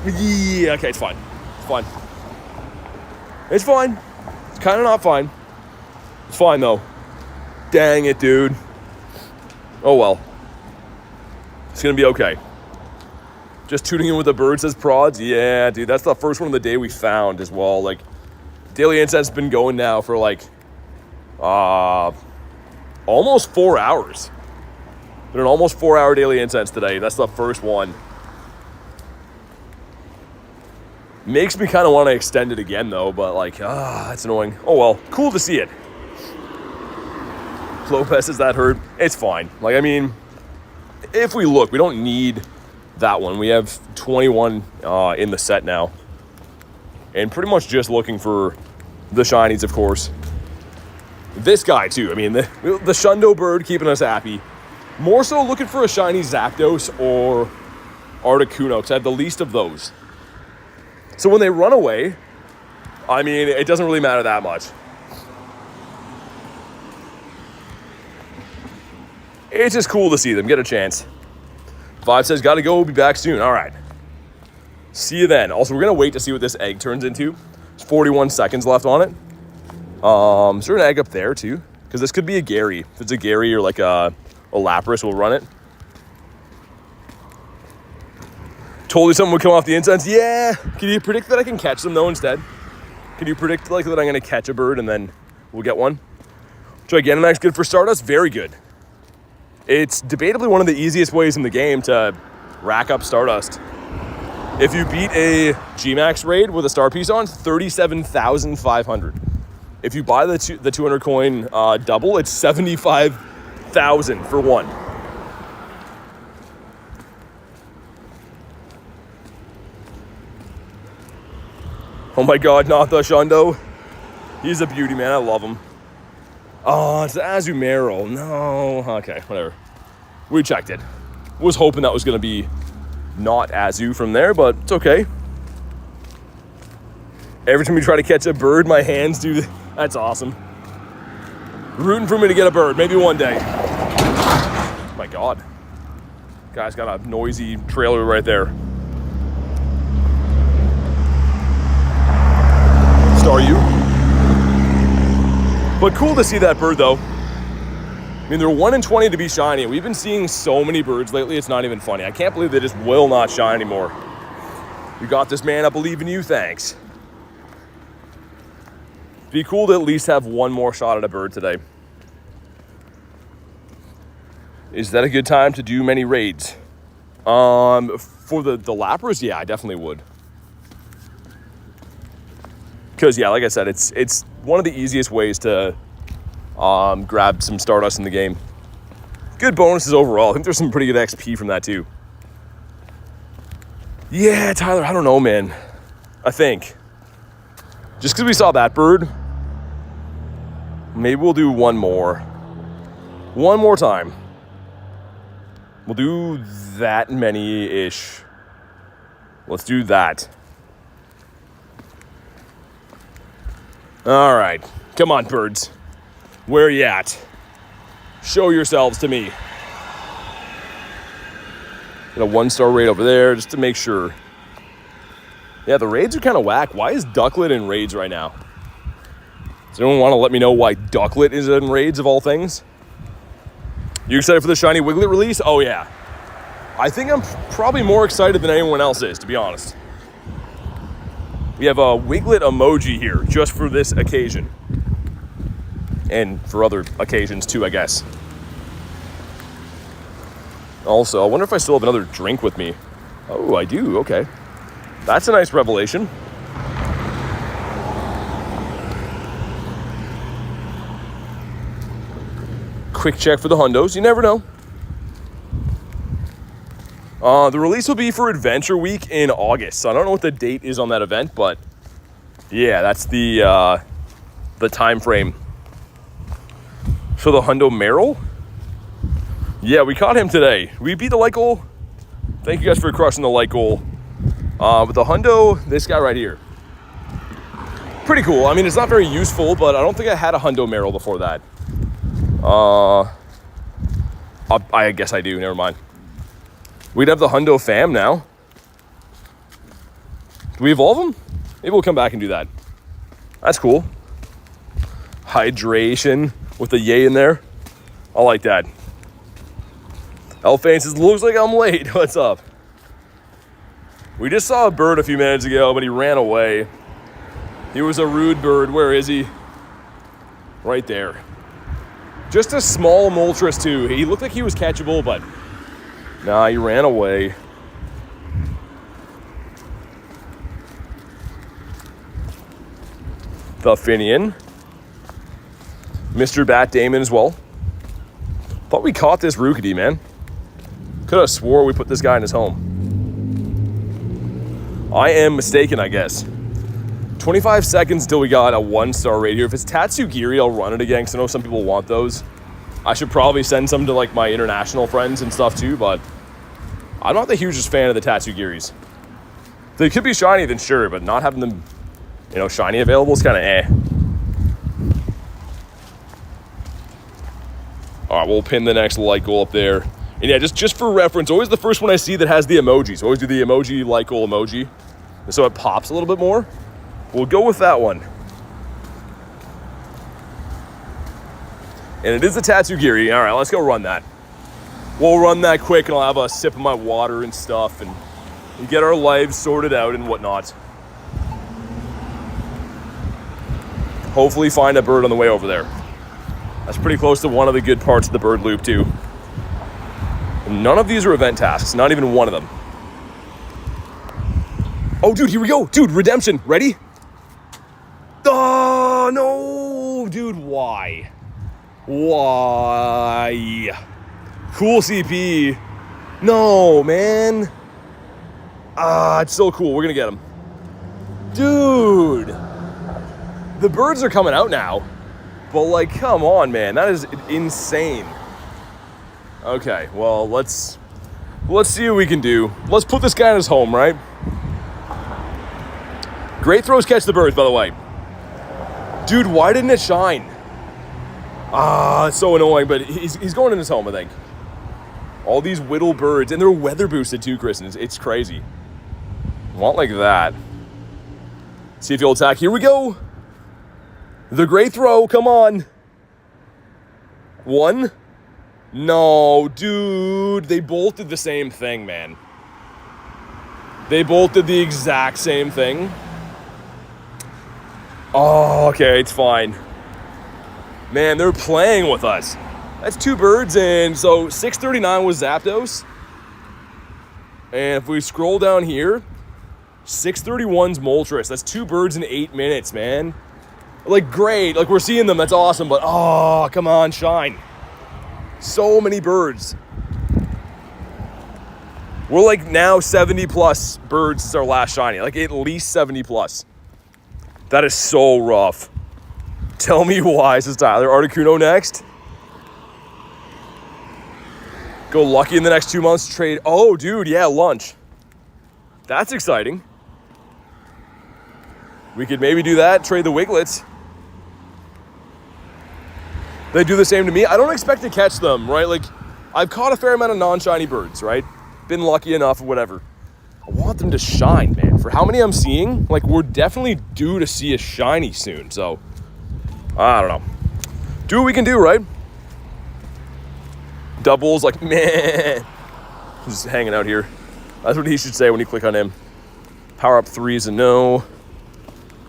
S1: Yeah, okay, it's fine. It's fine. It's fine. It's kind of not fine. It's fine, though. Dang it, dude. Oh, well. It's going to be okay. Just tuning in with the birds as prods? Yeah, dude, that's the first one of the day we found as well. Like, daily incense has been going now for, like, almost 4 hours. Been an almost 4-hour daily incense today. That's the first one. Makes me kind of want to extend it again, though, but, like, that's annoying. Oh, well, cool to see it. Lopez, is that hurt? It's fine. Like, I mean, if we look, we don't need that one. We have 21 in the set now. And pretty much just looking for the shinies, of course. This guy, too. I mean, the Shundo bird keeping us happy. More so looking for a shiny Zapdos or Articuno, because I have the least of those. So when they run away, I mean, it doesn't really matter that much. It's just cool to see them get a chance. Vibe says, gotta go, we'll be back soon. All right. See you then. Also, we're going to wait to see what this egg turns into. There's 41 seconds left on it. Is there an egg up there, too? Because this could be a Gary. If it's a Gary or like a Lapras, we'll run it. Told you something would come off the incense. Yeah. Can you predict that I can catch them, though, instead? Can you predict, like, that I'm going to catch a bird and then we'll get one? Gigantamax good for Stardust? Very good. It's debatably one of the easiest ways in the game to rack up Stardust. If you beat a G-Max raid with a star piece on, 37,500. If you buy the 200 coin double, it's 75,000 for one. Oh my god, not the Shundo. He's a beauty, man. I love him. Oh, it's the Azumarill. No. Okay, whatever. We checked it. Was hoping that was going to be not Azu from there, but it's okay. Every time we try to catch a bird, my hands do... That's awesome. Rooting for me to get a bird. Maybe one day. Oh my god. Guy's got a noisy trailer right there. Star you. But cool to see that bird, though. I mean, they're 1 in 20 to be shiny. We've been seeing so many birds lately, it's not even funny. I can't believe they just will not shine anymore. You got this, man. I believe in you. Thanks. Be cool to at least have one more shot at a bird today. Is that a good time to do many raids? For the Lapras, yeah, I definitely would. Because, yeah, like I said, it's one of the easiest ways to grab some Stardust in the game. Good bonuses overall. I think there's some pretty good XP from that, too. Yeah, Tyler, I don't know, man. I think. Just because we saw that bird, maybe we'll do one more. One more time. We'll do that many-ish. Let's do that. All right. Come on, birds. Where are you at? Show yourselves to me. Got a 1-star raid over there just to make sure. Yeah, the raids are kind of whack. Why is Ducklet in raids right now? Does anyone want to let me know why Ducklet is in raids of all things? You excited for the shiny Wiglet release? Oh, yeah. I think I'm probably more excited than anyone else is, to be honest. We have a Wiglet emoji here just for this occasion. And for other occasions too, I guess. Also, I wonder if I still have another drink with me. Oh, I do. Okay. That's a nice revelation. Quick check for the hundos. You never know. The release will be for Adventure Week in August. So I don't know what the date is on that event, but yeah, that's the time frame. So the hundo Merrill. Yeah, we caught him today. We beat the light goal. Thank you guys for crushing the light goal. But the hundo, this guy right here. Pretty cool. I mean, it's not very useful, but I don't think I had a hundo Merrill before that. I guess I do. Never mind. We'd have the hundo fam now. Do we evolve them? Maybe we'll come back and do that. That's cool. Hydration with the yay in there. I like that. Elfane says, looks like I'm late. What's up? We just saw a bird a few minutes ago, but he ran away. He was a rude bird. Where is he? Right there. Just a small Moltres too. He looked like he was catchable, but nah, he ran away. The Finian. Mr. Bat Damon as well. Thought we caught this Rookity, man. Could have swore we put this guy in his home. I am mistaken, I guess. 25 seconds until we got a 1-star rate here. If it's Tatsugiri, I'll run it again, because I know some people want those. I should probably send some to like my international friends and stuff too, but I'm not the hugest fan of the Tatsugiris. If they could be shiny, then sure, but not having them, you know, shiny available is kind of eh. All right, we'll pin the next light goal up there. And yeah, just for reference, always the first one I see that has the emojis. Always do the emoji light goal emoji, so it pops a little bit more. We'll go with that one. And it is the Tatsugiri. All right, let's go run that. We'll run that quick, and I'll have a sip of my water and stuff, and get our lives sorted out and whatnot. Hopefully find a bird on the way over there. That's pretty close to one of the good parts of the bird loop, too. And none of these are event tasks, not even one of them. Oh, dude, here we go. Dude, redemption. Ready? Oh, no. Dude, why? Why? Cool CP. No, man. It's so cool. We're going to get him. Dude. The birds are coming out now. But, like, come on, man. That is insane. Okay, well, let's see what we can do. Let's put this guy in his home, right? Great throws catch the birds, by the way. Dude, why didn't it shine? It's so annoying, but he's going in his home, I think. All these whittle birds, and they're weather boosted too, Kristen. It's crazy. Want like that. See if he'll attack. Here we go. The great throw, come on. One. No, dude, they both did the same thing, man. They both did the exact same thing. Oh, okay, it's fine. Man, they're playing with us. That's two birds, and so 639 was Zapdos. And if we scroll down here, 631's Moltres. That's two birds in 8 minutes, man. Like, great, like, we're seeing them, that's awesome, but oh, come on, shine. So many birds. We're like now 70 plus birds since our last shiny. Like at least 70 plus. That is so rough. Tell me why, says Tyler. Articuno next. Go lucky in the next 2 months. Trade. Oh, dude, yeah, lunch. That's exciting. We could maybe do that. Trade the Wiglets. They do the same to me. I don't expect to catch them, right? Like, I've caught a fair amount of non-shiny birds, right? Been lucky enough or whatever. I want them to shine, man. For how many I'm seeing, like, we're definitely due to see a shiny soon. So, I don't know. Do what we can do, right? Doubles, like, man. Just hanging out here. That's what he should say when you click on him. Power up 3 is a no.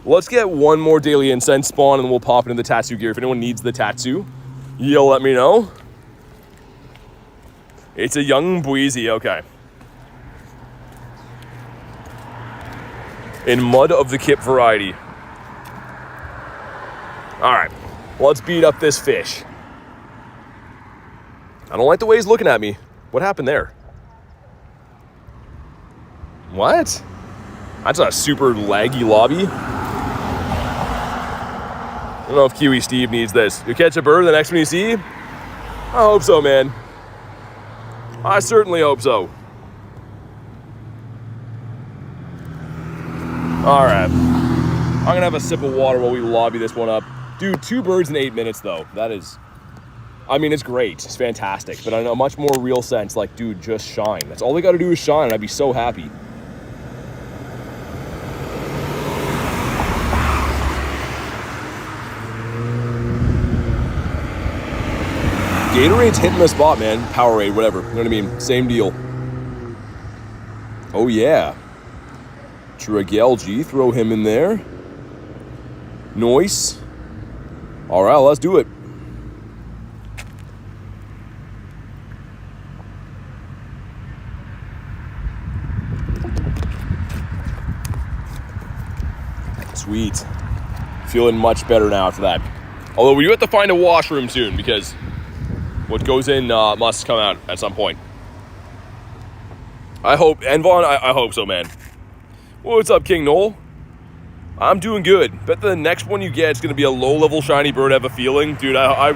S1: Let's get one more daily incense spawn and we'll pop into the Tatsugiri. If anyone needs the Tatsu, you'll let me know. It's a young Breezy, okay. In Mud of the Kip variety. All right, let's beat up this fish. I don't like the way he's looking at me. What happened there? What? That's a super laggy lobby. I don't know if Kiwi Steve needs this. You catch a bird the next one you see? I hope so, man. I certainly hope so. All right. I'm gonna have a sip of water while we lobby this one up. Dude, 2 birds in 8 minutes though. That is, I mean, it's great. It's fantastic. But in a much more real sense, like, dude, just shine. That's all they gotta do is shine, and I'd be so happy. Gatorade's hitting the spot, man. Powerade, whatever. You know what I mean? Same deal. Oh, yeah. Dragalge, throw him in there. Nice. All right, let's do it. Sweet. Feeling much better now after that. Although we do have to find a washroom soon because what goes in must come out at some point. I hope, Envon, I hope so, man. What's up, King Noel? I'm doing good. Bet the next one you get is going to be a low-level shiny bird, I have a feeling. Dude, I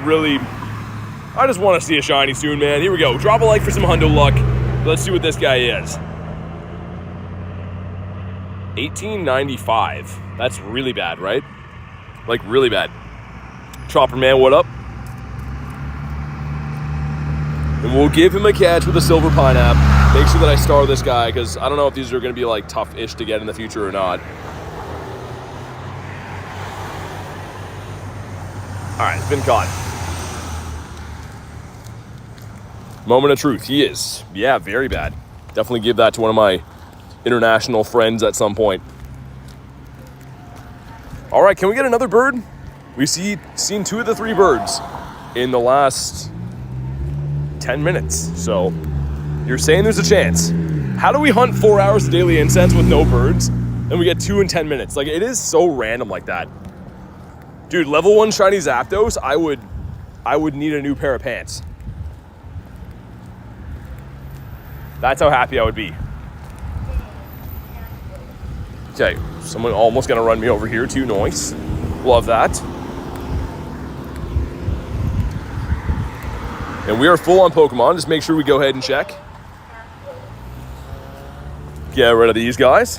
S1: just want to see a shiny soon, man. Here we go. Drop a like for some hundo luck. Let's see what this guy is. 1895. That's really bad, right? Like, really bad. Chopper Man, what up? And we'll give him a catch with a silver pineapple. Make sure that I star this guy, because I don't know if these are going to be, like, tough-ish to get in the future or not. Alright, it's been caught. Moment of truth. He is. Yeah, very bad. Definitely give that to one of my international friends at some point. Alright, can we get another bird? We've seen 2 of the 3 birds in the last 10 minutes. So, you're saying there's a chance. How do we hunt 4 hours of daily incense with no birds, and we get 2 in 10 minutes? Like, it is so random like that. Dude, level 1 shiny Zapdos, I would need a new pair of pants. That's how happy I would be. Okay, someone almost gonna run me over here too. Nice. Love that. And we are full on Pokemon. Just make sure we go ahead and check. Get rid of these guys.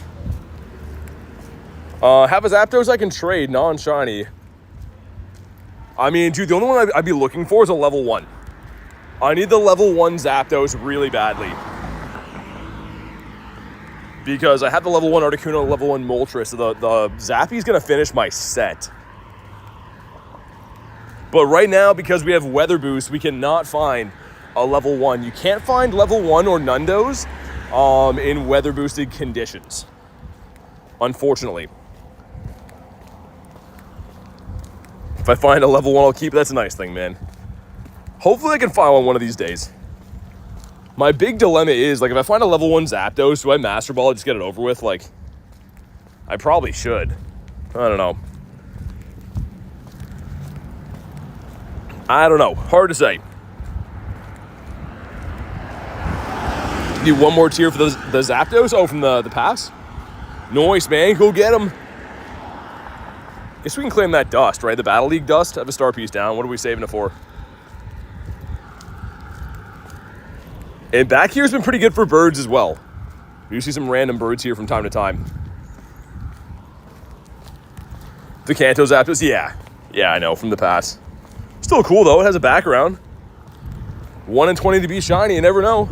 S1: Have a Zapdos I can trade, non-shiny. I mean, dude, the only one I'd be looking for is a level 1. I need the level 1 Zapdos really badly. Because I have the level 1 Articuno, level 1 Moltres, so the Zappy's gonna finish my set. But right now, because we have Weather Boost, we cannot find a level 1. You can't find level 1 or Nundos in weather boosted conditions, unfortunately. If I find a level 1, I'll keep it. That's a nice thing, man. Hopefully I can find one of these days. My big dilemma is, like, if I find a level 1 Zapdos, do I Master Ball and just get it over with? Like, I probably should. I don't know. Hard to say. Need one more tier for the Zapdos? Oh, from the pass? Nice, man. Go get him. Guess we can claim that dust, right? The Battle League dust. I have a star piece down. What are we saving it for? And back here's been pretty good for birds as well. You see some random birds here from time to time. The Kanto Zapdos, yeah. Yeah, I know, from the past. Still cool, though. It has a background. 1 in 20 to be shiny, you never know.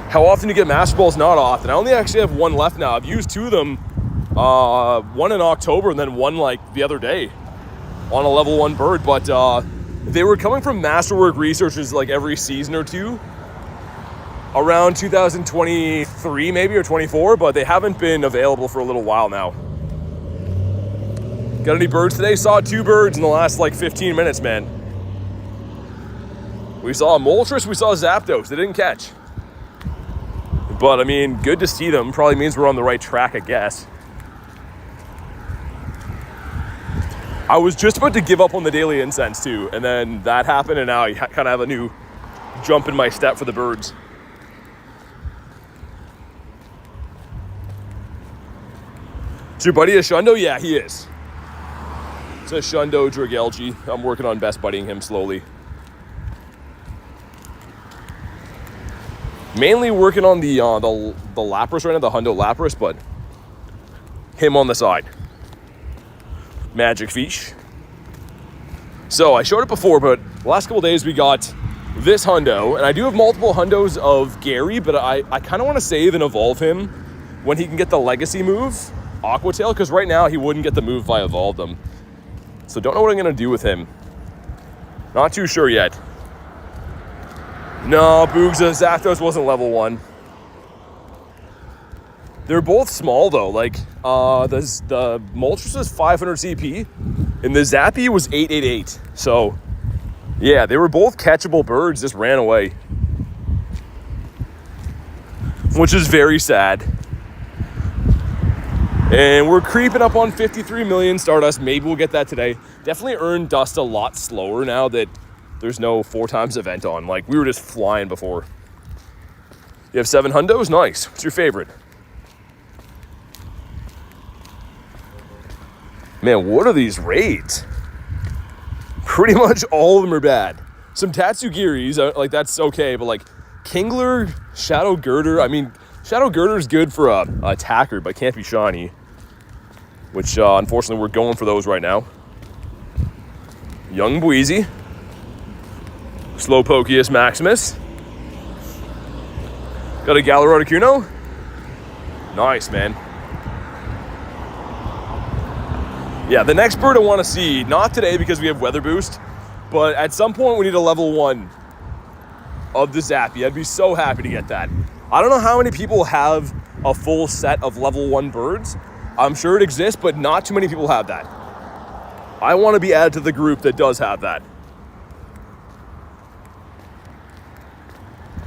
S1: How often you get Master Balls? Not often. I only actually have 1 left now. I've used 2 of them. 1 in October and then 1, like, the other day on a level 1 bird. But they were coming from Masterwork researchers, like, every season or 2. Around 2023, maybe, or 24. But they haven't been available for a little while now. Got any birds today? Saw 2 birds in the last, like, 15 minutes, man. We saw Moltres, we saw Zapdos. They didn't catch. But, I mean, good to see them. Probably means we're on the right track, I guess. I was just about to give up on the daily incense, too. And then that happened, and now I kind of have a new jump in my step for the birds. Is your buddy a Shundo? Yeah, he is. It's a Shundo Dragalge. I'm working on best buddying him slowly. Mainly working on the Lapras right now, the Hundo Lapras, but him on the side. Magic Fish. So I showed it before, but the last couple days we got this Hundo, and I do have multiple Hundos of Gary, but I kind of want to save and evolve him when he can get the Legacy move, Aqua Tail, because right now he wouldn't get the move if I evolved him. So don't know what I'm going to do with him. Not too sure yet. No, Boogza, Zapdos wasn't level 1. They're both small, though. Like, the Moltres was 500 CP, and the Zappy was 888. So, yeah, they were both catchable birds, just ran away. Which is very sad. And we're creeping up on 53 million Stardust. Maybe we'll get that today. Definitely earn dust a lot slower now that there's no 4 times event on. Like, we were just flying before. You have 7 Hundos? Nice. What's your favorite? Man, what are these raids? Pretty much all of them are bad. Some Tatsugiris, like, that's okay, but, like, Kingler, Shadow Girder. I mean, Shadow Girder is good for a attacker, but can't be shiny. Which, unfortunately, we're going for those right now. Young Buizy. Slowpokeus Maximus. Got a Galar Articuno. Nice, man. Yeah, the next bird I want to see, not today because we have Weather Boost, but at some point we need a level 1 of the Zappy. I'd be so happy to get that. I don't know how many people have a full set of level 1 birds. I'm sure it exists, but not too many people have that. I want to be added to the group that does have that.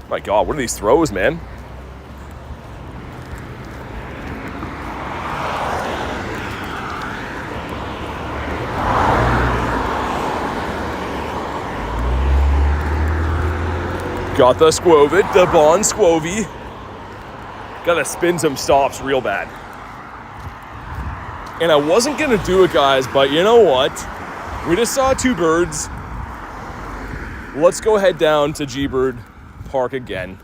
S1: My God, what are these throws, man? Got the Squovid, the Bond Squovy. Gotta spin some stops real bad. And I wasn't gonna do it, guys, but you know what? We just saw 2 birds. Let's go head down to G-Bird Park again.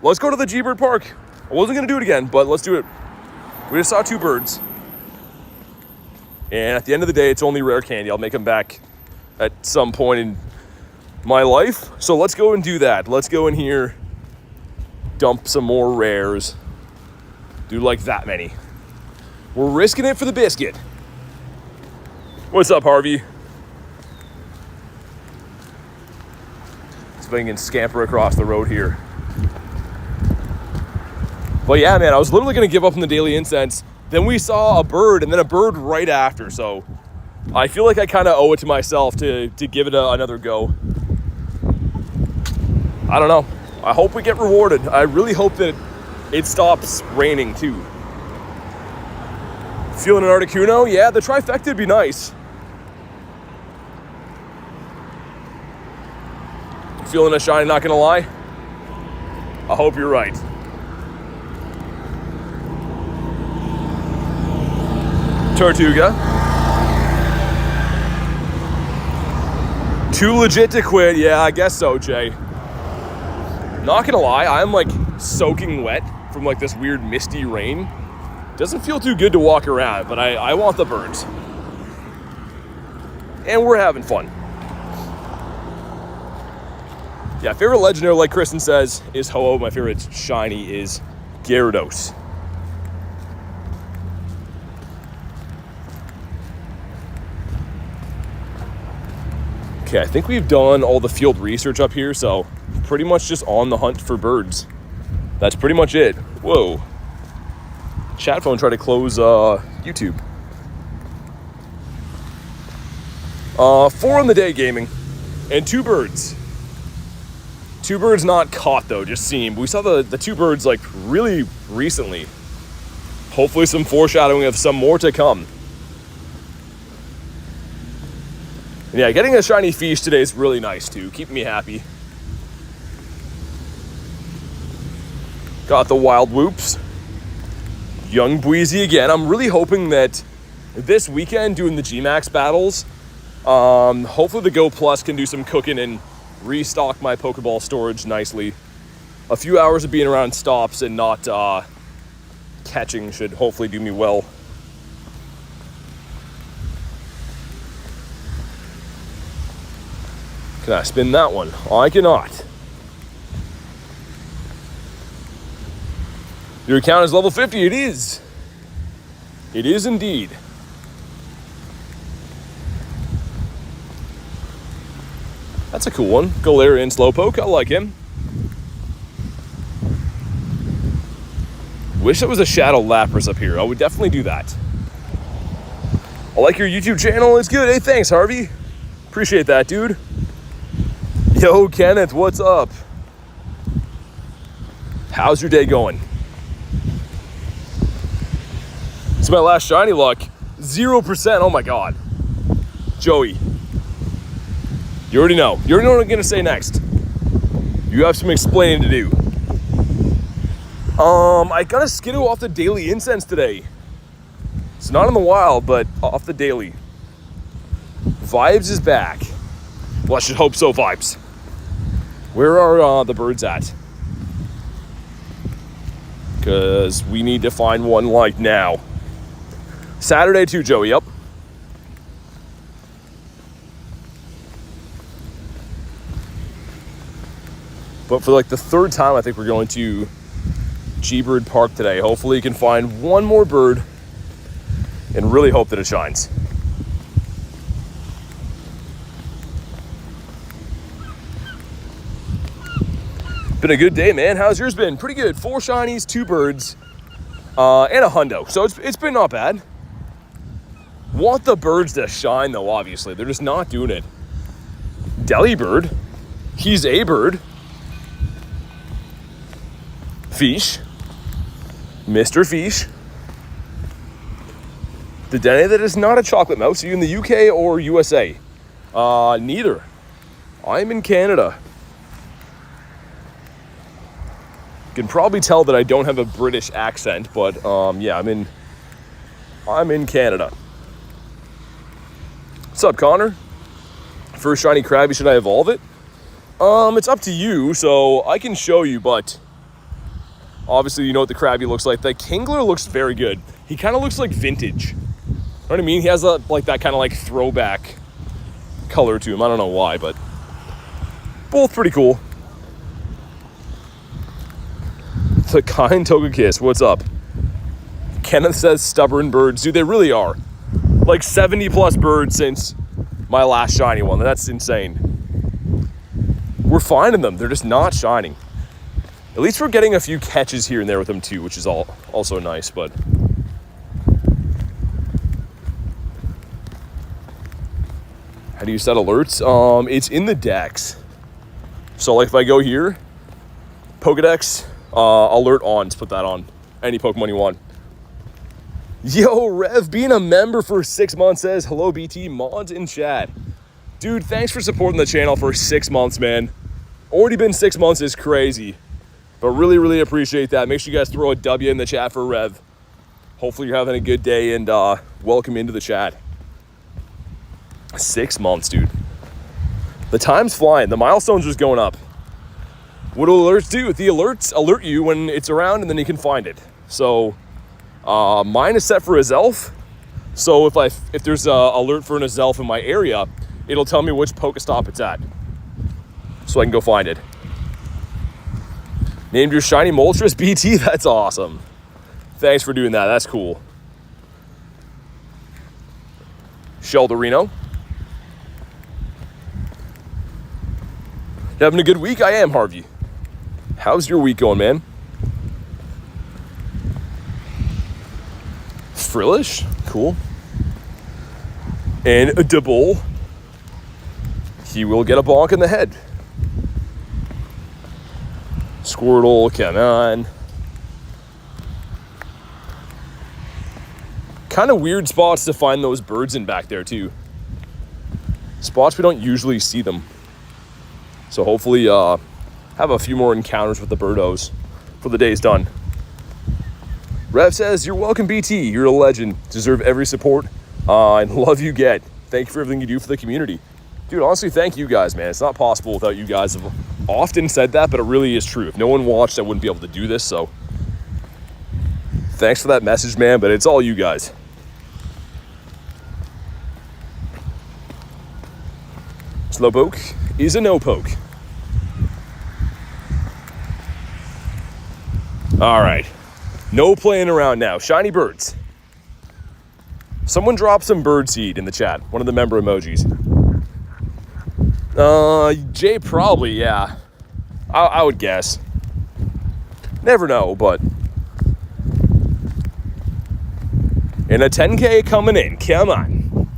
S1: Let's go to the G-Bird Park. I wasn't gonna do it again, but let's do it. We just saw 2 birds. And at the end of the day, it's only rare candy. I'll make them back at some point in my life. So let's go and do that. Let's go in here, dump some more rares. Do like that many. We're risking it for the biscuit. What's up, Harvey? See if I can scamper across the road here. But yeah, man, I was literally gonna give up on the daily incense. Then we saw a bird, and then a bird right after. So I feel like I kind of owe it to myself to give it another go. I don't know. I hope we get rewarded. I really hope that it stops raining too. Feeling an Articuno? Yeah, the trifecta would be nice. Feeling a shiny, not gonna lie? I hope you're right. Tortuga. Too legit to quit? Yeah, I guess so, Jay. Not gonna lie, I'm like soaking wet from like this weird misty rain. Doesn't feel too good to walk around, but I want the birds. And we're having fun. Yeah, favorite legendary, like Kristen says, is Ho-Oh. My favorite shiny is Gyarados. Okay, I think we've done all the field research up here, so pretty much just on the hunt for birds. That's pretty much it. Whoa. Chat phone tried to close YouTube. 4 on the day gaming and 2 birds. Two birds not caught though, just seen. We saw the two birds like really recently. Hopefully some foreshadowing of some more to come. And yeah, getting a shiny fish today is really nice too, keeping me happy. Got the wild whoops. Young Breezy again. I'm really hoping that this weekend doing the G-Max battles, hopefully the Go Plus can do some cooking and restock my Pokeball storage nicely. A few hours of being around stops and not catching should hopefully do me well. Can I spin that one? I cannot. Your account is level 50. It is. It is indeed. That's a cool one. Galarian Slowpoke. I like him. Wish there was a Shadow Lapras up here. I would definitely do that. I like your YouTube channel. It's good. Hey, thanks, Harvey. Appreciate that, dude. Yo, Kenneth, what's up? How's your day going? It's my last shiny luck. 0%. Oh my god. Joey. You already know. You already know what I'm gonna say next. You have some explaining to do. I got a Skidoo off the daily incense today. It's not in the wild, but off the daily. Vibes is back. Well, I should hope so, Vibes. Where are the birds at? Because we need to find one like now. Saturday too, Joey, yep. But for like the third time, I think we're going to G-Bird Park today. Hopefully you can find one more bird and really hope that it shines. Been a good day, man. How's yours been? Pretty good. 4 shinies, 2 birds, and a hundo. So it's been not bad. Want the birds to shine though, obviously. They're just not doing it. Delibird. He's a bird. Fish. Mr. Fish. The Denny that is not a chocolate mouse. Are you in the UK or USA? Neither. I'm in Canada. You can probably tell that I don't have a British accent, but yeah, I'm in Canada. What's up, Connor? First shiny Krabby, should I evolve it? It's up to you, so I can show you, but obviously you know what the Krabby looks like. The Kingler looks very good. He kind of looks like vintage. You know what I mean? He has like that kind of like throwback color to him. I don't know why, but both pretty cool. The Kind Togekiss, what's up? Kenneth says stubborn birds. Dude, they really are. Like 70 plus birds since my last shiny one. That's insane. We're finding them. They're just not shining. At least we're getting a few catches here and there with them too, which is also nice, but how do you set alerts? It's in the Dex. So like if I go here, Pokedex, alert on, to put that on any Pokemon you want. Yo, Rev, being a member for 6 months says, hello, BT, mods in chat. Dude, thanks for supporting the channel for 6 months, man. Already been 6 months is crazy. But really, really appreciate that. Make sure you guys throw a W in the chat for Rev. Hopefully you're having a good day and welcome into the chat. 6 months, dude. The time's flying. The milestone's just going up. What do alerts do? The alerts alert you when it's around and then you can find it. So mine is set for a Zelf. So if there's an alert for an Zelf in my area, it'll tell me which Pokestop it's at. So I can go find it. Named your shiny Moltres BT? That's awesome. Thanks for doing that. That's cool. Sheldorino. You having a good week? I am, Harvey. How's your week going, man? Frillish? Cool. And a Debut. He will get a bonk in the head. Squirtle, come on. Kind of weird spots to find those birds in back there too. Spots we don't usually see them. So hopefully have a few more encounters with the birdos for the day's done. Rev says, you're welcome, BT. You're a legend. Deserve every support and love you get. Thank you for everything you do for the community. Dude, honestly, thank you guys, man. It's not possible without you guys. I've often said that, but it really is true. If no one watched, I wouldn't be able to do this, so thanks for that message, man, but it's all you guys. Slowpoke is a no poke. All right. No playing around now. Shiny birds. Someone drop some bird seed in the chat. One of the member emojis. Jay probably, yeah. I would guess. Never know, but. And a 10K coming in. Come on.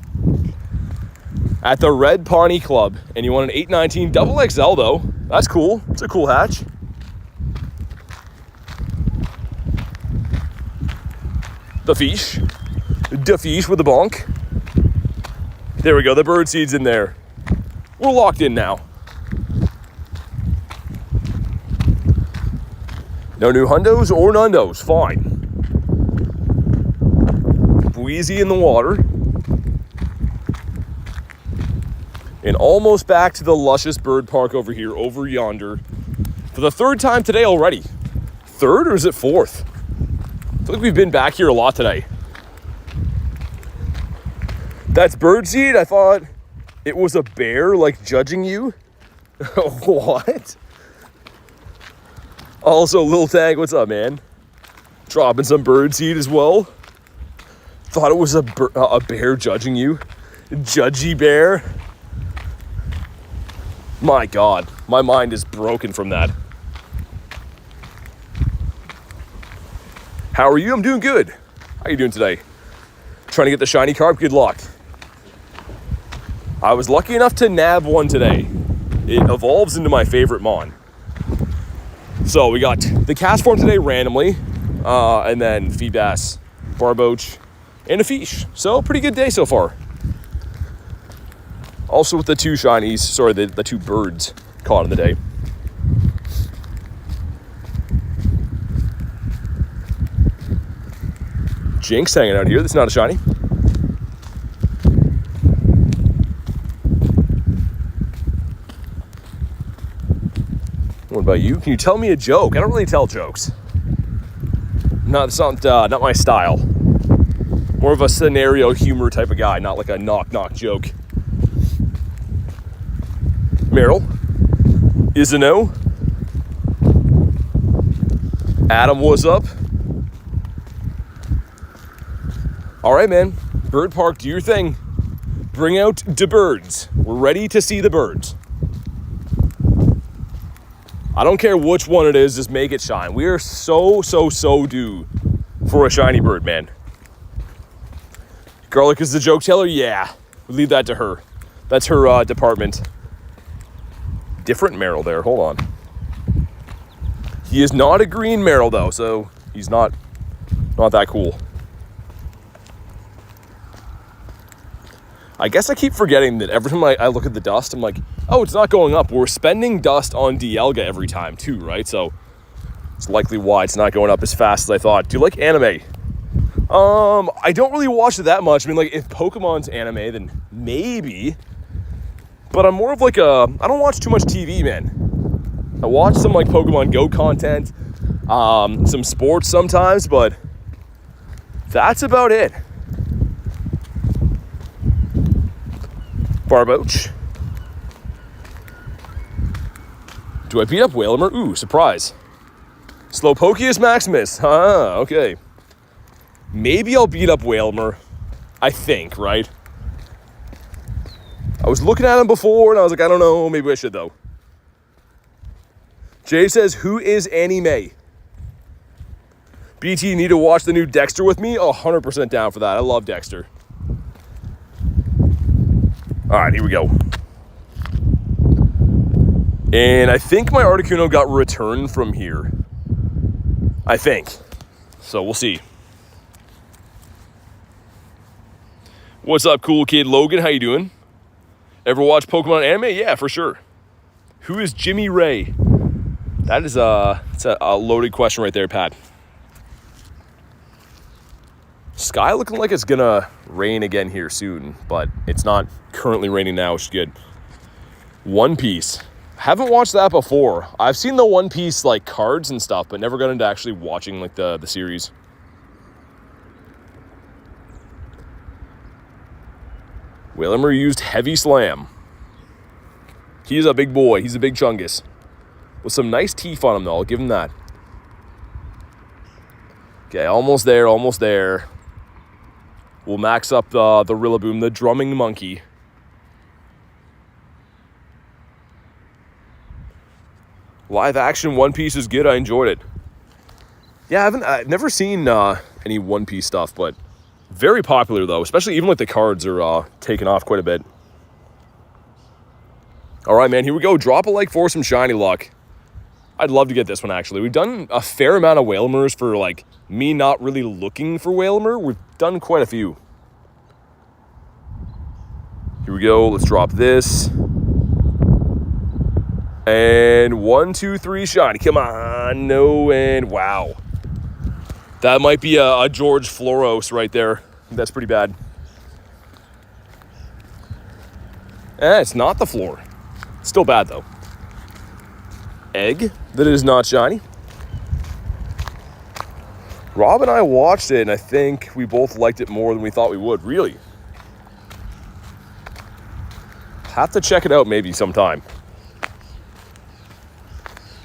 S1: At the Red Pawnee Club. And you want an 819 double XL though. That's cool. It's a cool hatch. The fish with the bonk. There we go, the bird seed's in there. We're locked in now. No new hundos or nundos, fine. Wheezy in the water. And almost back to the luscious bird park over here, over yonder. For the third time today already. Third or is it fourth? I feel like we've been back here a lot today. That's birdseed? I thought it was a bear, like, judging you. What? Also, Lil Tag, what's up, man? Dropping some birdseed as well. Thought it was a bear judging you. Judgy bear. My God, my mind is broken from that. How are you? I'm doing good. How are you doing today? Trying to get the shiny carp? Good luck. I was lucky enough to nab one today. It evolves into my favorite mon. So we got the cast form today randomly, and then Feedbass, Barboach, and a fish. So pretty good day so far. Also with the two shinies, sorry, the two birds caught in the day. Jinx hanging out here. That's not a shiny. What about you? Can you tell me a joke? I don't really tell jokes. It's not my style. More of a scenario humor type of guy, not like a knock-knock joke. Meryl is a no. Adam, what's up? All right, man. Bird Park, do your thing. Bring out the birds. We're ready to see the birds. I don't care which one it is, just make it shine. We are so due for a shiny bird, man. Garlic is the joke teller? Yeah. We leave that to her. That's her department. Different Meryl there. Hold on. He is not a green Meryl, though, so he's not that cool. I guess I keep forgetting that every time I look at the dust, I'm like, oh, it's not going up. We're spending dust on Dialga every time, too, right? So it's likely why it's not going up as fast as I thought. Do you like anime? I don't really watch it that much. I mean, like, if Pokemon's anime, then maybe. But I'm more of like I don't watch too much TV, man. I watch some like Pokemon GO content, some sports sometimes, but that's about it. Barboach. Do I beat up Whalmer? Ooh, surprise. Slowpokeus Maximus. Okay. Maybe I'll beat up Whalmer. I think, right? I was looking at him before, and I was like, I don't know. Maybe I should, though. Jay says, who is Annie Mae? BT, need to watch the new Dexter with me? 100% down for that. I love Dexter. All right, here we go. And I think my Articuno got returned from here. I think. So we'll see. What's up, cool kid Logan? How you doing? Ever watch Pokemon anime? Yeah, for sure. Who is Jimmy Ray? That is it's a loaded question right there, Pat. Sky looking like it's gonna rain again here soon, but it's not currently raining now, which is good. One Piece. Haven't watched that before. I've seen the One Piece like cards and stuff, but never got into actually watching like the series. Whalmer used Heavy Slam. He's a big boy. He's a big chungus. With some nice teeth on him, though. I'll give him that. Okay, almost there, almost there. We'll max up the Rillaboom, the drumming monkey. Live action One Piece is good. I enjoyed it. Yeah, I've never seen any One Piece stuff, but very popular, though. Especially even like the cards are taking off quite a bit. All right, man, here we go. Drop a like for some shiny luck. I'd love to get this one, actually. We've done a fair amount of Whalmers for, like, me not really looking for Whalmer. We've done quite a few. Here we go. Let's drop this. And 1, 2, 3, shiny. Come on. No, and wow. That might be a George Floros right there. That's pretty bad. It's not the floor. Still bad, though. Egg that is not shiny. Rob and I watched it, and I think we both liked it more than we thought we would. Really? Have to check it out maybe sometime.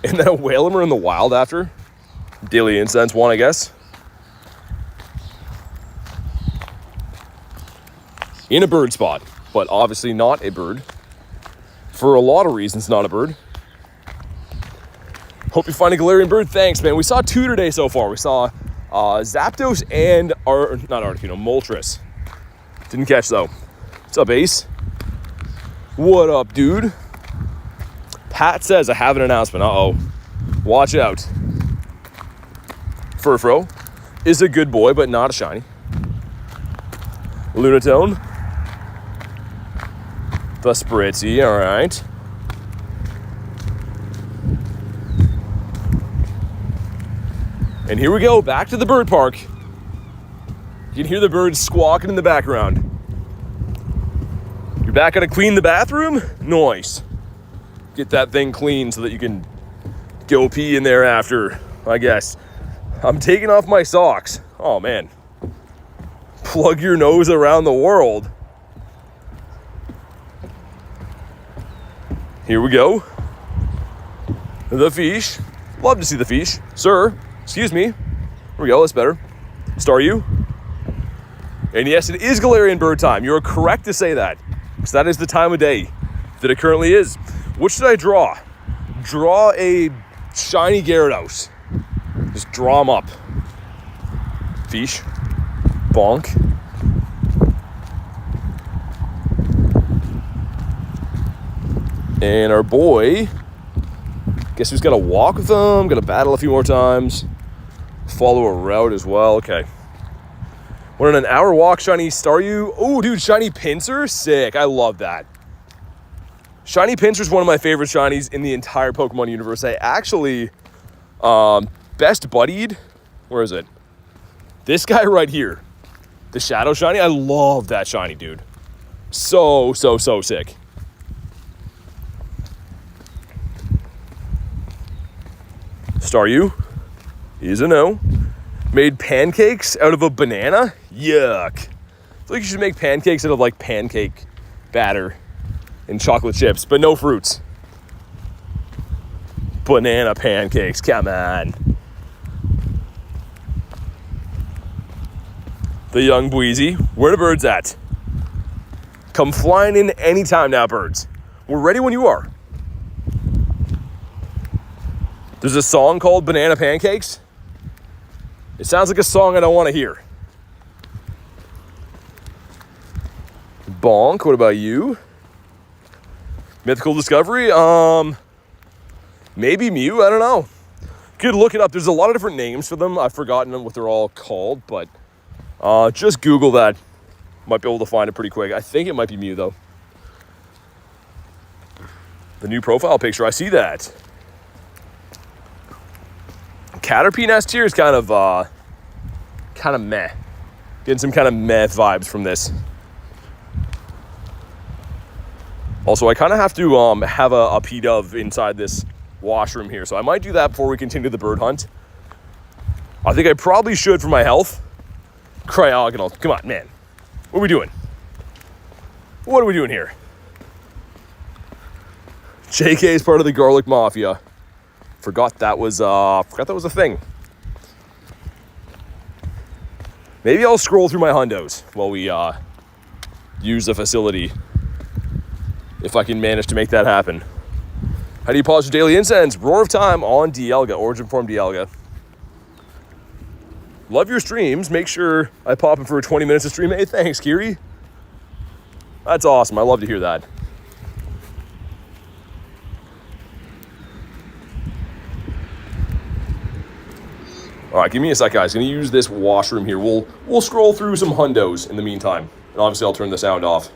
S1: And then a Whalmer in the wild after. Daily Incense one, I guess. In a bird spot, but obviously not a bird. For a lot of reasons, not a bird. Hope you find a Galarian bird. Thanks, man. We saw 2 today so far. We saw Zapdos and, not Articuno, Moltres. Didn't catch, though. What's up, Ace? What up, dude? Pat says, I have an announcement. Uh-oh. Watch out. Furfro is a good boy, but not a shiny. Lunatone. The Stretchy, all right. And here we go, back to the bird park. You can hear the birds squawking in the background. You're back gonna clean the bathroom? Nice. Get that thing clean so that you can go pee in there after, I guess. I'm taking off my socks. Oh, man. Plug your nose around the world. Here we go. The fish. Love to see the fish. Sir, excuse me. Here we go, that's better. Staryu. And yes, it is Galarian bird time. You're correct to say that. Because that is the time of day that it currently is. What should I draw? Draw a shiny Gyarados. Just draw them up. Fish. Bonk. And our boy, guess who's got to walk with them, got to battle a few more times, follow a route as well. Okay. We're on an hour walk, shiny Staryu. Oh, dude, shiny Pinsir? Sick. I love that. Shiny Pinsir is one of my favorite shinies in the entire Pokemon universe. I actually best buddied. Where is it? This guy right here. The Shadow Shiny. I love that shiny, dude. So sick. Staryu is a no. Made pancakes out of a banana? Yuck. I feel like you should make pancakes out of like pancake batter and chocolate chips, but no fruits. Banana pancakes, come on. The young Bweezy. Where the birds at? Come flying in anytime now, birds. We're ready when you are. There's a song called Banana Pancakes. It sounds like a song I don't want to hear. Bonk, what about you? Mythical Discovery? Maybe Mew, I don't know. Could look it up. There's a lot of different names for them. I've forgotten what they're all called, but just Google that. Might be able to find it pretty quick. I think it might be Mew, though. The new profile picture, I see that. Caterpie nest here is kind of meh. Getting some kind of meh vibes from this. Also, I kind of have to have a P-Dove inside this washroom here, so I might do that before we continue the bird hunt. I think I probably should for my health. Cryogonal, come on, man. What are we doing? What are we doing here? JK is part of the Garlic Mafia. Forgot that was a thing. Maybe I'll scroll through my hundos while we use the facility, if I can manage to make that happen. How do you pause your daily incense? Roar of Time on Dialga, Origin Form Dialga. Love your streams. Make sure I pop in for 20 minutes of stream. Hey, thanks, Kiri. That's awesome. I love to hear that. All right, give me a sec, guys. Gonna use this washroom here. We'll scroll through some hundos in the meantime. And obviously I'll turn the sound off.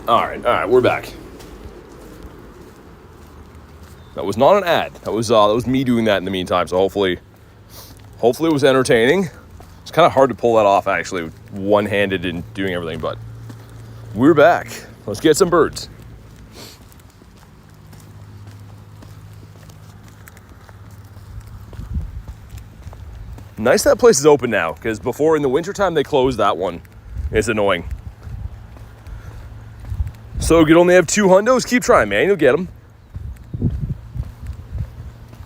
S1: All right, we're back. That was not an ad. That was me doing that in the meantime. So hopefully it was entertaining. It's kind of hard to pull that off actually, one-handed and doing everything. But we're back. Let's get some birds. Nice that place is open now, because before in the wintertime they closed that one. It's annoying. So you only have 2 hundos? Keep trying, man. You'll get them.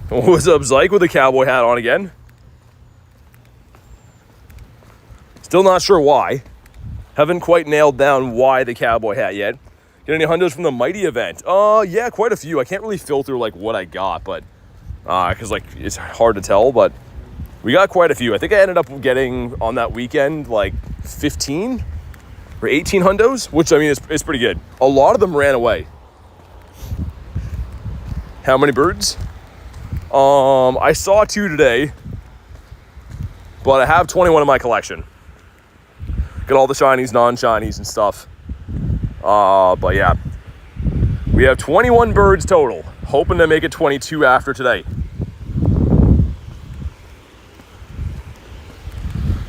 S1: What's up, Zyke, with a cowboy hat on again? Still not sure why. Haven't quite nailed down why the cowboy hat yet. Get any hundos from the Mighty event? Yeah, quite a few. I can't really filter like what I got, but because like it's hard to tell, but we got quite a few. I think I ended up getting on that weekend like 15 or 18 hundos, which I mean it's pretty good. A lot of them ran away. How many birds? I saw 2 today, but I have 21 in my collection. Got all the shinies, non-shinies and stuff. But yeah, we have 21 birds total. Hoping to make it 22 after today.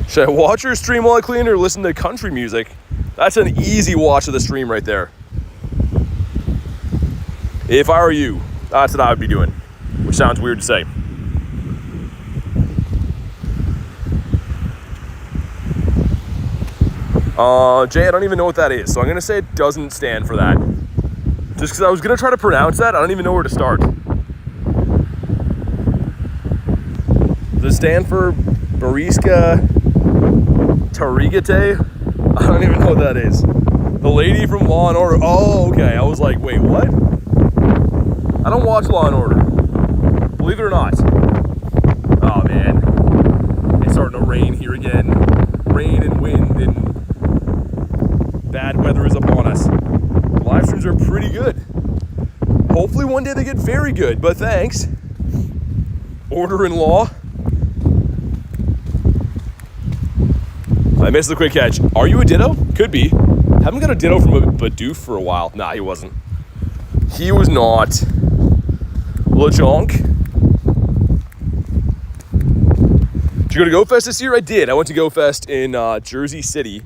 S1: Should I watch your stream while I clean or listen to country music? That's an easy watch of the stream right there. If I were you, that's what I would be doing. Which sounds weird to say. Jay, I don't even know what that is, so I'm going to say it doesn't stand for that. Just because I was going to try to pronounce that, I don't even know where to start. Does it stand for Bariska Tarigate? I don't even know what that is. The lady from Law and Order. Oh, okay. I was like, wait, what? I don't watch Law and Order. Believe it or not. Oh, man. It's starting to rain here again. Rain and wind and bad weather is upon us. Live streams are pretty good. Hopefully one day they get very good, but thanks. Order and Law. I missed the quick catch. Are you a Ditto? Could be. Haven't got a Ditto from a Bidoof for a while. Nah, he wasn't. He was not. LeJonk. Did you go to Go Fest this year? I did. I went to Go Fest in Jersey City.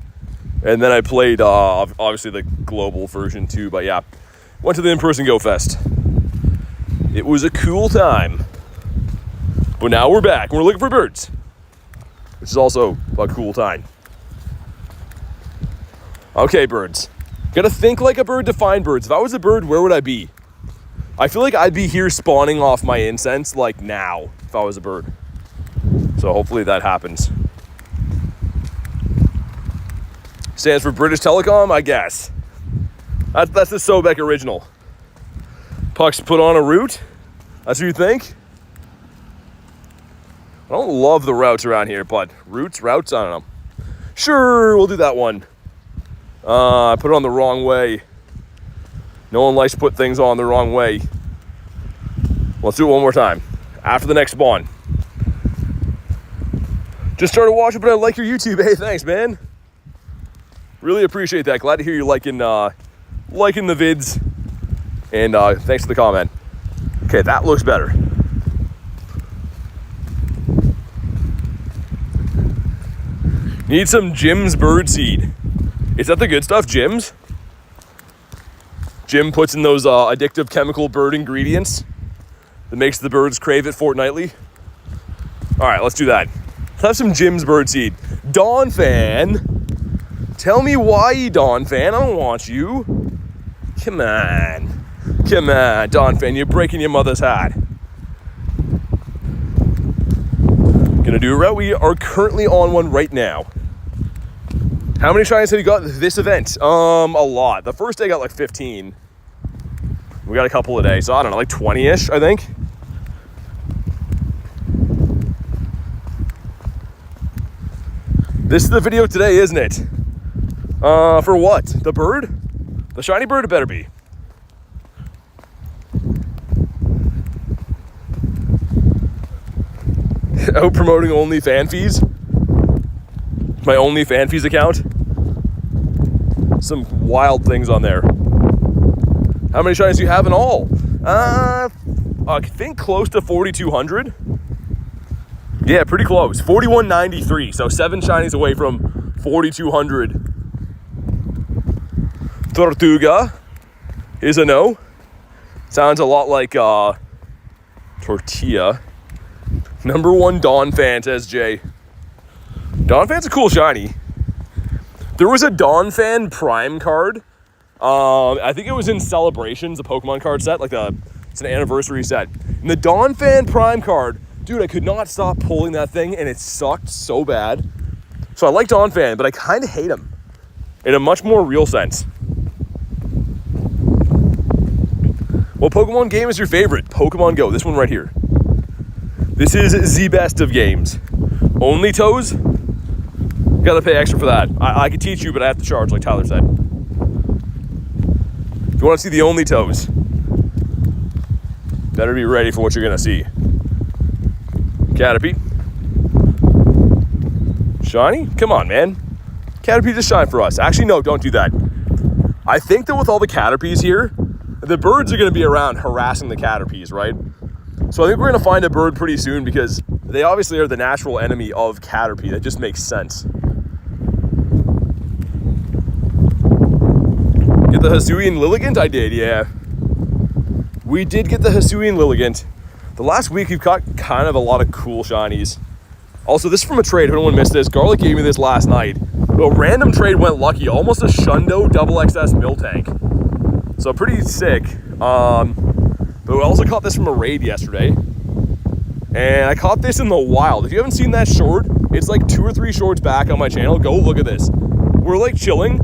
S1: And then I played, obviously, the global version too. But yeah, went to the in-person Go Fest. It was a cool time. But now we're back. We're looking for birds. Which is also a cool time. Okay, birds. Gotta think like a bird to find birds. If I was a bird, where would I be? I feel like I'd be here spawning off my incense, like now, if I was a bird. So hopefully that happens. Stands for British Telecom, I guess. That's the Sobek original. Pucks put on a route. That's what you think? I don't love the routes around here, but routes, I don't know. Sure, we'll do that one. I put it on the wrong way. No one likes to put things on the wrong way. Let's do it one more time. After the next spawn. Just started watching, but I like your YouTube. Hey, thanks, man. Really appreciate that. Glad to hear you liking the vids. And thanks for the comment. Okay, that looks better. Need some Jim's birdseed. Is that the good stuff, Jim's? Jim puts in those addictive chemical bird ingredients that makes the birds crave it fortnightly. All right, let's do that. Let's have some Jim's birdseed. Dawn fan, tell me why, Dawn fan. I don't want you. Come on, Dawn fan. You're breaking your mother's heart. Gonna do a route. We are currently on one right now. How many shinies have you got this event? A lot. The first day got like 15. We got a couple a day, so I don't know, like 20-ish, I think. This is the video today, isn't it? For what? The bird? The shiny bird? It better be. Out promoting only fan fees. My only fan fees account. Some wild things on there. How many shinies do you have in all? I think close to 4,200. Yeah, pretty close. 4,193. So 7 shinies away from 4,200. Tortuga is a no. Sounds a lot like tortilla. Number 1 Dawn fan, says Jay. Dawn fan's a cool shiny. There was a Dawn fan Prime card. I think it was in Celebrations, a Pokemon card set, it's an anniversary set. And the Dawn fan Prime card, dude, I could not stop pulling that thing, and it sucked so bad. So I like Dawn fan, but I kind of hate him in a much more real sense. What Pokemon game is your favorite? Pokemon Go. This one right here. This is the best of games. Only toes? Gotta pay extra for that. I could teach you, but I have to charge, like Tyler said. If you want to see the only toes, better be ready for what you're gonna see. Caterpie. Shiny? Come on, man. Caterpie just shine for us. Actually, no, don't do that. I think that with all the Caterpies here, the birds are gonna be around harassing the Caterpies, right? So I think we're gonna find a bird pretty soon because they obviously are the natural enemy of Caterpie. That just makes sense. Get the Hisuian Lilligant? I did, yeah. We did get the Hisuian Lilligant. The last week we've got kind of a lot of cool shinies. Also, this is from a trade. If anyone missed this, Garlic gave me this last night. A random trade went lucky. Almost a Shundo double XS Miltank. So pretty sick. But we also caught this from a raid yesterday. And I caught this in the wild. If you haven't seen that short, it's like 2 or 3 shorts back on my channel. Go look at this. We're like chilling,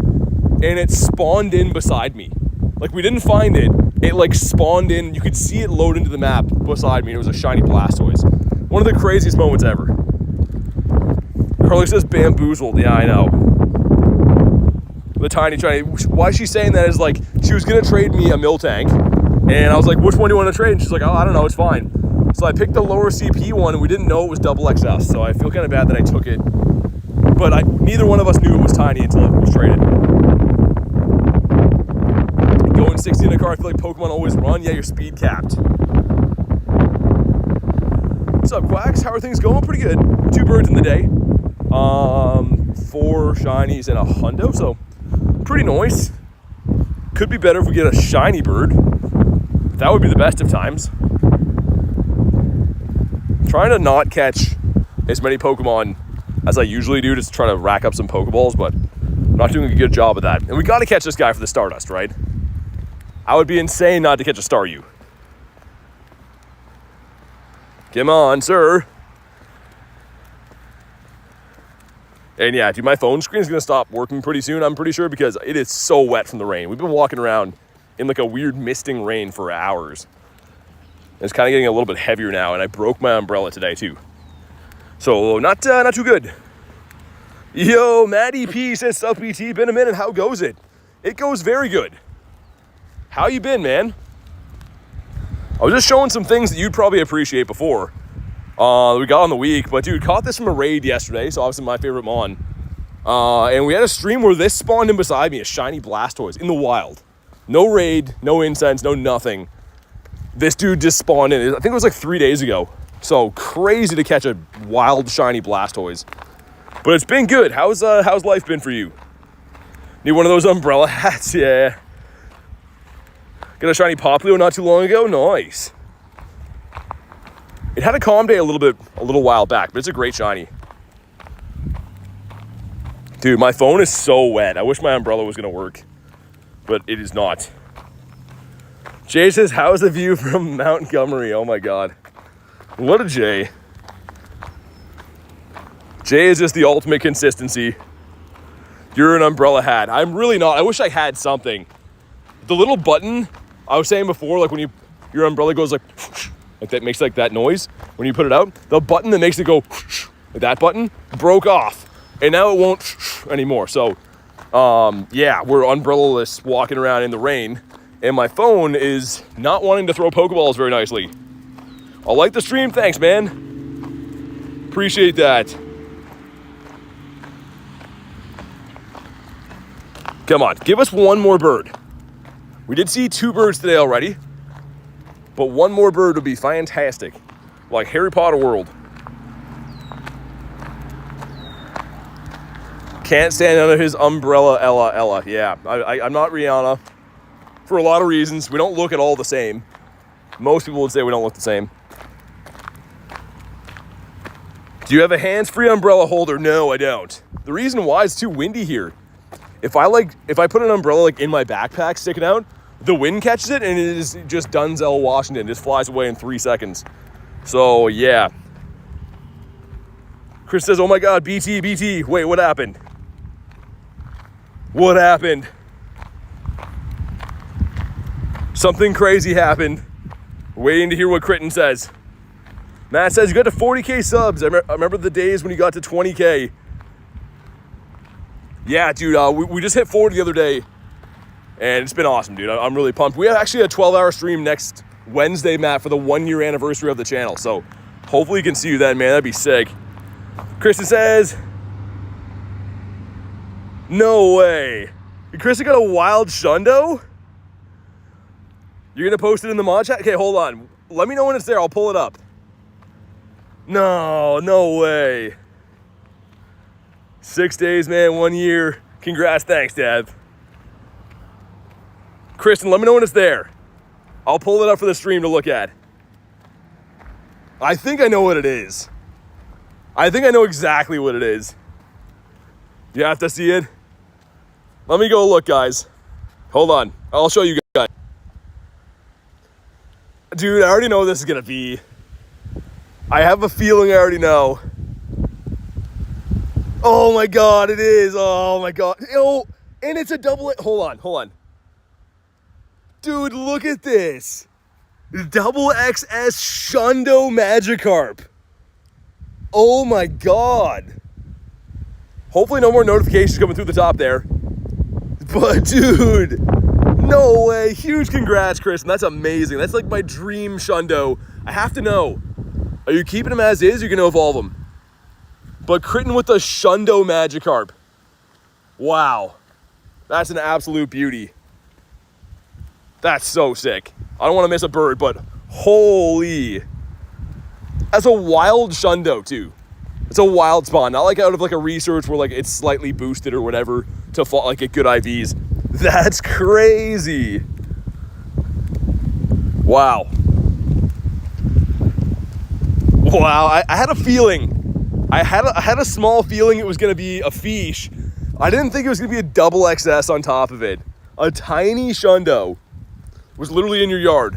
S1: and it spawned in beside me. Like, we didn't find it. It like spawned in. You could see it load into the map beside me. And it was a shiny Blastoise. One of the craziest moments ever. Carly says bamboozled. Yeah, I know. The tiny. Why she's saying that is like, she was gonna trade me a Miltank, and I was like, which one do you want to trade? And she's like, oh, I don't know, it's fine. So I picked the lower CP one, and we didn't know it was double XS, so I feel kind of bad that I took it. But neither one of us knew it was tiny until it was traded. Going 60 in a car, I feel like Pokemon always run. Yeah, you're speed capped. What's up, Quacks? How are things going? Pretty good. 2 birds in the day. 4 shinies and a hundo, so pretty nice. Could be better if we get a shiny bird. That would be the best of times. Trying to not catch as many Pokemon as I usually do, just try to rack up some Pokeballs, but I'm not doing a good job of that. And we got to catch this guy for the Stardust, right? I would be insane not to catch a Staryu. Come on, sir. And yeah, dude, my phone screen is going to stop working pretty soon, I'm pretty sure, because it is so wet from the rain. We've been walking around in like a weird misting rain for hours. It's kind of getting a little bit heavier now, and I broke my umbrella today too. So not too good. Yo, Maddie P says, "Sup, BT? Been a minute. How goes it?" It goes very good. How you been, man? I was just showing some things that you'd probably appreciate before. We got on the week, but dude, caught this from a raid yesterday, so obviously my favorite mon. And we had a stream where this spawned in beside me, a shiny Blastoise in the wild. No raid, no incense, no nothing. This dude just spawned in. I think it was like 3 days ago. So crazy to catch a wild shiny Blastoise. But it's been good. How's life been for you? Need one of those umbrella hats? Yeah. Got a shiny Popplio not too long ago. Nice. It had a calm day a little while back, but it's a great shiny. Dude, my phone is so wet. I wish my umbrella was gonna work, but it is not. Jay says, how's the view from Mount Montgomery? Oh my God. What a Jay. Jay is just the ultimate consistency. You're an umbrella hat. I'm really not. I wish I had something. The little button, I was saying before, like when your umbrella goes like that, makes like that noise when you put it out. The button that makes it go like that button broke off, and now it won't anymore. So yeah, we're umbrella-less walking around in the rain, and my phone is not wanting to throw Pokeballs very nicely. I'll like the stream, thanks, man. Appreciate that. Come on, give us one more bird. We did see 2 birds today already, but one more bird would be fantastic. Like Harry Potter world. Can't stand under his umbrella, Ella. Yeah, I'm not Rihanna for a lot of reasons. We don't look at all the same. Most people would say we don't look the same. Do you have a hands-free umbrella holder? No, I don't. The reason why is too windy here. If I put an umbrella like in my backpack sticking out, the wind catches it and it is just Denzel Washington. Just flies away in 3 seconds. So yeah. Chris says, oh my God, BT. Wait, what happened? What happened? Something crazy happened. Waiting to hear what Critton says. Matt says, you got to 40K subs. I remember the days when you got to 20K. Yeah, dude, we just hit 40 the other day. And it's been awesome, dude. I'm really pumped. We have actually a 12-hour stream next Wednesday, Matt, for the 1-year anniversary of the channel. So hopefully you can see you then, man. That'd be sick. Kristen says, no way. Kristen got a wild shundo? You're going to post it in the mod chat? Okay, hold on. Let me know when it's there. I'll pull it up. No way. 6 days, man, 1 year. Congrats, thanks, Dad. Kristen, let me know when it's there. I'll pull it up for the stream to look at. I think I know what it is. I think I know exactly what it is. You have to see it? Let me go look, guys. Hold on. I'll show you guys. Dude, I already know what this is going to be. I have a feeling I already know. Oh my god, it is. Oh my god. Oh, and it's a double. Hold on. Dude, look at this. Double XS Shundo Magikarp. Oh my god. Hopefully no more notifications coming through the top there. But dude, no way. Huge congrats, Kristen. That's amazing. That's like my dream Shundo. I have to know. Are you keeping him as is? Or are you going to evolve him? But Kritten with the Shundo Magikarp. Wow. That's an absolute beauty. That's so sick. I don't want to miss a bird, but holy. That's a wild Shundo too. It's a wild spawn. Not like out of like a research where like it's slightly boosted or whatever to like get good IVs. That's crazy. Wow. Wow, I had a feeling. I had a small feeling it was going to be a fish. I didn't think it was going to be a double XS on top of it. A tiny Shundo was literally in your yard.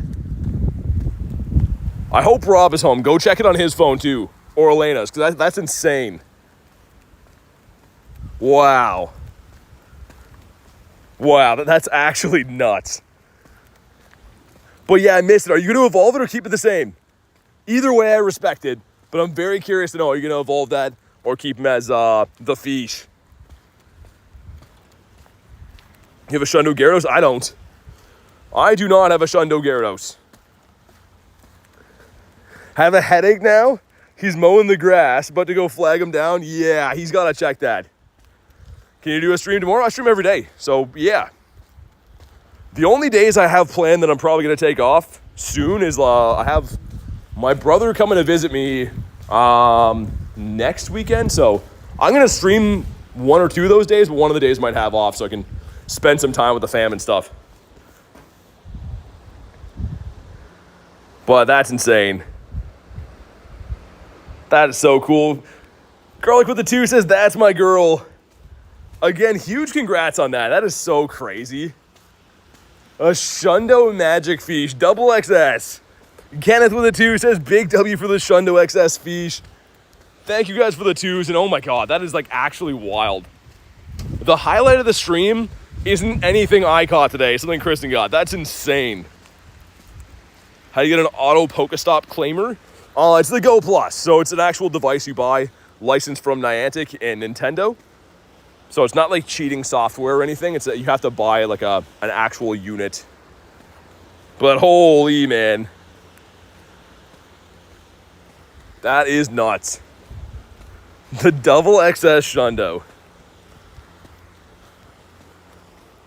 S1: I hope Rob is home. Go check it on his phone too. Or Elena's, because that's insane. Wow. Wow, that's actually nuts. But yeah, I missed it. Are you going to evolve it or keep it the same? Either way, I respect it. But I'm very curious to know, are you going to evolve that or keep him as the fish? You have a Shundo Gyarados? I don't. I do not have a Shundo Gyarados. Have a headache now? He's mowing the grass, but to go flag him down? Yeah, he's got to check that. Can you do a stream tomorrow? I stream every day, so yeah. The only days I have planned that I'm probably going to take off soon is I have my brother coming to visit me next weekend, so I'm going to stream 1 or 2 of those days, but one of the days might have off so I can spend some time with the fam and stuff. But that's insane. That is so cool. Garlic with the 2 says, that's my girl. Again, huge congrats on that. That is so crazy. A Shundo Magic Fish, double XS. Kenneth with the 2 says, big W for the Shundo XS Fish. Thank you guys for the 2s, and oh my god, that is like actually wild. The highlight of the stream isn't anything I caught today, something Kristen got. That's insane. How do you get an auto Pokestop claimer? It's the Go Plus, so it's an actual device you buy, licensed from Niantic and Nintendo. So it's not like cheating software or anything. It's that you have to buy like an actual unit. But holy man. That is nuts. The double XS Shundo.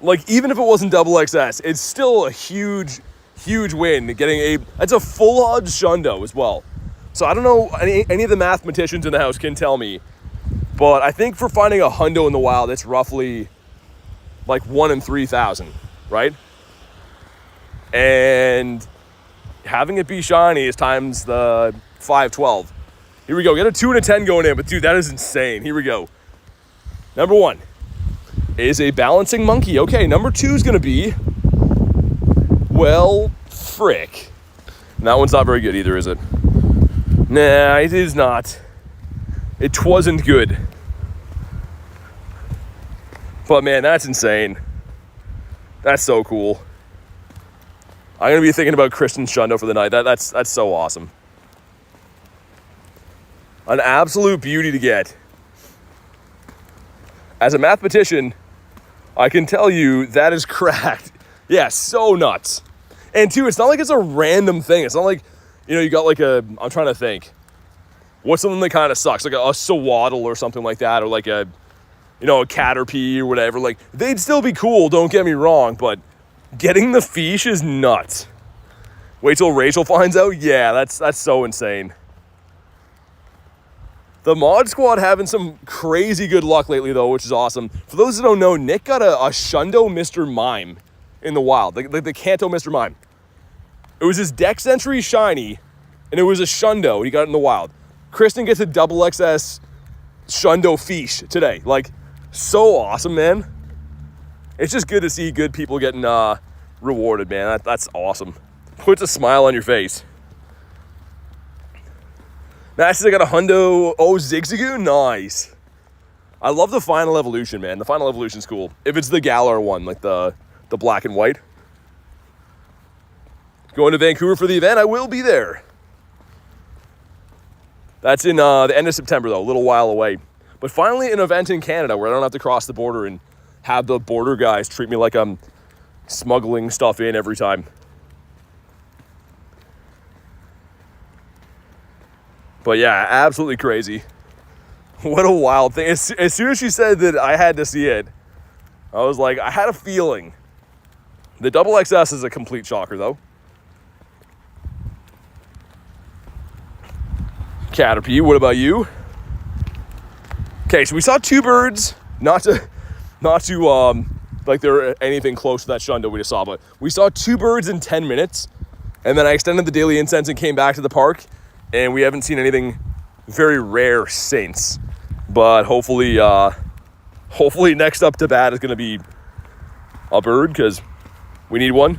S1: Like, even if it wasn't double XS, it's still a huge win. It's a full odds Shundo as well. So I don't know, any of the mathematicians in the house can tell me, but I think for finding a hundo in the wild, it's roughly like 1 in 3,000, right? And having it be shiny is times the 512. Here we go. Get a 2 and a 10 going in, but dude, that is insane. Here we go. Number 1 is a balancing monkey. Okay, number 2 is going to be, well, frick. And that one's not very good either, is it? Nah, it is not. It wasn't good. But man, that's insane. That's so cool. I'm going to be thinking about Christian Shundo for the night. That's so awesome. An absolute beauty to get. As a mathematician, I can tell you that is cracked. Yeah, so nuts. And two, it's not like it's a random thing. It's not like, you got like I'm trying to think. What's something that kind of sucks? Like a Sawaddle or something like that, or like a Caterpie or whatever. Like, they'd still be cool, don't get me wrong, but getting the fish is nuts. Wait till Rachel finds out? Yeah, that's so insane. The Mod Squad having some crazy good luck lately, though, which is awesome. For those that don't know, Nick got a Shundo Mr. Mime in the wild, like the Kanto Mr. Mime. It was his Dex Entry shiny, and it was a Shundo he got in the wild. Kristen gets a double XS Shundo Fish today. Like, so awesome, man. It's just good to see good people getting rewarded, man. That's awesome. Puts a smile on your face. Masters, I got a hundo. Oh, Zigzagoon, nice. I love the final evolution, man. The final evolution's cool. If it's the Galar one, like the black and white. Going to Vancouver for the event, I will be there. That's in the end of September, though, a little while away. But finally an event in Canada where I don't have to cross the border and have the border guys treat me like I'm smuggling stuff in every time. But yeah, absolutely crazy. What a wild thing. As soon as she said that I had to see it, I was like, I had a feeling. The double XS is a complete shocker, though. Caterpie, what about you? Okay, so we saw two birds. Not to like they're anything close to that shundo we just saw, but we saw two birds in 10 minutes, and then I extended the daily incense and came back to the park, and we haven't seen anything very rare since. But hopefully next up to bat is going to be a bird, because we need one.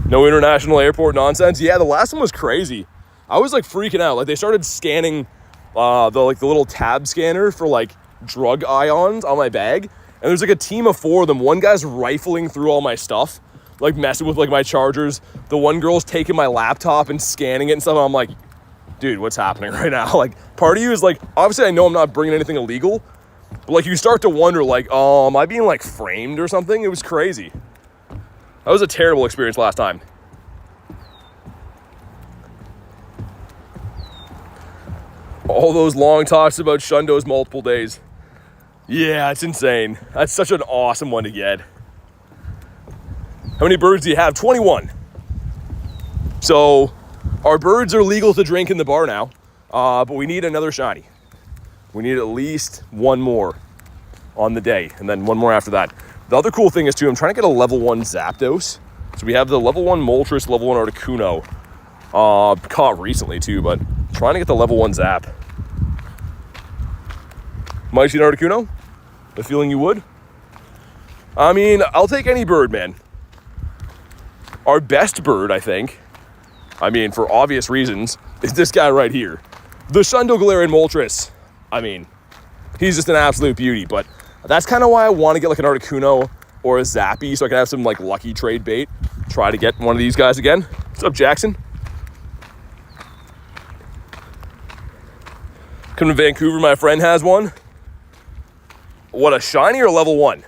S1: No international airport nonsense. Yeah, the last one was crazy. I was like freaking out. Like they started scanning the little tab scanner for like drug ions on my bag, and there's like a team of 4 of them. One guy's rifling through all my stuff, like messing with like my chargers. The one girl's taking my laptop and scanning it and stuff. And I'm like, dude, what's happening right now? Like, part of you is like, obviously I know I'm not bringing anything illegal, but like you start to wonder like, oh, am I being like framed or something? It was crazy. That was a terrible experience last time. All those long talks about shundos multiple days. Yeah, it's insane. That's such an awesome one to get. How many birds do you have? 21. So our birds are legal to drink in the bar now, but we need another shiny. We need at least one more on the day, and then one more after that. The other cool thing is too, I'm trying to get a level 1 Zapdos. So we have the level 1 Moltres, level 1 Articuno. Caught recently too, but trying to get the level 1 Zap. Might you an Articuno? The feeling you would? I mean, I'll take any bird, man. Our best bird, I think, I mean, for obvious reasons, is this guy right here. The Shundo Galarian Moltres. I mean, he's just an absolute beauty, but that's kind of why I want to get like an Articuno or a Zappy so I can have some like lucky trade bait. Try to get one of these guys again. What's up, Jackson? Come to Vancouver, my friend has one. What, a shiny or level 1?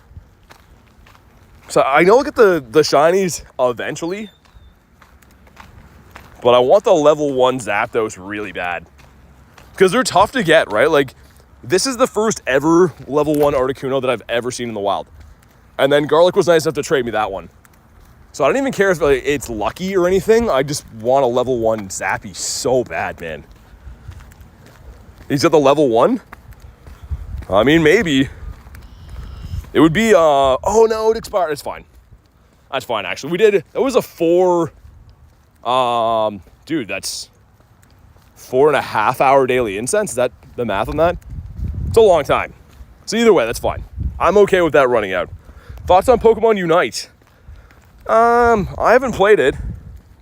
S1: So I know I'll get the shinies eventually, but I want the level 1 Zapdos really bad. Because they're tough to get, right? Like, this is the first ever level 1 Articuno that I've ever seen in the wild. And then Garlic was nice enough to trade me that one. So I don't even care if it's lucky or anything. I just want a level 1 Zappy so bad, man. He's at the level 1? I mean, maybe. It would be, oh no, it expired. It's fine. That's fine, actually. That was a 4, dude, that's 4.5 hour daily incense. Is that the math on that? It's a long time. So either way, that's fine. I'm okay with that running out. Thoughts on Pokemon Unite? I haven't played it.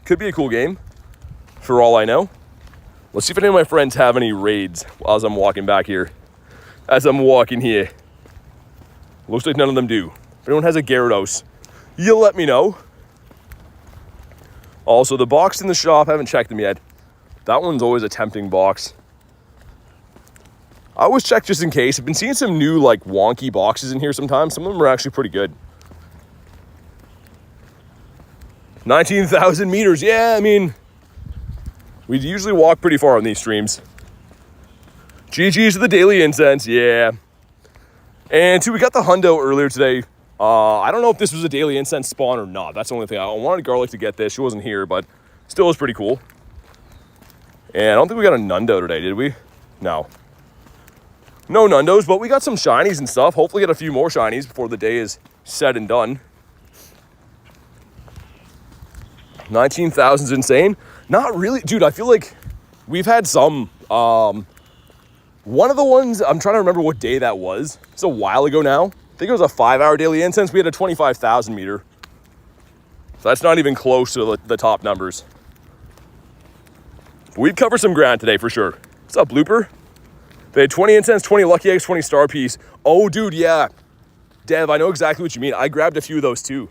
S1: Could be a cool game, for all I know. Let's see if any of my friends have any raids as I'm walking back here. As I'm walking here. Looks like none of them do. If anyone has a Gyarados, you'll let me know. Also, the box in the shop, I haven't checked them yet. That one's always a tempting box. I always check just in case. I've been seeing some new, like, wonky boxes in here sometimes. Some of them are actually pretty good. 19,000 meters. Yeah, I mean, we usually walk pretty far on these streams. GG's to the daily incense. Yeah. And two, we got the hundo earlier today. I don't know if this was a daily incense spawn or not. That's the only thing. I wanted Garlic to get this. She wasn't here, but still was pretty cool. And I don't think we got a Nundo today, did we? No. No Nundos, but we got some shinies and stuff. Hopefully get a few more shinies before the day is said and done. 19,000's insane. Not really. Dude, I feel like we've had some... one of the ones, I'm trying to remember what day that was. It's a while ago now. I think it was a 5-hour daily incense. We had a 25,000 meter. So that's not even close to the top numbers. We've covered some ground today for sure. What's up, Blooper? They had 20 incense, 20 lucky eggs, 20 star piece. Oh, dude, yeah. Dev, I know exactly what you mean. I grabbed a few of those too.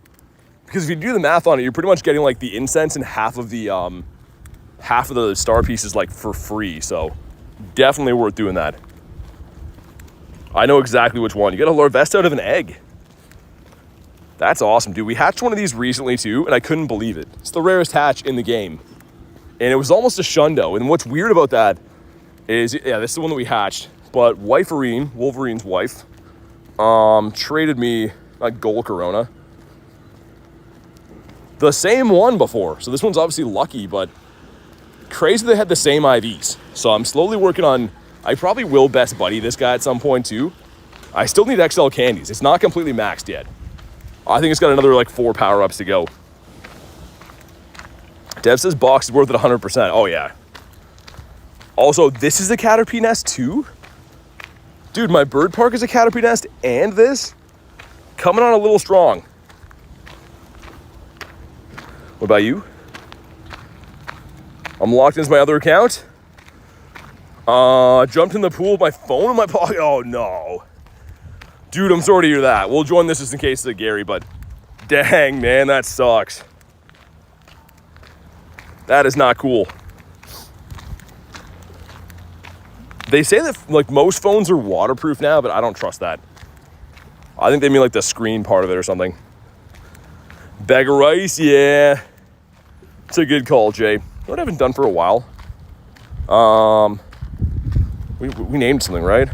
S1: Because if you do the math on it, you're pretty much getting like the incense and half of the star pieces like for free. So definitely worth doing that. I know exactly which one. You get a Larvesta out of an egg. That's awesome, dude. We hatched one of these recently too, and I couldn't believe it. It's the rarest hatch in the game. And it was almost a shundo. And what's weird about that is, yeah, this is the one that we hatched. But Wiferine, Wolverine's wife, traded me a Gold Corona. The same one before. So this one's obviously lucky, but crazy they had the same IVs. So I'm slowly working on, I probably will best buddy this guy at some point too. I still need XL candies. It's not completely maxed yet. I think it's got another like 4 power-ups to go. Dev says box is worth it 100%. Oh yeah. Also, this is a Caterpie nest too? Dude, my bird park is a Caterpie nest and this? Coming on a little strong. What about you? I'm locked into my other account. Jumped in the pool with my phone in my pocket. Oh no. Dude, I'm sorry to hear that. We'll join this just in case of Gary, but dang, man, that sucks. That is not cool. They say that like most phones are waterproof now, but I don't trust that. I think they mean like the screen part of it or something. Bag of rice, yeah. It's a good call, Jay. What I haven't done for a while. We named something, right?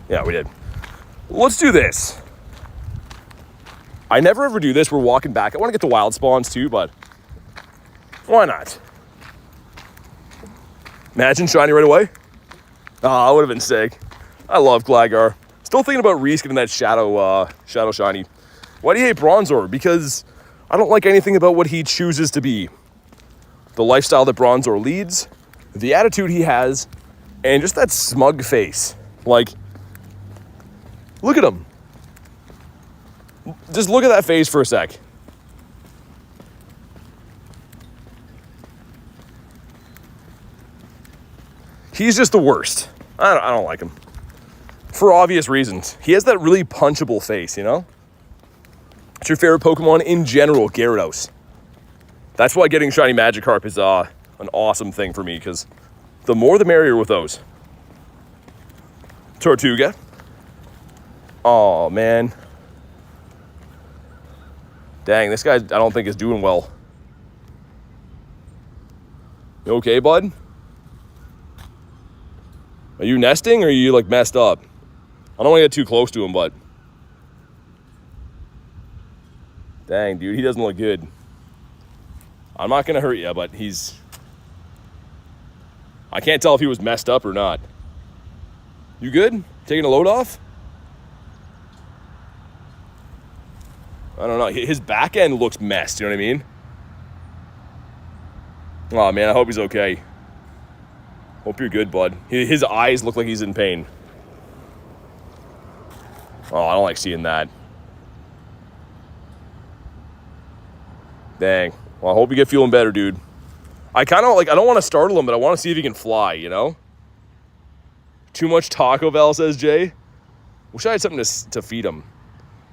S1: Yeah, we did. Let's do this. I never ever do this. We're walking back. I want to get the wild spawns too, but why not? Imagine shiny right away. Ah, would have been sick. I love Gligar. Still thinking about Reese getting that shadow shiny. Why do you hate Bronzor? Because I don't like anything about what he chooses to be. The lifestyle that Bronzor leads, the attitude he has, and just that smug face. Like, look at him. Just look at that face for a sec. He's just the worst. I don't like him. For obvious reasons. He has that really punchable face, you know? What's your favorite Pokemon in general? Gyarados. That's why getting shiny Magikarp is an awesome thing for me, because the more the merrier with those. Tortuga. Oh man. Dang, this guy I don't think is doing well. You okay, bud? Are you nesting or are you like messed up? I don't want to get too close to him, but dang, dude, he doesn't look good. I'm not gonna hurt you, but I can't tell if he was messed up or not. You good? Taking a load off? I don't know. His back end looks messed, you know what I mean? Oh man, I hope he's okay. Hope you're good, bud. His eyes look like he's in pain. Oh, I don't like seeing that. Dang. Well, I hope you get feeling better, dude. I kind of like, I don't want to startle him, but I want to see if he can fly, you know? Too much Taco Bell, says Jay. Wish I had something to feed him.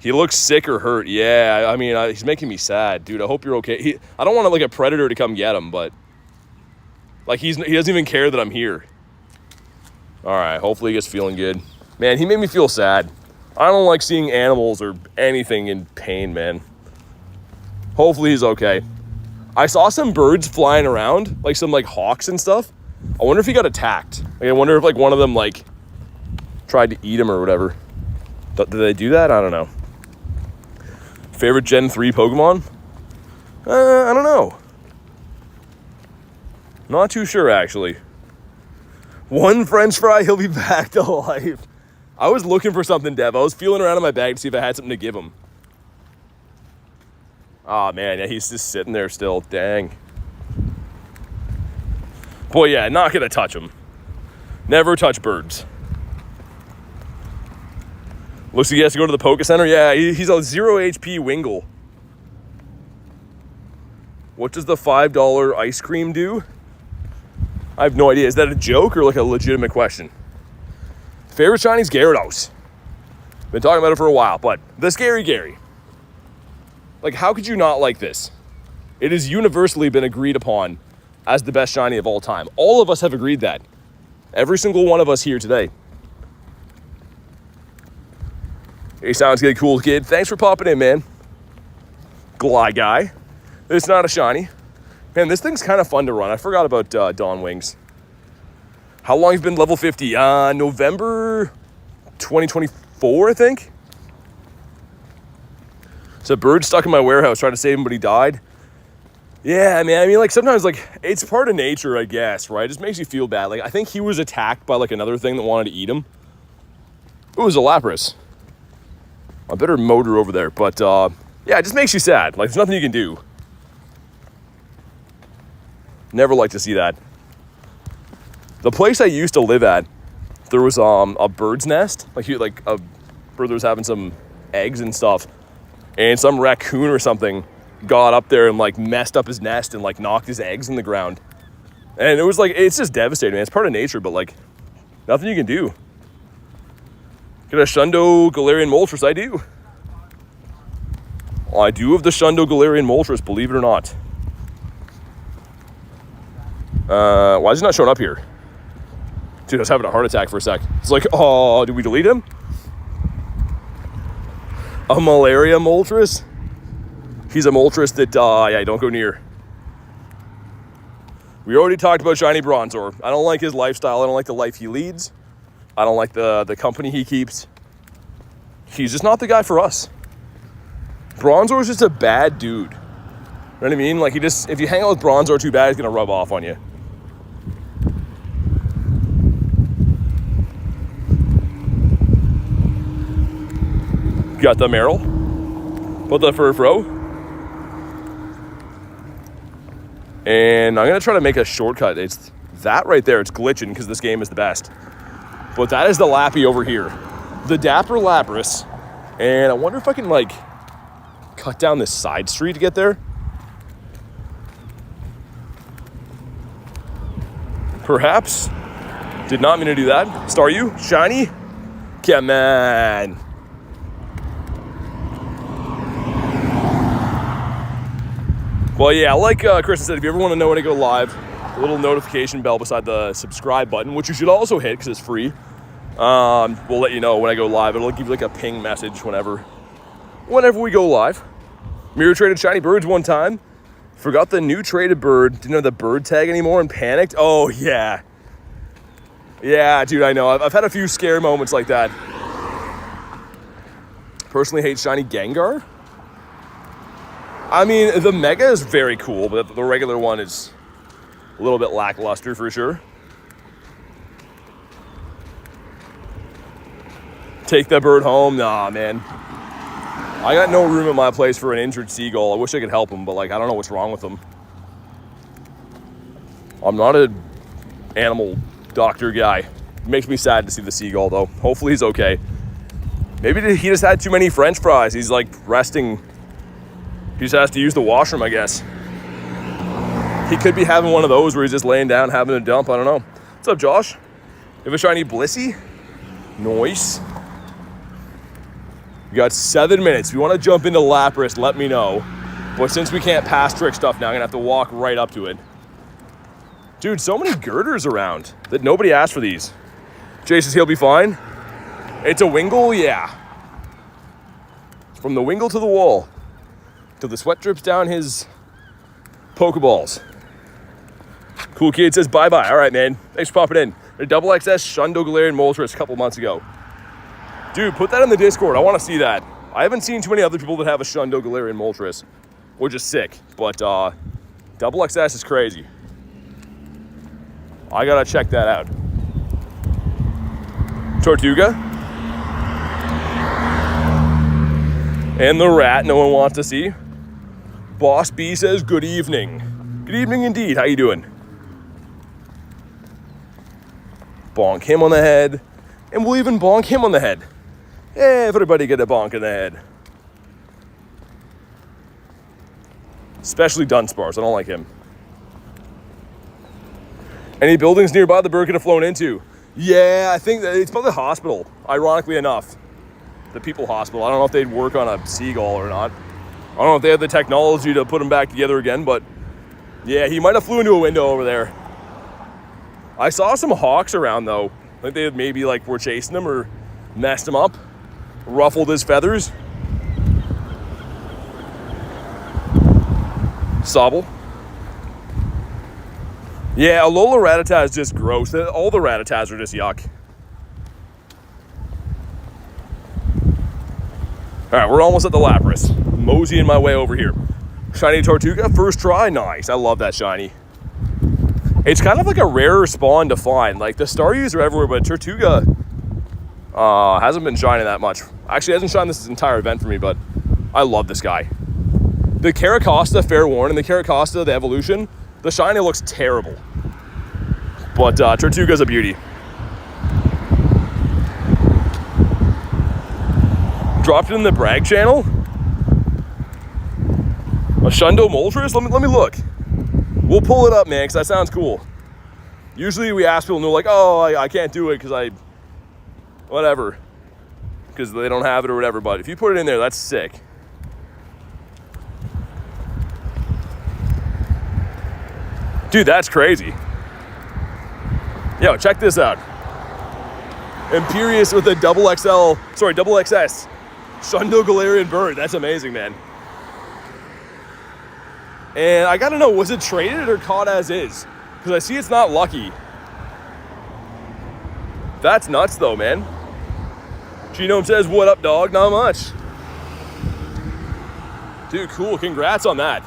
S1: He looks sick or hurt. Yeah, I mean, he's making me sad, dude. I hope you're okay. I don't want like a predator to come get him, but like he doesn't even care that I'm here. All right, hopefully he gets feeling good. Man, he made me feel sad. I don't like seeing animals or anything in pain, man. Hopefully he's okay. I saw some birds flying around, like some like hawks and stuff. I wonder if he got attacked. Like, I wonder if like one of them like tried to eat him or whatever. Did they do that? I don't know. Favorite Gen 3 Pokemon? I don't know. Not too sure, actually. One French fry, he'll be back to life. I was looking for something, Dev. I was feeling around in my bag to see if I had something to give him. Oh, man, yeah, he's just sitting there still. Dang. Boy, yeah, not gonna touch him. Never touch birds. Looks like he has to go to the Poke Center. Yeah, he's a 0 HP Wingull. What does the $5 ice cream do? I have no idea. Is that a joke or like a legitimate question? Favorite shini's Gyarados. Been talking about it for a while, but the Scary Gary. Like, how could you not like this? It has universally been agreed upon as the best shiny of all time. All of us have agreed that. Every single one of us here today. Hey, sounds good, cool kid. Thanks for popping in, man. Glide guy. It's not a shiny. Man, this thing's kind of fun to run. I forgot about Dawn Wings. How long have you been level 50? November 2024, I think. So a bird stuck in my warehouse, tried to save him, but he died. Yeah, man, I mean, like, sometimes, like, it's part of nature, I guess, right? It just makes you feel bad. Like, I think he was attacked by, like, another thing that wanted to eat him. It was a Lapras. A better motor over there, but, yeah, it just makes you sad. Like, there's nothing you can do. Never like to see that. The place I used to live at, there was, a bird's nest. Like, a bird that was having some eggs and stuff. And some raccoon or something got up there and, like, messed up his nest and, like, knocked his eggs in the ground. And it was, like, it's just devastating, man. It's part of nature, but, like, nothing you can do. Get a Shundo Galarian Moltres, I do. I do have the Shundo Galarian Moltres, believe it or not. Why is he not showing up here? Dude, I was having a heart attack for a sec. It's like, oh, did we delete him? A malaria Moltres? He's a Moltres that, yeah, don't go near. We already talked about Shiny Bronzor. I don't like his lifestyle. I don't like the life he leads. I don't like the company he keeps. He's just not the guy for us. Bronzor is just a bad dude. You know what I mean? Like, if you hang out with Bronzor too bad, he's gonna rub off on you. Got the Meryl. Put the Furfro. And I'm gonna try to make a shortcut. It's that right there. It's glitching because this game is the best. But that is the Lappy over here. The Dapper Lapras. And I wonder if I can, like, cut down this side street to get there. Perhaps. Did not mean to do that. Staryu, shiny. Come on. Well, yeah, like Kristen said, if you ever want to know when I go live, a little notification bell beside the subscribe button, which you should also hit because it's free. We'll let you know when I go live. It'll give you like a ping message whenever we go live. Mirror traded shiny birds one time. Forgot the new traded bird. Didn't have the bird tag anymore and panicked. Oh, yeah. Yeah, dude, I know. I've had a few scare moments like that. Personally hate shiny Gengar. I mean, the Mega is very cool, but the regular one is a little bit lackluster for sure. Take that bird home. Nah, man. I got no room at my place for an injured seagull. I wish I could help him, but, like, I don't know what's wrong with him. I'm not an animal doctor guy. It makes me sad to see the seagull, though. Hopefully he's okay. Maybe he just had too many French fries. He's, like, resting. He just has to use the washroom, I guess. He could be having one of those where he's just laying down, having a dump. I don't know. What's up, Josh? You have a shiny Blissey? Nice. We got 7 minutes. If you want to jump into Lapras, let me know. But since we can't pass trick stuff now, I'm going to have to walk right up to it. Dude, so many girders around that nobody asked for these. Jay says he'll be fine. It's a Wingull? Yeah. From the Wingull to the wall. Till the sweat drips down his Pokeballs. Cool kid says bye-bye. All right, man. Thanks for popping in. A double XS Shundo Galarian Moltres a couple months ago. Dude, put that in the Discord. I want to see that. I haven't seen too many other people that have a Shundo Galarian Moltres, which is sick. But double XS is crazy. I gotta check that out. Tortuga. And the rat no one wants to see. Boss B says good evening. Good evening indeed. How you doing? Bonk him on the head. And we'll even bonk him on the head. Everybody get a bonk in the head. Especially Dunsparce. I don't like him. Any buildings nearby the bird could have flown into? Yeah, I think that it's probably the hospital, ironically enough. The people hospital. I don't know if they'd work on a seagull or not. I don't know if they have the technology to put them back together again, but yeah, he might have flew into a window over there. I saw some hawks around though. I think they maybe like were chasing him or messed him up, ruffled his feathers. Sobble. Yeah, Alola Rattata is just gross. All the Rattatas are just yuck. All right, we're almost at the Lapras. Moseying my way over here. Shiny Tortuga, first try, nice. I love that shiny. It's kind of like a rarer spawn to find. Like the Staryus are everywhere, but Tortuga hasn't been shining that much. Actually, hasn't shined this entire event for me, but I love this guy. The Caracosta, fair warning, the Caracosta, the evolution, the shiny looks terrible. But Tortuga's a beauty. Dropped it in the brag channel. A Shundo Moltres? Let me look. We'll pull it up, man, because that sounds cool. Usually we ask people and they're like, oh, I can't do it because whatever. Because they don't have it or whatever. But if you put it in there, that's sick. Dude, that's crazy. Yo, check this out. Imperious with a double XS. Shundo Galarian bird. That's amazing, man. And I gotta know, was it traded or caught as is? Because I see it's not lucky. That's nuts though, man. Genome says, what up, dog? Not much. Dude, cool. Congrats on that.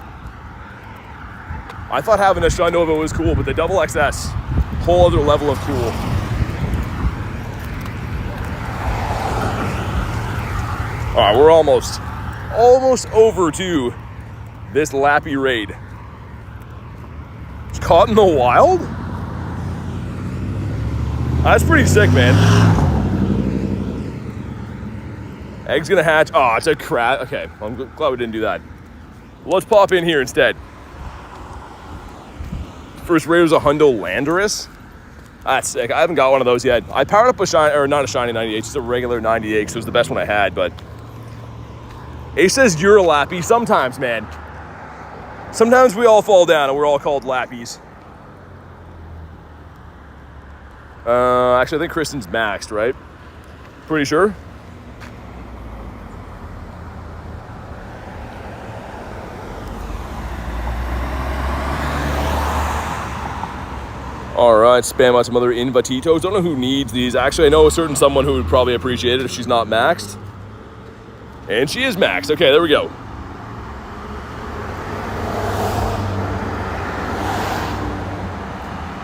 S1: I thought having a Shundova was cool, but the double XS, whole other level of cool. All right, we're almost over to this Lappy raid. It's caught in the wild? That's pretty sick, man. Egg's gonna hatch. Oh, it's a crab. Okay, I'm glad we didn't do that. Let's pop in here instead. First raid was a Hundo Landorus. That's sick. I haven't got one of those yet. I powered up a shiny, or not a shiny 98, just a regular 98, so it was the best one I had, but Ace says you're a Lappy. Sometimes, man. Sometimes we all fall down and we're all called Lappies. Actually, I think Kristen's maxed, right? Pretty sure. All right, spam out some other Invatitos. Don't know who needs these. Actually, I know a certain someone who would probably appreciate it if she's not maxed. And she is maxed. Okay, there we go.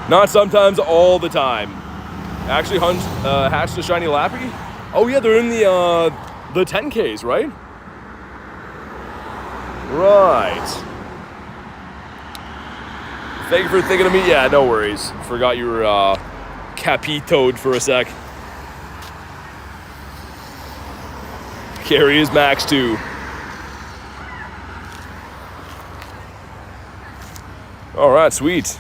S1: Not sometimes, all the time. Actually, hatched a shiny Lappy. Oh yeah, they're in the 10Ks, right? Right. Thank you for thinking of me. Yeah, no worries. Forgot you were capitoed for a sec. Carrie is max too. All right, sweet.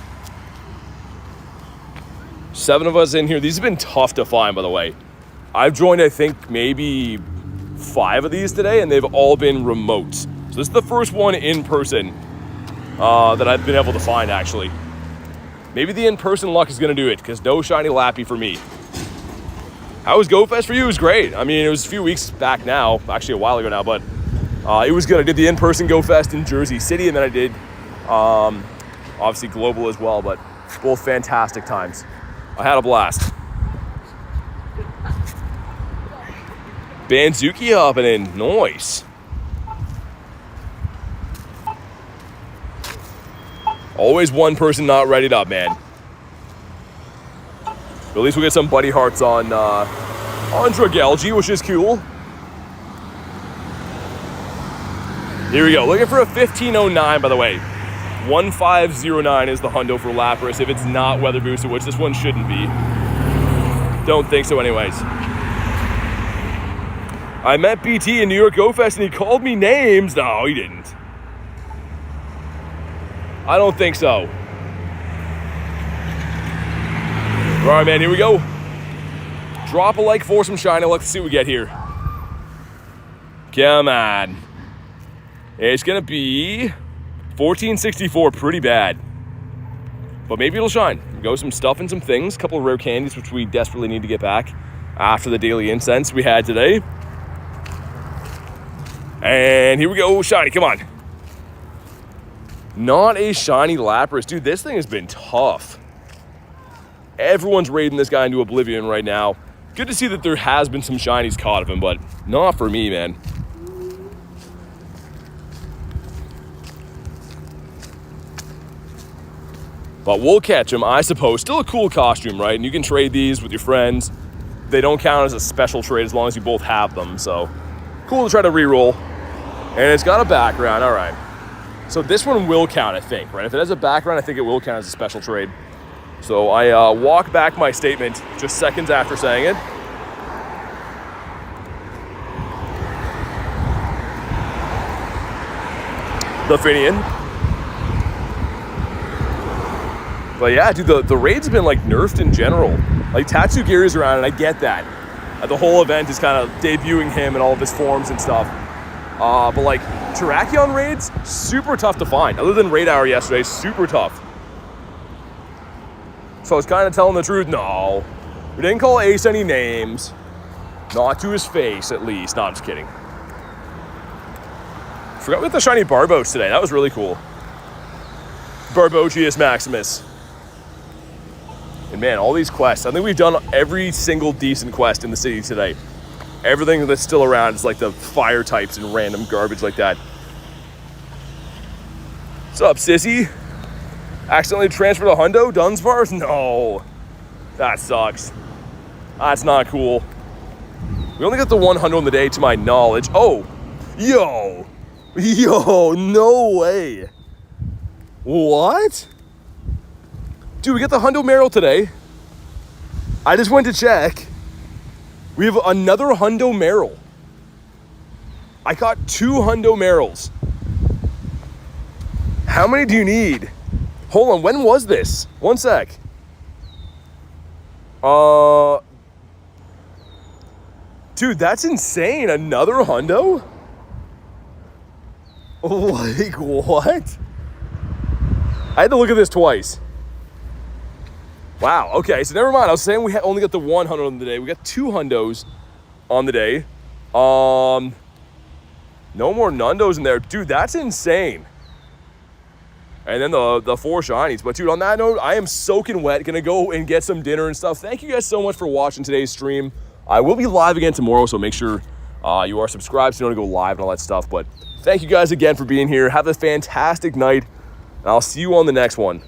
S1: 7 of us in here. These have been tough to find, by the way. I've joined, I think, maybe 5 of these today, and they've all been remote. So this is the first one in person that I've been able to find, actually. Maybe the in-person luck is going to do it, because no shiny Lappy for me. How was Go Fest for you? It was great. I mean, it was a few weeks back now, actually a while ago now, but it was good. I did the in-person Go Fest in Jersey City, and then I did, obviously, global as well, but both fantastic times. I had a blast. Banzuki hopping in. Nice. Always one person not readied up, man. But at least we'll get some buddy hearts on Dragalge, which is cool. Here we go. Looking for a 1509, by the way. 1509 is the hundo for Lapras if it's not weather boosted, which this one shouldn't be. Don't think so anyways. I met BT in New York Go Fest and he called me names. No, he didn't. I don't think so. All right, man, here we go. Drop a like for some shiny. Let's see what we get here. Come on. It's going to be 1464, pretty bad. But maybe it'll shine. Go some stuff and some things. A couple of rare candies, which we desperately need to get back after the daily incense we had today. And here we go, shiny, come on. Not a shiny Lapras. Dude, this thing has been tough. Everyone's raiding this guy into oblivion right now. Good to see that there has been some shinies caught of him, but not for me, man. But we'll catch him, I suppose. Still a cool costume, right? And you can trade these with your friends. They don't count as a special trade as long as you both have them. So cool to try to re-roll. And it's got a background, all right. So this one will count, I think, right? If it has a background, I think it will count as a special trade. So I walk back my statement just seconds after saying it. The Finian. But yeah, dude, the raid's been like nerfed in general. Like Tatsugiri's around, and I get that. The whole event is kind of debuting him and all of his forms and stuff. But like Terrakion raids, super tough to find. Other than raid hour yesterday, super tough. So I was kind of telling the truth. No, we didn't call Ace any names. Not to his face, at least. No, I'm just kidding. Forgot we got the shiny Barbos today. That was really cool. Barbogius Maximus. And man, all these quests. I think we've done every single decent quest in the city today. Everything that's still around is like the fire types and random garbage like that. What's up, sissy? Accidentally transferred a hundo? Dunsparce? No. That sucks. That's not cool. We only got the one hundo in the day to my knowledge. Oh, yo. Yo, no way. What? Dude, we got the hundo Meryl today. I just went to check. We have another hundo Meryl. I caught 2 hundo Meryls. How many do you need? Hold on, when was this? One sec. Dude, that's insane. Another hundo? Like, what? I had to look at this twice. Wow, okay, so never mind. I was saying we only got the one hundo on the day. We got 2 hundos on the day. No more nundos in there. Dude, that's insane. And then the 4 shinies. But dude, on that note, I am soaking wet. Gonna go and get some dinner and stuff. Thank you guys so much for watching today's stream. I will be live again tomorrow, so make sure you are subscribed so you don't go live and all that stuff. But thank you guys again for being here. Have a fantastic night, and I'll see you on the next one.